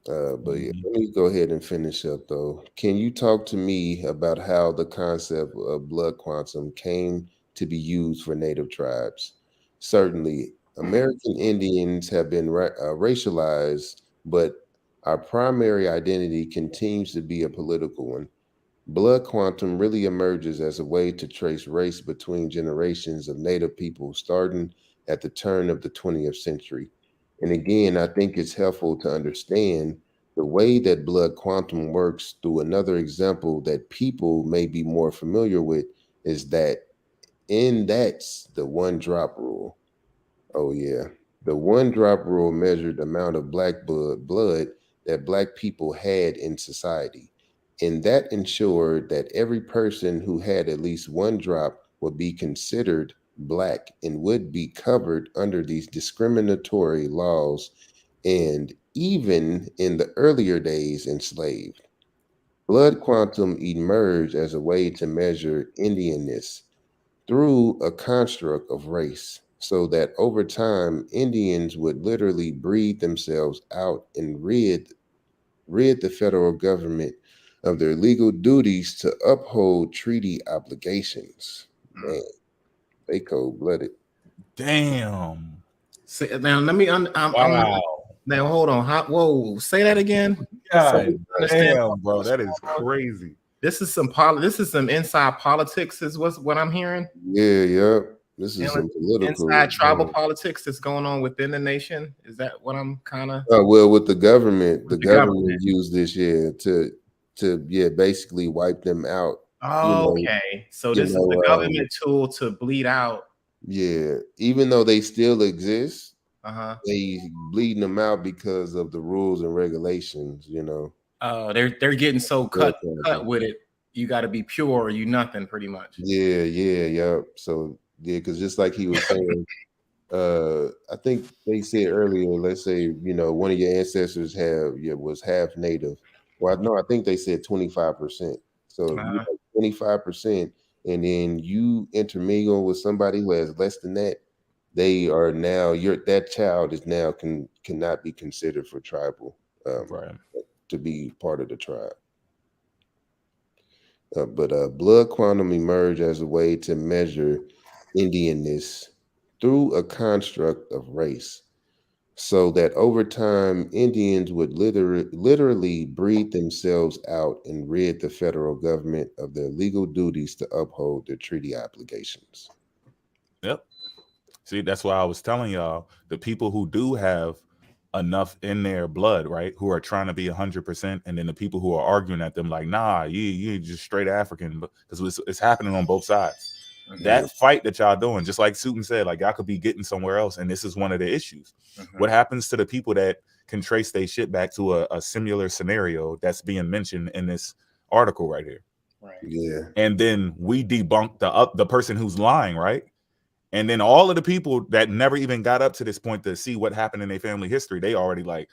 But yeah, let me go ahead and finish up though. Can you talk to me about how the concept of blood quantum came to be used for Native tribes? Certainly, American Indians have been racialized, but our primary identity continues to be a political one. Blood quantum really emerges as a way to trace race between generations of Native people starting at the turn of the 20th century. And again, I think it's helpful to understand the way that blood quantum works through another example that people may be more familiar with is that that's the one drop rule. Oh yeah. The one drop rule measured the amount of black blood that Black people had in society. and that ensured that every person who had at least one drop would be considered Black and would be covered under these discriminatory laws, and even in the earlier days enslaved. Blood quantum emerged as a way to measure Indianness through a construct of race, so that over time Indians would literally breed themselves out and rid the federal government of their legal duties to uphold treaty obligations. Man, they cold-blooded. Damn. Now let me. I'm now hold on. Whoa, say that again. God damn, bro, that is crazy. This is some This is some inside politics. Is what I'm hearing. Yeah. This is some political inside tribal politics that's going on within the nation. Is that what I'm kind of? Well, with the government, the government used this to basically wipe them out. Okay, so this is the government tool to bleed out. Yeah, even though they still exist, they bleeding them out because of the rules and regulations. They're getting so cut with it. You got to be pure, or you nothing, pretty much. Yeah. So because just like he was saying, I think they said earlier, let's say one of your ancestors was half native. Well, no, I think they said 25%. So 25%, and then you intermingle with somebody who has less than that, they are now that child is now cannot be considered for tribal to be part of the tribe. But blood quantum emerged as a way to measure Indianness through a construct of race, so that over time Indians would literally breed themselves out and rid the federal government of their legal duties to uphold their treaty obligations. Yep. See, that's why I was telling y'all, the people who do have enough in their blood, right, who are trying to be 100%, and then the people who are arguing at them like, nah, you just straight African, because it's happening on both sides. That fight that y'all doing, just like Susan said, like y'all could be getting somewhere else, and this is one of the issues. What happens to the people that can trace their shit back to a similar scenario that's being mentioned in this article right here? Right. Yeah. And then we debunk the person who's lying, right? And then all of the people that never even got up to this point to see what happened in their family history, they already like,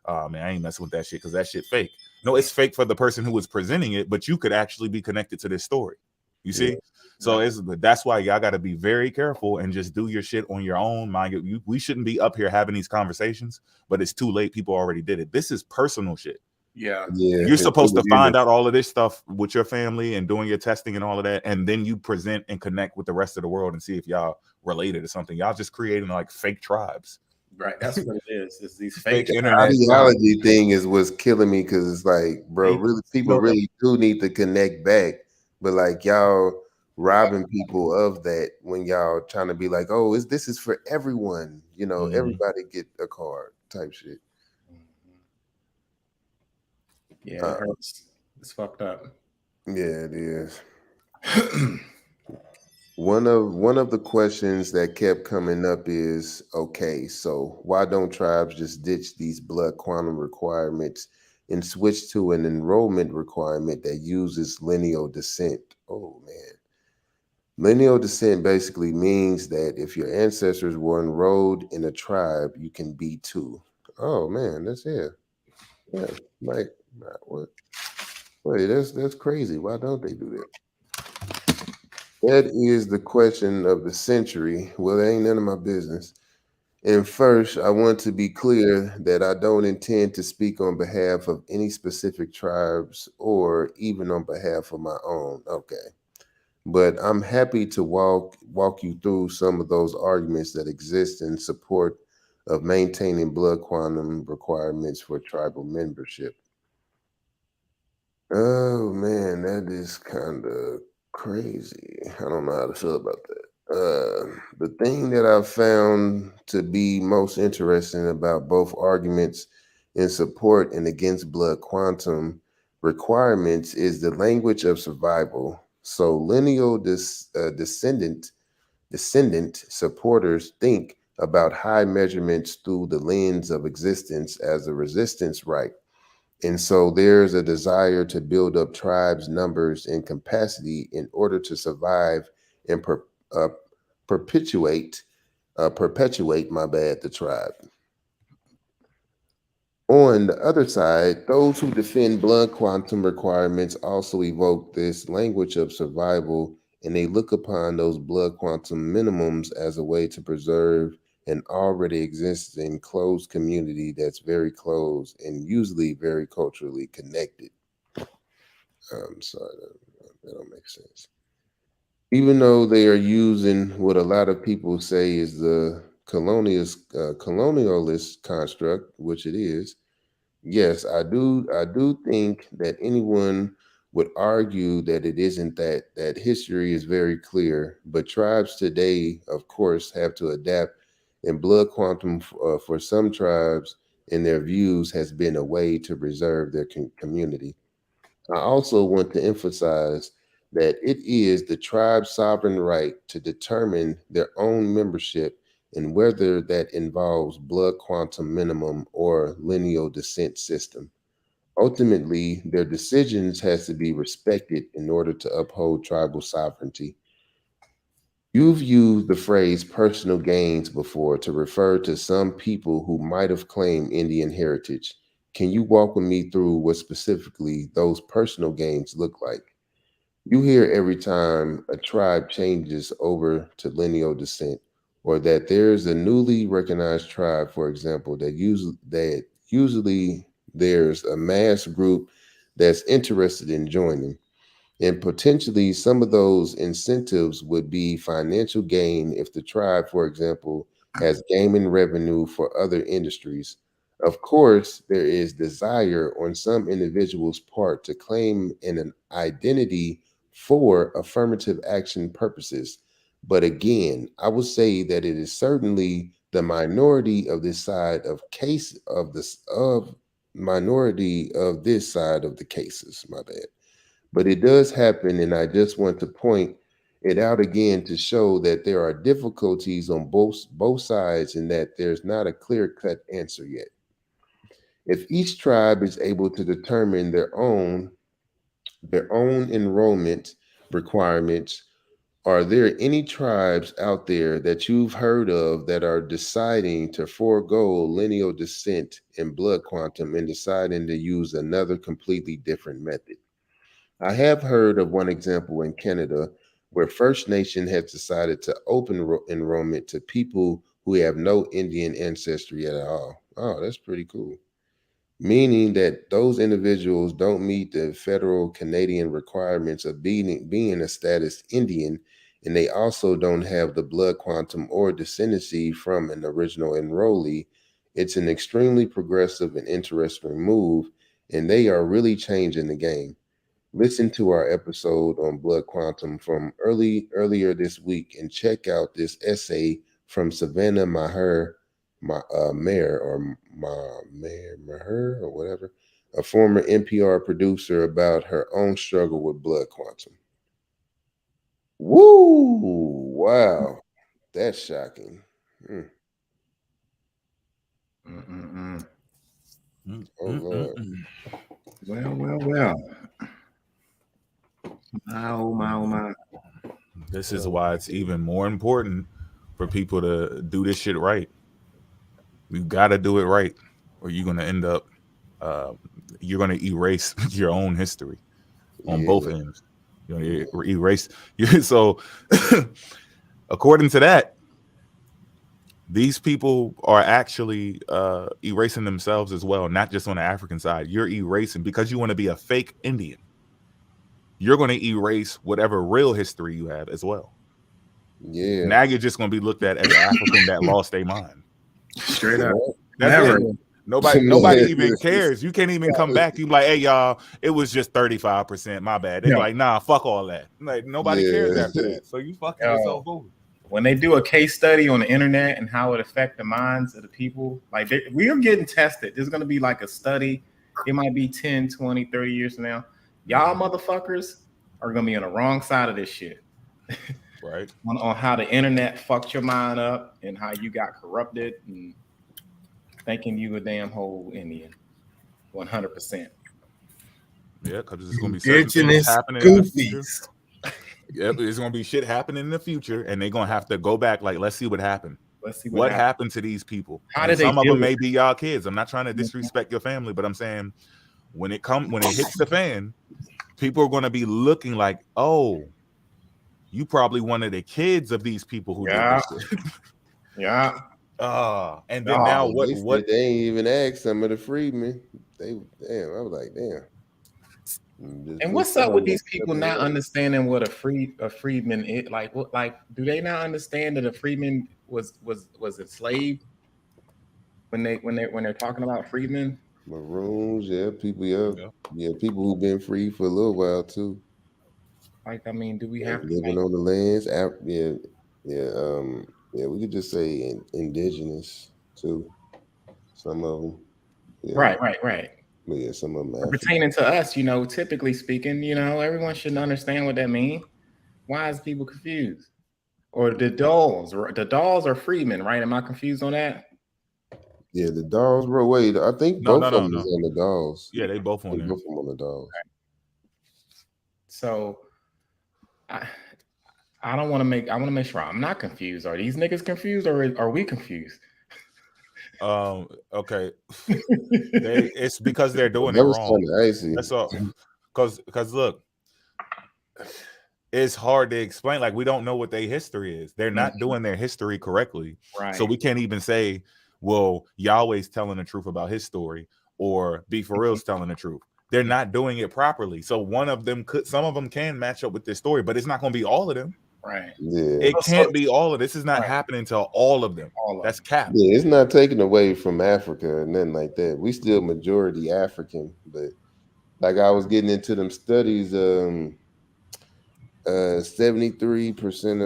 oh man, I ain't messing with that shit because that shit fake. No, it's fake for the person who was presenting it, but you could actually be connected to this story. You see? Yeah. So that's why y'all got to be very careful and just do your shit on your own. We shouldn't be up here having these conversations, but it's too late. People already did it. This is personal shit. Yeah. You're supposed to find out all of this stuff with your family and doing your testing and all of that, and then you present and connect with the rest of the world and see if y'all related to something. Y'all just creating like fake tribes. Right. That's what it is. It's these fake ideology thing is what's killing me, because it's like, bro, really, people really do need to connect back, but like y'all robbing people of that when y'all trying to be like, oh, this is for everyone, everybody get a card type shit. Yeah, it hurts. It's fucked up. Yeah, it is. One of the questions that kept coming up is, okay, so why don't tribes just ditch these blood quantum requirements and switch to an enrollment requirement that uses lineal descent? Oh man. Lineal descent basically means that if your ancestors were enrolled in a tribe, you can be too. Oh man, that's it. Yeah, like what? Wait, that's crazy. Why don't they do that? That is the question of the century. Well, it ain't none of my business. And first, I want to be clear that I don't intend to speak on behalf of any specific tribes or even on behalf of my own. Okay. But I'm happy to walk you through some of those arguments that exist in support of maintaining blood quantum requirements for tribal membership. Oh man, that is kind of crazy. I don't know how to feel about that. The thing that I've found to be most interesting about both arguments in support and against blood quantum requirements is the language of survival. So lineal descendant supporters think about high measurements through the lens of existence as a resistance right, And so there's a desire to build up tribes' numbers and capacity in order to survive and perpetuate the tribe. On the other side, those who defend blood quantum requirements also evoke this language of survival, and they look upon those blood quantum minimums as a way to preserve an already existing closed community that's very close and usually very culturally connected. Sorry, that don't make sense. Even though they are using what a lot of people say is the colonialist construct, which it is, yes, I do think that anyone would argue that it isn't, that history is very clear, but tribes today, of course, have to adapt, and blood quantum for some tribes in their views has been a way to preserve their community. I also want to emphasize that it is the tribe's sovereign right to determine their own membership, and whether that involves blood quantum minimum or lineal descent system. Ultimately, their decisions has to be respected in order to uphold tribal sovereignty. You've used the phrase personal gains before to refer to some people who might have claimed Indian heritage. Can you walk with me through what specifically those personal gains look like? You hear every time a tribe changes over to lineal descent, or that there's a newly recognized tribe, for example, that usually there's a mass group that's interested in joining. And potentially some of those incentives would be financial gain if the tribe, for example, has gaming revenue for other industries. Of course, there is desire on some individuals' part to claim an identity for affirmative action purposes. But again, I would say that it is certainly the minority of this side of minority of this side of the cases, my bad. But it does happen, and I just want to point it out again to show that there are difficulties on both sides, and that there's not a clear-cut answer yet. If each tribe is able to determine their own enrollment requirements, are there any tribes out there that you've heard of that are deciding to forego lineal descent and blood quantum and deciding to use another completely different method? I have heard of one example in Canada where First Nation has decided to open enrollment to people who have no Indian ancestry at all. Oh, that's pretty cool. Meaning that those individuals don't meet the federal Canadian requirements of being a status Indian, and they also don't have the blood quantum or descendancy from an original enrollee. It's an extremely progressive and interesting move, and they are really changing the game. Listen to our episode on blood quantum from earlier this week, and check out this essay from Savannah Maher or whatever, a former NPR producer, about her own struggle with blood quantum. Woo! Wow, that's shocking. Oh Lord. Well. My. This is why it's even more important for people to do this shit right. You got to do it right, or you're going to end up, you're going to erase your own history on both ends. You're going to erase. So, according to that, these people are actually erasing themselves as well, not just on the African side. You're erasing because you want to be a fake Indian. You're going to erase whatever real history you have as well. Yeah. Now you're just going to be looked at as an African that lost their mind. Straight up. That's never. It. Nobody even cares. You can't even come back. You be like, hey, y'all, it was just 35%. My bad. They're like, nah, fuck all that. Like, nobody cares after that. So you fucking yourself over. When they do a case study on the internet and how it affects the minds of the people, like we are getting tested. There's going to be like a study. It might be 10, 20, 30 years from now. Y'all motherfuckers are going to be on the wrong side of this shit. Right. on how the internet fucked your mind up and how you got corrupted and thinking you a damn whole Indian. 100%. Yeah, because there's gonna be certain things happening in the future. Yep, there's gonna be shit happening in the future, and they're gonna have to go back. Like, let's see what happened. Let's see what happened to these people. How and did some they of them do may it? be y'all kids. I'm not trying to disrespect your family, but I'm saying when it hits the fan, people are gonna be looking like, oh, you probably one of the kids of these people who did this shit. Yeah. And then now what They ain't even asked some of the freedmen. I was like, damn. And what's up with these people not understanding what a freedman is? Like, what? Like, do they not understand that a freedman was enslaved when they're talking about freedmen? Maroons, people, people who've been free for a little while too. Like, I mean, do we have living on the lands? We could just say indigenous too. Some of them. Right. But yeah, some of them pertaining to us, typically speaking, everyone should understand what that means. Why is people confused? Or the dolls are freedmen, right? Am I confused on that? Yeah, the dolls, bro. Wait, I think both of them is on the dolls. Yeah, they both on there. Both of them on the dolls. So I want to make sure I'm not confused. Are these niggas confused or are we confused? Okay. It's because they're doing it wrong. That's all. Because look, it's hard to explain. Like, we don't know what their history is. They're not doing their history correctly. Right. So we can't even say, well, Yahweh's telling the truth about his story or Be For Real's telling the truth. They're not doing it properly. So some of them can match up with this story, but it's not going to be all of them. Right. Yeah. It can't be all of this. Is not happening to all of them. That's cap. Yeah, it's not taken away from Africa and nothing like that. We still majority African, but like I was getting into them studies, 73%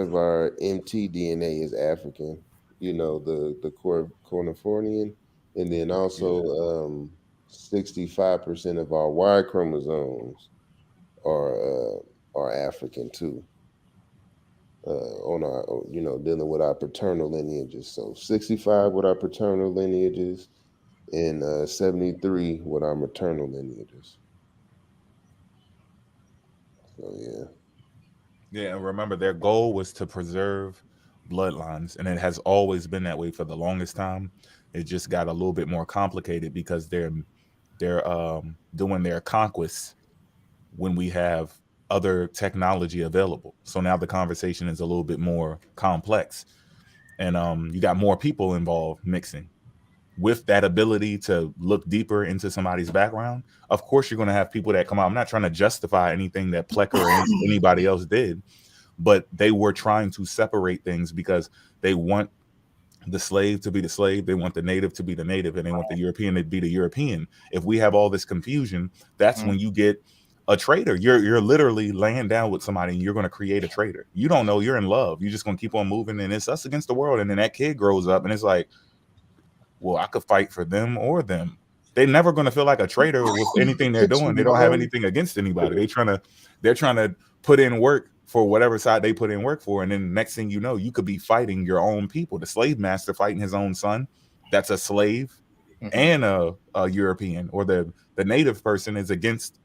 of our MT DNA is African. The Californian, and then also 65% of our Y chromosomes are African too. On our, dealing with our paternal lineages. So 65 with our paternal lineages and 73 with our maternal lineages. So yeah, and remember, their goal was to preserve bloodlines, and it has always been that way for the longest time. It just got a little bit more complicated because they're doing their conquests when we have other technology available. So now the conversation is a little bit more complex, and you got more people involved mixing with that ability to look deeper into somebody's background. Of course, you're going to have people that come out. I'm not trying to justify anything that Plecker or anybody else did, but they were trying to separate things because they want the slave to be the slave, they want the native to be the native, and they want the European to be the European. If we have all this confusion, that's when you get a traitor. You're literally laying down with somebody and you're going to create a traitor. You don't know you're in love. You're just going to keep on moving, and it's us against the world. And then that kid grows up and it's like, well, I could fight for them or them. They're never going to feel like a traitor with anything they're doing. They don't have anything against anybody. They're trying to put in work for whatever side they put in work for. And then next thing you know, you could be fighting your own people. The slave master fighting his own son. That's a slave and a European, or the native person is against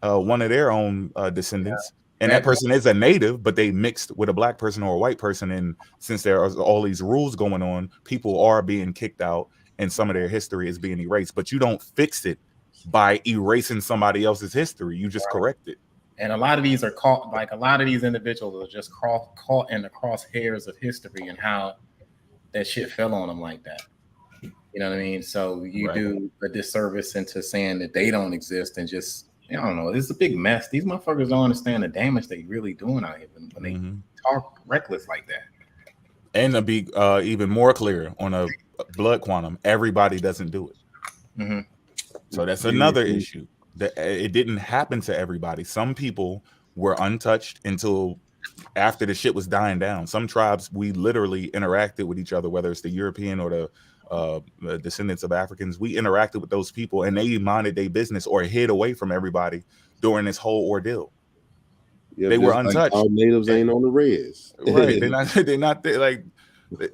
one of their own descendants. And that person is a native, but they mixed with a black person or a white person. And since there are all these rules going on, people are being kicked out and some of their history is being erased. But you don't fix it by erasing somebody else's history. You just correct it. And a lot of these are caught, like a lot of these individuals are just caught in the crosshairs of history and how that shit fell on them like that. You know what I mean? So you do a disservice into saying that they don't exist and just, I don't know. It's a big mess. These motherfuckers don't understand the damage they really doing out here when they talk reckless like that. And to be even more clear on a blood quantum, everybody doesn't do it. So that's another issue. That it didn't happen to everybody. Some people were untouched until after the shit was dying down. Some tribes, we literally interacted with each other, whether it's the European or the descendants of Africans. We interacted with those people and they minded their business or hid away from everybody during this whole ordeal. They were untouched. Like all natives ain't on the res. Right. They're not like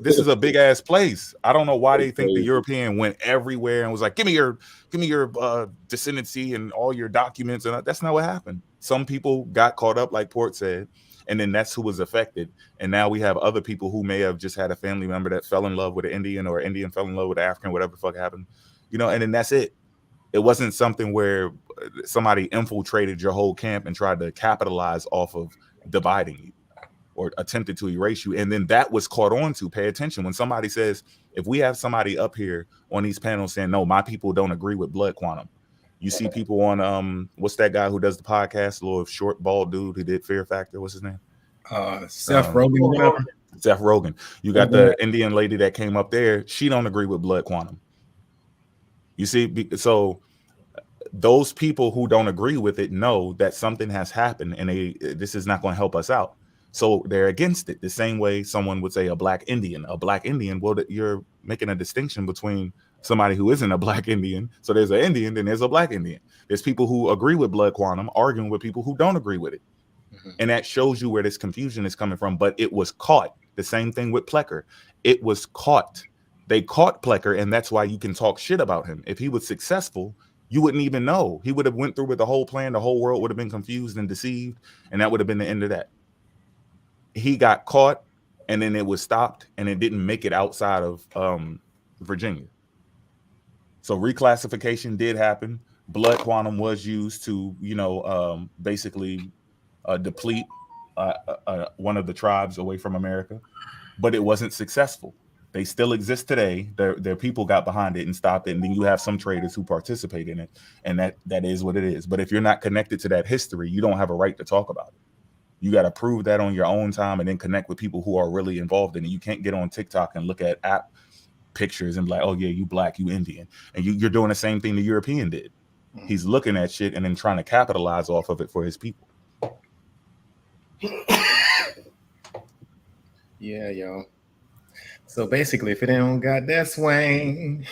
This is a big ass place. I don't know why they think the European went everywhere and was like, give me your descendancy and all your documents. And that's not what happened. Some people got caught up, like Port said, and then that's who was affected. And now we have other people who may have just had a family member that fell in love with an Indian, or Indian fell in love with an African, whatever the fuck happened, you know, and then that's it. It wasn't something where somebody infiltrated your whole camp and tried to capitalize off of dividing you or attempted to erase you. And then that was caught on to. Pay attention. When somebody says, if we have somebody up here on these panels saying, no, my people don't agree with blood quantum. You see people on, what's that guy who does the podcast? A little short, bald dude who did Fear Factor. What's his name? Seth Rogen. Seth Rogen. You got the Indian lady that came up there. She don't agree with blood quantum. You see, so those people who don't agree with it know that something has happened and this is not going to help us out. So they're against it. The same way someone would say a black Indian. Well, you're making a distinction between somebody who isn't a black Indian. So there's an Indian, then there's a black Indian. There's people who agree with blood quantum arguing with people who don't agree with it. And that shows you where this confusion is coming from. But it was caught. The same thing with Plecker. It was caught. They caught Plecker, and that's why you can talk shit about him. If he was successful, you wouldn't even know. He would have went through with the whole plan. The whole world would have been confused and deceived, and that would have been the end of that. He got caught, and then it was stopped, and it didn't make it outside of Virginia. So reclassification did happen. Blood quantum was used to, basically deplete one of the tribes away from America, but it wasn't successful. They still exist today. Their people got behind it and stopped it, and then you have some traders who participate in it, and that is what it is. But if you're not connected to that history, you don't have a right to talk about it. You got to prove that on your own time and then connect with people who are really involved in it. You can't get on TikTok and look at app pictures and be like, oh yeah, you black, you Indian. And you're doing the same thing the European did. He's looking at shit and then trying to capitalize off of it for his people. Yeah, yo. So basically, if it don't got that swing.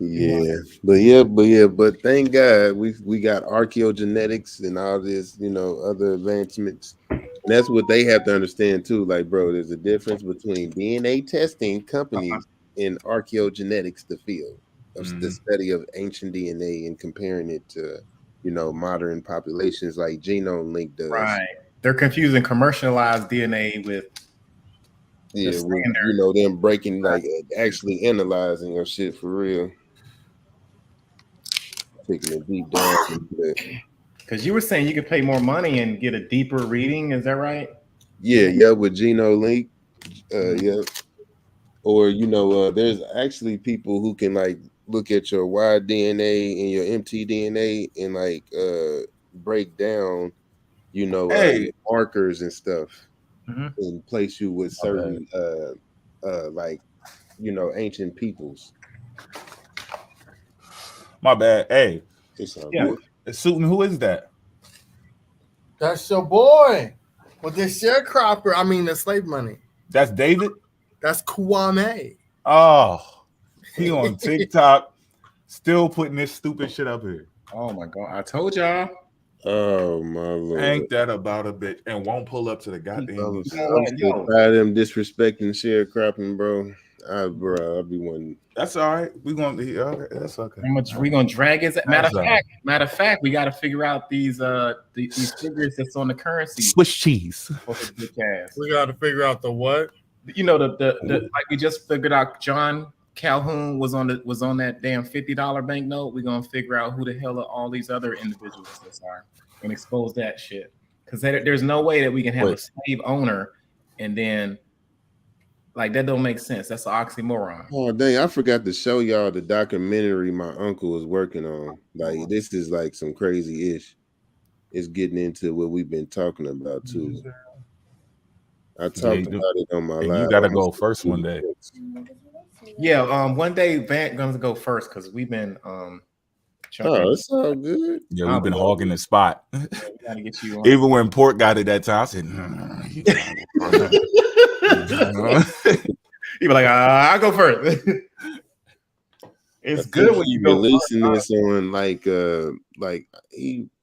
But thank God we got archaeogenetics and all this, other advancements. And that's what they have to understand too. Like, bro, there's a difference between DNA testing companies and archaeogenetics, the field of the study of ancient DNA and comparing it to, modern populations like Genome Link does. Right. They're confusing commercialized DNA with them breaking, like actually analyzing your shit for real. Taking a deep dive into that. Because you were saying you could pay more money and get a deeper reading, is that right? Yeah, with Genome Link. Yeah. Or there's actually people who can like look at your Y DNA and your mtDNA and like break down, markers and stuff, and place you with certain ancient peoples. My bad. Hey, yeah. Suitin, who is that? That's your boy with the sharecropper. I mean, the slave money. That's David. That's Kwame. Oh, he on TikTok, still putting this stupid shit up here. Oh my God, I told y'all. Oh my Lord. Ain't that about a bitch? And won't pull up to the goddamn. I'm still tired of them disrespecting sharecropping, bro. I'll be one. That's all right. We're gonna that's okay. How much we gonna drag his matter of fact, we gotta figure out these figures that's on the currency. Swiss cheese. We gotta figure out the what? The like we just figured out John Calhoun was on that damn $50 banknote. We're gonna figure out who the hell are all these other individuals that are and expose that shit. Because there's no way that we can have a slave owner and then like that don't make sense. That's an oxymoron. Oh dang, I forgot to show y'all the documentary my uncle was working on. Like this is like some crazy ish. It's getting into what we've been talking about too. I talked about it on my live. You gotta go first one day. Yeah, one day Vant gonna go first because we've been it's all good. Yeah, we've been hogging the spot. Yeah, we gotta get you on. Even when Port got it that time, I said, he be like, I'll go first. It's good when you go releasing this on like a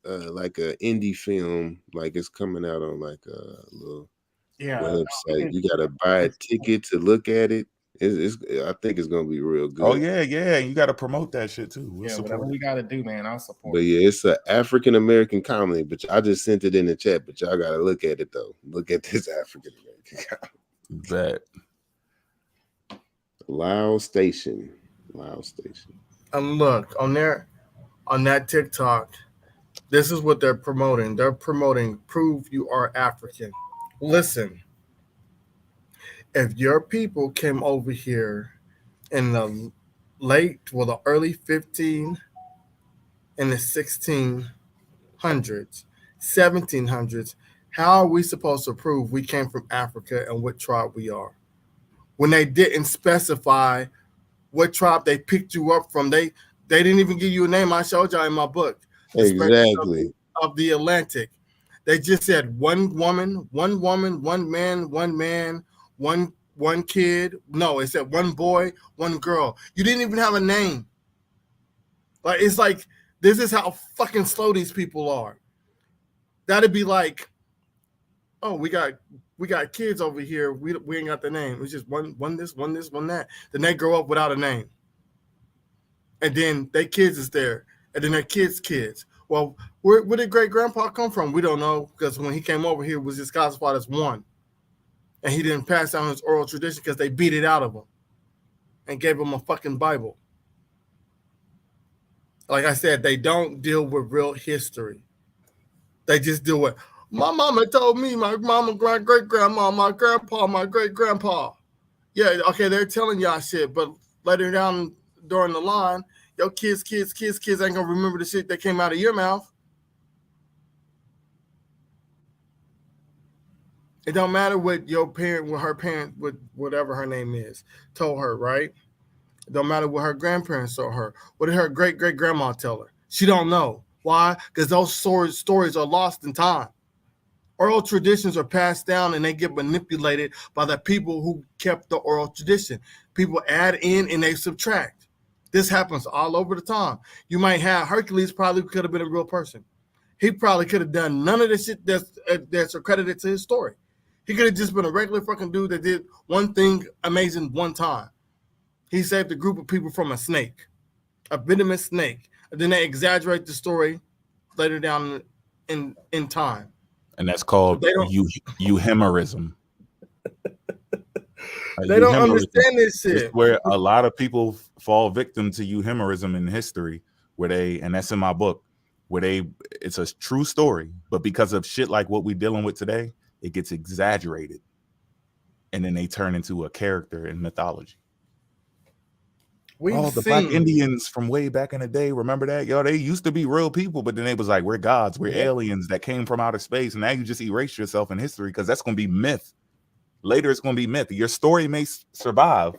indie film, like it's coming out on like a little website. You gotta buy a ticket to look at it. I think it's gonna be real good. Oh yeah. You gotta promote that shit too. We'll whatever we gotta do, man. I'll support. But yeah, it's an African American comedy. But I just sent it in the chat. But y'all gotta look at it though. Look at this African American comedy. Bet. Loud Station. And look on that TikTok, this is what they're promoting. They're promoting prove you are African. Listen, if your people came over here in the early 15 and the 1600s, 1700s, how are we supposed to prove we came from Africa and what tribe we are? When they didn't specify what tribe they picked you up from, they didn't even give you a name. I showed y'all in my book. Exactly. Of the Atlantic. They just said one woman, one man, one kid. No, it said one boy, one girl. You didn't even have a name. Like, it's like, this is how fucking slow these people are. That'd be like, oh, we got kids over here. We ain't got the name. It's just one this, one that. Then they grow up without a name. And then their kids is there. And then their kids. Well, where did great grandpa come from? We don't know, because when he came over here, it was just classified as one. And he didn't pass down his oral tradition because they beat it out of him and gave him a fucking Bible. Like I said, they don't deal with real history. They just deal with, my mama told me, my mama, my great-grandma, my grandpa, my great-grandpa. Yeah, okay, they're telling y'all shit, but later down during the line, your kids ain't gonna remember the shit that came out of your mouth. It don't matter what your parent, what her parent, whatever her name is, told her, right? It don't matter what her grandparents told her. What did her great-great-grandma tell her? She don't know. Why? Because those stories are lost in time. Oral traditions are passed down and they get manipulated by the people who kept the oral tradition. People add in and they subtract. This happens all over the time. You might have Hercules probably could have been a real person. He probably could have done none of the shit that's accredited to his story. He could have just been a regular fucking dude that did one thing amazing one time. He saved a group of people from a snake, a venomous snake. And then they exaggerate the story later down in time. And that's called euhemerism. They don't understand this shit. Where a lot of people fall victim to euhemerism in history, and that's in my book, it's a true story, but because of shit like what we're dealing with today, it gets exaggerated. And then they turn into a character in mythology. The Black Indians from way back in the day, remember that? Yo, they used to be real people, but then they was like, we're gods, we're aliens that came from outer space. And now you just erase yourself in history because that's going to be myth. Later, it's going to be myth. Your story may survive,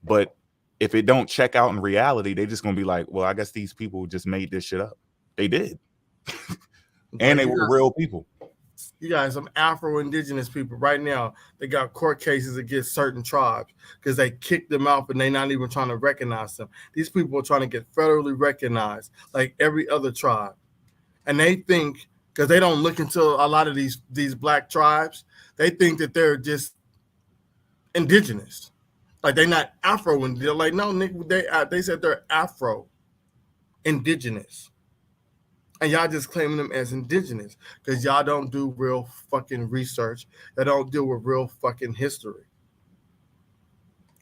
but if it don't check out in reality, they just going to be like, well, I guess these people just made this shit up. They did. And they were real people. You got some Afro-Indigenous people right now. They got court cases against certain tribes because they kicked them out and they're not even trying to recognize them. These people are trying to get federally recognized like every other tribe. And they think, because they don't look into a lot of these black tribes, they think that they're just indigenous. Like they're not Afro. And they're like, no, Nick, they said they're Afro-Indigenous. And y'all just claiming them as indigenous because y'all don't do real fucking research. They don't deal with real fucking history.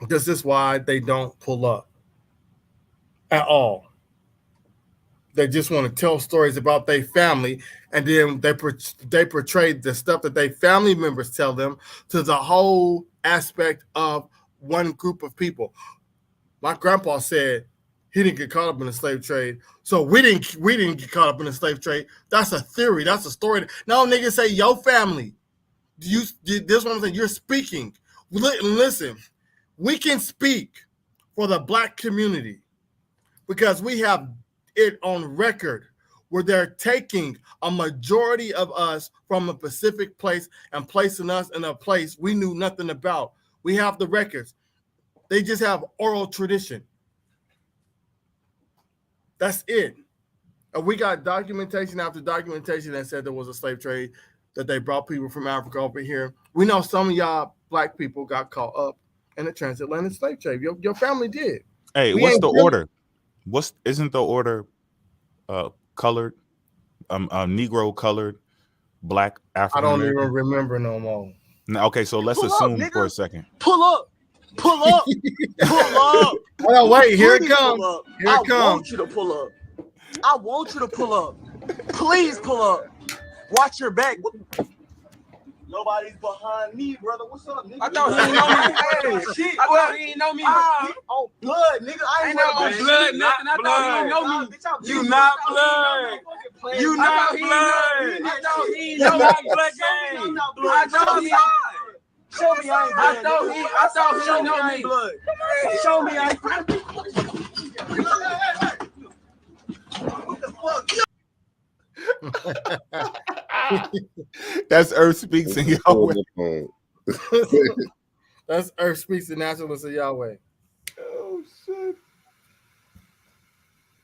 This is why they don't pull up at all. They just want to tell stories about their family, and then they portray the stuff that their family members tell them to the whole aspect of one group of people. My grandpa said he didn't get caught up in the slave trade, so we didn't get caught up in the slave trade. That's a theory. That's a story. No, niggas say your family. This one I'm saying. You're speaking. Listen, we can speak for the black community because we have it on record where they're taking a majority of us from a specific place and placing us in a place we knew nothing about. We have the records. They just have oral tradition. That's it. And we got documentation after documentation that said there was a slave trade. that they brought people from Africa over here. We know some of y'all black people got caught up in the transatlantic slave trade. Your family did. Hey, what's the order? Isn't the order colored, Negro colored, black, African I don't American? even remember no more. Okay, so let's assume for a second. Pull up. Pull up. Pull up. Oh, wait, here it Please comes. pull up. Here it comes. I want you to pull up. I want you to pull up. Please pull up. Watch your back. Nobody's behind me, brother. What's up, nigga? I thought he didn't know me. Hey, shit. I thought he didn't know me. On blood, nigga. I ain't on blood, nothing. I thought he didn't know me. You not blood. You not blood. I thought he didn't know my blood game. I thought he. Show me I ain't blood. I thought he didn't know me. Blood. Show me I ain't. What the fuck? That's Earth Speaks in Yahweh. That's Earth Speaks the Naturalist of Yahweh. Oh shit!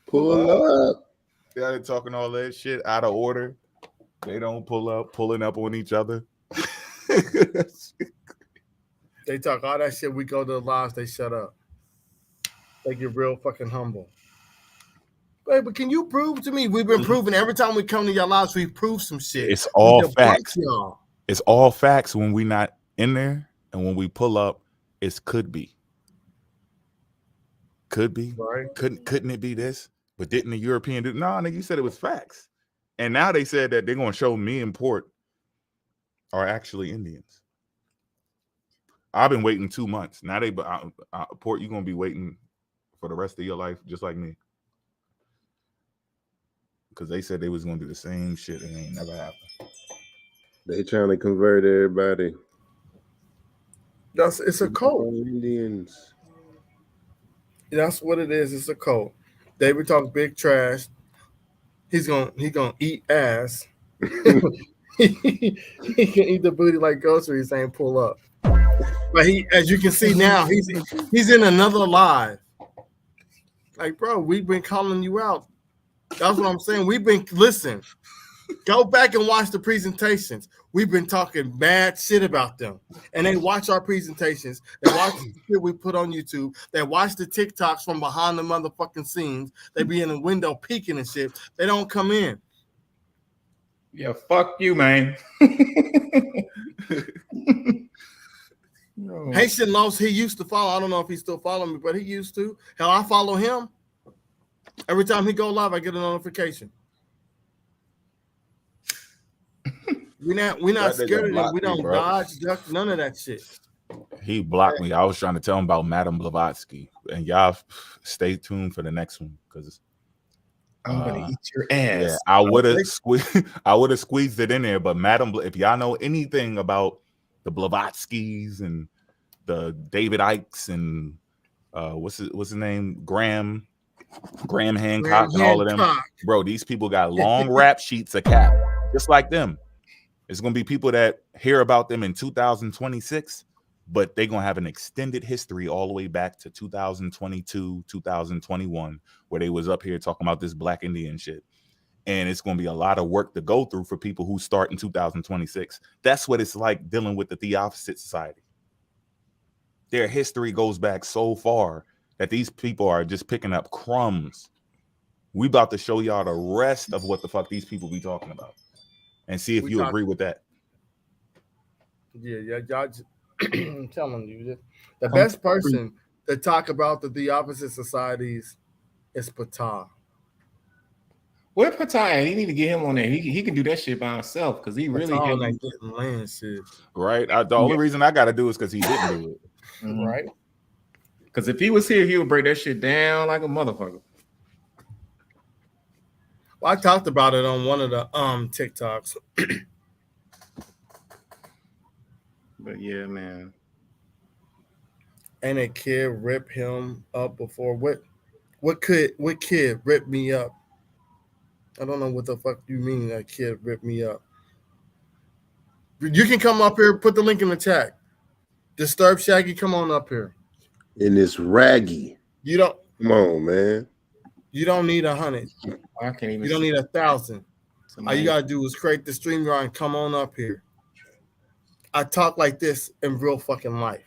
Pull up. They're talking all that shit out of order. They don't pull up, pulling up on each other. They talk all that shit. We go to the lives. They shut up. They get real fucking humble. Wait, but can you prove to me? We've been proving every time we come to your lives, we prove some shit. It's all facts. Y'all. It's all facts when we're not in there, and when we pull up, it's could be. Could be. Right. Couldn't it be this? But didn't the European do? No, nigga, you said it was facts. And now they said that they're gonna show me and Port are actually Indians. I've been waiting 2 months. Now Port, you're gonna be waiting for the rest of your life, just like me. Because they said they was gonna do the same shit and it ain't never happened. They trying to convert everybody. It's a cult. Indians. That's what it is. It's a cult. David talks big trash. He's gonna eat ass. he can eat the booty like groceries. Saying pull up. But as you can see now, he's in another live. Like, bro, we've been calling you out. That's what I'm saying. Listen, go back and watch the presentations. We've been talking bad shit about them. And they watch our presentations. They watch the shit we put on YouTube. They watch the TikToks from behind the motherfucking scenes. They be in the window peeking and shit. They don't come in. Yeah, fuck you, man. No. Haitian Lost, he used to follow. I don't know if he still following me, but he used to. Hell, I follow him. Every time he go live, I get a notification. We're not scared of him. We don't dodge, duck, none of that shit. He blocked me. I was trying to tell him about Madame Blavatsky. And y'all stay tuned for the next one because I'm gonna eat your ass. Yeah, I would have squeezed it in there, but Madame, if y'all know anything about the Blavatskys and the David Ikes and what's his name? Graham Hancock and all of them. Bro, these people got long rap sheets of cap, just like them. It's gonna be people that hear about them in 2026, but they're gonna have an extended history all the way back to 2022, 2021, where they was up here talking about this Black Indian shit. And it's going to be a lot of work to go through for people who start in 2026. That's what it's like dealing with the Theophosite Society. Their history goes back so far that these people are just picking up crumbs. We about to show y'all the rest of what the fuck these people be talking about and see if you agree with that. Yeah, y'all. I'm telling you, the best person to talk about the Theophosite Societies is Ptah. Where Ptah? He need to get him on there. He can do that shit by himself because he really like getting land shit. Right. The only reason I got to do is because he didn't do it. Mm-hmm. Right. Because if he was here, he would break that shit down like a motherfucker. Well, I talked about it on one of the TikToks. But yeah, man. And a kid ripped him up before. What kid ripped me up? I don't know what the fuck you mean that kid ripped me up. You can come up here, put the link in the chat. Disturb Shaggy, come on up here. And it's raggy. You don't come on, man. You don't need 100. I can't even. You don't need 1,000. All you gotta do is create the StreamYard and come on up here. I talk like this in real fucking life.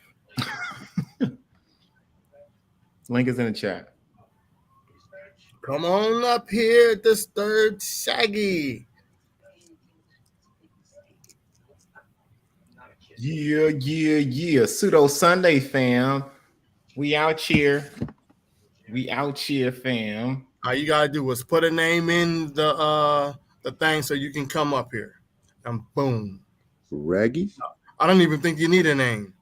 Link is in the chat. Come on up here, Disturbed Shaggy. Yeah. Pseudo Sunday, fam. We out here. Fam. All you gotta do is put a name in the thing so you can come up here. And boom. Raggy? I don't even think you need a name.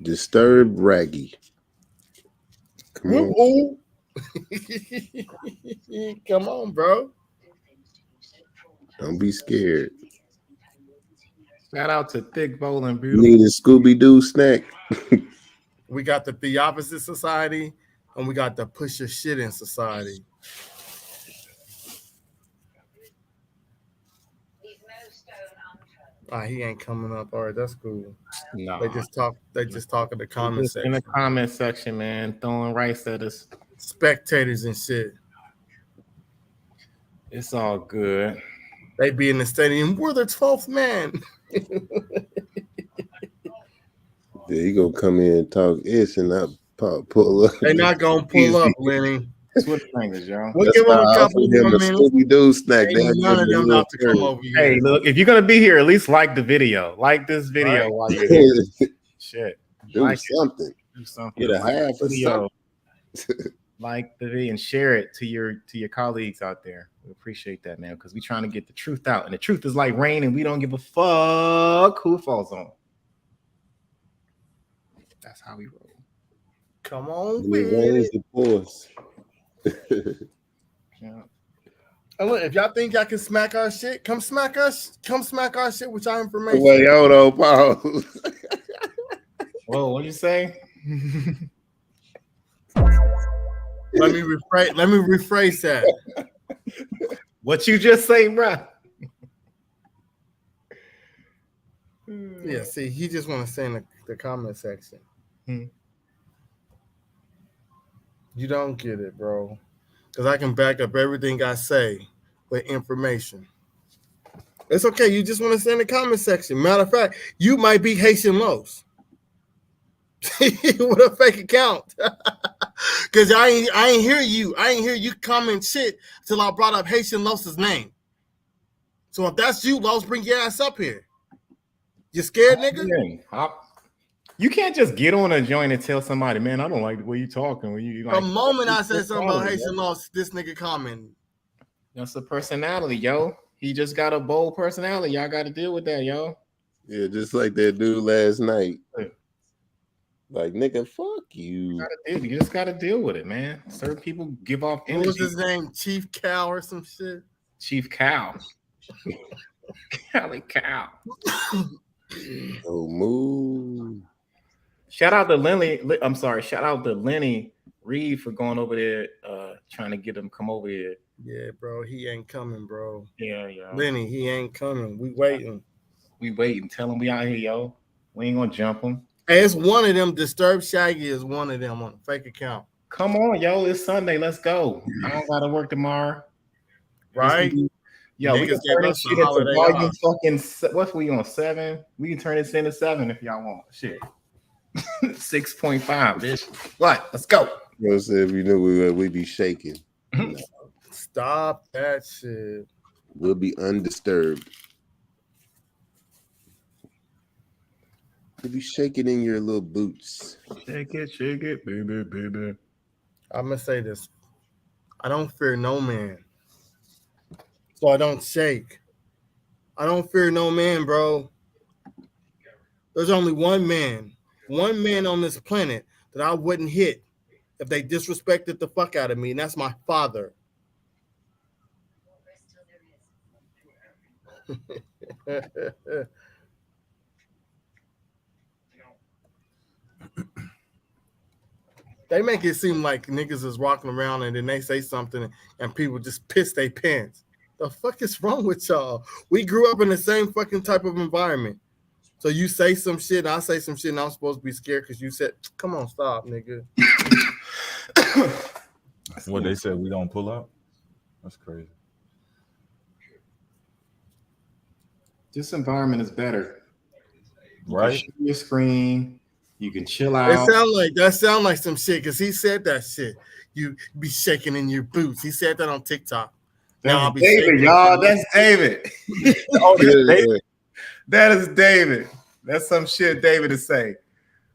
Disturbed Raggy. Come on. Come on, bro. Don't be scared. Shout out to Thick Bowl and You Beautiful. need a Scooby-Doo snack. We got the Theopposite Society and we got the Push Your Shit in Society. He ain't coming up. All right, that's cool. No. They just talk in the comment section. In the comment section, man, throwing rice at us. Spectators and shit. It's all good. They be in the stadium. We're the 12th man. Yeah, he gonna come in and talk ish and not pull up. They're not gonna pull up, Lenny. Switch fingers, y'all. We'll give them a couple of minutes. Scooby-Doo snack. None of them not to come over here. Hey, look, if you're gonna be here, at least like the video. Like this video while you're here. Shit. Do like something. Do something. Get a half a video. Like the video and share it to your colleagues out there. We appreciate that, man, because we're trying to get the truth out. And the truth is like rain, and we don't give a fuck who falls on. That's how we roll. Come on, it rains, it pours. Yeah. And look, if y'all think y'all can smack our shit, come smack our shit with our information. Wait, hold on, Paul. Whoa, what'd you say? Let me rephrase that. What you just say, bro? Yeah, see, he just want to say in the comment section. You don't get it, bro. Because I can back up everything I say with information. It's okay. You just want to say in the comment section. Matter of fact, you might be Haitian Los with a fake account. Because I ain't hear you. I ain't hear you comment shit till I brought up Haitian Los's name. So if that's you, Los, bring your ass up here. You scared, nigga? You can't just get on a joint and tell somebody, man, I don't like the way you talking. When you like, the moment I said something about Haitian Los, this nigga commented. That's a personality, yo. He just got a bold personality. Y'all got to deal with that, yo. Yeah, just like that dude last night. Like, nigga, fuck you. You just got to deal with it, man. Certain people give off energy. What was his name? Chief Cow or some shit? Chief Cow. Cali Cow. Oh, move. Shout out to Lenny. I'm sorry. Shout out to Lenny Reed for going over there, trying to get him come over here. Yeah, bro. He ain't coming, bro. Yeah. Lenny, he ain't coming. We waiting. Tell him we out here, yo. We ain't gonna jump him. Hey, it's one of them. Disturbed Shaggy is one of them on a fake account. Come on, yo. It's Sunday. Let's go. I don't gotta work tomorrow. Right? Yo, we can turn this shit into volume fucking. What's we on 7? We can turn this into 7 if y'all want. Shit. 6.5, bitch. What? Let's go. You know what I'm saying? If you knew we'd be shaking. Stop that shit. We'll be undisturbed. You'll be shaking in your little boots. Shake it, baby. I'm gonna say this. I don't fear no man. So I don't shake. I don't fear no man, bro. There's only one man on this planet that I wouldn't hit if they disrespected the fuck out of me, and that's my father. They make it seem like niggas is walking around and then they say something and people just piss their pants. The fuck is wrong with y'all? We grew up in the same fucking type of environment. So you say some shit, I say some shit, and I'm supposed to be scared because you said, come on, stop, nigga. What they said, we don't pull up? That's crazy. This environment is better. You Right? can share your screen. You can chill It out. sound like some shit because he said that shit. You be shaking in your boots. He said that on TikTok. Now I'll That's be David, shaking. y'all. That's David. Oh, that's David. That is David. That's some shit David is saying.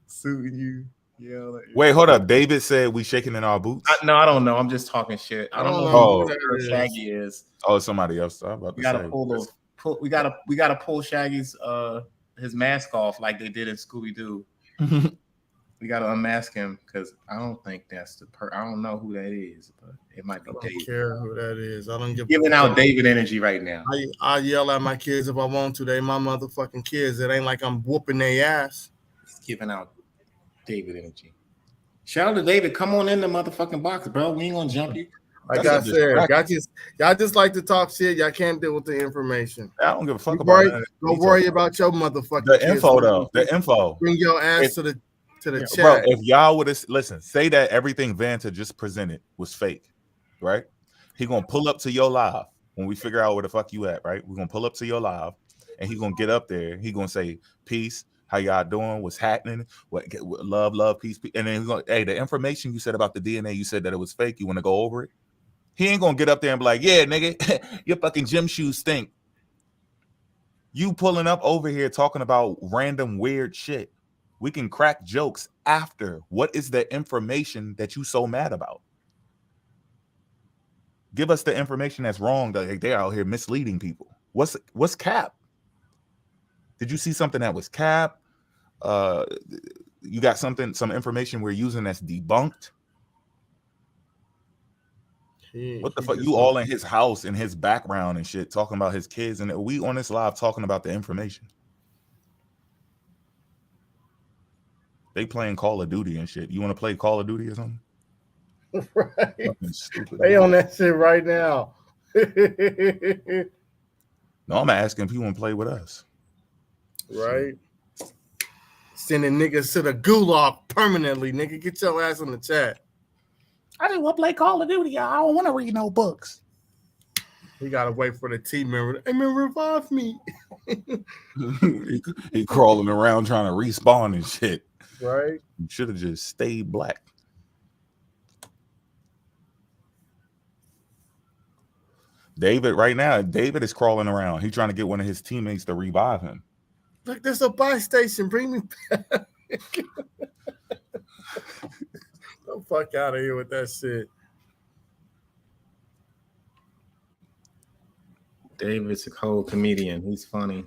Suiting you. Yeah. Wait, hold up. David said we shaking in our boots. No, I don't know. I'm just talking shit. I don't know Oh. who Shaggy is. Oh, somebody else. I'm about We to gotta say. we gotta pull Shaggy's his mask off like they did in Scooby Doo. We gotta unmask him because I don't think that's the I don't know who that is, but it might be David. I don't care who that is. I don't give giving out David energy right now. I yell at my kids if I want to. They my motherfucking kids. It ain't like I'm whooping their ass. He's giving out David energy. Shout out to David. Come on in the motherfucking box, bro. We ain't gonna jump you. Like I said, y'all just like to talk shit. Y'all can't deal with the information. I don't give a fuck about that. Don't worry about your motherfucking the kids. info though. The info. Bring your ass to the chat. Bro, if y'all would have listen, say that everything Vanta just presented was fake, right? He gonna pull up to your live when we figure out where the fuck you at, right? We're gonna pull up to your live, and he gonna get up there. He gonna say, "Peace, how y'all doing? What's happening? What love, peace, peace." And then he's gonna, hey, the information you said about the DNA, you said that it was fake. You want to go over it? He ain't gonna get up there and be like, "Yeah, nigga, your fucking gym shoes stink." You pulling up over here talking about random weird shit. We can crack jokes after. What is the information that you so mad about? Give us the information that's wrong. That they're out here misleading people. What's cap? Did you see something that was cap? You got some information we're using that's debunked. What the fuck? You all in his house, in his background and shit, talking about his kids, and we on this live talking about the information. They playing Call of Duty and shit. You want to play Call of Duty or something? Right. They on that shit right now. No, I'm asking if you want to play with us. Right. Sending niggas to the gulag permanently. Nigga, get your ass on the chat. I just want to play Call of Duty. I don't want to read no books. We gotta wait for the team member. Hey man, revive me. he crawling around trying to respawn and shit. Right. You should have just stayed black. David, right now, David is crawling around. He's trying to get one of his teammates to revive him. Look, there's a buy station. Bring me back. The fuck out of here with that shit. David's a cold comedian. He's funny.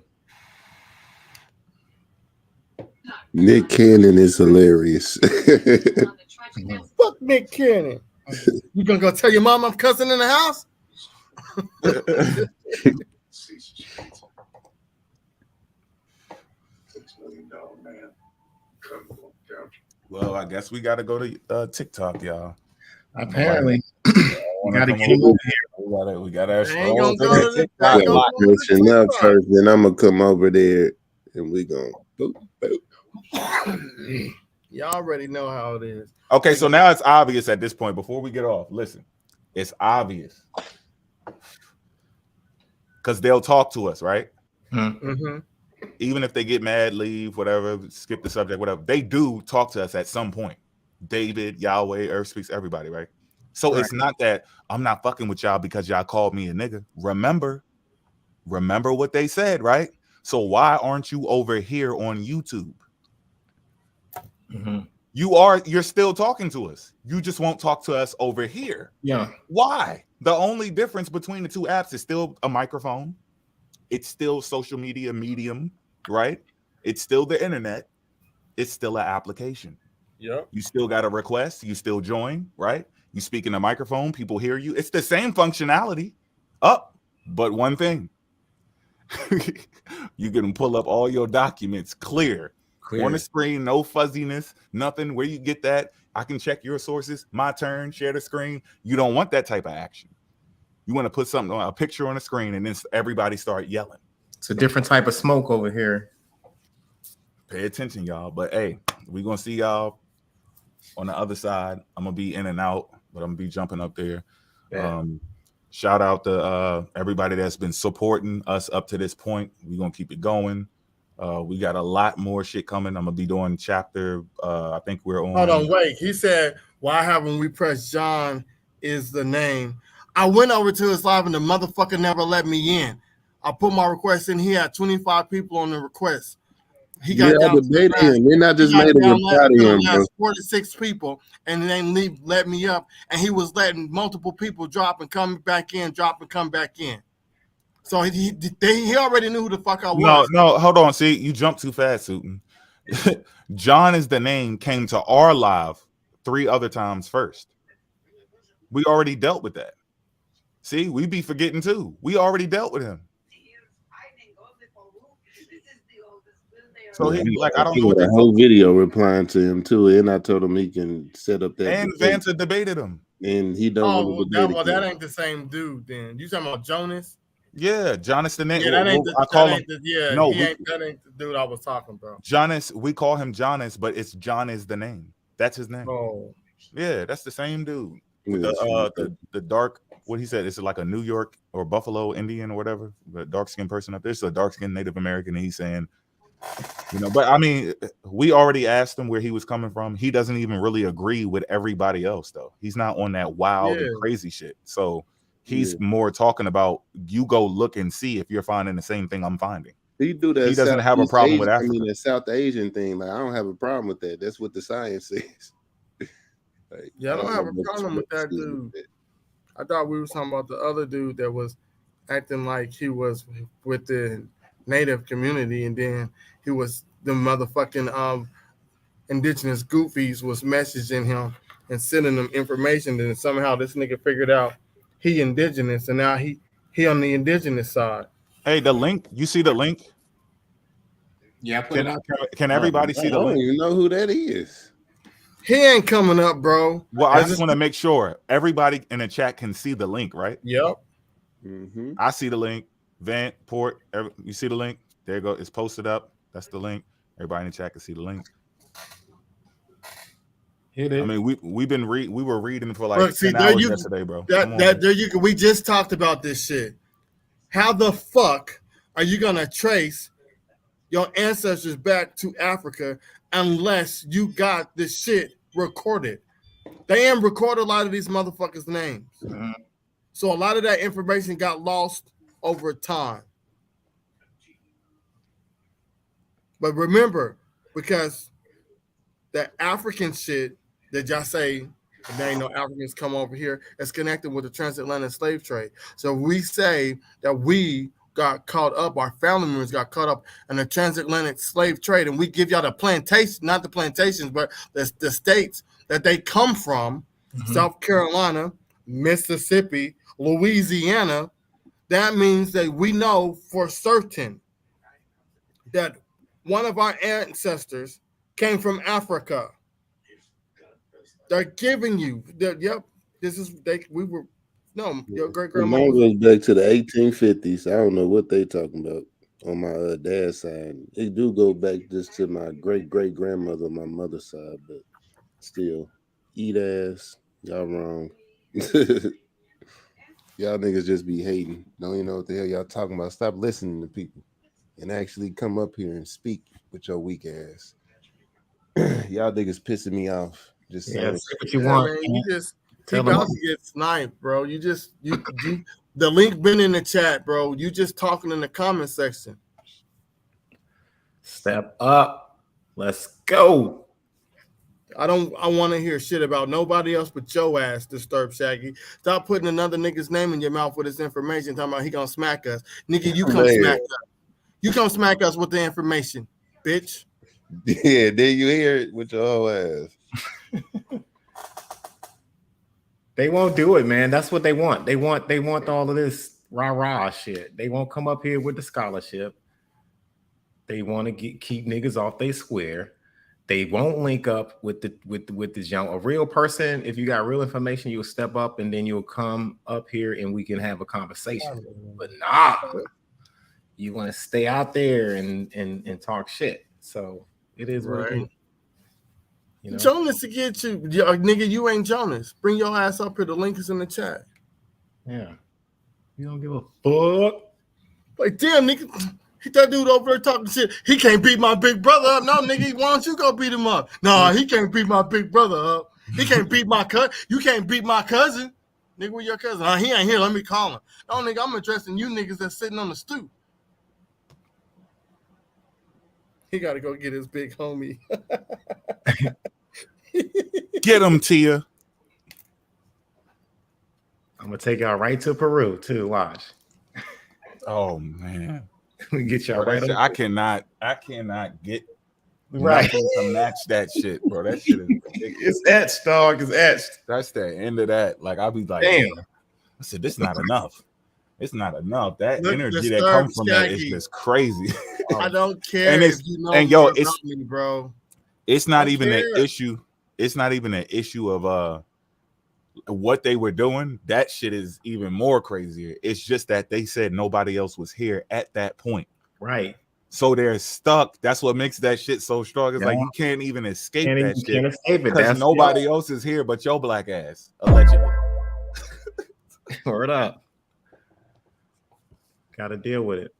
Nick Cannon is hilarious. Fuck Nick Cannon. You gonna go tell your mom I'm cussing in the house? Well, I guess we got to go to TikTok, y'all. Apparently, we got to get him over here. We got to TikTok. Mention up first, then I'm gonna come over there and we gonna boop, boop. Y'all already know how it is. Okay, so now it's obvious at this point. Before we get off, listen, it's obvious because they'll talk to us, right? Mm-hmm. Even if they get mad, leave, whatever, skip the subject, whatever, they do talk to us at some point. David, Yahweh, Earth Speaks, everybody, right? So It's not that I'm not fucking with y'all because y'all called me a nigga. Remember what they said, right? So why aren't you over here on YouTube? Mm-hmm. You're still talking to us. You just won't talk to us over here. Yeah. Why? The only difference between the two apps is still a microphone. It's still social media medium, right? It's still the internet. It's still an application. Yeah. You still got a request. You still join, right? You speak in the microphone. People hear you. It's the same functionality but one thing. You can pull up all your documents clear on the screen, no fuzziness, nothing. Where you get that? I can check your sources. My turn, share the screen. You don't want that type of action. You want to put something on a picture on the screen and then everybody start yelling. It's a different type of smoke over here. Pay attention, y'all. But hey, we're going to see y'all on the other side. I'm going to be in and out. but I'm gonna be jumping up there. Yeah. Shout out to everybody that's been supporting us up to this point. We're gonna keep it going. We got a lot more shit coming. I'm gonna be doing chapter. I think we're on. Hold on, wait. He said, "Why haven't we pressed John is the name?" I went over to his live and the motherfucker never let me in. I put my request in. He had 25 people on the request. He got down to the last, him. They're not just made a reply to him, bro. 46 people, and then let me up. And he was letting multiple people drop and come back in, drop and come back in. So he already knew who the fuck I was. No, hold on. See, you jumped too fast, Sutin. John is the name came to our live 3 other times first. We already dealt with that. See, we be forgetting too. We already dealt with him. So he, like, I don't know what the whole video replying to him too, and I told him he can set up that. And Vanta debated him, and he don't want to debate. That ain't the same dude. Then you talking about Jonas? Yeah, Jonas the name. Yeah, that ain't the, I call him. that ain't the dude I was talking about. Jonas, we call him Jonas, but it's John is the name. That's his name. Oh, yeah, that's the same dude. With the dark, what he said, it's like a New York or Buffalo Indian or whatever, the dark skinned person up there. It's a dark skinned Native American, and he's saying, you know, but I mean, we already asked him where he was coming from. He doesn't even really agree with everybody else, though. He's not on that wild and crazy shit. So he's more talking about you go look and see if you're finding the same thing I'm finding. He do that. He doesn't have a problem with Africa. I mean, the South Asian thing, like I don't have a problem with that. That's what the science says. Like, yeah, I don't have a problem with that dude. I thought we were talking about the other dude that was acting like he was with the Native community, and then he was the motherfucking indigenous goofies was messaging him and sending them information. And somehow this nigga figured out he indigenous, and now he on the indigenous side. Hey, the link. You see the link? Yeah, can everybody see the link? I don't even know who that is. He ain't coming up, bro. Well, I just want to make sure everybody in the chat can see the link, right? Yep. Mm-hmm. I see the link. Vant, Port, you see the link? There you go. It's posted up. That's the link. Everybody in the chat can see the link. Hit it. I mean, we were reading for like 10 hours yesterday, bro. We just talked about this shit. How the fuck are you gonna trace your ancestors back to Africa unless you got this shit recorded? They ain't recorded a lot of these motherfuckers' names. Mm-hmm. So a lot of that information got lost over time. But remember, because the African shit that y'all say, there ain't no Africans come over here, it's connected with the transatlantic slave trade. So we say that we got caught up, our family members got caught up in the transatlantic slave trade, and we give y'all the plantation, not the plantations, but the states that they come from, South Carolina, Mississippi, Louisiana. That means that we know for certain that one of our ancestors came from Africa. They're giving you your great grandma goes back to the 1850s. I don't know what they talking about on my dad's side. They do go back just to my great grandmother on my mother's side, but still, eat ass. Y'all wrong. Y'all niggas just be hating. Don't even know what the hell y'all talking about. Stop listening to people and actually come up here and speak with your weak ass. Y'all niggas pissing me off. Just saying. Say what you want. Man, you just keep out to get sniped, bro. You the link been in the chat, bro. You just talking in the comment section. Step up. Let's go. I want to hear shit about nobody else but your ass, Disturb Shaggy. Stop putting another nigga's name in your mouth with his information, talking about he gonna smack us. Nigga, you come smack us. You come smack us with the information, bitch. Yeah, then you hear it with your whole ass. They won't do it, man. That's what they want. They want all of this rah-rah shit. They won't come up here with the scholarship. They want to keep niggas off they square. They won't link up with the young. A real person, if you got real information, you'll step up and then you'll come up here and we can have a conversation. But nah, you want to stay out there and talk shit. So it is what it is. You know? Jonas to get you, nigga. You ain't Jonas. Bring your ass up here. The link is in the chat. Yeah. You don't give a fuck. Like, damn, nigga. That dude over there talking shit. He can't beat my big brother up. No, nigga, why don't you go beat him up? No, he can't beat my big brother up. He can't beat my cousin. You can't beat my cousin. Nigga, where your cousin? He ain't here. Let me call him. No, nigga, I'm addressing you niggas that's sitting on the stoop. He got to go get his big homie. Get him, Tia. I'm going to take y'all right to Peru, too. Watch. Oh, man. We get y'all right. I cannot get right nothing to match that shit, bro. That shit is ridiculous. It's etched, dog. It's etched. That's the end of that. Like, I'll be like, damn. I said, this is not enough. It's not enough. That Look, energy that comes from that is just crazy. I don't care and if you know it's me, bro. It's not even an issue. It's not even an issue of what they were doing. That shit is even more crazier. It's just that they said nobody else was here at that point. Right. So they're stuck. That's what makes that shit so strong. It's like you can't even escape that shit because nobody else is here but your black ass, allegedly. Word up. Got to deal with it.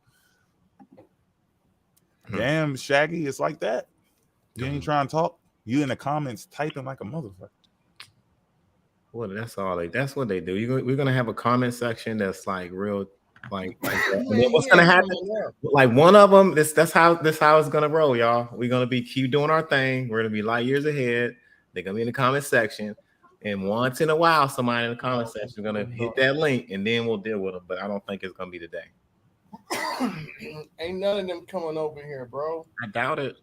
Damn, Shaggy, it's like that. You ain't trying to talk. You in the comments typing like a motherfucker. Well, that's what they do. We're gonna have a comment section that's like real, like what's gonna happen? Like one of them. That's how it's gonna roll, y'all. We're gonna keep doing our thing. We're gonna be light years ahead. They're gonna be in the comment section, and once in a while, somebody in the comment section is gonna hit that link, and then we'll deal with them. But I don't think it's gonna be today. Ain't none of them coming over here, bro. I doubt it.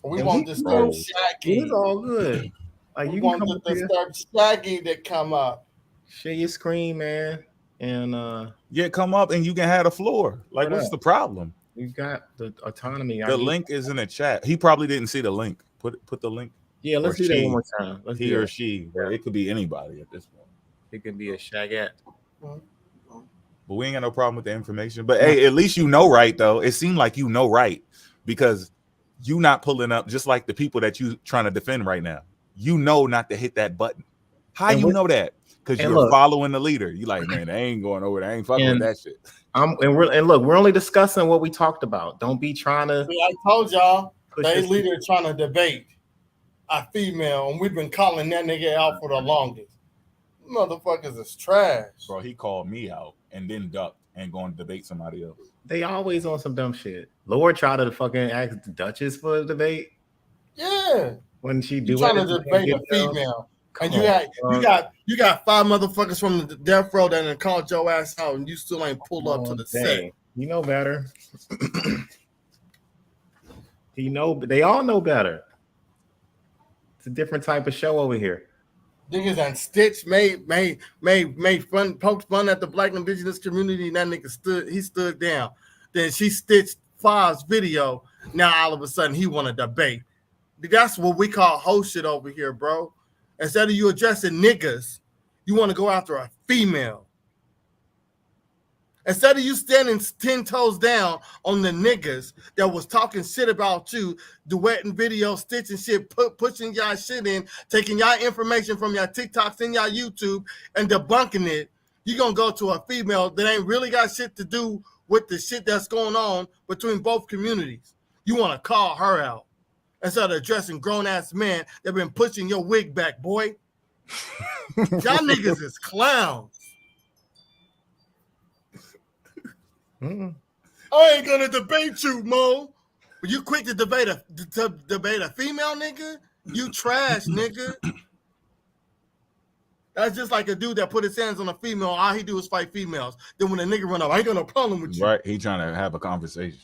We want to start Shaggy. It's all good. Like we want to start Shaggy to come up. Share your screen, man, and come up and you can have the floor. Like, what's the problem? You got the autonomy. The link is in the chat. He probably didn't see the link. Put the link. Yeah, let's do that one more time. He or she, but it could be anybody at this point. It could be a Shagette. But we ain't got no problem with the information. But hey, at least you know right though. It seemed like you know right because you not pulling up just like the people that you trying to defend right now. You know not to hit that button. How you know that? Because you're following the leader. You like, man, they ain't going over there. I ain't fucking with that shit. We're only discussing what we talked about. Don't be trying to. See, I told y'all they leader trying to debate a female, and we've been calling that nigga out for the longest. Motherfuckers is trash. Bro, he called me out and then ducked and going to debate somebody else. They always on some dumb shit. Lord tried to fucking ask the Duchess for a debate. Yeah. When she do trying to debate a female. And you got 5 motherfuckers from the death row that called your ass out and you still ain't pulled up to the set. You know better. They all know better. It's a different type of show over here. Niggas and Stitch made fun, poked fun at the black indigenous community, and that nigga stood down. Then she stitched Fav's video. Now all of a sudden he want to debate. That's what we call hoe shit over here, bro. Instead of you addressing niggas, you want to go after a female. Instead of you standing 10 toes down on the niggas that was talking shit about you, duetting videos, stitching shit, pushing y'all shit in, taking y'all information from y'all TikToks and y'all YouTube and debunking it, you gonna go to a female that ain't really got shit to do with the shit that's going on between both communities. You want to call her out instead of addressing grown-ass men that been pushing your wig back, boy. Y'all niggas is clowns. I ain't gonna debate you, Mo. But you quick to debate a female nigga? You trash, nigga. That's just like a dude that put his hands on a female. All he do is fight females. Then when a nigga run up, I ain't got no problem with you. Right? He trying to have a conversation.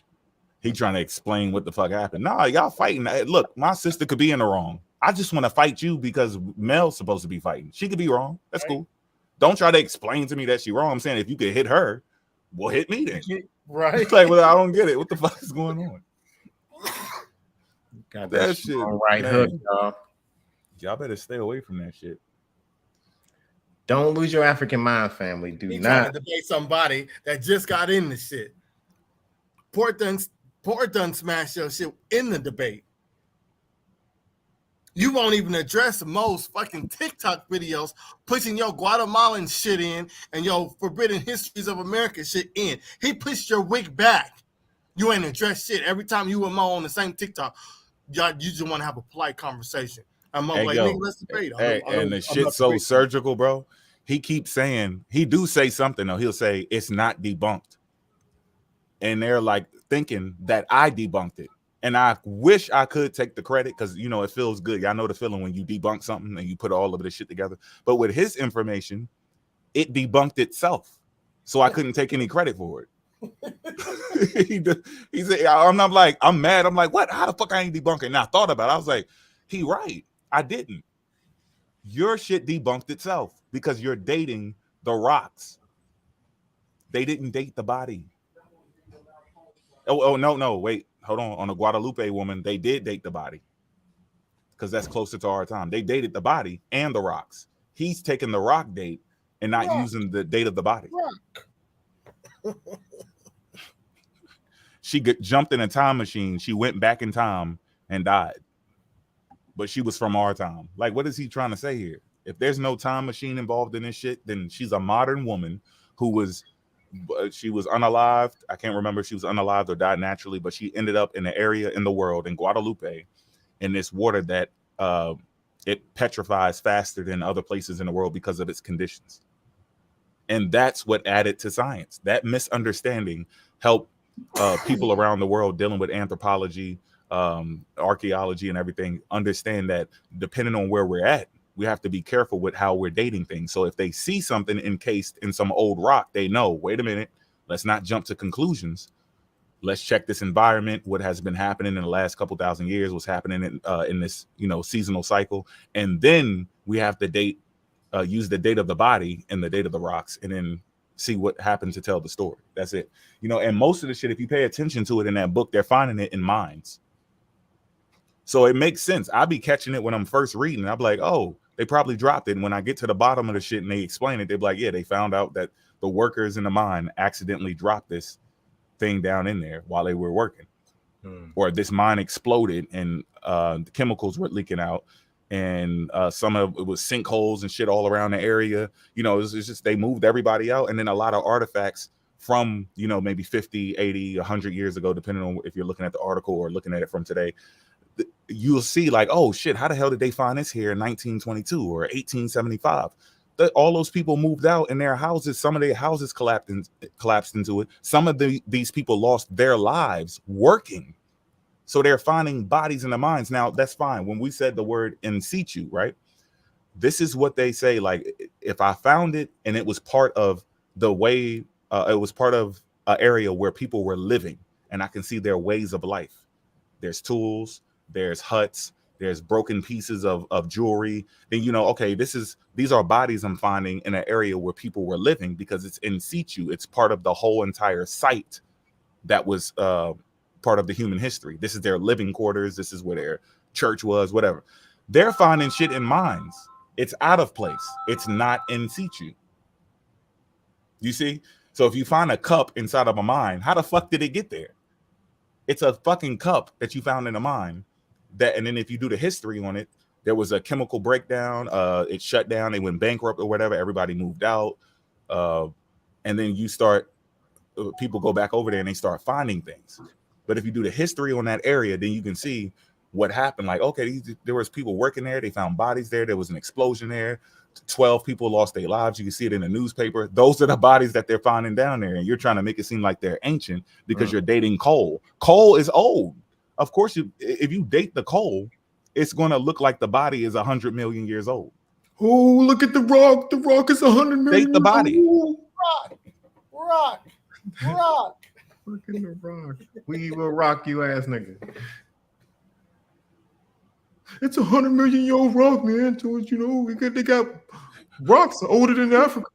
He trying to explain what the fuck happened. Nah, y'all fighting. Look, my sister could be in the wrong. I just want to fight you because Mel's supposed to be fighting. She could be wrong. That's cool. Don't try to explain to me that she wrong. I'm saying if you could hit her, well, hit me then. Right. Like, well, I don't get it. What the fuck is going on? Got that shit. Right hook, y'all. Y'all better stay away from that shit. Don't lose your African mind, family. Do he not trying to debate somebody that just got in the shit. Port done smashed your shit in the debate. You won't even address most fucking TikTok videos pushing your Guatemalan shit in and your forbidden histories of America shit in. He pushed your wig back. You ain't addressed shit. Every time you and Mo on the same TikTok, you just want to have a polite conversation. I'm Hey, like, yo, nigga, let's debate. and the shit's so surgical, bro. He keeps saying, he do say something though. He'll say it's not debunked. And they're like thinking that I debunked it. And I wish I could take the credit because, you know, it feels good. Y'all know the feeling when you debunk something and you put all of this shit together. But with his information, it debunked itself. So I couldn't take any credit for it. He said, I'm like, I'm mad. I'm like, what? How the fuck I ain't debunking? And I thought about it. I was like, he right. I didn't. Your shit debunked itself because you're dating the rocks. They didn't date the body. Oh, no, wait. Hold on. On the Guadalupe woman, they did date the body because that's closer to our time. They dated the body and the rocks. He's taking the rock date and not using the date of the body. She jumped in a time machine. She went back in time and died. But she was from our time. Like, what is he trying to say here? If there's no time machine involved in this shit, then she's a modern woman who was... she was unalived. I can't remember if she was unalived or died naturally, but she ended up in an area in the world in Guadalupe in this water that it petrifies faster than other places in the world because of its conditions. And that's what added to science. That misunderstanding helped people around the world dealing with anthropology, archaeology and everything understand that depending on where we're at, we have to be careful with how we're dating things. So if they see something encased in some old rock, they know, wait a minute, let's not jump to conclusions. Let's check this environment, what has been happening in the last couple thousand years, what's happening in this, you know, seasonal cycle. And then we have to date, use the date of the body and the date of the rocks, and then see what happened to tell the story. That's it. You know, and most of the shit, if you pay attention to it in that book, they're finding it in mines. So it makes sense. I'll be catching it when I'm first reading. I'll be like, oh, they probably dropped it. And when I get to the bottom of the shit and they explain it, they'll be like, yeah, they found out that the workers in the mine accidentally dropped this thing down in there while they were working. Or this mine exploded and the chemicals were leaking out. And some of it was sinkholes and shit all around the area. You know, it's just they moved everybody out. And then a lot of artifacts from, you know, maybe 50, 80, 100 years ago, depending on if you're looking at the article or looking at it from today, you'll see like, oh shit, how the hell did they find this here in 1922 or 1875? All those people moved out and their houses, some of their houses collapsed into it. Some of these people lost their lives working. So they're finding bodies in the mines. Now, that's fine. When we said the word in situ, right? This is what they say. Like, if I found it and it was part of the way, it was part of an area where people were living and I can see their ways of life. There's tools, there's huts, there's broken pieces of jewelry. Then, you know, okay, these are bodies I'm finding in an area where people were living because it's in situ. It's part of the whole entire site that was part of the human history. This is their living quarters. This is where their church was, whatever. They're finding shit in mines. It's out of place. It's not in situ. You see? So if you find a cup inside of a mine, how the fuck did it get there? It's a fucking cup that you found in a mine. And then if you do the history on it, there was a chemical breakdown. It shut down. They went bankrupt or whatever. Everybody moved out. And then people go back over there and they start finding things. But if you do the history on that area, then you can see what happened. Like, okay, there was people working there. They found bodies there. There was an explosion there. 12 people lost their lives. You can see it in the newspaper. Those are the bodies that they're finding down there. And you're trying to make it seem like they're ancient because you're dating coal. Coal is old. Of course, if you date the coal, it's going to look like the body is 100 million years old. Oh, look at the rock. The rock is 100 million. Date the body. Rock. Look at the rock. We will rock you ass nigga. It's 100 million year old rock, man. So, you know, they got rocks older than Africa.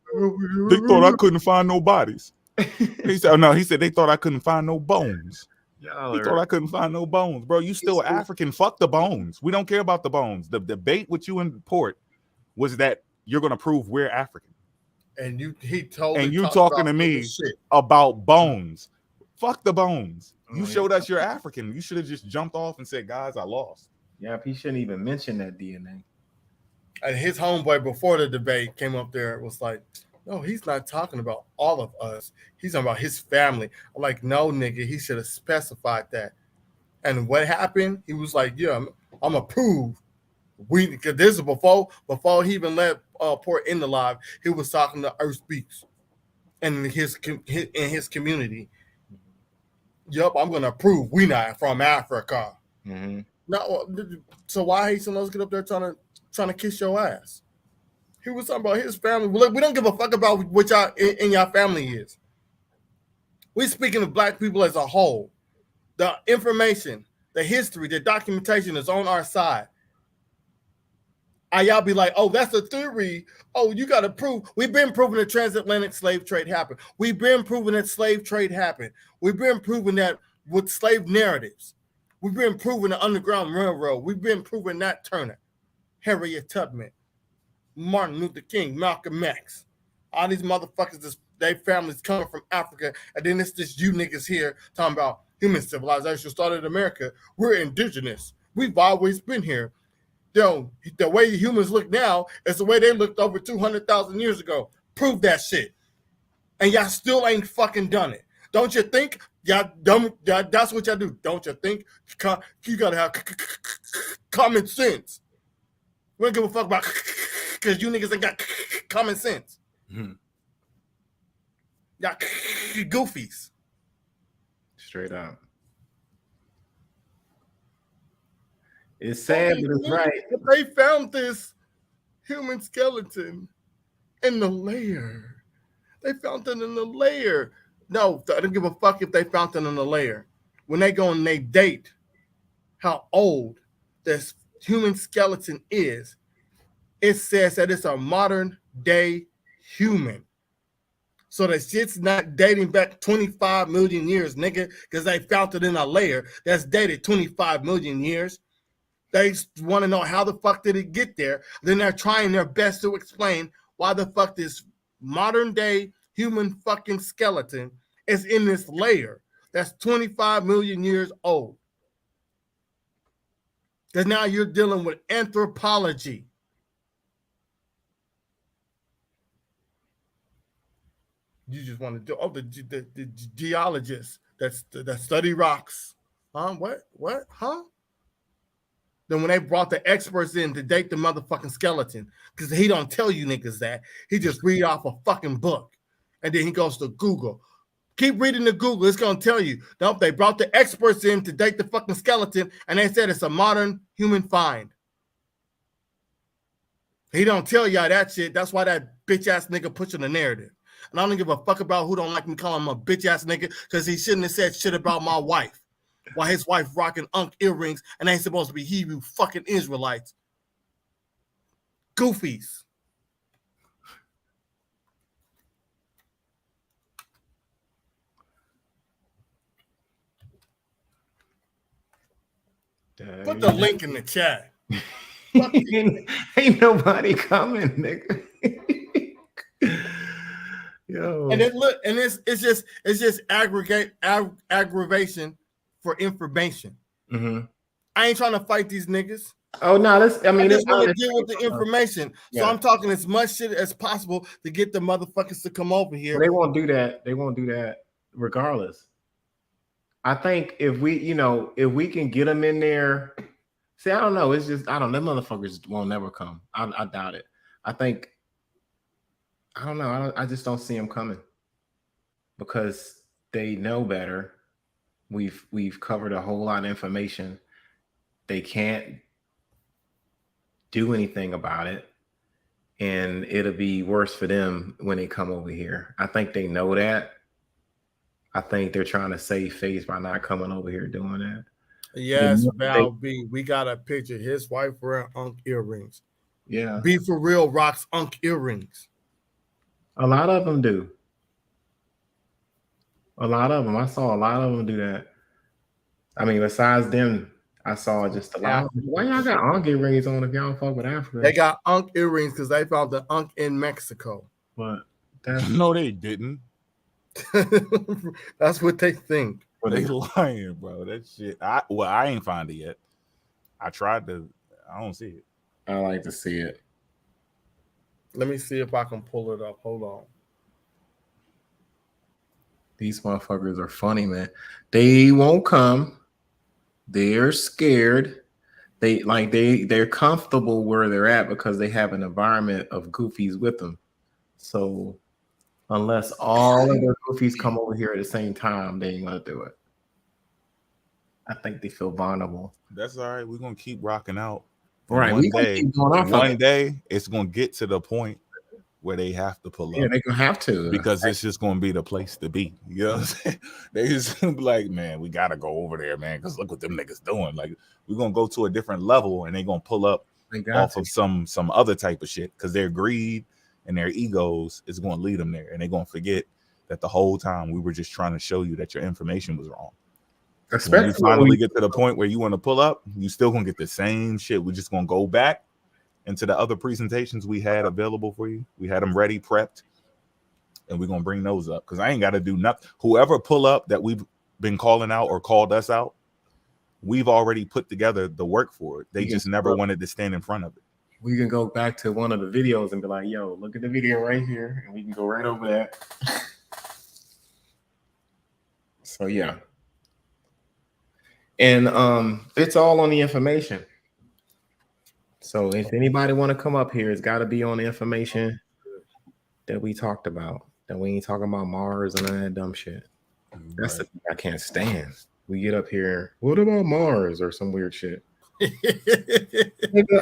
They thought I couldn't find no bodies. He said they thought I couldn't find no bones. Thought I couldn't find no bones, bro. You still African. Fuck the bones. We don't care about the bones. The debate with you in port was that you're going to prove we're African. And he told and you talking to me about bones. Fuck the bones. You showed us you're African. You should have just jumped off and said, guys, I lost. Yeah, he shouldn't even mention that DNA. And his homeboy before the debate came up there was like, no, he's not talking about all of us. He's talking about his family. I'm like, no, nigga, he should have specified that. And what happened? He was like, yeah, I'm gonna prove because this is before he even let Port in the live. He was talking to Earth Speaks and in his community. Yup, I'm gonna prove we not from Africa. Mm-hmm. No, so why Haitian us get up there trying to kiss your ass? He was talking about his family. Look, we don't give a fuck about what y'all in your family is. We're speaking of black people as a whole. The information, the history, the documentation is on our side. Y'all be like, oh, that's a theory. Oh, you got to prove. We've been proving that transatlantic slave trade happened. We've been proving that slave trade happened. We've been proving that with slave narratives. We've been proving the Underground Railroad. We've been proving Nat Turner, Harriet Tubman, Martin Luther King, Malcolm X. All these motherfuckers, their families coming from Africa, and then it's just you niggas here talking about human civilization started in America. We're indigenous. We've always been here. Yo, the way humans look now is the way they looked over 200,000 years ago. Prove that shit. And y'all still ain't fucking done it. Don't you think? Y'all dumb. That's what y'all do. Don't you think? You gotta have common sense. We don't give a fuck about because you niggas ain't got common sense. Mm-hmm. Y'all goofies. Straight up. It's sad, but it's right. They found this human skeleton in the lair. They found it in the lair. No, I don't give a fuck if they found it in the lair. When they go and they date how old this human skeleton is, it says that it's a modern day human. So the shit's not dating back 25 million years, nigga, because they found it in a lair that's dated 25 million years. They want to know how the fuck did it get there. Then they're trying their best to explain why the fuck this modern day human fucking skeleton is in this layer that's 25 million years old. Because now you're dealing with anthropology. You just want to do the geologists that study rocks. Huh? What? Huh? Then when they brought the experts in to date the motherfucking skeleton, because he don't tell you niggas that. He just read off a fucking book. And then he goes to Google. Keep reading the Google. It's going to tell you. Nope, they brought the experts in to date the fucking skeleton, and they said it's a modern human find. He don't tell y'all that shit. That's why that bitch-ass nigga pushing the narrative. And I don't give a fuck about who don't like me calling him a bitch-ass nigga, because he shouldn't have said shit about my wife. Why his wife rocking Unk earrings and ain't supposed to be Hebrew fucking Israelites. Goofies. Put the link in the chat. ain't nobody coming, nigga. Yo. And then look, and it's just aggravation for information. Mm-hmm. I ain't trying to fight these niggas. Oh no, I just want to deal with the information. Yeah. So I'm talking as much shit as possible to get the motherfuckers to come over here. Well, they won't do that. They won't do that regardless. I think if we can get them in there. See, I don't know. It's just them motherfuckers won't never come. I doubt it. I think. I don't know. I just don't see them coming because they know better. We've covered a whole lot of information. They can't do anything about it, and it'll be worse for them when they come over here. I think they know that. I think they're trying to save face by not coming over here doing that. Yes, Val B. We got a picture. His wife wearing Unk earrings. Yeah. Be for real rocks Unk earrings. A lot of them do. A lot of them. I saw a lot of them do that. I mean, besides them, I saw just a lot. Why y'all got Unk earrings on if y'all don't fuck with Africa? They got Unk earrings because they found the Unk in Mexico. But no, they didn't. That's what they think. They lying, bro. That shit. I ain't find it yet. I tried to. I don't see it. I like to see it. Let me see if I can pull it up. Hold on. These motherfuckers are funny, man. They won't come. They're scared. They're comfortable where they're at because they have an environment of goofies with them. So unless all of their goofies come over here at the same time, they ain't gonna do it. I think they feel vulnerable. That's all right. We're gonna keep rocking out. Right. One day, it's gonna get to the point where they have to pull up. Yeah, they're gonna have to, because it's just gonna be the place to be. You know what I'm saying? They just be like, man, we gotta go over there, man, because look what them niggas doing. Like, we're gonna go to a different level, and they're gonna pull up off of some other type of shit because their greed and their egos is gonna lead them there, and they're gonna forget that the whole time we were just trying to show you that your information was wrong. Especially when you finally get to the point where you want to pull up, you still gonna get the same shit. We're just gonna go back into the other presentations we had available for you. We had them ready, prepped, and we're gonna bring those up because I ain't got to do nothing. Whoever pull up that we've been calling out or called us out, we've already put together the work for it. They just never wanted to stand in front of it. We can go back to one of the videos and be like, yo, look at the video right here, and we can go right over that. So yeah. And it's all on the information. So if anybody want to come up here, it's got to be on the information that we talked about. That we ain't talking about Mars and all that dumb shit. That's the thing I can't stand. We get up here, what about Mars or some weird shit?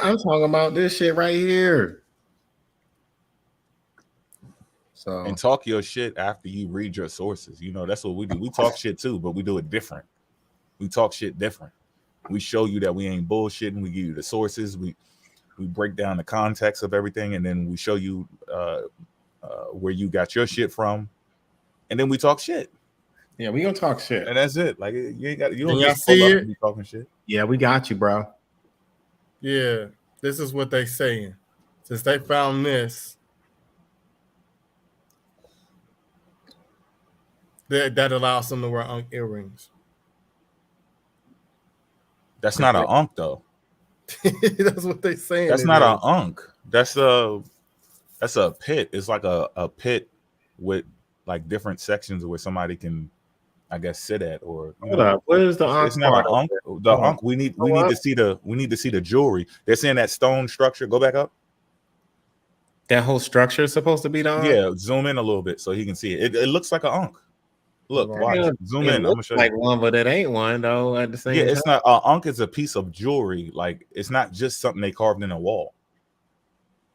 I'm talking about this shit right here. So and talk your shit after you read your sources. You know, that's what we do. We talk shit too, but we do it different. We talk shit different. We show you that we ain't bullshitting. We give you the sources. We break down the context of everything, and then we show you where you got your shit from, and then we talk shit. Yeah, we gonna talk shit, and that's it. Like you ain't got, you don't y'all just pull see up it? and be talking shit. Yeah, we got you, bro. Yeah, this is what they saying. Since they found this, that allows them to wear earrings. That's not an unk though. That's what they saying. That's not an unk. That's a pit. It's like a pit with like different sections where somebody can, I guess, sit at or. Hold up. Where's the unk? It's not an unk. The unk. We need to see the jewelry. They're saying that stone structure. Go back up. That whole structure is supposed to be the unk? Yeah, zoom in a little bit so he can see it. It looks like an unk. Look, watch. Zoom in. I'm gonna show you. Like one, but it ain't one though. At the same time. It's not. Unk is a piece of jewelry. Like it's not just something they carved in a wall.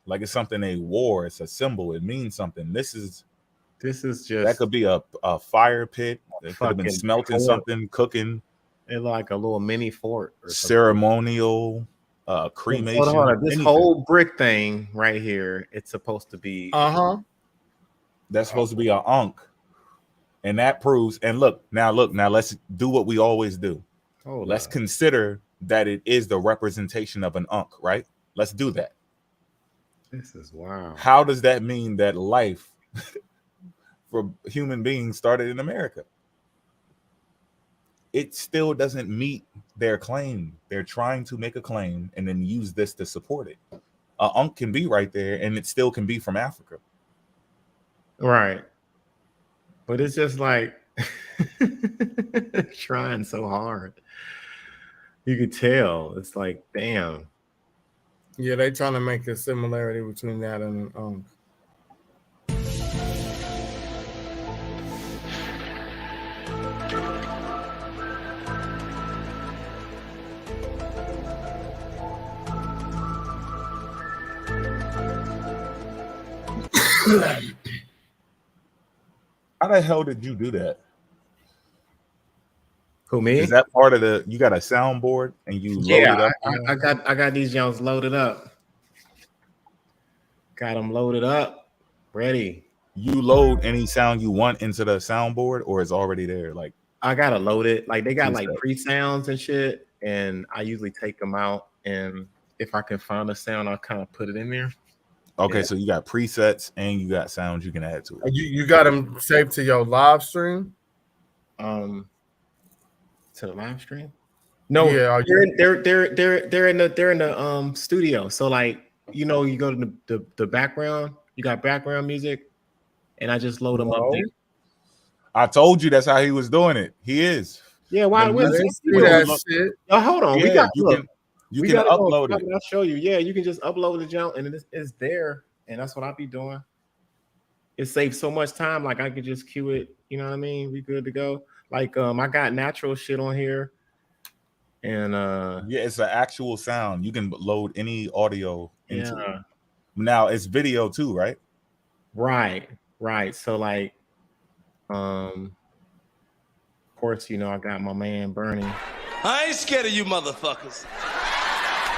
Like it's something they wore. It's a symbol. It means something. This is just that could be a fire pit. It could have been smelting something, cooking. It's like a little mini fort. Or ceremonial, cremation. Hold on. This whole brick thing right here. It's supposed to be. That's supposed to be an unk. And that proves, and look, now let's do what we always do. Let's consider that it is the representation of an unk, right? Let's do that. This is wild. How does that mean that life for human beings started in America? It still doesn't meet their claim. They're trying to make a claim and then use this to support it. An unk can be right there and it still can be from Africa. Right. But it's just like trying so hard. You could tell. It's like, damn. Yeah, they trying to make a similarity between that and an How the hell did you do that? Who, me? Is that part of the? You got a soundboard and you load it up? I got these youngs loaded up. Got them loaded up, ready. You load any sound you want into the soundboard, or it's already there? Like I gotta load it. Like they got like pre-sounds and shit, and I usually take them out. And if I can find a sound, I'll kind of put it in there. Okay, so you got presets and you got sounds you can add to it. You got them saved to your live stream? To the live stream? No, Yeah, they're in the studio. So like, you know, you go to the background, you got background music, and I just load them up there. I told you that's how he was doing it. He is. Yeah, why? The Where's music, the when you video? look- Yo, hold on. We yeah, got you look. can you We can gotta go. upload it. I'll show you. Yeah, you can just upload the jump, and it's there, and that's what I'll be doing. It saves so much time. Like I could just cue it. You know what I mean? We good to go. Like I got natural shit on here, and yeah, it's an actual sound. You can load any audio into it. yeah. Now it's video too, right? Right. So like, of course, you know, I got my man Bernie. I ain't scared of you motherfuckers.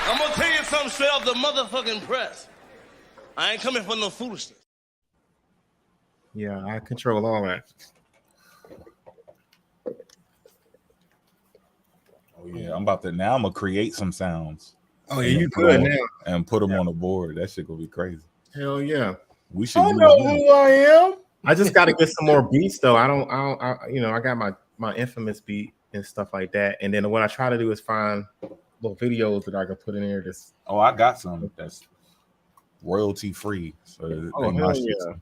I'm gonna tell you something straight off the motherfucking press. I ain't coming for no foolishness. Yeah, I control all that. Oh yeah, I'm gonna create some sounds. Oh yeah, you good now. And put them on the board. That shit gonna be crazy. Hell yeah. We should I use know them. who I am. I just got to get some more beats though. I you know, I got my infamous beat and stuff like that. And then what I try to do is find little videos that I can put in there. Oh, I got some that's royalty free. So Oh hell yeah.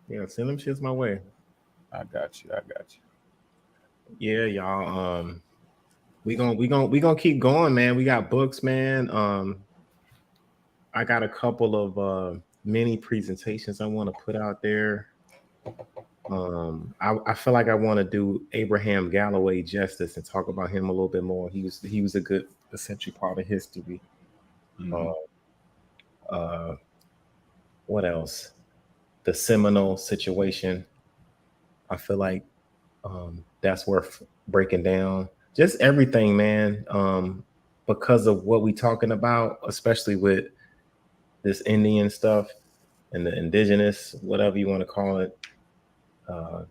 Yeah, send them shits my way. I got you. Yeah, y'all. We gonna keep going, man. We got books, man. I got a couple of mini presentations I want to put out there. I feel like I want to do Abraham Galloway justice and talk about him a little bit more. He was a good essential part of history. What else? The Seminole situation. I feel like that's worth breaking down. Just everything, man. Because of what we talking about, especially with this Indian stuff and the indigenous, whatever you want to call it, a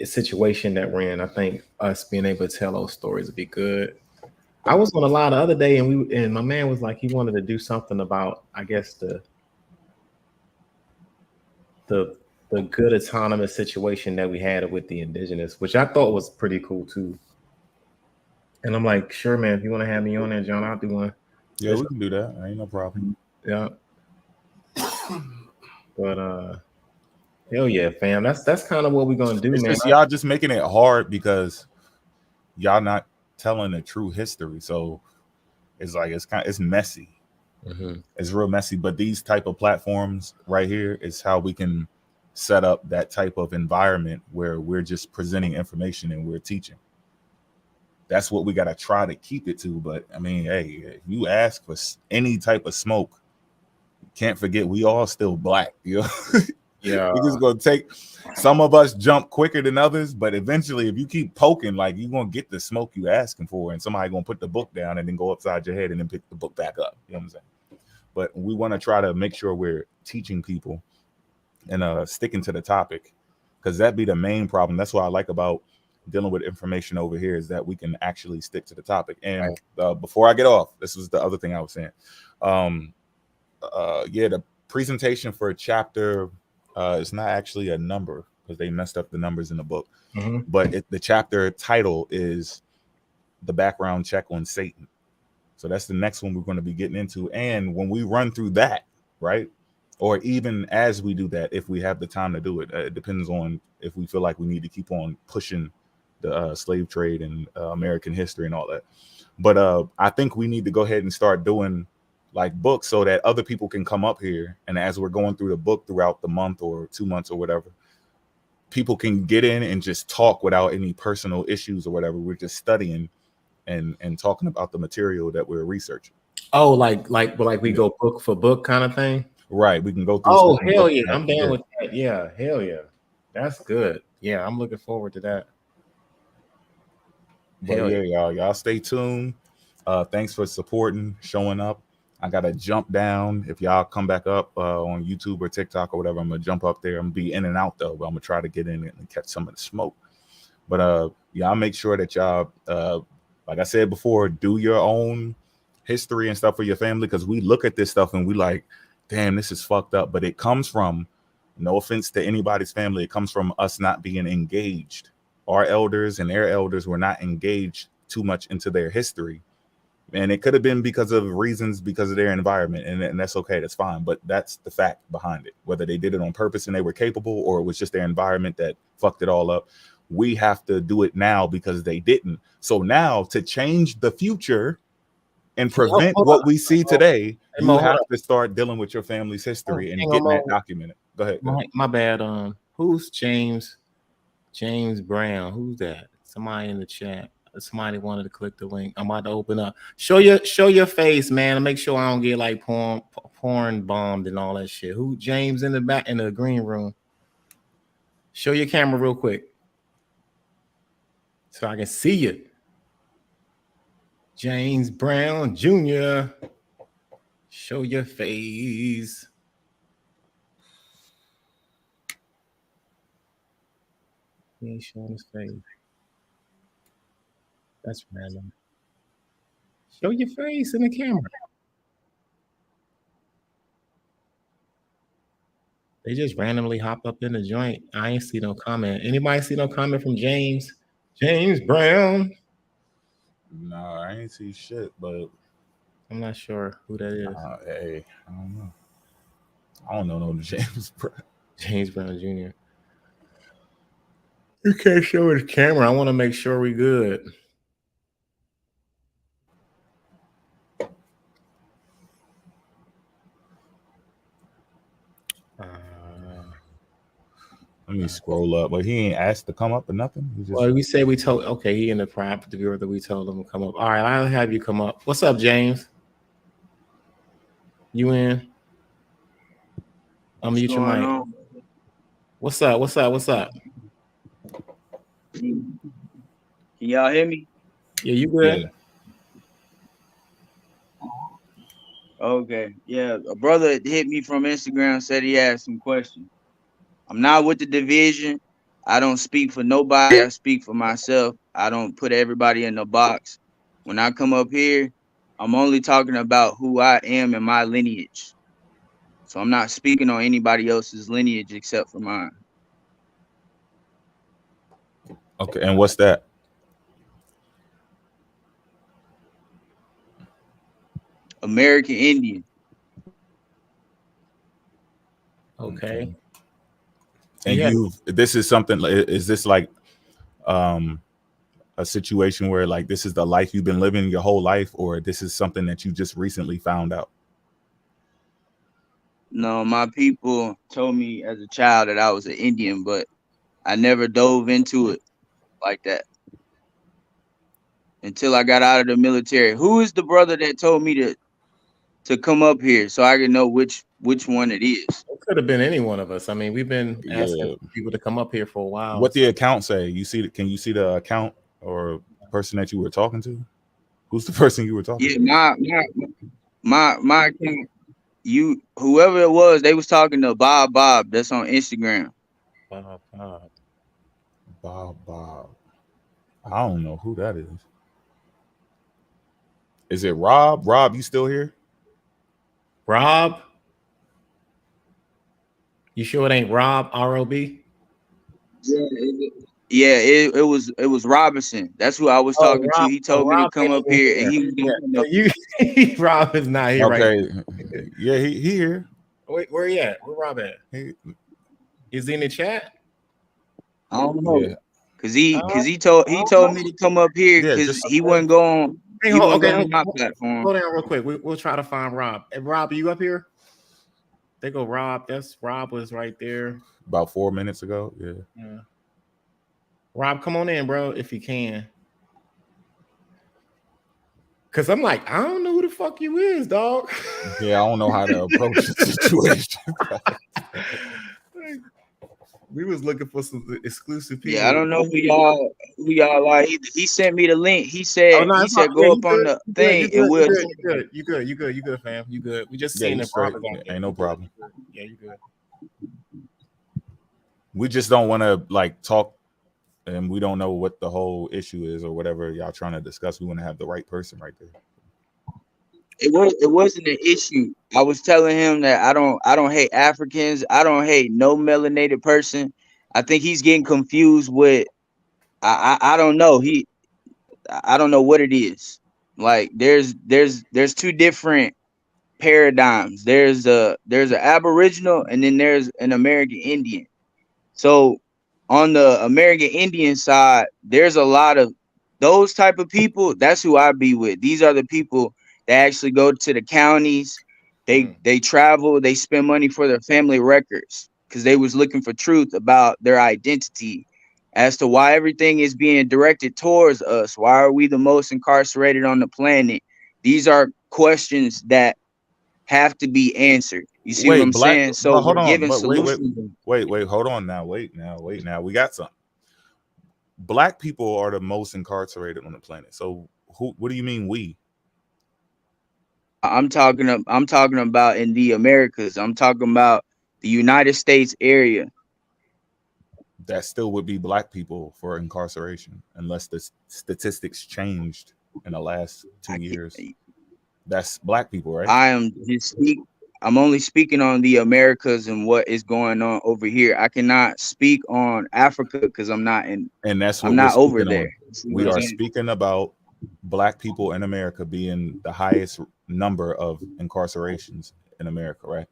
situation that we're in. I think us being able to tell those stories would be good. I was on a lot the other day, and my man was like, he wanted to do something about, I guess, the good autonomous situation that we had with the indigenous, which I thought was pretty cool too. And I'm like, sure, man, if you want to have me on there, John, I'll do one. Yeah, we can do that. Ain't no problem. Yeah. But hell yeah, fam. That's kind of what we're gonna do, It's man. just y'all just making it hard because y'all not telling the true history. So it's like it's messy. Mm-hmm. It's real messy. But these type of platforms right here is how we can set up that type of environment where we're just presenting information and we're teaching. That's what we got to try to keep it to. But I mean, hey, if you ask for any type of smoke, can't forget we all still black. You know? Yeah. It's just gonna take some of us jump quicker than others, but eventually if you keep poking, like you're gonna get the smoke you asking for, and somebody gonna put the book down and then go upside your head and then pick the book back up. You know what I'm saying? But we want to try to make sure we're teaching people and sticking to the topic, because that'd be the main problem. That's what I like about dealing with information over here, is that we can actually stick to the topic. And before I get off, this was the other thing I was saying. The presentation for chapter it's not actually a number because they messed up the numbers in the book. Mm-hmm. But the chapter title is The Background Check on Satan. So that's the next one we're going to be getting into. And when we run through that, right, or even as we do that, if we have the time to do it, it depends on if we feel like we need to keep on pushing the slave trade and American history and all that. But I think we need to go ahead and start doing like books so that other people can come up here, and as we're going through the book throughout the month or 2 months or whatever, people can get in and just talk without any personal issues or whatever. We're just studying and talking about the material that we're researching. Oh, like we go book for book kind of thing. Right, we can go through. Oh hell yeah, I'm down with that. Yeah, hell yeah, that's good. Yeah, I'm looking forward to that. But yeah, y'all stay tuned. Thanks for supporting, showing up. I gotta jump down. If y'all come back up on YouTube or TikTok or whatever, I'm gonna jump up there. I'm gonna be in and out though, but I'm gonna try to get in and catch some of the smoke. But y'all make sure that y'all, like I said before, do your own history and stuff for your family, because we look at this stuff and we like, damn, this is fucked up. But it comes from, no offense to anybody's family, it comes from us not being engaged. Our elders and their elders were not engaged too much into their history. And it could have been because of reasons, because of their environment, and that's okay, that's fine. But that's the fact behind it. Whether they did it on purpose and they were capable, or it was just their environment that fucked it all up. We have to do it now because they didn't. So now to change the future and prevent what we see today, you have to start dealing with your family's history and getting that documented. Go ahead. My bad. Who's James Brown? Who's that? Somebody in the chat. Somebody wanted to click the link. I'm about to open up. Show your face, man, and make sure I don't get like porn bombed and all that shit. Who? James in the back in the green room. Show your camera real quick so I can see you. James Brown Jr. Show your face. He ain't showing his face. That's random. Show your face in the camera. They just randomly hop up in the joint. I ain't see no comment. Anybody see no comment from James Brown? No, I ain't see shit, but I'm not sure who that is. Hey, I don't know. I don't know no James Brown. James Brown Jr. You can't show his camera. I want to make sure we good. Let me scroll up, but he ain't asked to come up or nothing. Well, we say we told. Okay, he in the private viewer that we told him to come up. All right, I'll have you come up. What's up, James? You in? Unmute your mic. What's up? What's up? What's up? Can y'all hear me? Yeah, you good? Yeah. Okay. Yeah, a brother hit me from Instagram, said he had some questions. I'm not with the division. I don't speak for nobody. I speak for myself. I don't put everybody in a box. When I come up here, I'm only talking about who I am and my lineage. So I'm not speaking on anybody else's lineage except for mine. Okay, and what's that? American Indian. Okay. And this is something, is this like a situation where like this is the life you've been living your whole life, or this is something that you just recently found out? No, my people told me as a child that I was an Indian, but I never dove into it like that until I got out of the military. Who is the brother that told me to come up here so I can know which one it is? It could have been any one of us. I mean, we've been asking people to come up here for a while. What the account say? Can you see the account or the person that you were talking to? Who's the person you were talking to? Yeah, my account. Whoever it was, they was talking to Bob. That's on Instagram. Bob. I don't know who that is. Is it Rob? Rob, you still here? Rob? You sure it ain't Rob, R-O-B? Yeah, it was Robinson. That's who I was talking to. He told me to come up here, and he was gonna Rob is not here right now. Yeah, he here. Wait, where he at? Where Rob at? Is he in the chat? I don't know. Cause he told me to come up here because he wasn't going. On my platform. Hold on real quick. We'll try to find Rob. Hey, Rob, are you up here? They go Rob. Rob was right there. About 4 minutes ago. Yeah. Rob, come on in, bro, if you can. Cause I'm like, I don't know who the fuck you is, dog. Yeah, I don't know how to approach the situation. We was looking for some exclusive people. Yeah, I don't know who y'all are. He sent me the link. He said go up on the thing and we'll. You good, fam. You good. We just seeing the problem. Ain't no problem. Yeah, you good. We just don't want to like talk, and we don't know what the whole issue is or whatever y'all trying to discuss. We want to have the right person right there. It wasn't an issue. I was telling him that I don't hate Africans. I don't hate no melanated person. I think he's getting confused with I don't know. I don't know what it is. Like there's two different paradigms. There's an Aboriginal and then there's an American Indian. So on the American Indian side, there's a lot of those type of people. That's who I be with. These are the people that actually go to the counties. They travel, they spend money for their family records because they was looking for truth about their identity as to why everything is being directed towards us. Why are we the most incarcerated on the planet? These are questions that have to be answered. You see what Wait, I'm black, saying? So but hold we're on, giving but solutions. wait, hold on now, wait now, we got something. Black people are the most incarcerated on the planet. So what do you mean we? I'm talking about in the Americas. I'm talking about the United States area. That still would be black people for incarceration, unless the statistics changed in the last 2 years. That's black people, right? I'm only speaking on the Americas and what is going on over here. I cannot speak on Africa because I'm not in. And that's what I'm not over there. We are speaking about black people in America being the highest number of incarcerations in America, right?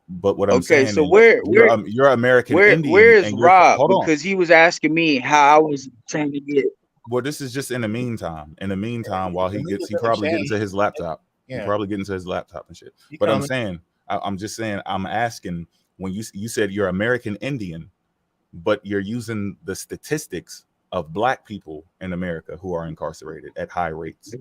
But what I'm saying so is you're American Indian. Where is Rob? Hold on. Because he was asking me how I was trying to get. Well, this is just in the meantime. In the meantime, while he probably getting to his laptop. Yeah. He probably getting to his laptop and shit. But I'm saying, I'm just saying, I'm asking, when you said you're American Indian, but you're using the statistics of black people in America who are incarcerated at high rates.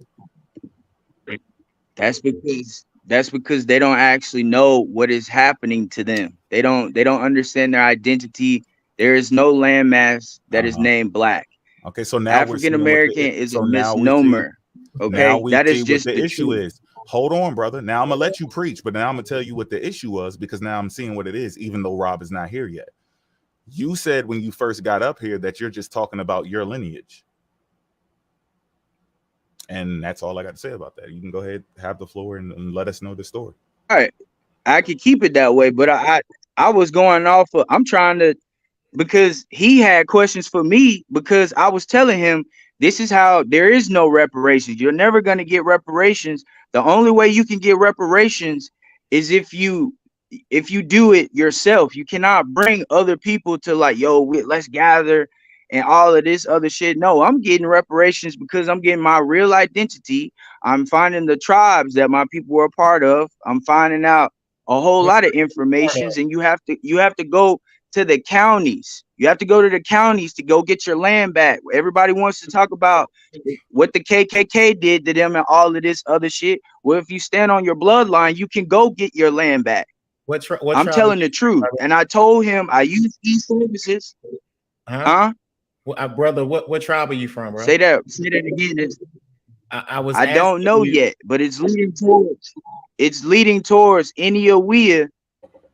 That's because they don't actually know what is happening to them. They don't understand their identity. There is no landmass that is named black. Okay, so now African American is a misnomer. Okay, that is just what the issue is. Hold on, brother. Now I'm gonna let you preach, but now I'm gonna tell you what the issue was, because now I'm seeing what it is, even though Rob is not here yet. You said when you first got up here that you're just talking about your lineage. And that's all I got to say about that. You can go ahead, have the floor, and let us know the story. All right, I could keep it that way, but I was going off of, I'm trying to, because he had questions for me, because I was telling him this is how there is no reparations. You're never going to get reparations. The only way you can get reparations is if you do it yourself. You cannot bring other people to like, yo, let's gather and all of this other shit. No, I'm getting reparations because I'm getting my real identity. I'm finding the tribes that my people were a part of. I'm finding out a whole lot of information, and you have to go to the counties. You have to go to the counties to go get your land back. Everybody wants to talk about what the KKK did to them and all of this other shit. Well, if you stand on your bloodline, you can go get your land back. I'm telling the truth. And I told him I use e-services. Huh? Well, brother, what tribe are you from, bro? Say that again. I don't know yet, but it's leading towards Iniawea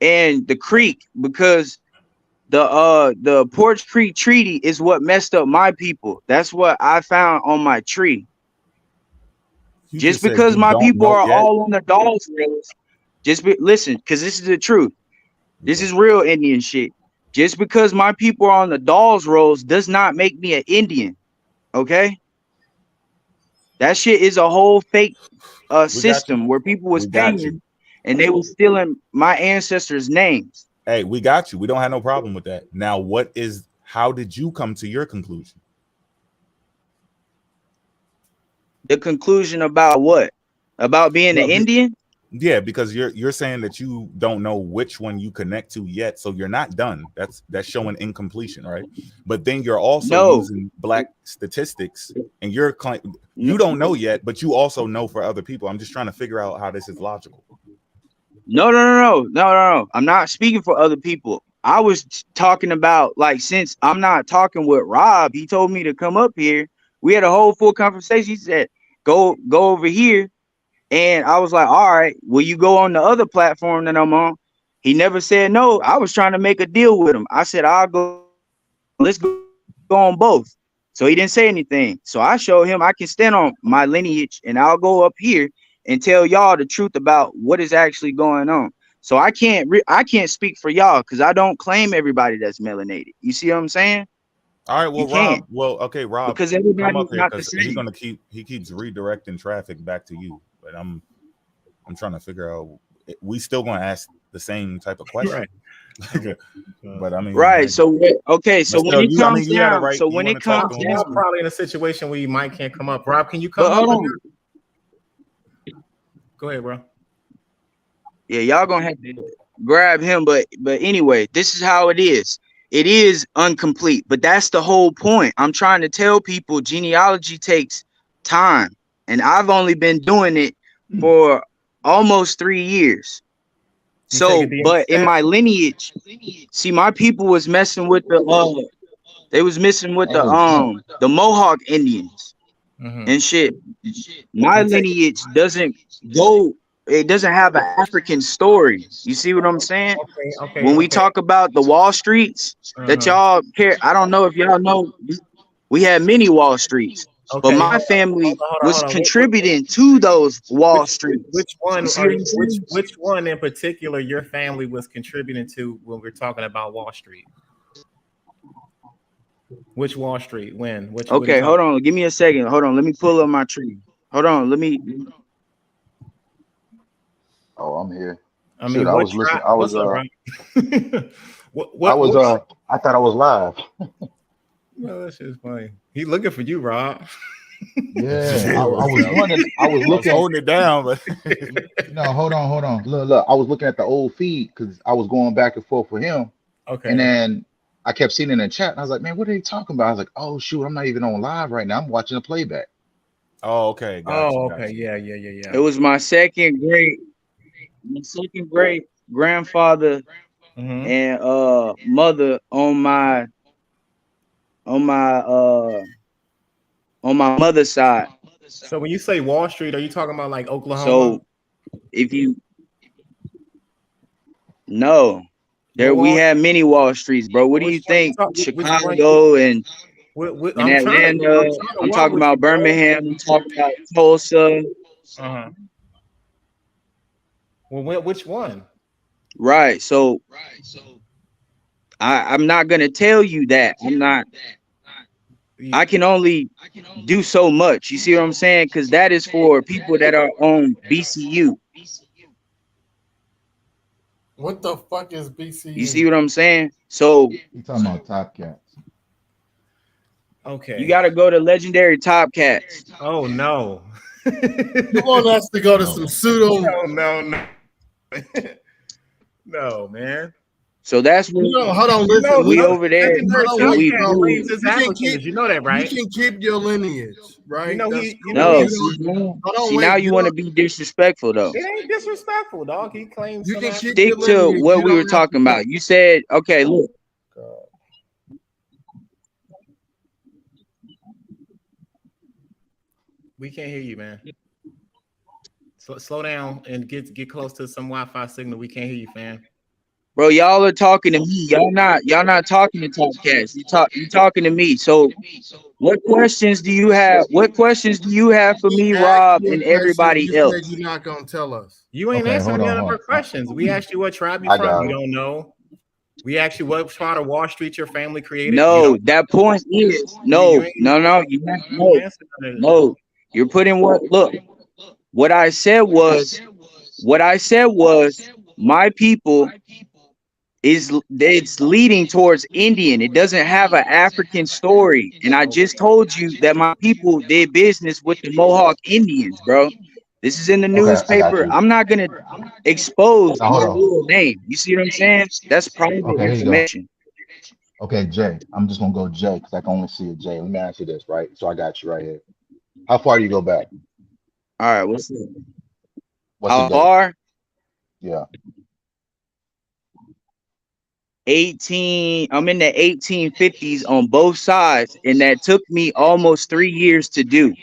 and the Creek, because the Porch Creek Treaty is what messed up my people. That's what I found on my tree. Just because my people are all on the Dawes Rolls, listen, because this is the truth. This is real Indian shit. Just because my people are on the Dawes Rolls does not make me an Indian. Okay? That shit is a whole fake system where people was paying and they was stealing my ancestors' names. Hey, we got you. We don't have no problem with that. Now, how did you come to your conclusion? The conclusion about what? About being an Indian? Yeah, because you're saying that you don't know which one you connect to yet, so you're not done. That's showing incompletion, right? But then you're also using black statistics, and you don't know yet, but you also know for other people. I'm just trying to figure out how this is logical. No. I'm not speaking for other people. I was talking about, like, since I'm not talking with Rob, he told me to come up here. We had a whole full conversation. He said, go over here. And I was like, all right, will you go on the other platform that I'm on? He never said no. I was trying to make a deal with him. I said, I'll go. Let's go on both. So he didn't say anything. So I showed him I can stand on my lineage, and I'll go up here and tell y'all the truth about what is actually going on. So I can't speak for y'all because I don't claim everybody that's melanated. You see what I'm saying? All right, well, You can't. Rob. Well, okay, Rob, Because come everybody's up here not the because same. he keeps redirecting traffic back to you. But I'm trying to figure out. We still gonna ask the same type of question. Right. But I mean, Right. So okay. So but when still, it you. I comes mean, you got a down, right. so You when want it to talk comes to him? down, Y'all probably in a situation where you might can't come up. Rob, can you come but up? hold on. Go ahead, bro. Yeah, y'all gonna have to grab him. But anyway, this is how it is. It is incomplete, but that's the whole point. I'm trying to tell people genealogy takes time, and I've only been doing it for almost 3 years. You take a So, DNA but in test? my lineage, see, my people was messing with the they was messing with the Mohawk Indians and shit. My You take lineage doesn't go. It doesn't have an African story. You see what I'm saying? When we talk about the Wall Streets that y'all care, I don't know if y'all know, we had many Wall Streets, but Okay, my family was contributing to those Wall Streets. Which one You see are what I'm saying? which one in particular your family was contributing to when we're talking about Wall Street? Which Wall Street? When? Which? Okay, hold on. Give me a second. Hold on. Let me pull up my tree. Hold on. Let me. Oh, I'm here. I Shoot, mean, I what was listening. tribe? What's up, right? I thought I was live. No, that's just funny. He looking for you, Rob. Yeah, I was wondering. I was looking. holding it down, but no, hold on. Look. I was looking at the old feed because I was going back and forth with him, Okay. and then I kept seeing it in the chat, and I was like, man, what are they talking about? I was like, oh shoot, I'm not even on live right now. I'm watching a playback. Oh, okay. Okay. Yeah. It was my second great grandfather and mother on my mother's side. So when you say Wall Street, are you talking about like Oklahoma? So if you we had many Wall Streets, bro. What do you think? Chicago and Atlanta. I'm talking about Birmingham. I'm talking about Tulsa. Well, which one? Right. So I'm not gonna tell you that. I can only do so much. You see what I'm saying? Because that is for people that are on BCU. What the fuck is BCU? You see what I'm saying? So you talking about Top Cats. Okay. You gotta go to Legendary Top Cats. Oh no. You want us to go to some pseudo? No. No, man. So that's what hold on, listen. We over there. You know that, right? You can keep your lineage, right? You know now you want to be disrespectful though. It ain't disrespectful, dog. He claims you can stick to what we were talking about. You said, okay, look. We can't hear you, man. Slow down and get close to some Wi-Fi signal. We can't hear you, fam. Bro, y'all are talking to me. Y'all not talking to Top Cats. You talking to me. So what questions do you have? What questions do you have for me, Rob, and everybody else? You're not gonna tell us. You ain't answering none of our questions. We asked you what tribe you from. You don't know. We asked you what part of Wall Street your family created. No, that point is no. You're putting what I said was my people it's leading towards Indian. It doesn't have an African story. And I just told you that my people did business with the Mohawk Indians, bro. This is in the newspaper. I'm not gonna expose my real name. You see what I'm saying? That's private information. Okay, Jay. I'm just gonna go Jay because I can only see a Jay. Let me ask you this, right? So I got you right here. How far do you go back? All right, what's the How far? Yeah. 18. I'm in the 1850s on both sides, and that took me almost 3 years to do.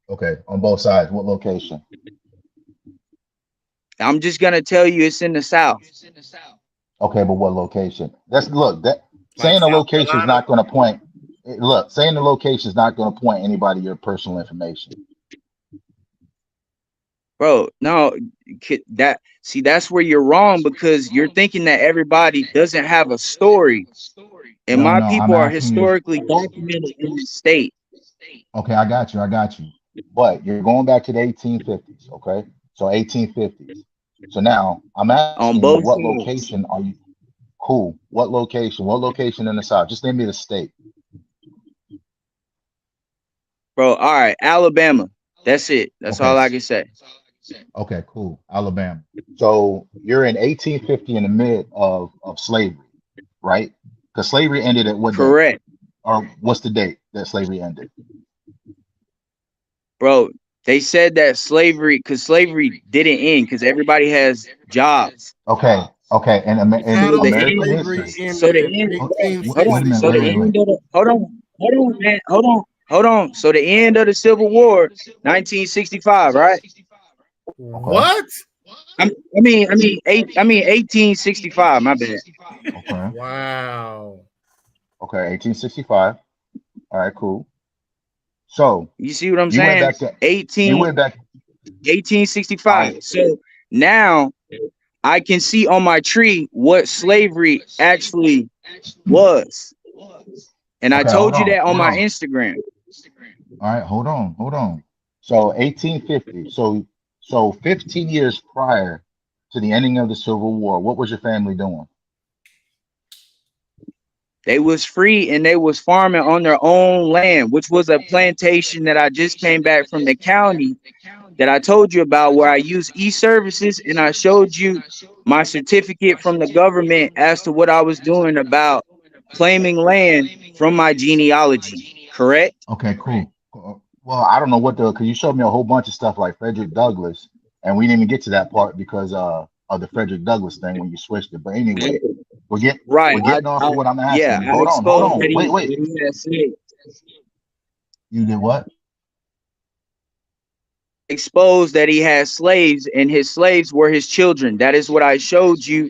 Okay, on both sides. What location? I'm just gonna tell you it's in the South. Okay, but what location? Saying the location is not going to point. Look, saying the location is not going to point anybody your personal information. Bro, no, that's where you're wrong because you're thinking that everybody doesn't have a story. And No, my no, I'm people are asking you. historically documented in the state Okay, I got you. I got you. But you're going back to the 1850s. Okay, so 1850s. So now I'm on asking you, both what sides. location are you? Cool. What location? What location in the South? Just name me the state. Bro, all right, Alabama. That's it. That's Okay. all I can say. Okay, cool. Alabama. So you're in 1850 in the mid of slavery, right? Because slavery ended at what day? Correct. Or what's the date that slavery ended? Bro, they said that slavery, because slavery didn't end, because everybody has jobs. Okay. Okay. And in So the American end, Slavery history, so ended the in end, hold wait on. a minute. So Wait, the wait, wait. end of the, hold on, man. Hold on. So the end of the Civil War, 1965, right? Okay. what? I mean, 1865. My bad. Okay. Wow. Okay. 1865. All right. Cool. So You see what I'm you went saying? back to you went back. All 1865. right. So now I can see on my tree what slavery actually was. And I Okay. Hold told you on. that on Hold my on. Instagram. All right. Hold on. Hold on. So 1850. So 15 years prior to the ending of the Civil War, what was your family doing? They was free and they was farming on their own land, which was a plantation that I just came back from the county that I told you about, where I used e-services and I showed you my certificate from the government as to what I was doing about claiming land from my genealogy. Correct? Okay, cool. Well, I don't know what because you showed me a whole bunch of stuff like Frederick Douglass, and we didn't even get to that part because of the Frederick Douglass thing when you switched it. But anyway, Right. we're getting off of what I'm Yeah, asking you. I Hold exposed on. that Wait, wait. he had slaves. You did what? Exposed that he had slaves and his slaves were his children. That is what I showed you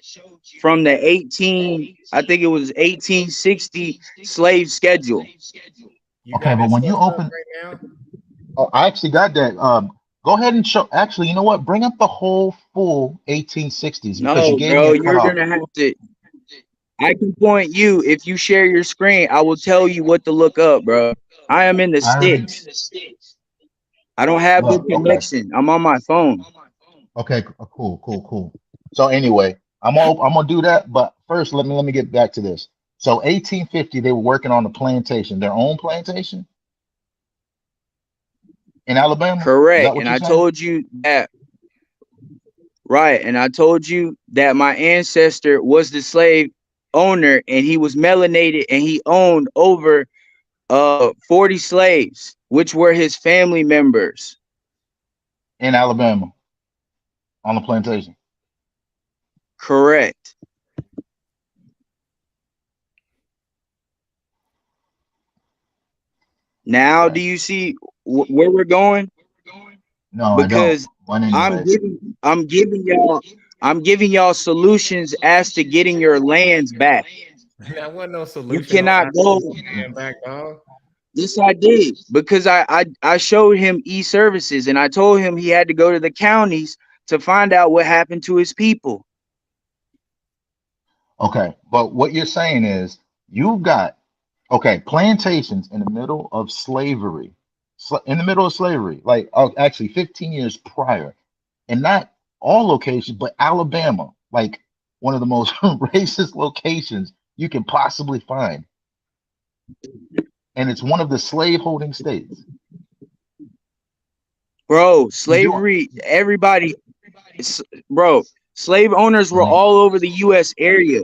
from the 1860 slave schedule. You Okay, got but that when stuff you up open, right now? oh, I actually got that. Go ahead and show. Actually, you know what? Bring up the whole full 1860s because you No, gave me bro, a you're cutoff. gonna have to. I can point you if you share your screen. I will tell you what to look up, bro. I am in the I already sticks. I don't have good look. Okay. connection. I'm on my phone. Okay, cool. So anyway, I'm gonna do that, but first let me get back to this. So 1850, they were working on a plantation, their own plantation in Alabama. Is that Correct. what And you're I saying? told you that. Right. And I told you that my ancestor was the slave owner and he was melanated and he owned over 40 slaves, which were his family members. In Alabama on the plantation. Correct. Now, Okay. do you see where we're going? No, I don't. Because But I'm anyway, giving y'all solutions as to getting your lands back. That wasn't no You solution on cannot how to go. get your land back, dog. Yes, I did, because I showed him e-services and I told him he had to go to the counties to find out what happened to his people. okay. But what you're saying is you've got plantations in the middle of slavery. In the middle of slavery, like actually 15 years prior. And not all locations, but Alabama, like one of the most racist locations you can possibly find. And it's one of the slave-holding states. Bro, slavery, everybody, bro, slave owners were all over the U.S. area.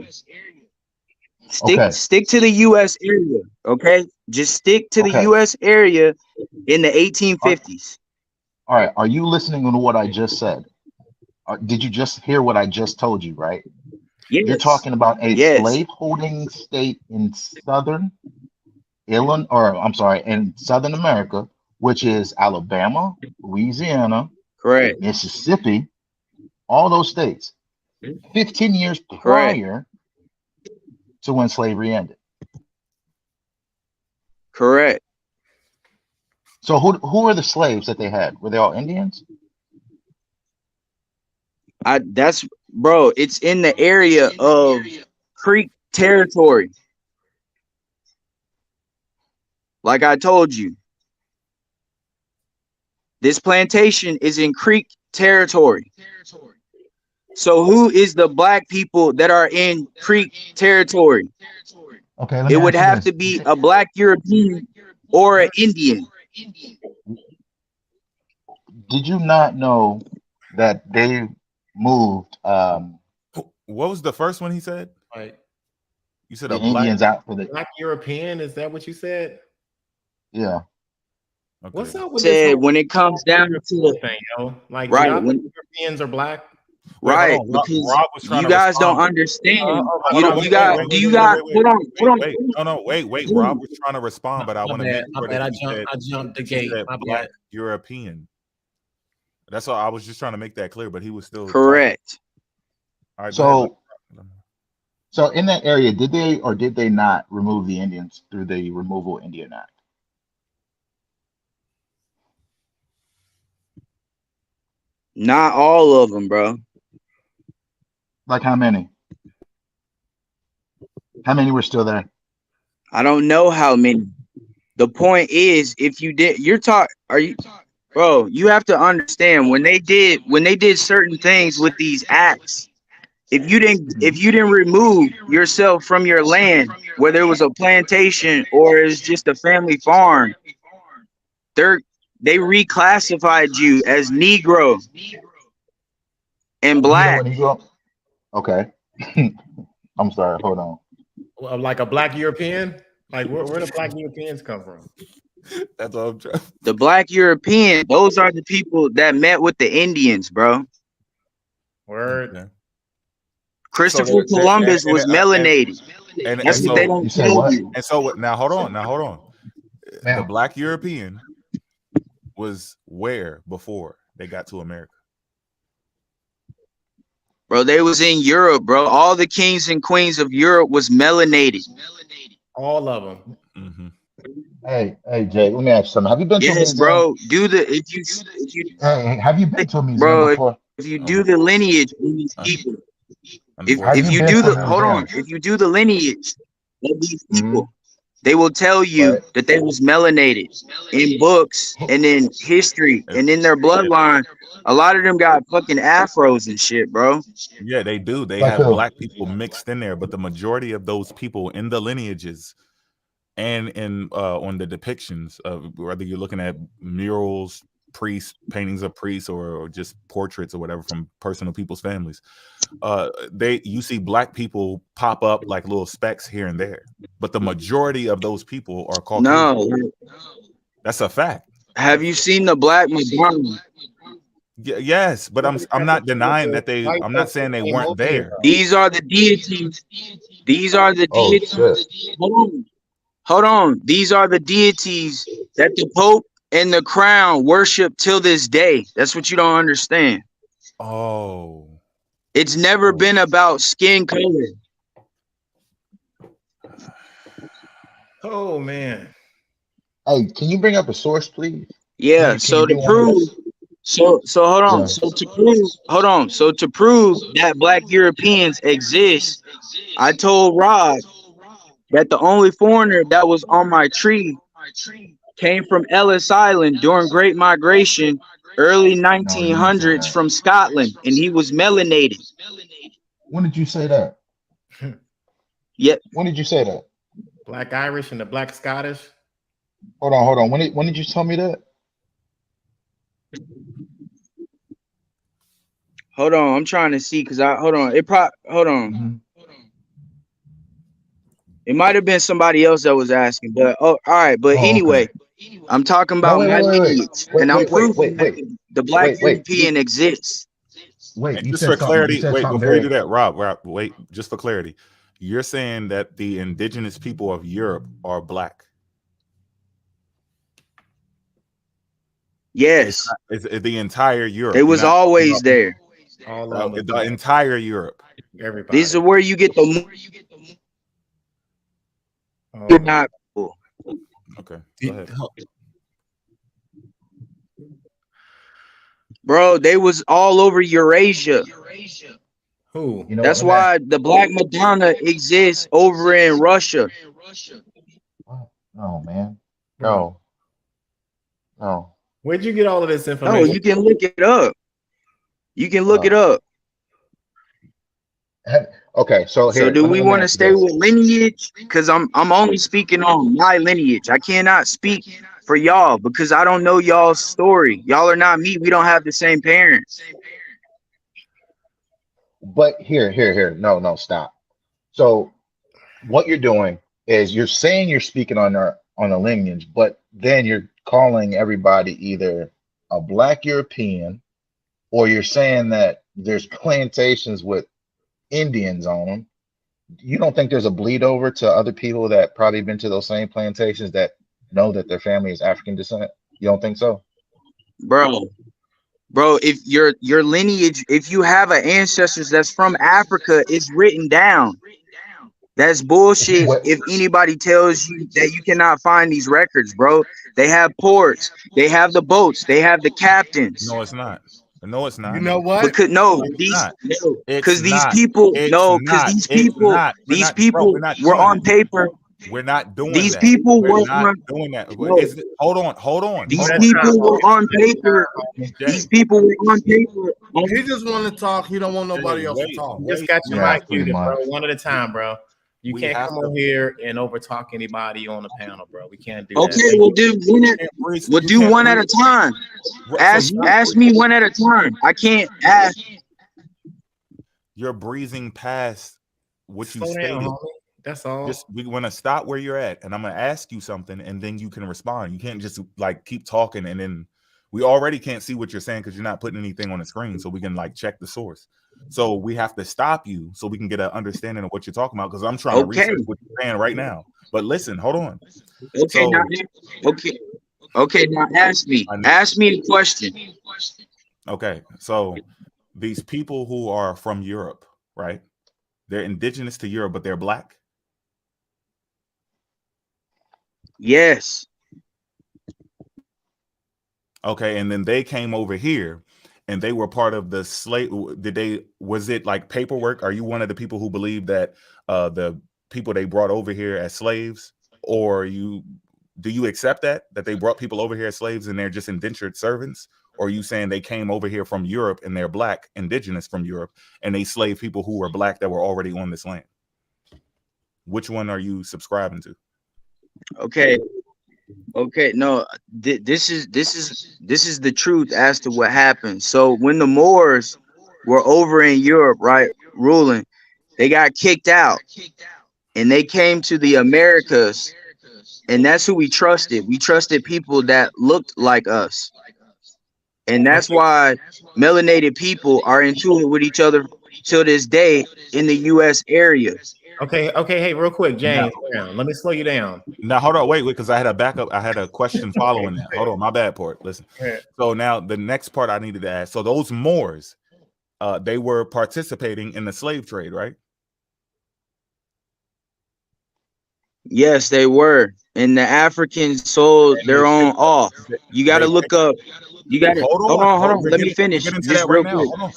Okay. Stick to the U.S. area, okay? Just stick to the U.S. area in the 1850s. All right. Are you listening to what I just said? Did you just hear what I just told you, right? Yes. You're talking about a slave-holding state in southern Illinois, or I'm sorry, in Southern America, which is Alabama, Louisiana, correct, Mississippi, all those states. 15 years prior to when slavery ended. Correct. So who are the slaves that they had? Were they all Indians? Bro, it's in the area of Creek territory. Like I told you, this plantation is in Creek territory. So who is the black people that are in Creek territory? Okay, let It me would ask you have this. to be a black European or an Indian. Did you not know that they moved What was the first one he said? Like You said the a black. Indians out for the black European? Is that what you said? yeah? Okay. What's up with this Said whole when it comes down to thing, yo? Like, do right y'all when think Europeans are black? Wait, right hold on. because Rob was trying you to guys don't respond. understand. Hold on. You got do you got hold on Wait. No, wait. Rob was trying to respond, but I want to make sure that I jumped the he gate. said My black bad. European. That's all. I was just trying to make that clear, but he was still correct. All right, go ahead. So in that area, did they or did they not remove the Indians through the Removal Indian Act? Not all of them, bro. Like how many? How many were still there? I don't know how many. The point is, if you did, bro, you have to understand when they did certain things with these acts. If you didn't remove yourself from your land, whether it was a plantation or it's just a family farm, they reclassified you as Negro and black. Okay. I'm sorry. Hold on. Well, like a black European? Like where the black Europeans come from? That's all I'm trying. The black European, those are the people that met with the Indians, bro. Word. Okay. Christopher Columbus was melanated. That's what they don't tell you. And so now hold on. The black European was where before they got to America? Bro, they was in Europe, bro. All the kings and queens of Europe was melanated. All of them. Mm-hmm. Hey, Jay, let me ask you something. Have you been to a museum? Bro. Hey, have you been to a museum bro, before? if you do the lineage of these people, if you do the lineage of these people, they will tell you that they was melanated in books and in history and in their bloodline. A lot of them got fucking afros and shit, bro. Yeah, they do. They have black people mixed in there, but the majority of those people in the lineages and in on the depictions of whether you're looking at murals, priests, paintings of priests, or just portraits or whatever from personal people's families, you see black people pop up like little specks here and there, but the majority of those people are Caucasian. No, that's a fact. Have you seen the Black Madonna? Yes, but I'm not denying that I'm not saying they weren't there. These are the deities. These are the deities. Hold on. These are the deities that the Pope and the Crown worship till this day. That's what you don't understand. Oh. It's never been about skin color. Oh man. Hey, can you bring up a source, please? Yeah, so to prove hold on. Yeah. So to prove that black Europeans exist, I told Rob that the only foreigner that was on my tree came from Ellis Island during Great Migration, early 1900s from Scotland, and he was melanated. When did you say that? Yep. When did you say that? Black Irish and the Black Scottish. Hold on. When did you tell me that? Hold on, I'm trying to see because hold on. Mm-hmm. It might have been somebody else that was asking, but all right. But anyway, okay. I'm talking about my lineage, and I'm proving that the black European exists. Wait, just for clarity, before you do that, Rob, wait, just for clarity, you're saying that the indigenous people of Europe are black? Yes, it's the entire Europe. It was always there. The entire Europe. Everybody. This is where you get the. Not cool. Okay, go ahead. Bro, they was all over Eurasia. Who? That's why the Black Madonna exists over in Russia. Oh man. No. No. Where'd you get all of this No, information? you can look it up. You can look it up. Okay, so So here, do we let me want to ask you stay this. with lineage? Because I'm only speaking on my lineage. I cannot speak for y'all because I don't know y'all's story. Y'all are not me. We don't have the same parents. But here. No, stop. So what you're doing is you're saying you're speaking on a lineage, but then you're calling everybody either a Black European, or you're saying that there's plantations with Indians on them. You don't think there's a bleed over to other people that probably been to those same plantations that know that their family is African descent? You don't think so? Bro, if your lineage, if you have an ancestors that's from Africa, it's written down. That's bullshit. If anybody tells you that you cannot find these records, bro, they have ports, they have the boats, they have the captains. No, it's not. No, it's not. You know what? Because no, It's these not. It's because these not. people It's not. It's not. these Bro, people we're not were doing on that. paper. We're not doing These that. people We're were not on. doing that. No, Hold on. these people were on paper. These people were on paper. He just want to talk. He don't want nobody else to talk. You just got your Yeah, mic pretty muted, bro. much. One at a time, bro. You We can't have come to- on here and overtalk anybody on the panel, bro. We can't do Okay, that. we'll do one at a time. Ask me one at a time. I can't ask. You're breezing past what you Slow down, stated. homie. That's all. Just we want to stop where you're at, and I'm gonna ask you something, and then you can respond. You can't just like keep talking, and then we already can't see what you're saying because you're not putting anything on the screen, so we can like check the source. So we have to stop you so we can get an understanding of what you're talking about. Because I'm trying to research what you're saying right now. But listen, hold on. Okay, now, okay. Now ask me. Ask me the question. Okay, so these people who are from Europe, right? They're indigenous to Europe, but they're Black. Yes. Okay, and then they came over here and they were part of the slave. Was it like paperwork? Are you one of the people who believe that the people they brought over here as slaves, or do you accept that they brought people over here as slaves and they're just indentured servants? Or are you saying they came over here from Europe and they're Black, indigenous from Europe, and they slave people who were Black that were already on this land? Which one are you subscribing to? Okay. No, this is the truth as to what happened. So when the Moors were over in Europe, right, ruling, they got kicked out and they came to the Americas, and that's who we trusted. We trusted people that looked like us. And that's why melanated people are in tune with each other till this day in the US area. Okay, hey, real quick, James, let me slow you down. Now, hold on, wait, because I had a backup. I had a question following that. Hold on, my bad part. Listen. So now the next part I needed to ask. So those Moors, they were participating in the slave trade, right? Yes, they were. And the Africans sold their own off. You got to look up. You got to hold on. Let me finish. Just real quick. Hold on.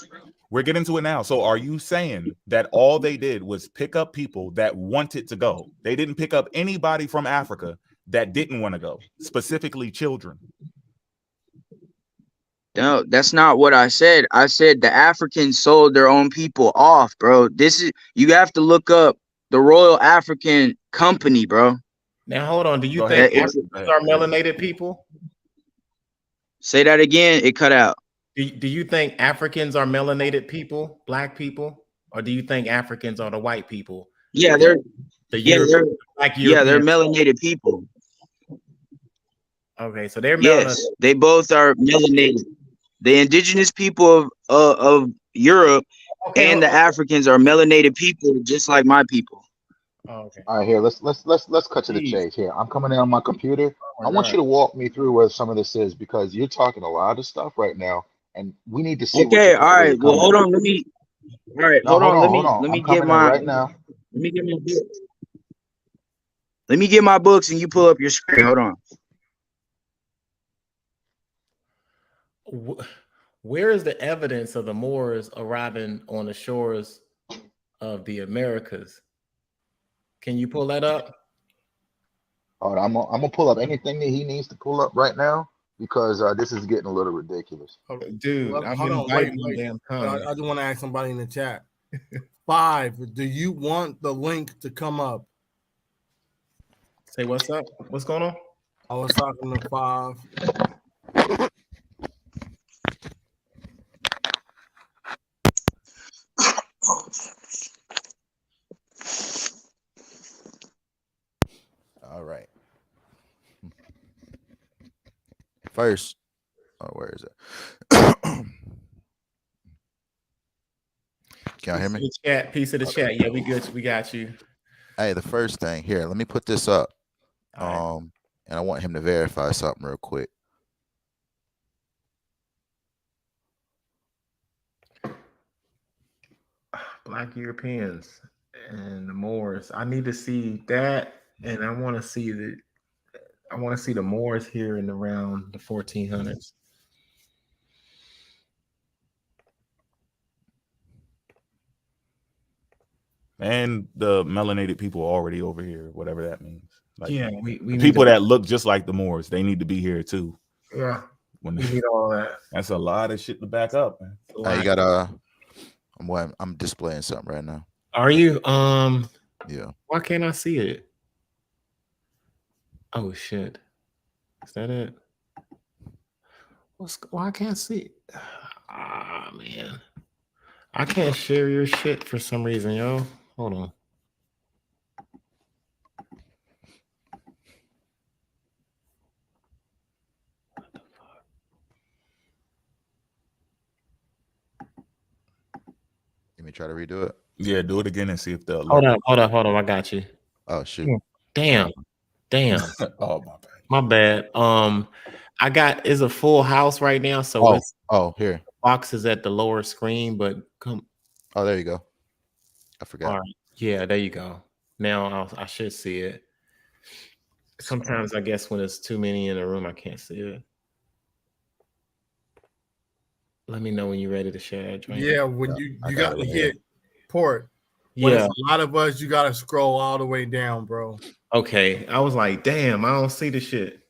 We're getting to it now. So are you saying that all they did was pick up people that wanted to go? They didn't pick up anybody from Africa that didn't want to go, specifically children? No, that's not what I said. I said the Africans sold their own people off, bro. You have to look up the Royal African Company, bro. Now hold on. Do you think Africans are melanated people? Say that again. It cut out. Do you think Africans are melanated people, Black people, or do you think Africans are the white people? Yeah, they're melanated people. Okay, so they're melanated. Yes, they both are melanated. The indigenous people of Europe and the Africans are melanated people, just like my people. All right, here, let's cut to the chase here. I'm coming in on my computer. I want you to walk me through where some of this is, because you're talking a lot of stuff right now, and we need to see. Okay, all right. Well, hold on. Let me get my right now. Let me get my books. Let me get my books, and you pull up your screen. Hold on. Where is the evidence of the Moors arriving on the shores of the Americas? Can you pull that up? All right, I'm gonna pull up anything that he needs to pull up right now because this is getting a little ridiculous. Dude, I'm Hold on, inviting wait. damn I comments. just want to ask somebody in the chat. 5, do you want the link to come up? Say what's up? What's going on? I was talking to 5. All right. First, where is it? Can y'all hear me? Piece of the chat. Yeah, we good. We got you. Hey, the first thing here, let me put this up. All And I want him to verify something real quick. Black Europeans and the Moors. I need to see that, and I want to see the Moors here in around the 1400s. And the melanated people are already over here, whatever that means. Like, yeah, we people that look just like the Moors, they need to be here too. Yeah, when we need all that. That's a lot of shit to back up, man. Hey, you got I'm displaying something right now. Are you? Yeah. Why can't I see it? Oh shit! Is that it? Why I can't see it? Ah man, I can't share your shit for some reason, yo. Hold on. Let me try to redo it. Yeah, do it again and see if they'll Hold on. I got you. Oh shoot! Damn. Oh my bad. I got is a full house right now, so it's here boxes at the lower screen, but come. Oh, there you go. I forgot. All right. Yeah, there you go. Now I should see it. Sometimes I guess when there's too many in the room, I can't see it. Let me know when you're ready to share that. Yeah, when you got to hit port. Yeah, it's a lot of us. You got to scroll all the way down, bro. Okay, I was like, damn, I don't see the shit.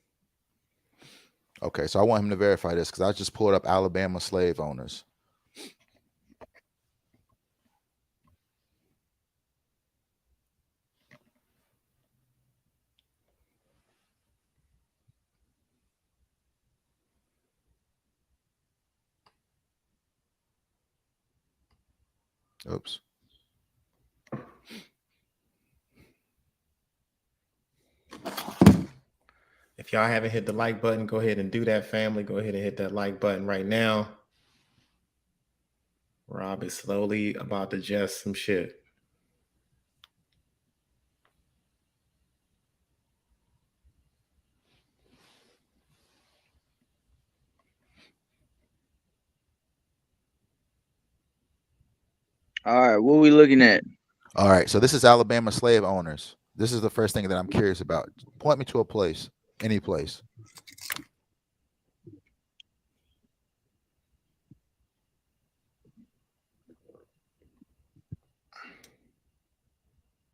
Okay, so I want him to verify this because I just pulled up Alabama slave owners. Oops. If y'all haven't hit the like button, go ahead and do that, family. Go ahead and hit that like button right now. Rob is slowly about to adjust some shit. All right, what are we looking at? All right, so this is Alabama slave owners. This is the first thing that I'm curious about. Point me to a place, any place.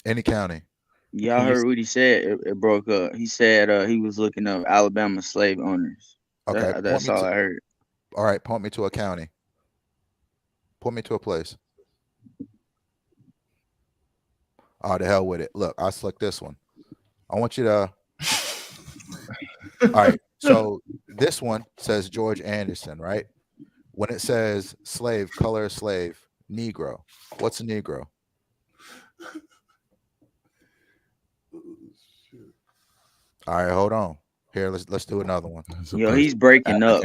Any county. Y'all heard what he said. It broke up. He said he was looking up Alabama slave owners. Okay, That's all I heard. All right, point me to a county. Point me to a place. Oh, the hell with it. Look, I'll select this one. I want you to. All right, so this one says George Anderson, right? When it says slave, color slave, Negro, what's a Negro? All right, hold on. Here, let's do another one. Yo, he's breaking up.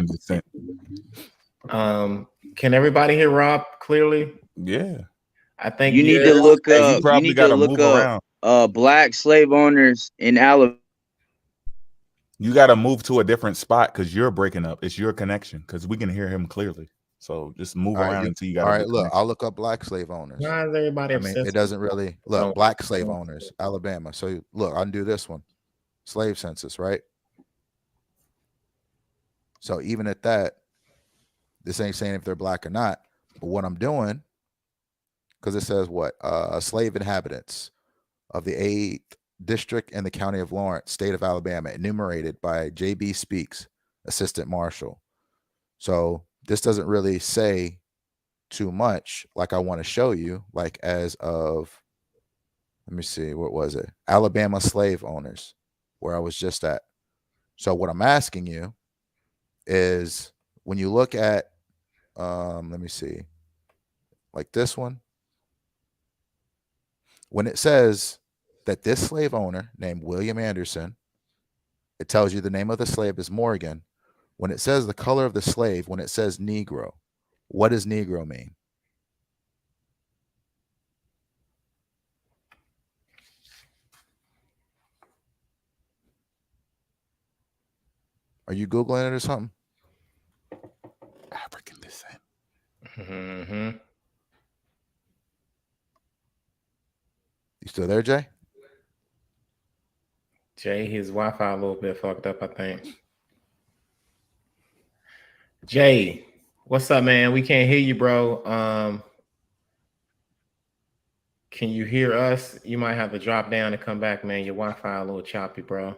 Can everybody hear Rob clearly? Yeah. I think you need to look up. You need to look up black slave owners in Alabama. You got to move to a different spot because you're breaking up. It's your connection because we can hear him clearly. So just move around until you got. All right, look, I'll look up black slave owners. Why is everybody it doesn't really look black slave owners, Alabama. So look, I'll do this one, slave census, right? So even at that, this ain't saying if they're black or not. But what I'm doing, because it says what slave inhabitants of the 8th district in the county of Lawrence, state of Alabama, enumerated by J.B. Speaks, assistant marshal. So this doesn't really say too much like I want to show you, like as of, let me see, what was it? Alabama slave owners, where I was just at. So what I'm asking you is, when you look at, let me see, like this one, when it says that this slave owner named William Anderson, it tells you the name of the slave is Morgan. When it says the color of the slave, when it says Negro, what does Negro mean? Are you Googling it or something? African descent. Mm-hmm. You still there, Jay? Jay, his Wi-Fi a little bit fucked up, I think. Jay, what's up, man? We can't hear you, bro. Can you hear us? You might have to drop down and come back, man. Your Wi-Fi a little choppy, bro.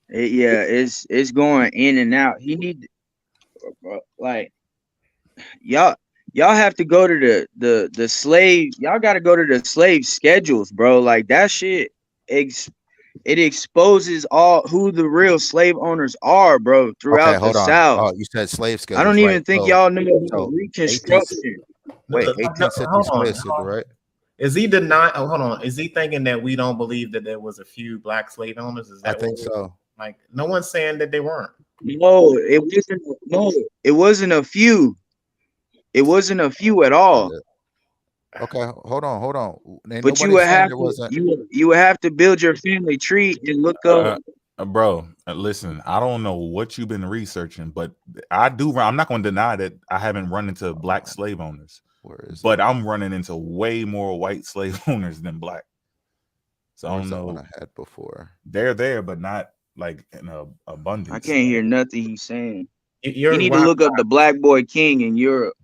It's going in and out. He need, like, y'all have to go to the slave. Y'all got to go to the slave schedules, bro. Like that shit. It exposes all who the real slave owners are, bro, throughout the South. Oh, you said slave schedules. I don't even right? think so, y'all knew so Reconstruction. Wait, Hold 1850 on, slave schedule, right? Is he denying? Oh, hold on. Is he thinking that we don't believe that there was a few black slave owners? Is that I think so. Like, no one's saying that they weren't. No, it wasn't. No, it wasn't a few. It wasn't a few at all. Okay, hold on. Ain't But you nobody would saying have there to wasn't. you would have to build your family tree and look up. Bro, listen, I don't know what you've been researching, but I'm not going to deny that I haven't run into black slave owners, but I'm running into way more white slave owners than black. So I don't know. One I had before. They're there, but not like in abundance. I can't hear nothing he's saying. You need to look up the Black Boy King in Europe.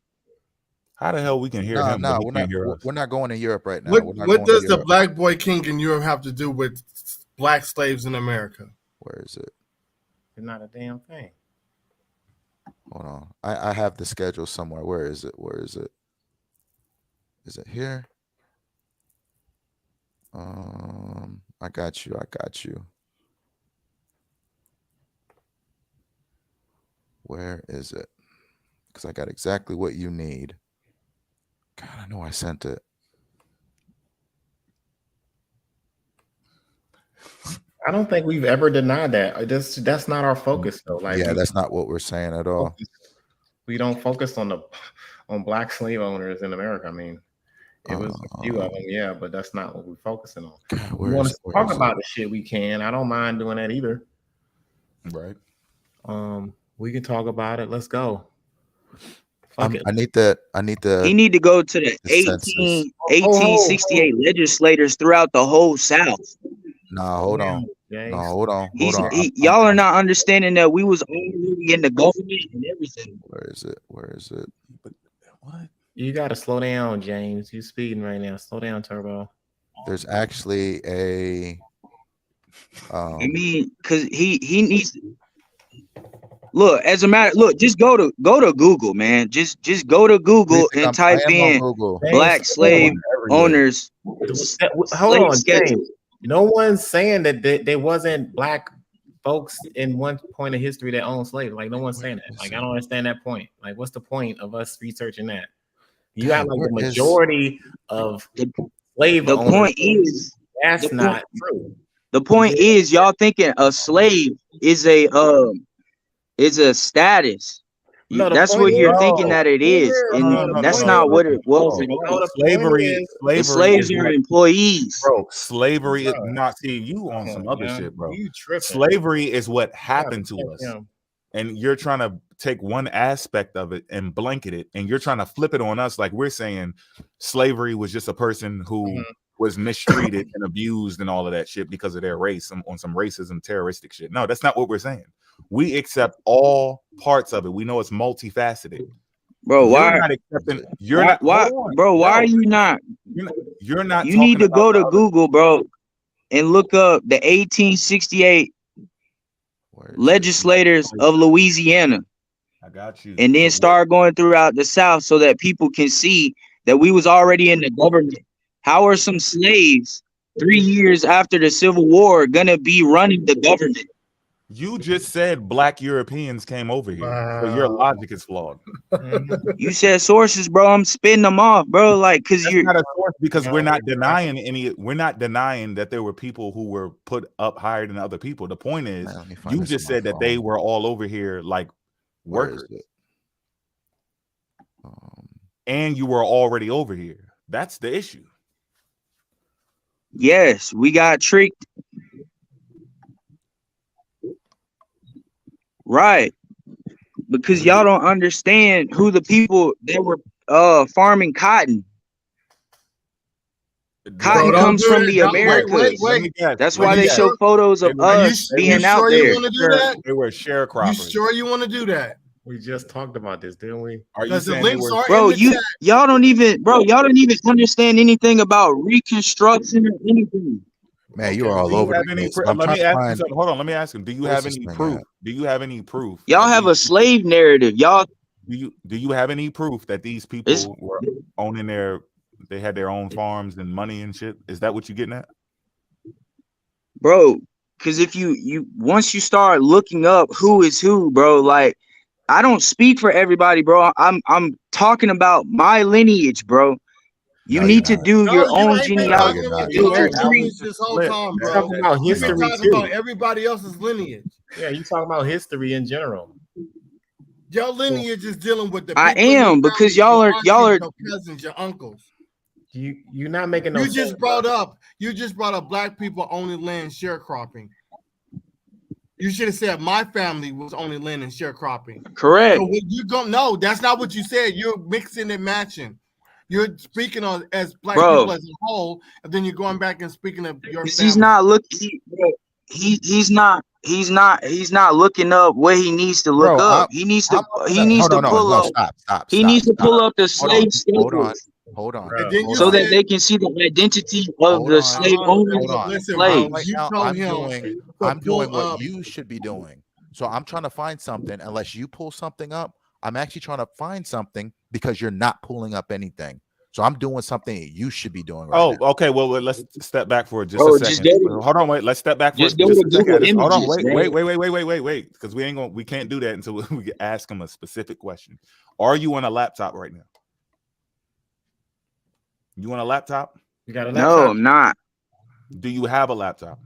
How the hell we can hear him? No, we're not going to Europe right now. What does the Black Boy King in Europe have to do with black slaves in America? Where is it? It's not a damn thing. Hold on. I have the schedule somewhere. Where is it? Is it here? I got you. Where is it? Because I got exactly what you need. God, I know I sent it. I don't think we've ever denied that. That's not our focus, though. Like, yeah, that's not what we're saying at all. We don't focus on black slave owners in America. I mean, it was a few of them, yeah, but that's not what we're focusing on. God, we want to talk about the shit we can. I don't mind doing that either. Right. We can talk about it. Let's go. I need the. He need to go to the 1868 legislators throughout the whole South. Nah, hold on. Hold on. Y'all are not understanding that we was already in the government and everything. Where is it? But what? You got to slow down, James. You're speeding right now. Slow down, Turbo. There's actually a. I mean, because he needs. Look, as a matter, just go to Google, man. Just go to Google and type in black slave owners. Hold on, James. No one's saying that there wasn't black folks in one point of history that owned slaves. Like, no one's saying that. Like, I don't understand that point. Like, what's the point of us researching that? You got like the majority of slave owners. The point is that's not true. The point is, y'all thinking a slave is a status. That's what you're thinking that it is, and that's not what it was. Slavery. The slaves are employees, bro. Slavery is not. See, you on some other shit, bro. Slavery is what happened to us, and you're trying to take one aspect of it and blanket it, and you're trying to flip it on us like we're saying slavery was just a person who was mistreated and abused and all of that shit because of their race, on some racism, terroristic shit. No, that's not what we're saying. We accept all parts of it. We know it's multifaceted. Bro, You're why? not accepting. You're not. Why, Hold on. bro? Why No, are you not? you're not You need talking to about go the to other. Google, bro, and look up the 1868 legislators of Louisiana, I got you. and then start going throughout the South so that people can see that we was already in the government. How are some slaves 3 years after the Civil War gonna be running the government? You just said Black Europeans came over here, so your logic is flawed. You said sources, bro. I'm spitting them off, bro. Like, cause That's you're not a source because we're not denying any. We're not denying that there were people who were put up higher than other people. The point is, you just said that they were all over here like workers, and you were already over here. That's the issue. yes, we got tricked. Right. Because y'all don't understand who the people that were farming cotton. Cotton comes from the Americas. Wait. That's why they show photos of us being out there. You want to do that? They were sharecroppers. You sure you want to do that? We just talked about this, didn't we? Are you saying the links are Bro, in the chat. y'all don't even understand anything about Reconstruction or anything. Man, you are all over the place. Let me ask you something. Hold on, let me ask him. Do you have any proof? Do you have any proof? Y'all have a slave narrative. Y'all do you have any proof that these people were owning they had their own farms and money and shit? Is that what you're getting at? Bro, because if you once you start looking up who is who, bro, like I don't speak for everybody, bro. I'm talking about my lineage, bro. You need to do your own genealogy. This whole time, bro. Talking about You've history been talking about everybody else's lineage. Yeah, you talking about history in general. Your lineage is dealing with the. I am, because y'all are your cousins, your uncles. You're not making no. You just brought up black people only land sharecropping. You should have said my family was only land and sharecropping. Correct. So when you go, no, that's not what you said. You're mixing and matching. You're speaking on as black people as a whole, and then you're going back and speaking of your family. He's not looking. He's not looking up what he needs to look up. He needs to pull up. Stop. He needs to pull up the slave schedules. Hold on. So that they can see the identity of the slave owners. I'm doing what you should be doing. So I'm trying to find something. Unless you pull something up, I'm actually trying to find something because you're not pulling up anything. So I'm doing something you should be doing right now. Okay. Well, let's step back for just a second. Hold on, wait. Let's step back for just a second. Hold on, wait. Because we can't do that until we ask him a specific question. Are you on a laptop right now? You on a laptop? You got a laptop? No, I'm not. Do you have a laptop?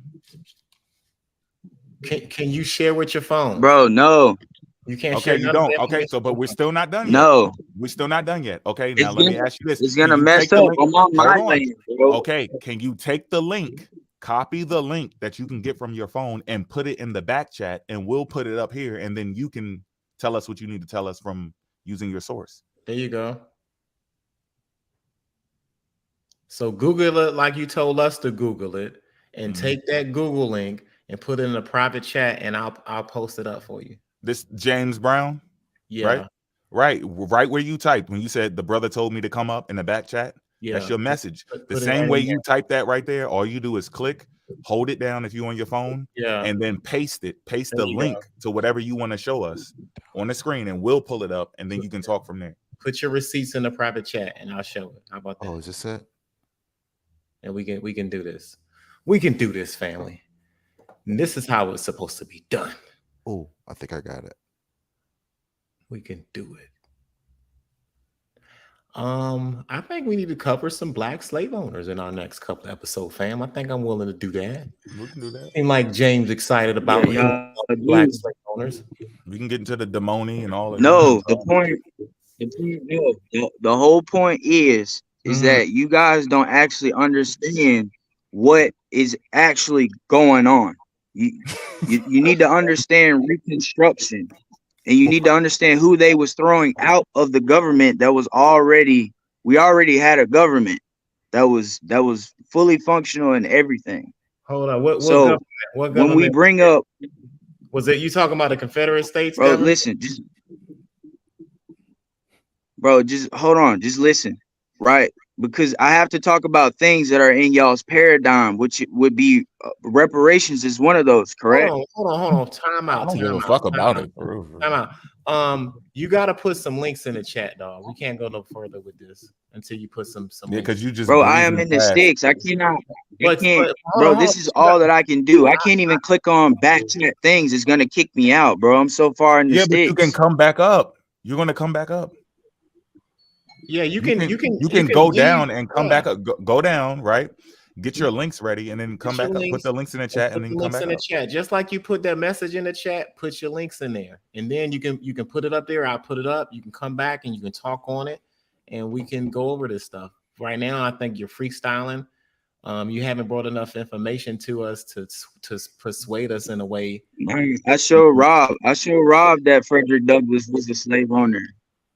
Can you share with your phone? Bro, no. You can't share. You don't. Okay, but we're still not done yet. No. We're still not done yet. Okay, now let me ask you this. It's gonna mess up. I'm on my lane, bro. Okay, can you take the link, copy the link that you can get from your phone and put it in the back chat, and we'll put it up here, and then you can tell us what you need to tell us from using your source. There you go. So Google it like you told us to Google it, and take that Google link and put it in a private chat, and I'll post it up for you. This James Brown, yeah, right where you typed when you said the brother told me to come up in the back chat. Yeah, that's your message. The same way you type that right there. All you do is click, hold it down if you're on your phone, and then paste the link to whatever you want to show us on the screen, and we'll pull it up, and then you can talk from there. Put your receipts in the private chat, and I'll show it. How about that? Oh, is this it? And we can do this. We can do this, family. And this is how it's supposed to be done. Oh, I think I got it. We can do it. I think we need to cover some black slave owners in our next couple episodes, fam. I think I'm willing to do that. We can do that. Seem like James excited about black slave owners. We can get into the demoni and all of no, that. The whole point is that you guys don't actually understand what is actually going on. You need to understand Reconstruction, and you need to understand who they was throwing out of the government that was we already had a government that was fully functional and everything. Hold on, what government? When we bring up, was it you talking about the Confederate States? Bro, listen, bro, just hold on, just listen, right? Because I have to talk about things that are in y'all's paradigm, which would be reparations is one of those, correct? Hold on. Time out. I don't give a fuck about it. Time out. You gotta put some links in the chat, dog. We can't go no further with this until you put some Yeah, links. because you just Bro, I am in the sticks. I cannot. I can't, bro. This is all that I can do. I can't even click on back chat things. It's gonna kick me out, bro. I'm so far in the Yeah, sticks. but you can come back up. You're gonna come back up. Yeah, you can can go leave, down and come yeah. back up. Go down, right? Get your links ready and then come Get your back up. Put links, the links in the chat and then come links back in the up. chat. Just like you put that message in the chat, put your links in there, and then you can put it up there. I'll put it up. You can come back and you can talk on it, and we can go over this stuff. Right now, I think you're freestyling. You haven't brought enough information to us to persuade us in a way. I showed Rob that Frederick Douglass was a slave owner.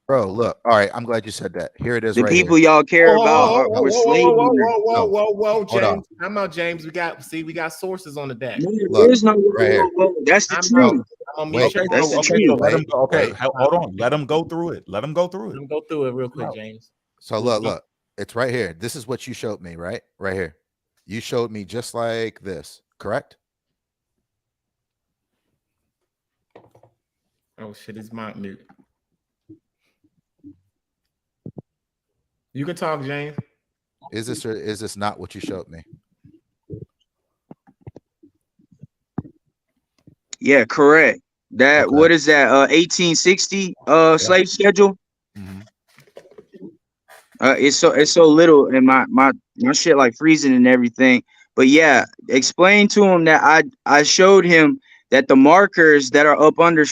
Bro, look. All right, I'm glad you said that. Here it is. The right people here. y'all care about are slave owners. Whoa, Hold on. James. How about James? We got sources on the deck. There's no right here. That's the truth. Wait, That's the So truth. let him go. Okay, wait. hold on. Let him go through it. Let him go through it. Let him go through it real quick, James. So look. It's right here. This is what you showed me, right? Right here. You showed me just like this, correct? Oh shit, it's my mute. You can talk, James. Is this or is this not what you showed me? Yeah, correct. That Okay. What is that? 1860 slave schedule. Mm-hmm. It's so little, and my shit like freezing and everything. But yeah, explain to him that I showed him that the markers that are up under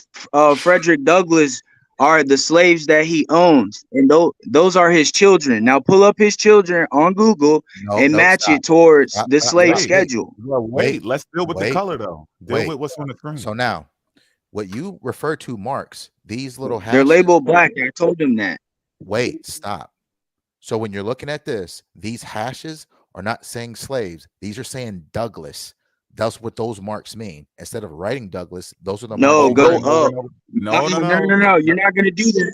Frederick Douglass are the slaves that he owns, and those are his children. Now pull up his children on Google and match stop. it towards Stop, the stop, slave wait, schedule. Wait, let's deal with the color though. Deal Wait. with what's on the screen. So now, what you refer to marks, these little hashes. They're labeled black. I told him that. Wait, stop. So when you're looking at this, these hashes are not saying slaves. These are saying Douglas. That's what those marks mean. Instead of writing Douglas, those are the No, marks. go up. No. You're not gonna do that.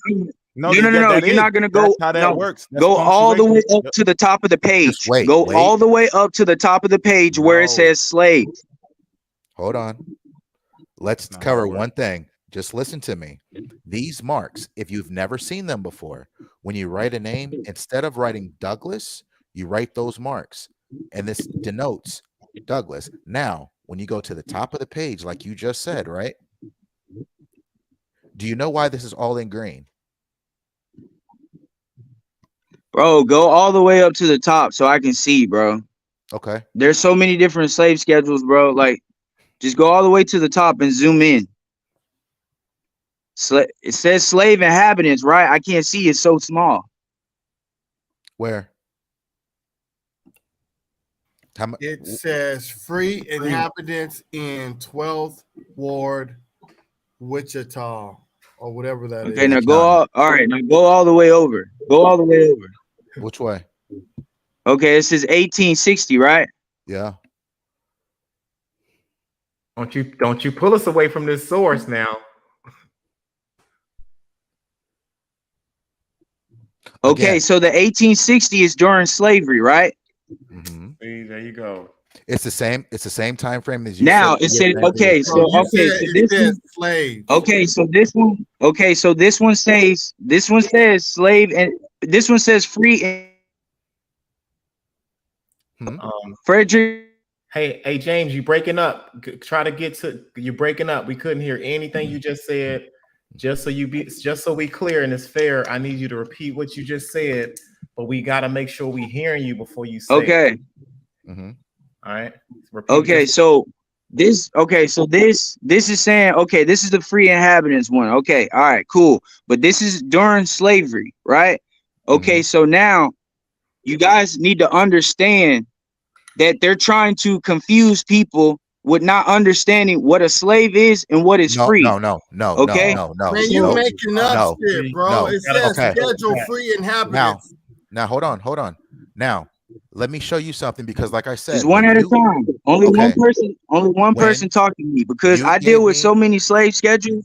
No, No. You're not gonna go. That's how that no, works. That's go all the way punctuation. up to the top of the page. Just wait, go wait. all the way up to the top of the page where it says slave. Hold on. Let's cover one thing. Just listen to me. These marks, if you've never seen them before, when you write a name, instead of writing Douglas, you write those marks. And this denotes Douglas. Now, when you go to the top of the page, like you just said, right? Do you know why this is all in green? Bro, go all the way up to the top so I can see, bro. Okay. There's so many different slave schedules, bro. Like, just go all the way to the top and zoom in. It says slave inhabitants, right? I can't see. It's so small. Where? It says free inhabitants in 12th Ward, Wichita, or whatever that is. Okay, now go all right. Now go all the way over. Go all the way over. Which way? Okay, this is 1860, right? Yeah. Don't you pull us away from this source now. Okay, Again. so the 1860 is during slavery, right? Mm-hmm. See, there you go. It's the same. It's the same time frame as you. Now it said okay. So this one, slave. Okay, so this one. Okay, so this one says slave, and this one says free. Frederick. Hey, James, you breaking up? Try to get to. You're breaking up. We couldn't hear anything you just said. Just so we clear and it's fair, I need you to repeat what you just said, but we got to make sure we hearing you before you say okay. it. Mm-hmm. All right. Okay, so this is saying, okay, this is the free inhabitants one. Okay, all right, cool. But this is during slavery, right? Okay, so now you guys need to understand that they're trying to confuse people with not understanding what a slave is and what is free. No. Okay. No. Man, you making up shit, bro. No. It says Okay. schedule free inhabitants. Now hold on. Now, let me show you something because, like I said, Just one at a time. Only one person talking to me because I deal with so many slave schedules.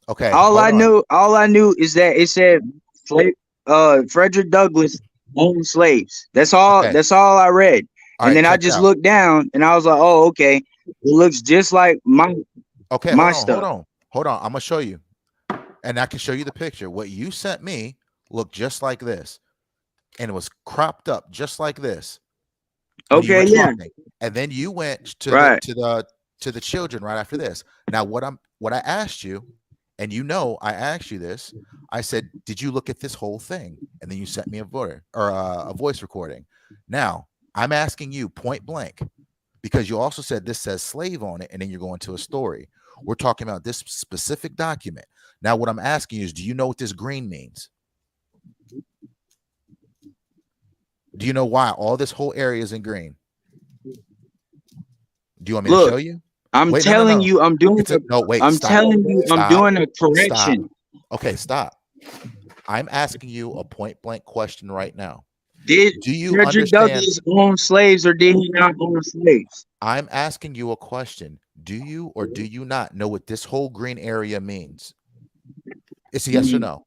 Okay. All I knew is that it said slave. Frederick Douglass owned slaves. That's all. Okay. That's all I read. All And right, then I check just out. looked down and I was like, oh, okay. It looks just like my stuff. Hold on. I'm gonna show you, and I can show you the picture. What you sent me looked just like this, and it was cropped up just like this. Okay, yeah. Talking. And then you went to right. to the children right after this. Now, what I asked you, and I asked you this. I said, did you look at this whole thing? And then you sent me a voice recording. Now, I'm asking you point blank, because you also said this says slave on it, and then you're going to a story. We're talking about this specific document. Now, what I'm asking you is, do you know what this green means? Do you know why all this whole area is in green? Do you want me to show you? I'm telling you, I'm doing I'm telling you, I'm doing a correction. Stop. Okay, stop. I'm asking you a point blank question right now. Do you Frederick Douglass own slaves, or did he not own slaves? I'm asking you a question. Do you or do you not know what this whole green area means? It's a yes or no.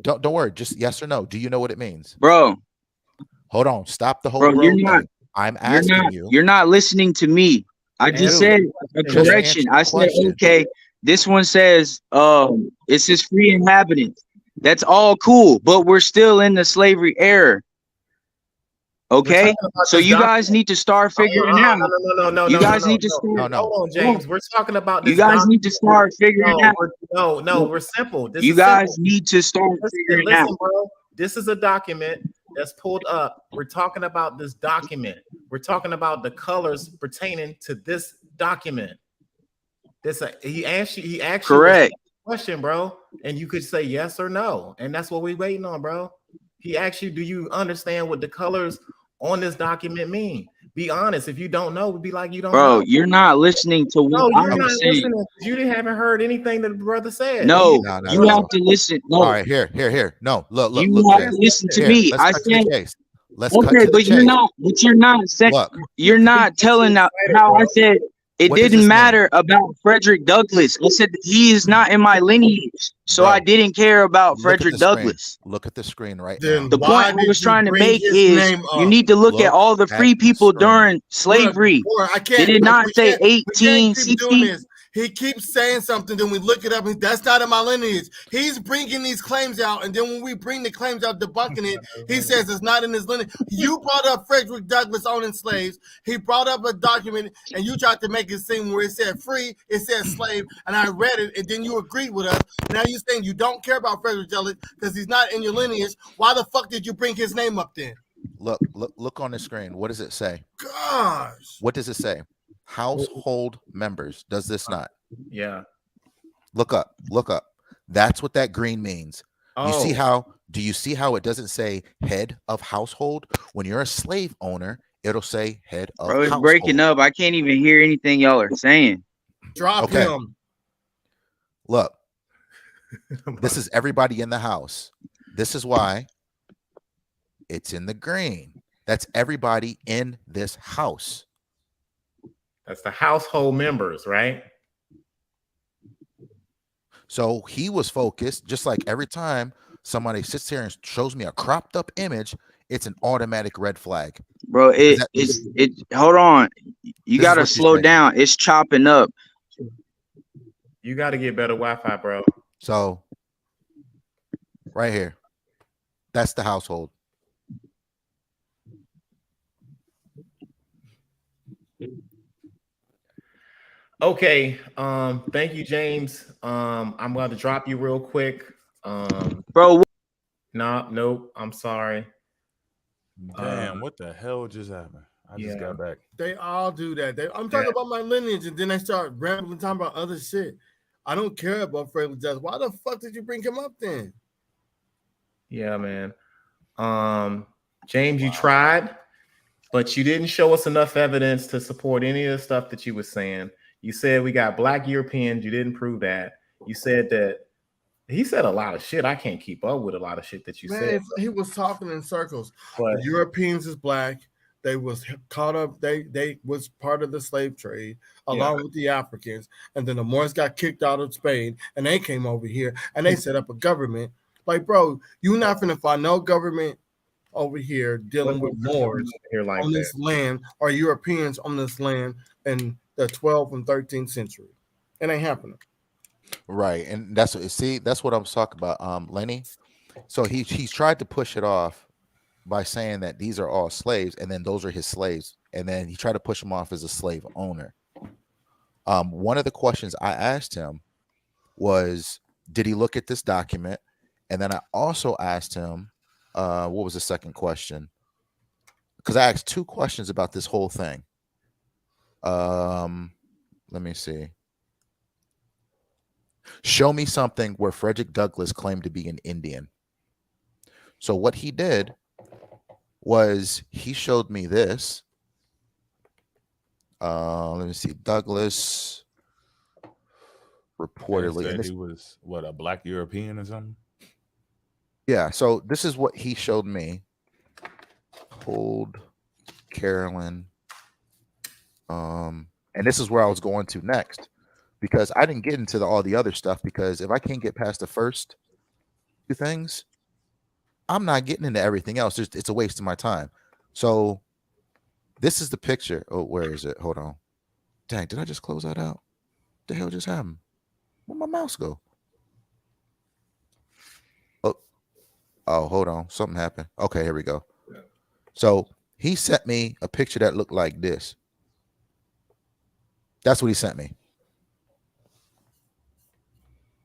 Don't worry, just yes or no. Do you know what it means? Bro. Hold on. Stop the whole thing. I'm asking you. You're not listening to me. I just said a correction. I said, okay, this one says it says free inhabitants. That's all cool, but we're still in the slavery era. Okay, so you guys need to start figuring out. No. You guys need to start. No. Hold on, James. We're talking about this. You guys need to start figuring out. No, we're simple. You guys need to start figuring out. Bro, this is a document that's pulled up. We're talking about this document. We're talking about the colors pertaining to this document. He asked you correct a question, bro, and you could say yes or no, and that's what we're waiting on, bro. He asked you, do you understand what the colors on this document mean? Be honest. If you don't know, be like, you don't know. Bro, you're not listening to what I'm saying. You haven't heard anything that the brother said. No, you have to listen. No. All right, here. No, look. You have to listen to me. I said, okay, but you're not saying, you're not telling how I said it didn't matter about Frederick Douglass. I said he is not in my lineage, so I didn't care about Frederick Douglass. Look at the screen right now. The point I was trying to make is you need to look at all the free people during slavery. They did not say 1860. He keeps saying something, then we look it up, and that's not in my lineage. He's bringing these claims out, and then when we bring the claims out, debunking it, he says it's not in his lineage. You brought up Frederick Douglass owning slaves. He brought up a document, and you tried to make it seem where it said free, it said slave, and I read it, and then you agreed with us. Now you're saying you don't care about Frederick Douglass because he's not in your lineage. Why the fuck did you bring his name up then? Look on the screen. What does it say? Gosh. What does it say? Household members. Does this not? Yeah. Look up. That's what that green means. Do you see how it doesn't say head of household? When you're a slave owner, it'll say head of household. Bro, it's breaking up. I can't even hear anything y'all are saying. Drop him. Look. This is everybody in the house. This is why it's in the green. That's everybody in this house. That's the household members, right? So he was focused, just like every time somebody sits here and shows me a cropped up image, it's an automatic red flag. Bro, hold on. You got to slow down. It's chopping up. You got to get better Wi-Fi, bro. So right here, that's the household. Okay, thank you, James. I'm going to drop you real quick. Bro. Nope. I'm sorry. Damn, what the hell just happened? I just got back. They all do that. I'm talking about my lineage, and then they start rambling, talking about other shit. I don't care about Frederick Douglass. Why the fuck did you bring him up then? Yeah, man. James, you tried, but you didn't show us enough evidence to support any of the stuff that you were saying. You said we got Black Europeans. You didn't prove that. You said that he said a lot of shit. I can't keep up with a lot of shit that you said. He was talking in circles. But the Europeans is Black. They was caught up. They was part of the slave trade along with the Africans. And then the Moors got kicked out of Spain, and they came over here and they set up a government Like, bro, you're not finna find no government over here dealing with Moors like on this land or Europeans on this land in the 12th and 13th century. It ain't happening. Right, and that's what I'm talking about, Lenny. So he's tried to push it off by saying that these are all slaves, and then those are his slaves, and then he tried to push him off as a slave owner. One of the questions I asked him was, did he look at this document? And then I also asked him, what was the second question? Because I asked two questions about this whole thing. Let me see. Show me something where Frederick Douglass claimed to be an Indian. So what he did was he showed me this. Let me see. Douglass reportedly, and this, he was what, a black European or something. Yeah. So this is what he showed me. Hold, Carolyn. And this is where I was going to next, because I didn't get into all the other stuff, because if I can't get past the first two things, I'm not getting into everything else. It's a waste of my time. So this is the picture. Oh, where is it? Hold on. Dang, did I just close that out? The hell just happened? Where'd my mouse go? Oh, hold on. Something happened. Okay, here we go. So he sent me a picture that looked like this. That's what he sent me.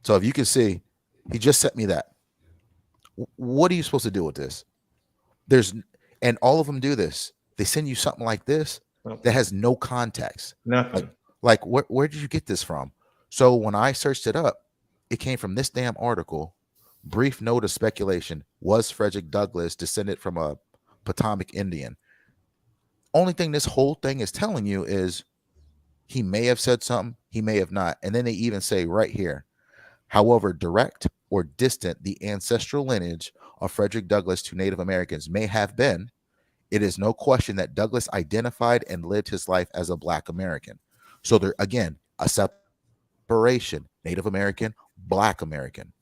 So if you can see, he just sent me that. What are you supposed to do with this? And all of them do this. They send you something like this that has no context. Nothing. Like where did you get this from? So when I searched it up, it came from this damn article. Brief note of speculation. Was Frederick Douglass descended from a Potomac Indian? Only thing this whole thing is telling you is he may have said something, he may have not. And then they even say right here, however direct or distant the ancestral lineage of Frederick Douglass to Native Americans may have been, it is no question that Douglass identified and lived his life as a Black American. So there, again, a separation, Native American, Black American,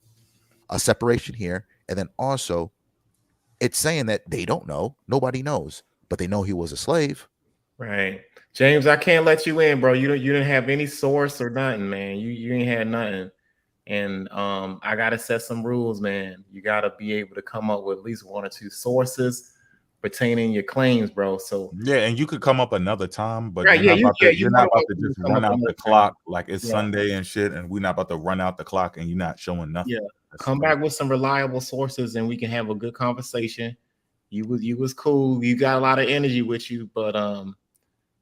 a separation here. And then also it's saying that they don't know, nobody knows, but they know he was a slave. Right. James, I can't let you in, bro. You didn't have any source or nothing, man. You ain't had nothing. And I gotta set some rules, man. You gotta be able to come up with at least one or two sources pertaining your claims, bro. So yeah, and you could come up another time, but right, you're not about to just run out the clock like it's Yeah. Sunday and shit, and we're not about to run out the clock and you're not showing nothing. Yeah, come back with some reliable sources and we can have a good conversation. You was cool. You got a lot of energy with you, but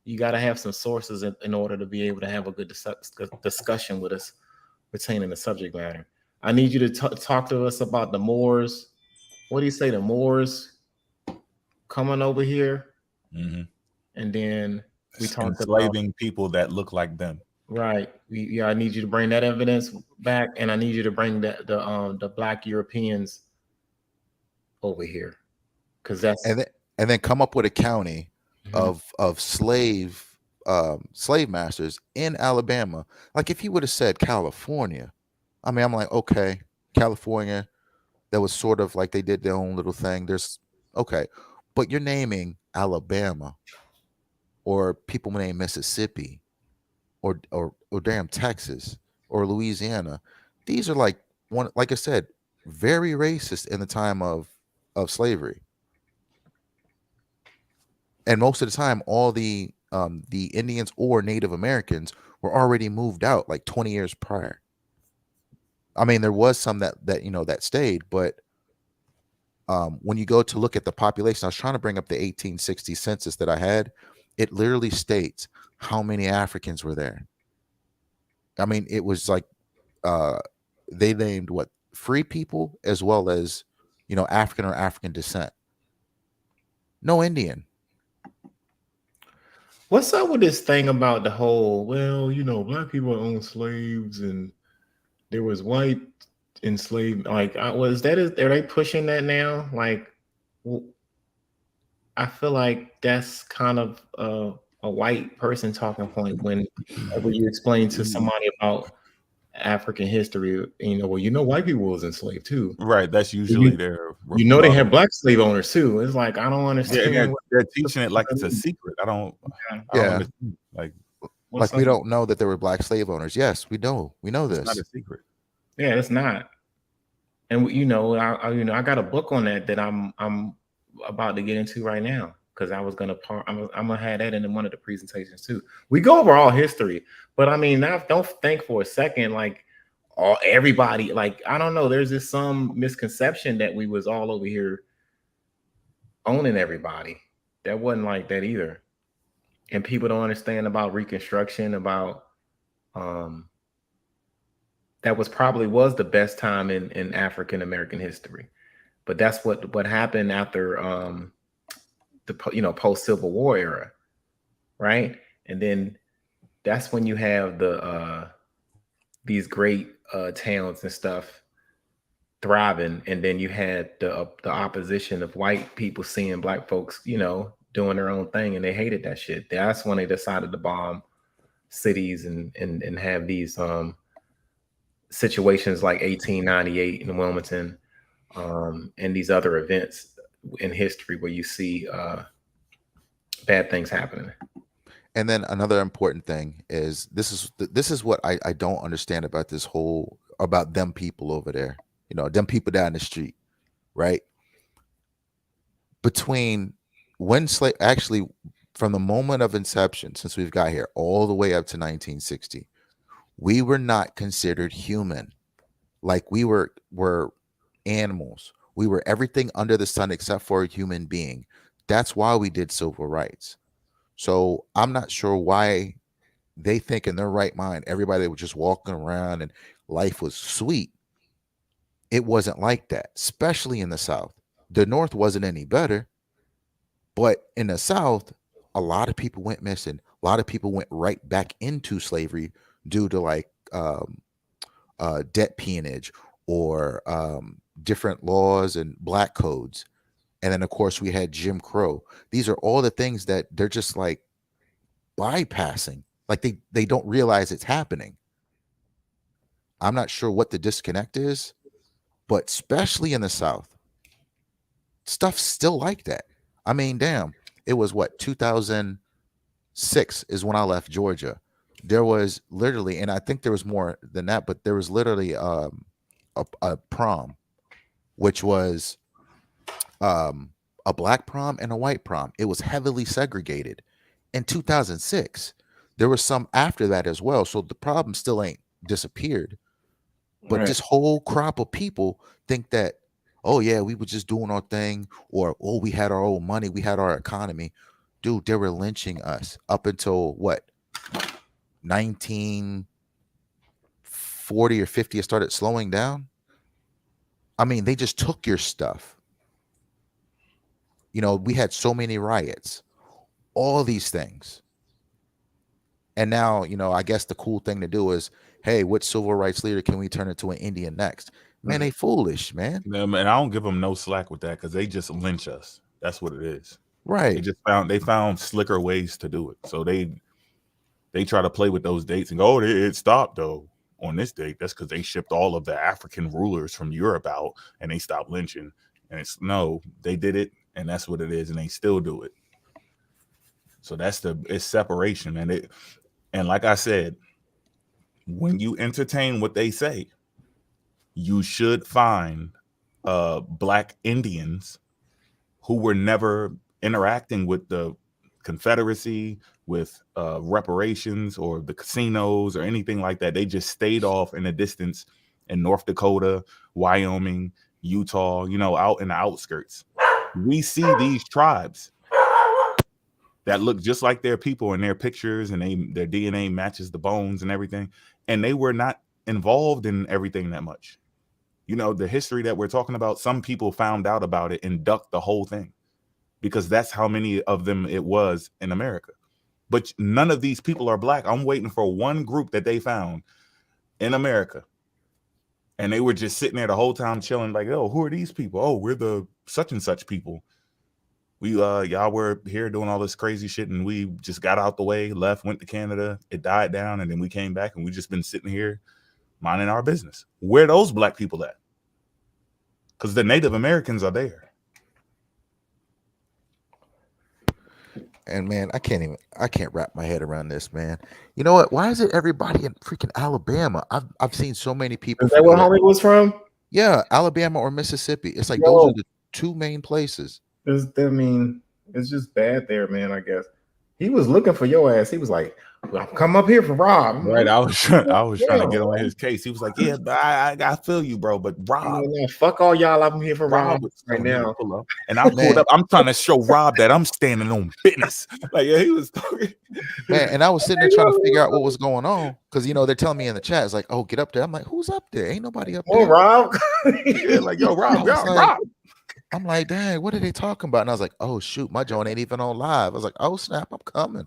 you got to have some sources in order to be able to have a good discussion with us pertaining to subject matter. I need you to talk to us about the Moors. What do you say, the Moors coming over here? Mm-hmm. And then we talked enslaving about people that look like them. Right. I need you to bring that evidence back, and I need you to bring the Black Europeans over here, because that's and then come up with a county of slave masters in Alabama. Like if he would have said California, I mean, I'm like, okay, California, that was sort of like they did their own little thing. There's okay, but you're naming Alabama, or people name Mississippi, or damn Texas or Louisiana. These are like I said, very racist in the time of slavery. And most of the time, all the Indians or Native Americans were already moved out like 20 years prior. I mean, there was some that stayed, but when you go to look at the population, I was trying to bring up the 1860 census that I had. It literally states how many Africans were there. I mean, it was like they named free people as well as African or African descent. No Indian. What's up with this thing about the whole, well, Black people own slaves and there was white enslaved, like, are they pushing that now? Like, I feel like that's kind of a white person talking point whenever you explain to somebody about African history, white people was enslaved too. Right. That's usually their they have black slave owners too. It's like I don't understand. Yeah, they're teaching it like it's a secret. I don't understand. Like we don't know that there were black slave owners. Yes, we know. We know this. It's not a secret. Yeah, it's not. And I got a book on that I'm about to get into right now, because I'm gonna have that in one of the presentations too. We go over all history, but I mean, don't think for a second like everybody, like, I don't know, there's just some misconception that we was all over here owning everybody. That wasn't like that either. And people don't understand about Reconstruction, about that was the best time in African American history. But that's what happened after the post Civil War era, right? And then that's when you have these great towns and stuff thriving, and then you had the opposition of white people seeing black folks, doing their own thing, and they hated that shit. That's when they decided to bomb cities and have these situations like 1898 in Wilmington, and these other events in history where you see bad things happening. And then another important thing is this is what I don't understand about this whole, about them people over there, them people down the street, right? Between when actually from the moment of inception, since we've got here all the way up to 1960, we were not considered human. Like we were animals. We were everything under the sun except for a human being. That's why we did civil rights. So I'm not sure why they think in their right mind everybody was just walking around and life was sweet. It wasn't like that, especially in the South. The North wasn't any better, but in the South, a lot of people went missing. A lot of people went right back into slavery due to like debt peonage or different laws and black codes. And then, of course, we had Jim Crow. These are all the things that they're just like bypassing. Like they don't realize it's happening. I'm not sure what the disconnect is, but especially in the South, stuff's still like that. I mean, damn, it was what, 2006 is when I left Georgia. There was literally, and I think there was more than that, but there was literally a prom, which was a black prom and a white prom. It was heavily segregated in 2006. There was some after that as well. So the problem still ain't disappeared. But this whole crop of people think that, oh yeah, we were just doing our thing, or oh, we had our own money, we had our economy. Dude, they were lynching us up until what, 1940 or 50, it started slowing down. I mean, they just took your stuff. We had so many riots, all these things. And now, I guess the cool thing to do is, hey, what civil rights leader can we turn into an Indian next? Man, they foolish, man. And I don't give them no slack with that, because they just lynch us. That's what it is. Right. They found slicker ways to do it. So they try to play with those dates and go, oh, it stopped though on this date. That's because they shipped all of the African rulers from Europe out and they stopped lynching. And they did it, and that's what it is, and they still do it. So it's separation. And like I said, when you entertain what they say, you should find black Indians who were never interacting with the Confederacy, with reparations or the casinos or anything like that. They just stayed off in the distance in North Dakota, Wyoming, Utah, out in the outskirts. We see these tribes that look just like their people in their pictures, and their DNA matches the bones and everything. And they were not involved in everything that much. The history that we're talking about, some people found out about it and ducked the whole thing, because that's how many of them it was in America. But none of these people are black. I'm waiting for one group that they found in America, and they were just sitting there the whole time chilling, like, oh, who are these people? Oh, we're the such and such people. We y'all were here doing all this crazy shit, and we just got out the way, left, went to Canada. It died down, and then we came back, and we just been sitting here minding our business. Where those black people at? Because the Native Americans are there. And man, I can't wrap my head around this, man. You know what? Why is it everybody in freaking Alabama? I've seen so many people. Is that where homie was from? Yeah, Alabama or Mississippi. It's like those are the two main places. It's just bad there, man. I guess he was looking for your ass. He was like, well, "Come up here for Rob." Right, I was trying to get on his case. He was like, "Yeah, but I feel you, bro. But Rob, fuck all y'all. I'm here for Rob right now." And I pulled up. I'm trying to show Rob that I'm standing on business. Like, yeah, he was talking. Man, and I was sitting there trying to figure out what was going on because they're telling me in the chat, it's like, "Oh, get up there." I'm like, "Who's up there? Ain't nobody up there." Oh, Rob. Yeah, like, yo, Rob, Rob. I'm like, dang, what are they talking about? And I was like, oh shoot, my joint ain't even on live. I was like, oh snap, I'm coming.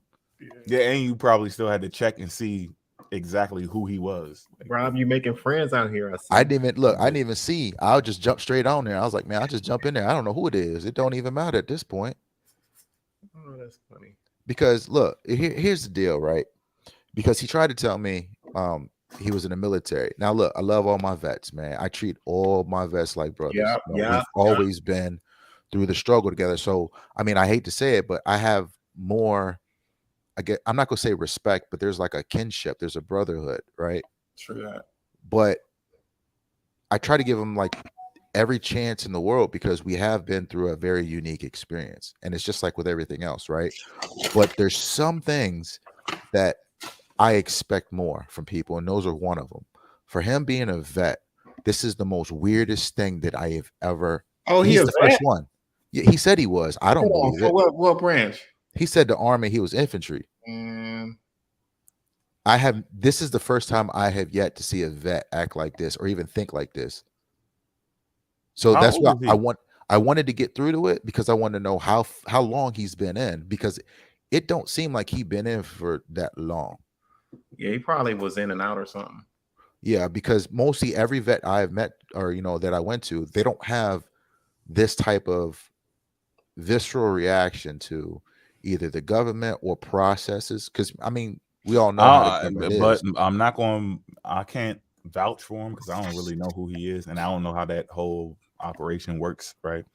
Yeah, and you probably still had to check and see exactly who he was. Rob, you making friends out here? I didn't even see. I'll just jump straight on there. I was like, man, I'll just jump in there. I don't know who it is. It don't even matter at this point. Oh, that's funny. Because look, here's the deal, right? Because he tried to tell me he was in the military. Now look, I love all my vets, man. I treat all my vets like brothers. We've always been through the struggle together. So I mean, I hate to say it, but I have more. I'm not gonna say respect, but there's like a kinship. There's a brotherhood, right? True that. But I try to give them like every chance in the world because we have been through a very unique experience, and it's just like with everything else, right? But there's some things that I expect more from people, and those are one of them. For him being a vet, this is the most weirdest thing that I have ever. Oh, he's the first one. Yeah, he said he was. I don't believe it. What branch? He said the Army. He was infantry. This is the first time I have yet to see a vet act like this or even think like this. So that's why I wanted to get through to it because I wanted to know how long he's been in because it don't seem like he's been in for that long. Yeah, he probably was in and out or something. Yeah, because mostly every vet I've met or that I went to, they don't have this type of visceral reaction to either the government or processes. Because I mean, we all know how the government is. But I can't vouch for him because I don't really know who he is, and I don't know how that whole operation works, right?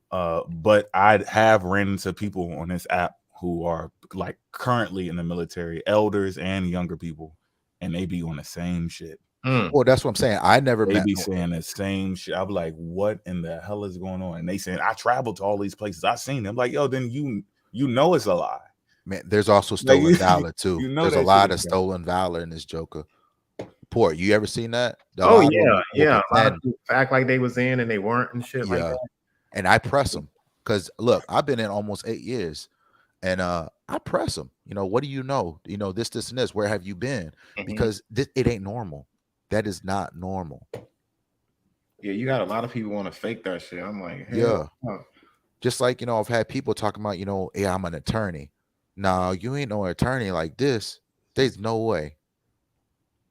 But I have ran into people on this app who are like currently in the military, elders and younger people, and they be on the same shit. Well, that's what I'm saying. I never they be saying the same shit. I'm like, what in the hell is going on? And they saying, I traveled to all these places. I seen them. I'm like, yo, then you know it's a lie. Man, there's also stolen valor too. There's a lot of stolen valor in this Joker. Port, you ever seen that? Yeah. A lot of people act like they was in and they weren't and shit like that. And I press them because look, I've been in almost 8 years. And I press them, what do you know? This, and this. Where have you been? Because it ain't normal. That is not normal. Yeah, you got a lot of people want to fake that shit. I'm like, hey, yeah. Just like, I've had people talking about, hey, I'm an attorney. No, you ain't no attorney like this. There's no way.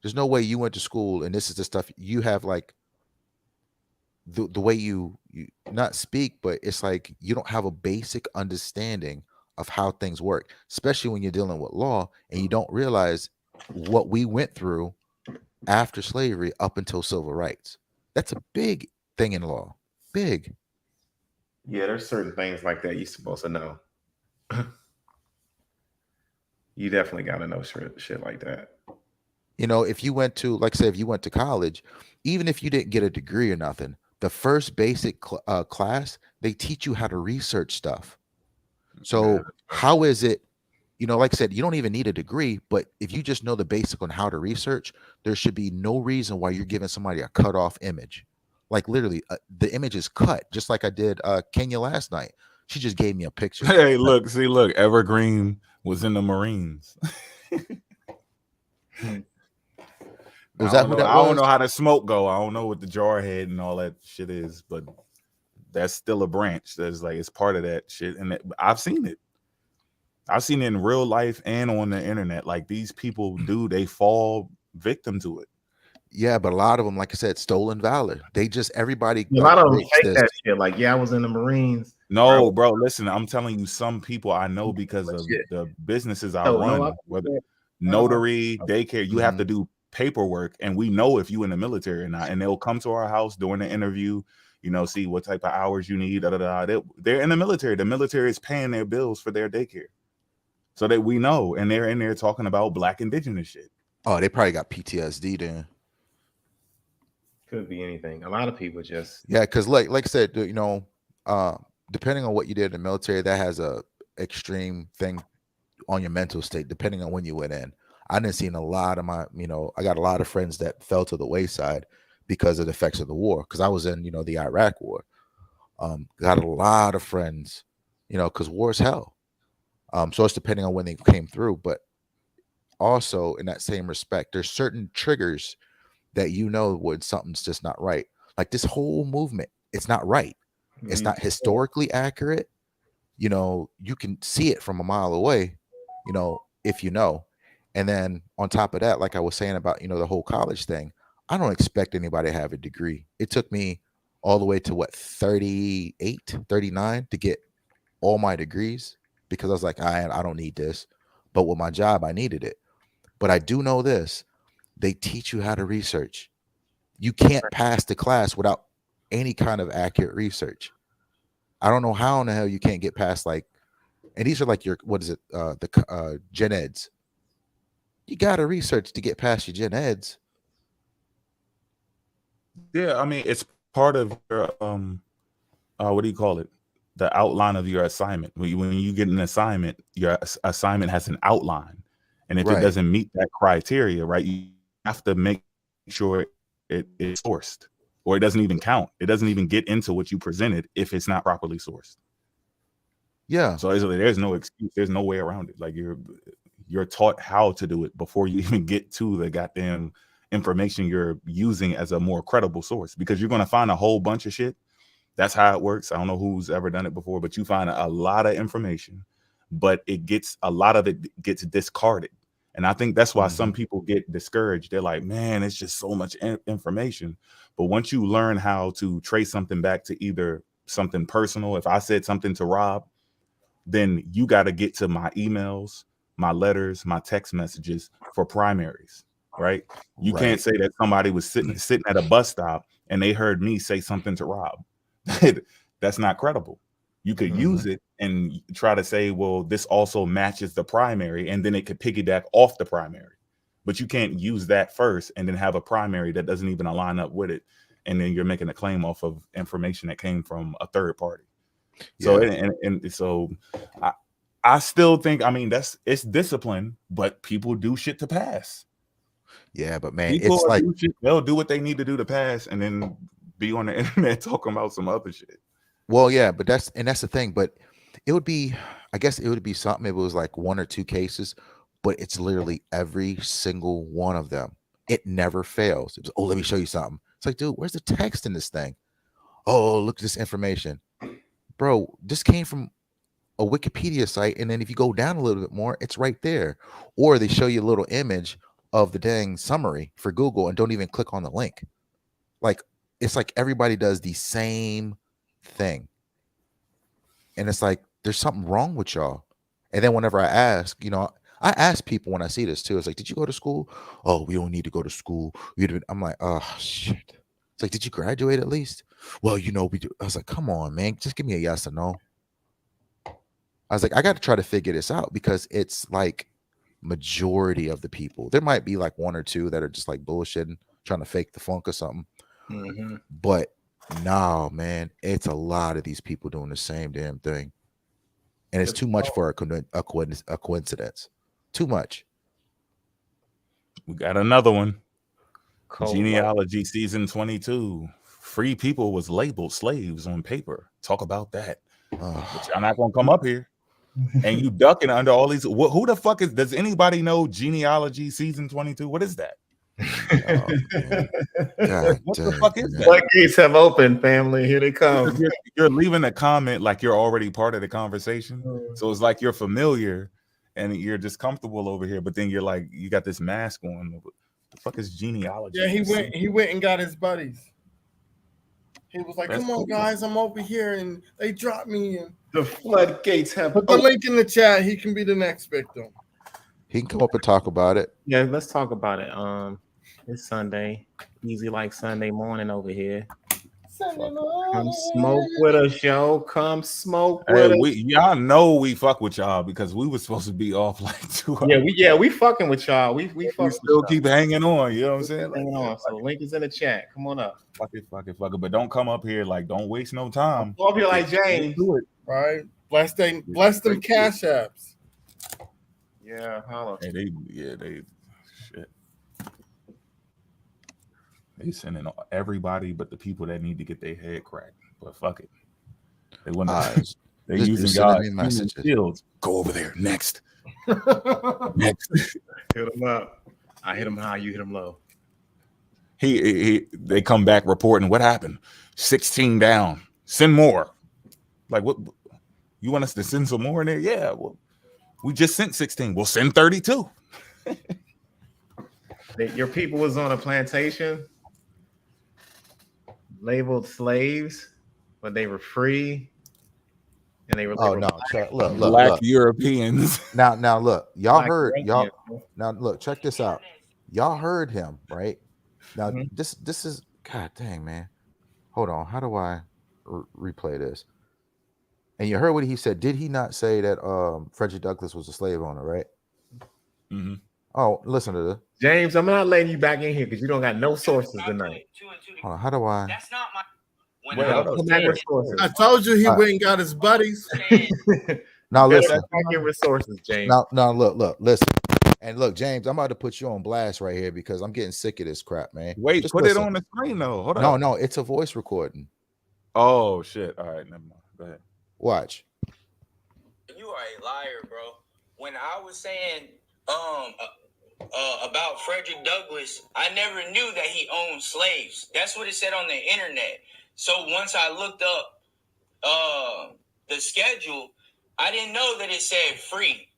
There's no way you went to school and this is the stuff you have, like the way you not speak, but it's like you don't have a basic understanding of how things work, especially when you're dealing with law and you don't realize what we went through after slavery up until civil rights. That's a big thing in law. Big. Yeah, there's certain things like that you're supposed to know. You definitely got to know shit like that. If you went to, like, say, if you went to college, even if you didn't get a degree or nothing, the first basic class, they teach you how to research stuff. So how is it, like I said, you don't even need a degree, but if you just know the basic on how to research, there should be no reason why you're giving somebody a cut off image. Like literally the image is cut, just like I did Kenya last night. She just gave me a picture. Hey, look, Evergreen was in the Marines. Was that who that was? I don't know how the smoke go. I don't know what the jarhead and all that shit is, but that's still a branch. That's like, it's part of that shit. And I've seen it. I've seen it in real life and on the internet. Like these people they fall victim to it. Yeah, but a lot of them, like I said, stolen valor. They just, everybody. A lot of them fake that shit. Like, yeah, I was in the Marines. No, bro, listen, I'm telling you, some people I know because of the businesses I run, whether notary, daycare, you have to do paperwork, and we know if you in the military or not, and they'll come to our house during the interview, you know, see what type of hours you need. They're in the military. The military is paying their bills for their daycare, so that we know, and they're in there talking about Black indigenous shit. Oh, they probably got PTSD then. Could be anything. A lot of people just because like I said, you know, depending on what you did in the military, that has a extreme thing on your mental state, depending on when you went in. I didn't see a lot of my, you know, I got a lot of friends that fell to the wayside because of the effects of the war. Because I was in, you know, the Iraq war. Got a lot of friends, you know, because war is hell. So it's depending on when they came through, but also in that same respect, there's certain triggers that you know when something's just not right. Like this whole movement, it's not right. It's not historically accurate. You know, you can see it from a mile away, you know, if you know. And then on top of that, like I was saying about, you know, the whole college thing, I don't expect anybody to have a degree. It took me all the way to what, 38, 39 to get all my degrees, because I was like, I don't need this. But with my job, I needed it. But I do know this. They teach you how to research. You can't pass the class without any kind of accurate research. I don't know how in the hell you can't get past, like, and these are like your, what is it? The gen eds. You got to research to get past your gen eds. Yeah, I mean, it's part of your what do you call it? The outline of your assignment. When you get an assignment, your assignment has an outline, and if it doesn't meet that criteria, right, you have to make sure it is sourced, or it doesn't even count. It doesn't even get into what you presented if it's not properly sourced. Yeah. So there's no excuse. There's no way around it. Like you're taught how to do it before you even get to the goddamn information you're using as a more credible source, because you're going to find a whole bunch of shit. That's how it works. I don't know who's ever done it before, but you find a lot of information, but a lot of it gets discarded. And I think that's why some people get discouraged. They're like, man, it's just so much information. But once you learn how to trace something back to either something personal, if I said something to Rob, then you got to get to my emails, my letters, my text messages for primaries, right? You can't say that somebody was sitting at a bus stop and they heard me say something to Rob. That's not credible. You could use it and try to say, well, this also matches the primary, and then it could piggyback off the primary. But you can't use that first and then have a primary that doesn't even align up with it, and then you're making a claim off of information that came from a third party. So and so I still think, I mean, it's discipline, but people do shit to pass. Yeah, but man, people it's like they'll do what they need to do to pass, and then be on the internet talking about some other shit. Well, yeah, but that's the thing. But it would be, I guess it would be something if it was like one or two cases, but it's literally every single one of them. It never fails. It was, oh, let me show you something. It's like, dude, where's the text in this thing? Oh, look at this information. Bro, this came from a Wikipedia site, and then if you go down a little bit more, it's right there. Or they show you a little image of the dang summary for Google and don't even click on the link. Like, it's like everybody does the same thing. And it's like, there's something wrong with y'all. And then whenever I ask, you know, I ask people when I see this too, it's like, did you go to school? Oh, we don't need to go to school. I'm like, oh shit. It's like, did you graduate at least? Well, you know, we do. I was like, come on, man, just give me a yes or no. I was like, I got to try to figure this out, because it's like majority of the people. There might be like one or two that are just like bullshitting, trying to fake the funk or something. But no, man, it's a lot of these people doing the same damn thing. And it's too much for a coincidence. Too much. We got another one. Genealogy season 22. Free people was labeled slaves on paper. Talk about that. But y'all not gonna come up here. And you ducking under all these. Who the fuck is? Does anybody know Genealogy season 22? What is that? What the fuck is that? Floodgates have opened, family. Here they come. You're leaving a comment like you're already part of the conversation. So it's like you're familiar and you're just comfortable over here, but then you're like, you got this mask on. What the fuck is genealogy? Yeah, he went and got his buddies. He was like, come on, guys, I'm over here, and they dropped me. And the floodgates have put the link in the chat. He can be the next victim. He can come up and talk about it. Yeah, let's talk about it. It's Sunday. Easy like Sunday morning over here. Sunday Come morning. smoke with us, yo. Come smoke Hey, with us. y'all know we fuck with y'all because we were supposed to be off like 2 hours. We fucking with y'all. We still keep hanging on. You know what I'm saying? Hanging on. So link is in the chat. Come on up. Fuck it. But don't come up here like don't waste no time. Go up here like James. Do it. Right. Bless them cash apps. Yeah, holla. Hey, they shit. They sending everybody but the people that need to get their head cracked. But fuck it. They want to. They're using y'all shields. Go over there next. Next. Hit him up. I hit him high. You hit him low. They come back reporting what happened. 16 down. Send more. Like what? You want us to send some more in there? Yeah. Well, we just sent 16. We'll send 32. Your people was on a plantation, labeled slaves, but they were free, and they were. Look, Black Europeans. Now, look, y'all Black heard Europeans. y'all. Now, look, check this out. Y'all heard him, right? Now, this is God dang, man. Hold on. How do I replay this? And you heard what he said. Did he not say that Frederick Douglass was a slave owner, right? Mm-hmm. Oh, listen to this. James, I'm not letting you back in here because you don't got no sources tonight. Hold on, how do I? That's not my. I told you he went and got his buddies. Now listen. Resources, James. Now look, listen. And look, James, I'm about to put you on blast right here because I'm getting sick of this crap, man. Wait, just put listen. it on the screen though. Hold on. No, it's a voice recording. Oh shit. All right, never mind. Go ahead. Watch. You are a liar, bro. When I was saying about Frederick Douglass, I never knew that he owned slaves. That's what it said on the internet. So once I looked up the schedule, I didn't know that it said free.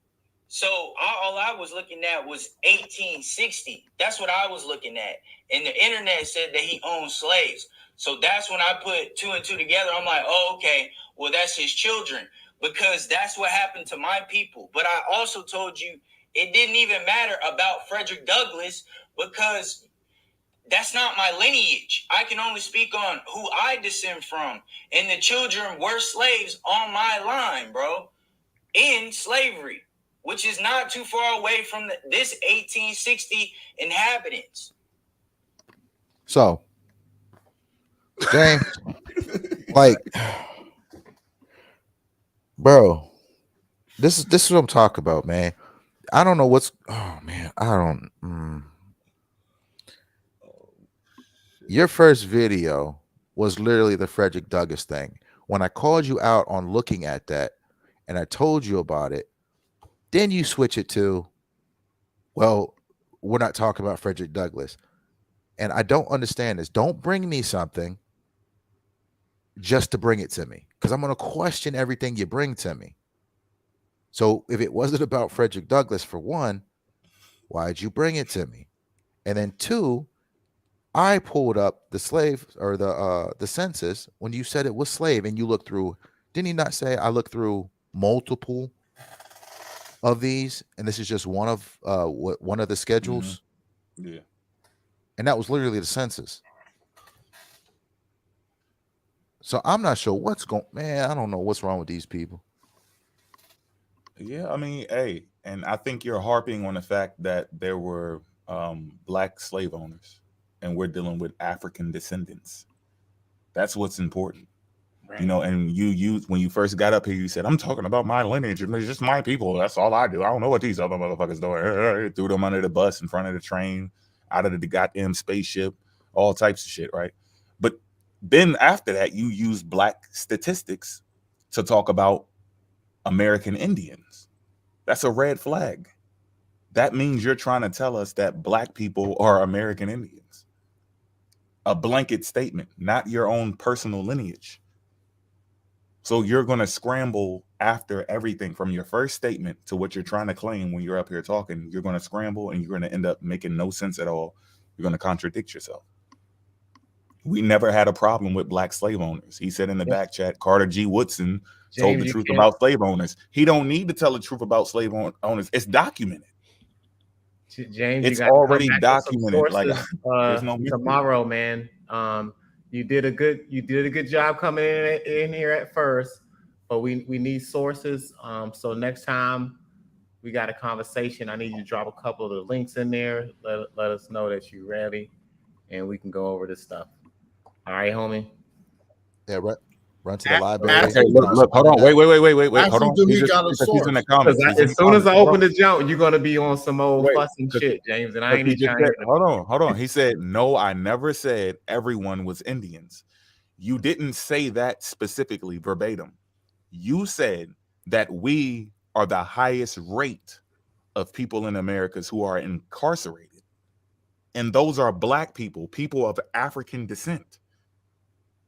So all I was looking at was 1860. That's what I was looking at. And the internet said that he owned slaves. So that's when I put 2 and 2 together. I'm like, oh, okay, well, that's his children. Because that's what happened to my people. But I also told you it didn't even matter about Frederick Douglass because that's not my lineage. I can only speak on who I descend from. And the children were slaves on my line, bro, in slavery, which is not too far away from this 1860 inhabitants. So, James, like, bro, this is what I'm talking about, man. I don't know what's. Oh man, I don't. Your first video was literally the Frederick Douglass thing. When I called you out on looking at that, and I told you about it, then you switch it to, well, we're not talking about Frederick Douglass. And I don't understand this. Don't bring me something just to bring it to me, because I'm going to question everything you bring to me. So if it wasn't about Frederick Douglass, for one, why'd you bring it to me? And then two, I pulled up the slave or the census when you said it was slave, and you looked through. Didn't you not say I looked through multiple of these, and this is just one of the schedules? Mm-hmm. Yeah. And that was literally the census. So I'm not sure what's going. Man, I don't know what's wrong with these people. Yeah, I mean, hey, and I think you're harping on the fact that there were black slave owners, and we're dealing with African descendants. That's what's important. Right. You know, and you when you first got up here, you said, I'm talking about my lineage, and it's just my people. That's all I do. I don't know what these other motherfuckers doing. Threw them under the bus, in front of the train, out of the goddamn spaceship, all types of shit, right? But then after that, you use black statistics to talk about American Indians. That's a red flag. That means you're trying to tell us that black people are American Indians. A blanket statement, not your own personal lineage. So you're going to scramble after everything from your first statement to what you're trying to claim when you're up here talking. You're going to scramble, and you're going to end up making no sense at all. You're going to contradict yourself. We never had a problem with black slave owners. He said in the back chat, Carter G. Woodson told the truth about slave owners. He don't need to tell the truth about slave owners. It's documented. James, It's you got to come already back with some documented. Like sources there's no mystery. tomorrow, man. You did a good job coming in here at first, but we need sources. So next time we got a conversation, I need you to drop a couple of the links in there. Let us know that you're ready, and we can go over this stuff. All right, homie. Yeah, run to the library. Ask Hey, him, look, hold on. Wait. Ask Hold him, on. do He's he got a because he's in the source? comments. He's in As the soon as comments, I bro. open the jump, you're gonna be on some old Wait, fussing shit, James, and I ain't he even just trying said, to. hold on. He said, no, I never said everyone was Indians. You didn't say that specifically verbatim. You said that we are the highest rate of people in Americas who are incarcerated. And those are black people, people of African descent.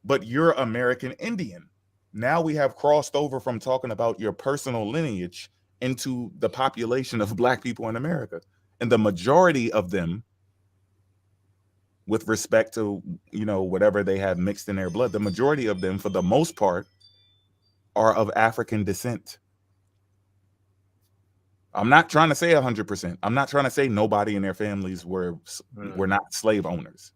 But you're American Indian. Now we have crossed over from talking about your personal lineage into the population of black people in America. And the majority of them, with respect to, whatever they have mixed in their blood, the majority of them, for the most part, are of African descent. I'm not trying to say 100%. I'm not trying to say nobody in their families were not slave owners.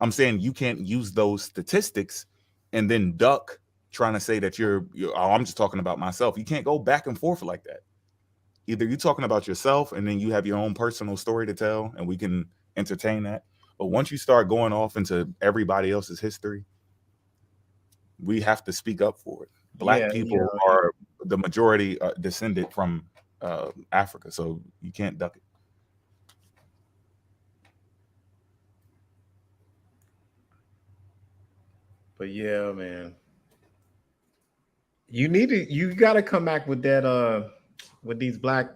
I'm saying you can't use those statistics and then duck trying to say that you're I'm just talking about myself. You can't go back and forth like that. Either you're talking about yourself and then you have your own personal story to tell and we can entertain that. But once you start going off into everybody else's history, we have to speak up for it. Black people are the majority descended from Africa, so you can't duck it. But yeah, man, you got to come back with that with these black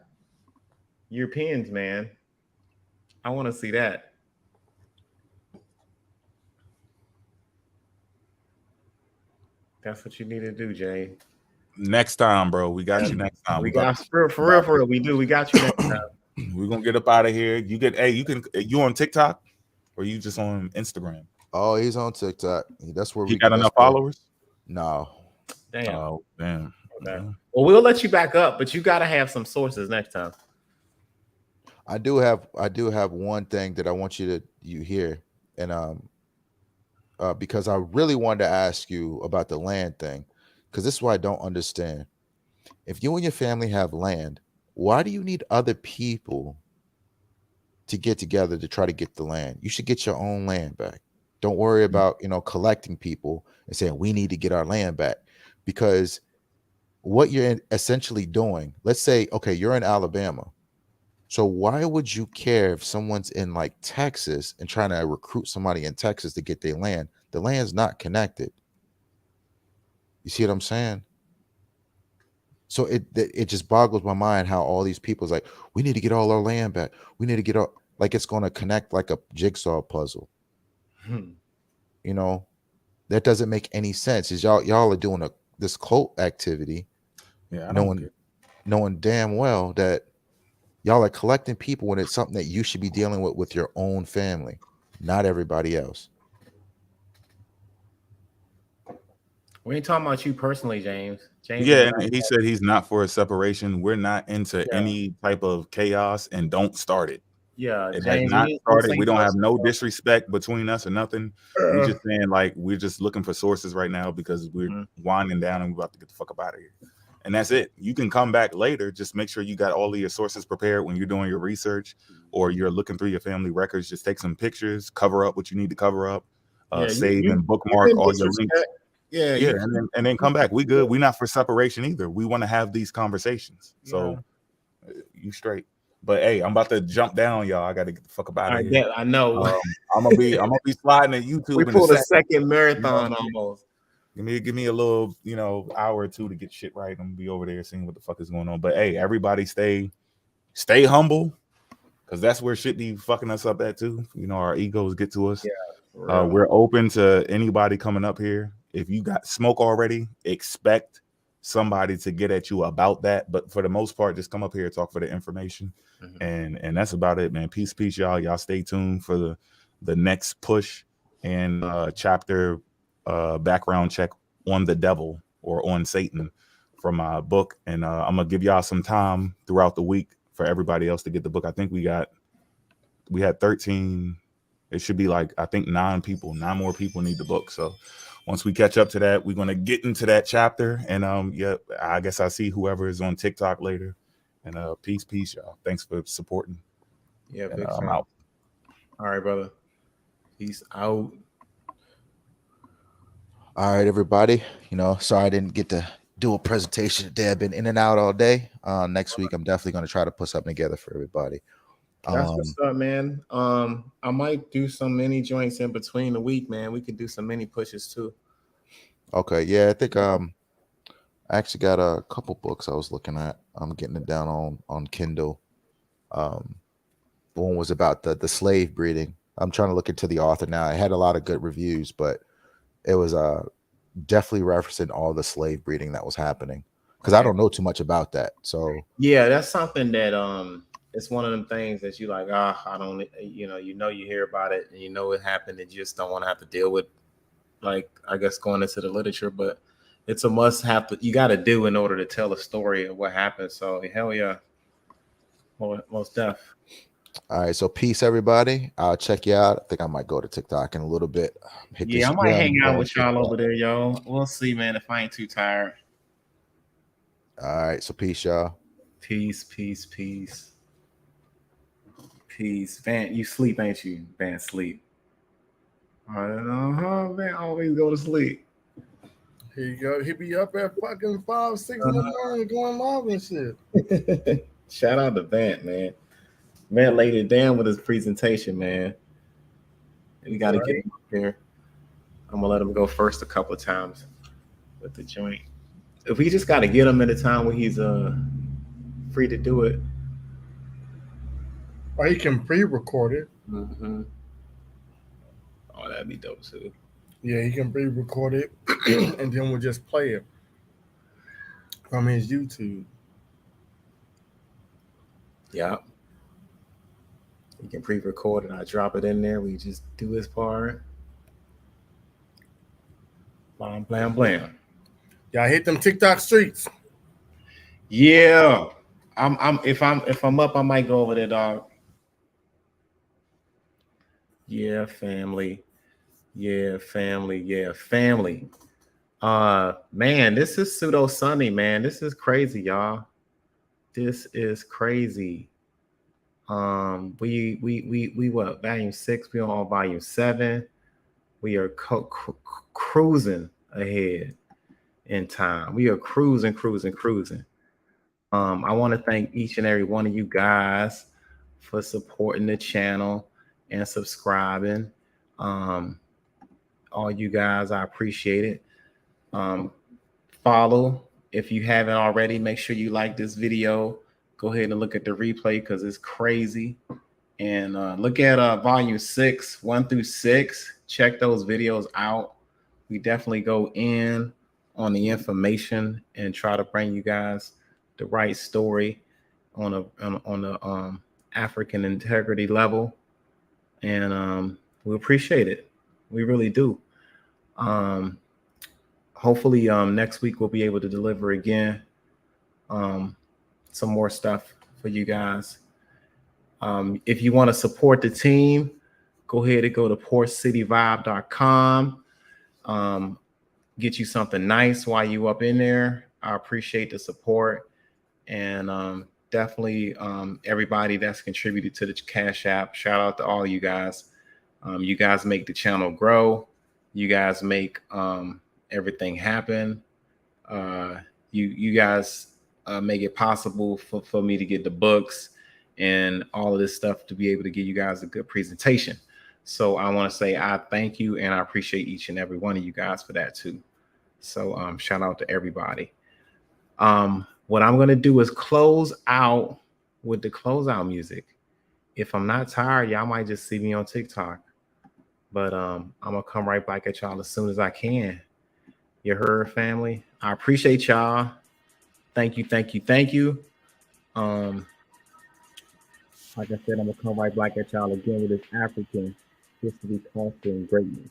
Europeans, man. I want to see that. That's what you need to do, Jay. Next time, bro. We got you next time. We got for real. We do. We got you next time. We're gonna get up out of here. You on TikTok or you just on Instagram? Oh, he's on TikTok. That's where he got enough followers. No. Damn. Oh, damn. Okay. Well, we'll let you back up, but you got to have some sources next time. I do have one thing that I want you hear, and because I really wanted to ask you about the land thing, because this is what I don't understand. If you and your family have land, why do you need other people to get together to try to get the land? You should get your own land back. Don't worry about collecting people and saying we need to get our land back, because what you're essentially doing, let's say, okay, you're in Alabama. So why would you care if someone's in like Texas and trying to recruit somebody in Texas to get their land? The land's not connected. You see what I'm saying? So it just boggles my mind how all these people's like, we need to get all our land back. We need to get all, like it's going to connect like a jigsaw puzzle. That doesn't make any sense. Is y'all are doing this cult activity, knowing damn well that y'all are collecting people when it's something that you should be dealing with your own family, not everybody else. We ain't talking about you personally, James. Yeah, and he said he's not for a separation. We're not into any type of chaos, and don't start it. Yeah, it James, has not started. We don't have no disrespect between us or nothing. We just saying like we're just looking for sources right now because we're winding down and we're about to get the fuck up out of here. And that's it. You can come back later. Just make sure you got all of your sources prepared when you're doing your research or you're looking through your family records. Just take some pictures, cover up what you need to cover up, save and bookmark all your links. Yeah, and then come back. We good. We're not for separation either. We want to have these conversations. So you straight. But hey, I'm about to jump down, y'all. I got to get the fuck up out of here. Yeah, I know. I'm gonna be sliding at YouTube. We pulled a second marathon almost. Give me a little, hour or two to get shit right. I'm gonna be over there seeing what the fuck is going on. But hey, everybody stay humble, because that's where shit be fucking us up at too. Our egos get to us. Yeah, we're open to anybody coming up here. If you got smoke already, expect somebody to get at you about that. But for the most part, just come up here and talk for the information. And that's about it, man. Peace, y'all. Y'all stay tuned for the next push and chapter background check on the devil or on Satan from my book. And I'm gonna give y'all some time throughout the week for everybody else to get the book. I think we got we had 13. It should be like, I think 9 more people need the book. So once we catch up to that, we're going to get into that chapter. And yeah, I guess I see whoever is on TikTok later. And peace, y'all. Thanks for supporting. Yeah, and, big I'm time. out. All right, brother. Peace out. All right, everybody. Sorry I didn't get to do a presentation today. I've been in and out all day. Next week, I'm definitely going to try to put something together for everybody. That's what's up, man. I might do some mini joints in between the week, man. We could do some mini pushes too. Okay, yeah, I think I actually got a couple books I was looking at. I'm getting it down on Kindle. One was about the slave breeding. I'm trying to look into the author now. I had a lot of good reviews, but it was definitely referencing all the slave breeding that was happening, because I don't know too much about that. So yeah, that's something that it's one of them things that you like, I don't, you hear about it and it happened and you just don't want to have to deal with, like, I guess going into the literature, but it's a must have you got to do in order to tell a story of what happened. So hell yeah, most def. All right, so peace, everybody. I'll check you out. I think I might go to TikTok in a little bit. I might hang out with y'all over there, y'all. We'll see, man, if I ain't too tired. All right, so peace, y'all. Peace. Van, you sleep, ain't you? Van, sleep. Van always go to sleep. Here you go. He be up at fucking 5, 6 in the morning going live and shit. Shout out to Van, man. Man laid it down with his presentation, man. We got to get him up here. I'm gonna let him go first a couple of times with the joint. If we just got to get him at a time when he's free to do it. Or he can pre-record it. Mm-hmm. Oh, that'd be dope too. Yeah, he can pre-record it, and then we'll just play it from his YouTube. Yeah. You can pre-record it. I drop it in there. We just do his part. Blam, blam, blam. Y'all hit them TikTok streets. Yeah. If I'm up, I might go over there, dog. Yeah, family. Man, this is Pseudo Sunday, man. This is crazy, y'all. This is crazy. We what, volume 6? We on volume 7. We are cruising ahead in time. We are cruising. I want to thank each and every one of you guys for supporting the channel and subscribing. All you guys, I appreciate it. Follow if you haven't already. Make sure you like this video. Go ahead and look at the replay because it's crazy. And look at volume 6, 1 through 6. Check those videos out. We definitely go in on the information and try to bring you guys the right story on a African integrity level. And we appreciate it. We really do. Hopefully next week we'll be able to deliver again some more stuff for you guys. If you want to support the team, go ahead and go to portcityvibe.com. Get you something nice while you up in there. I appreciate the support. And definitely everybody that's contributed to the Cash App. Shout out to all you guys. You guys make the channel grow. You guys make everything happen. You guys make it possible for me to get the books and all of this stuff to be able to give you guys a good presentation. So I want to say I thank you and I appreciate each and every one of you guys for that too. So shout out to everybody. What I'm going to do is close out with the closeout music. If I'm not tired, y'all might just see me on TikTok. But I'm going to come right back at y'all as soon as I can. You heard, family? I appreciate y'all. Thank you. Like I said, I'm going to come right back at y'all again with this African history, culture, and greatness.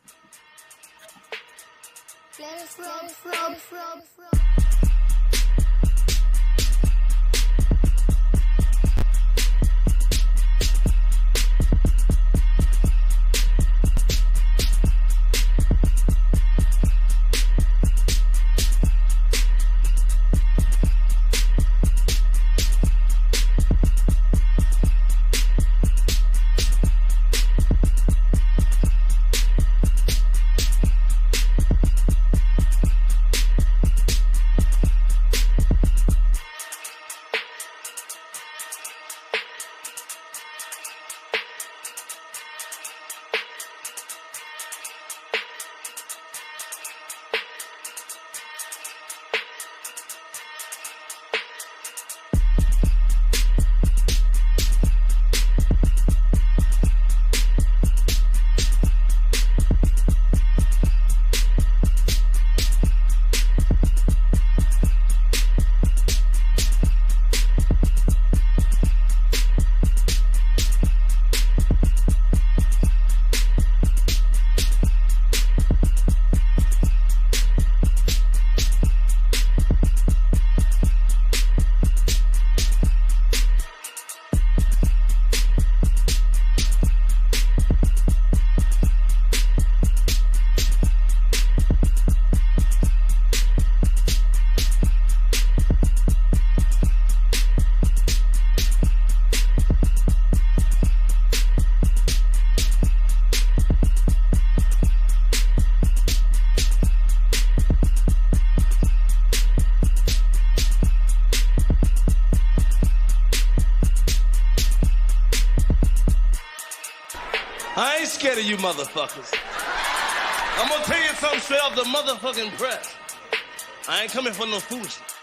I ain't scared of you motherfuckers. I'm gonna tell you something straight off the motherfucking press. I ain't coming for no foolishness.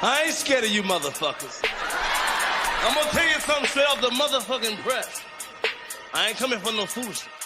I ain't scared of you motherfuckers. I'm gonna tell you something straight off the motherfucking press. I ain't coming for no foolishness.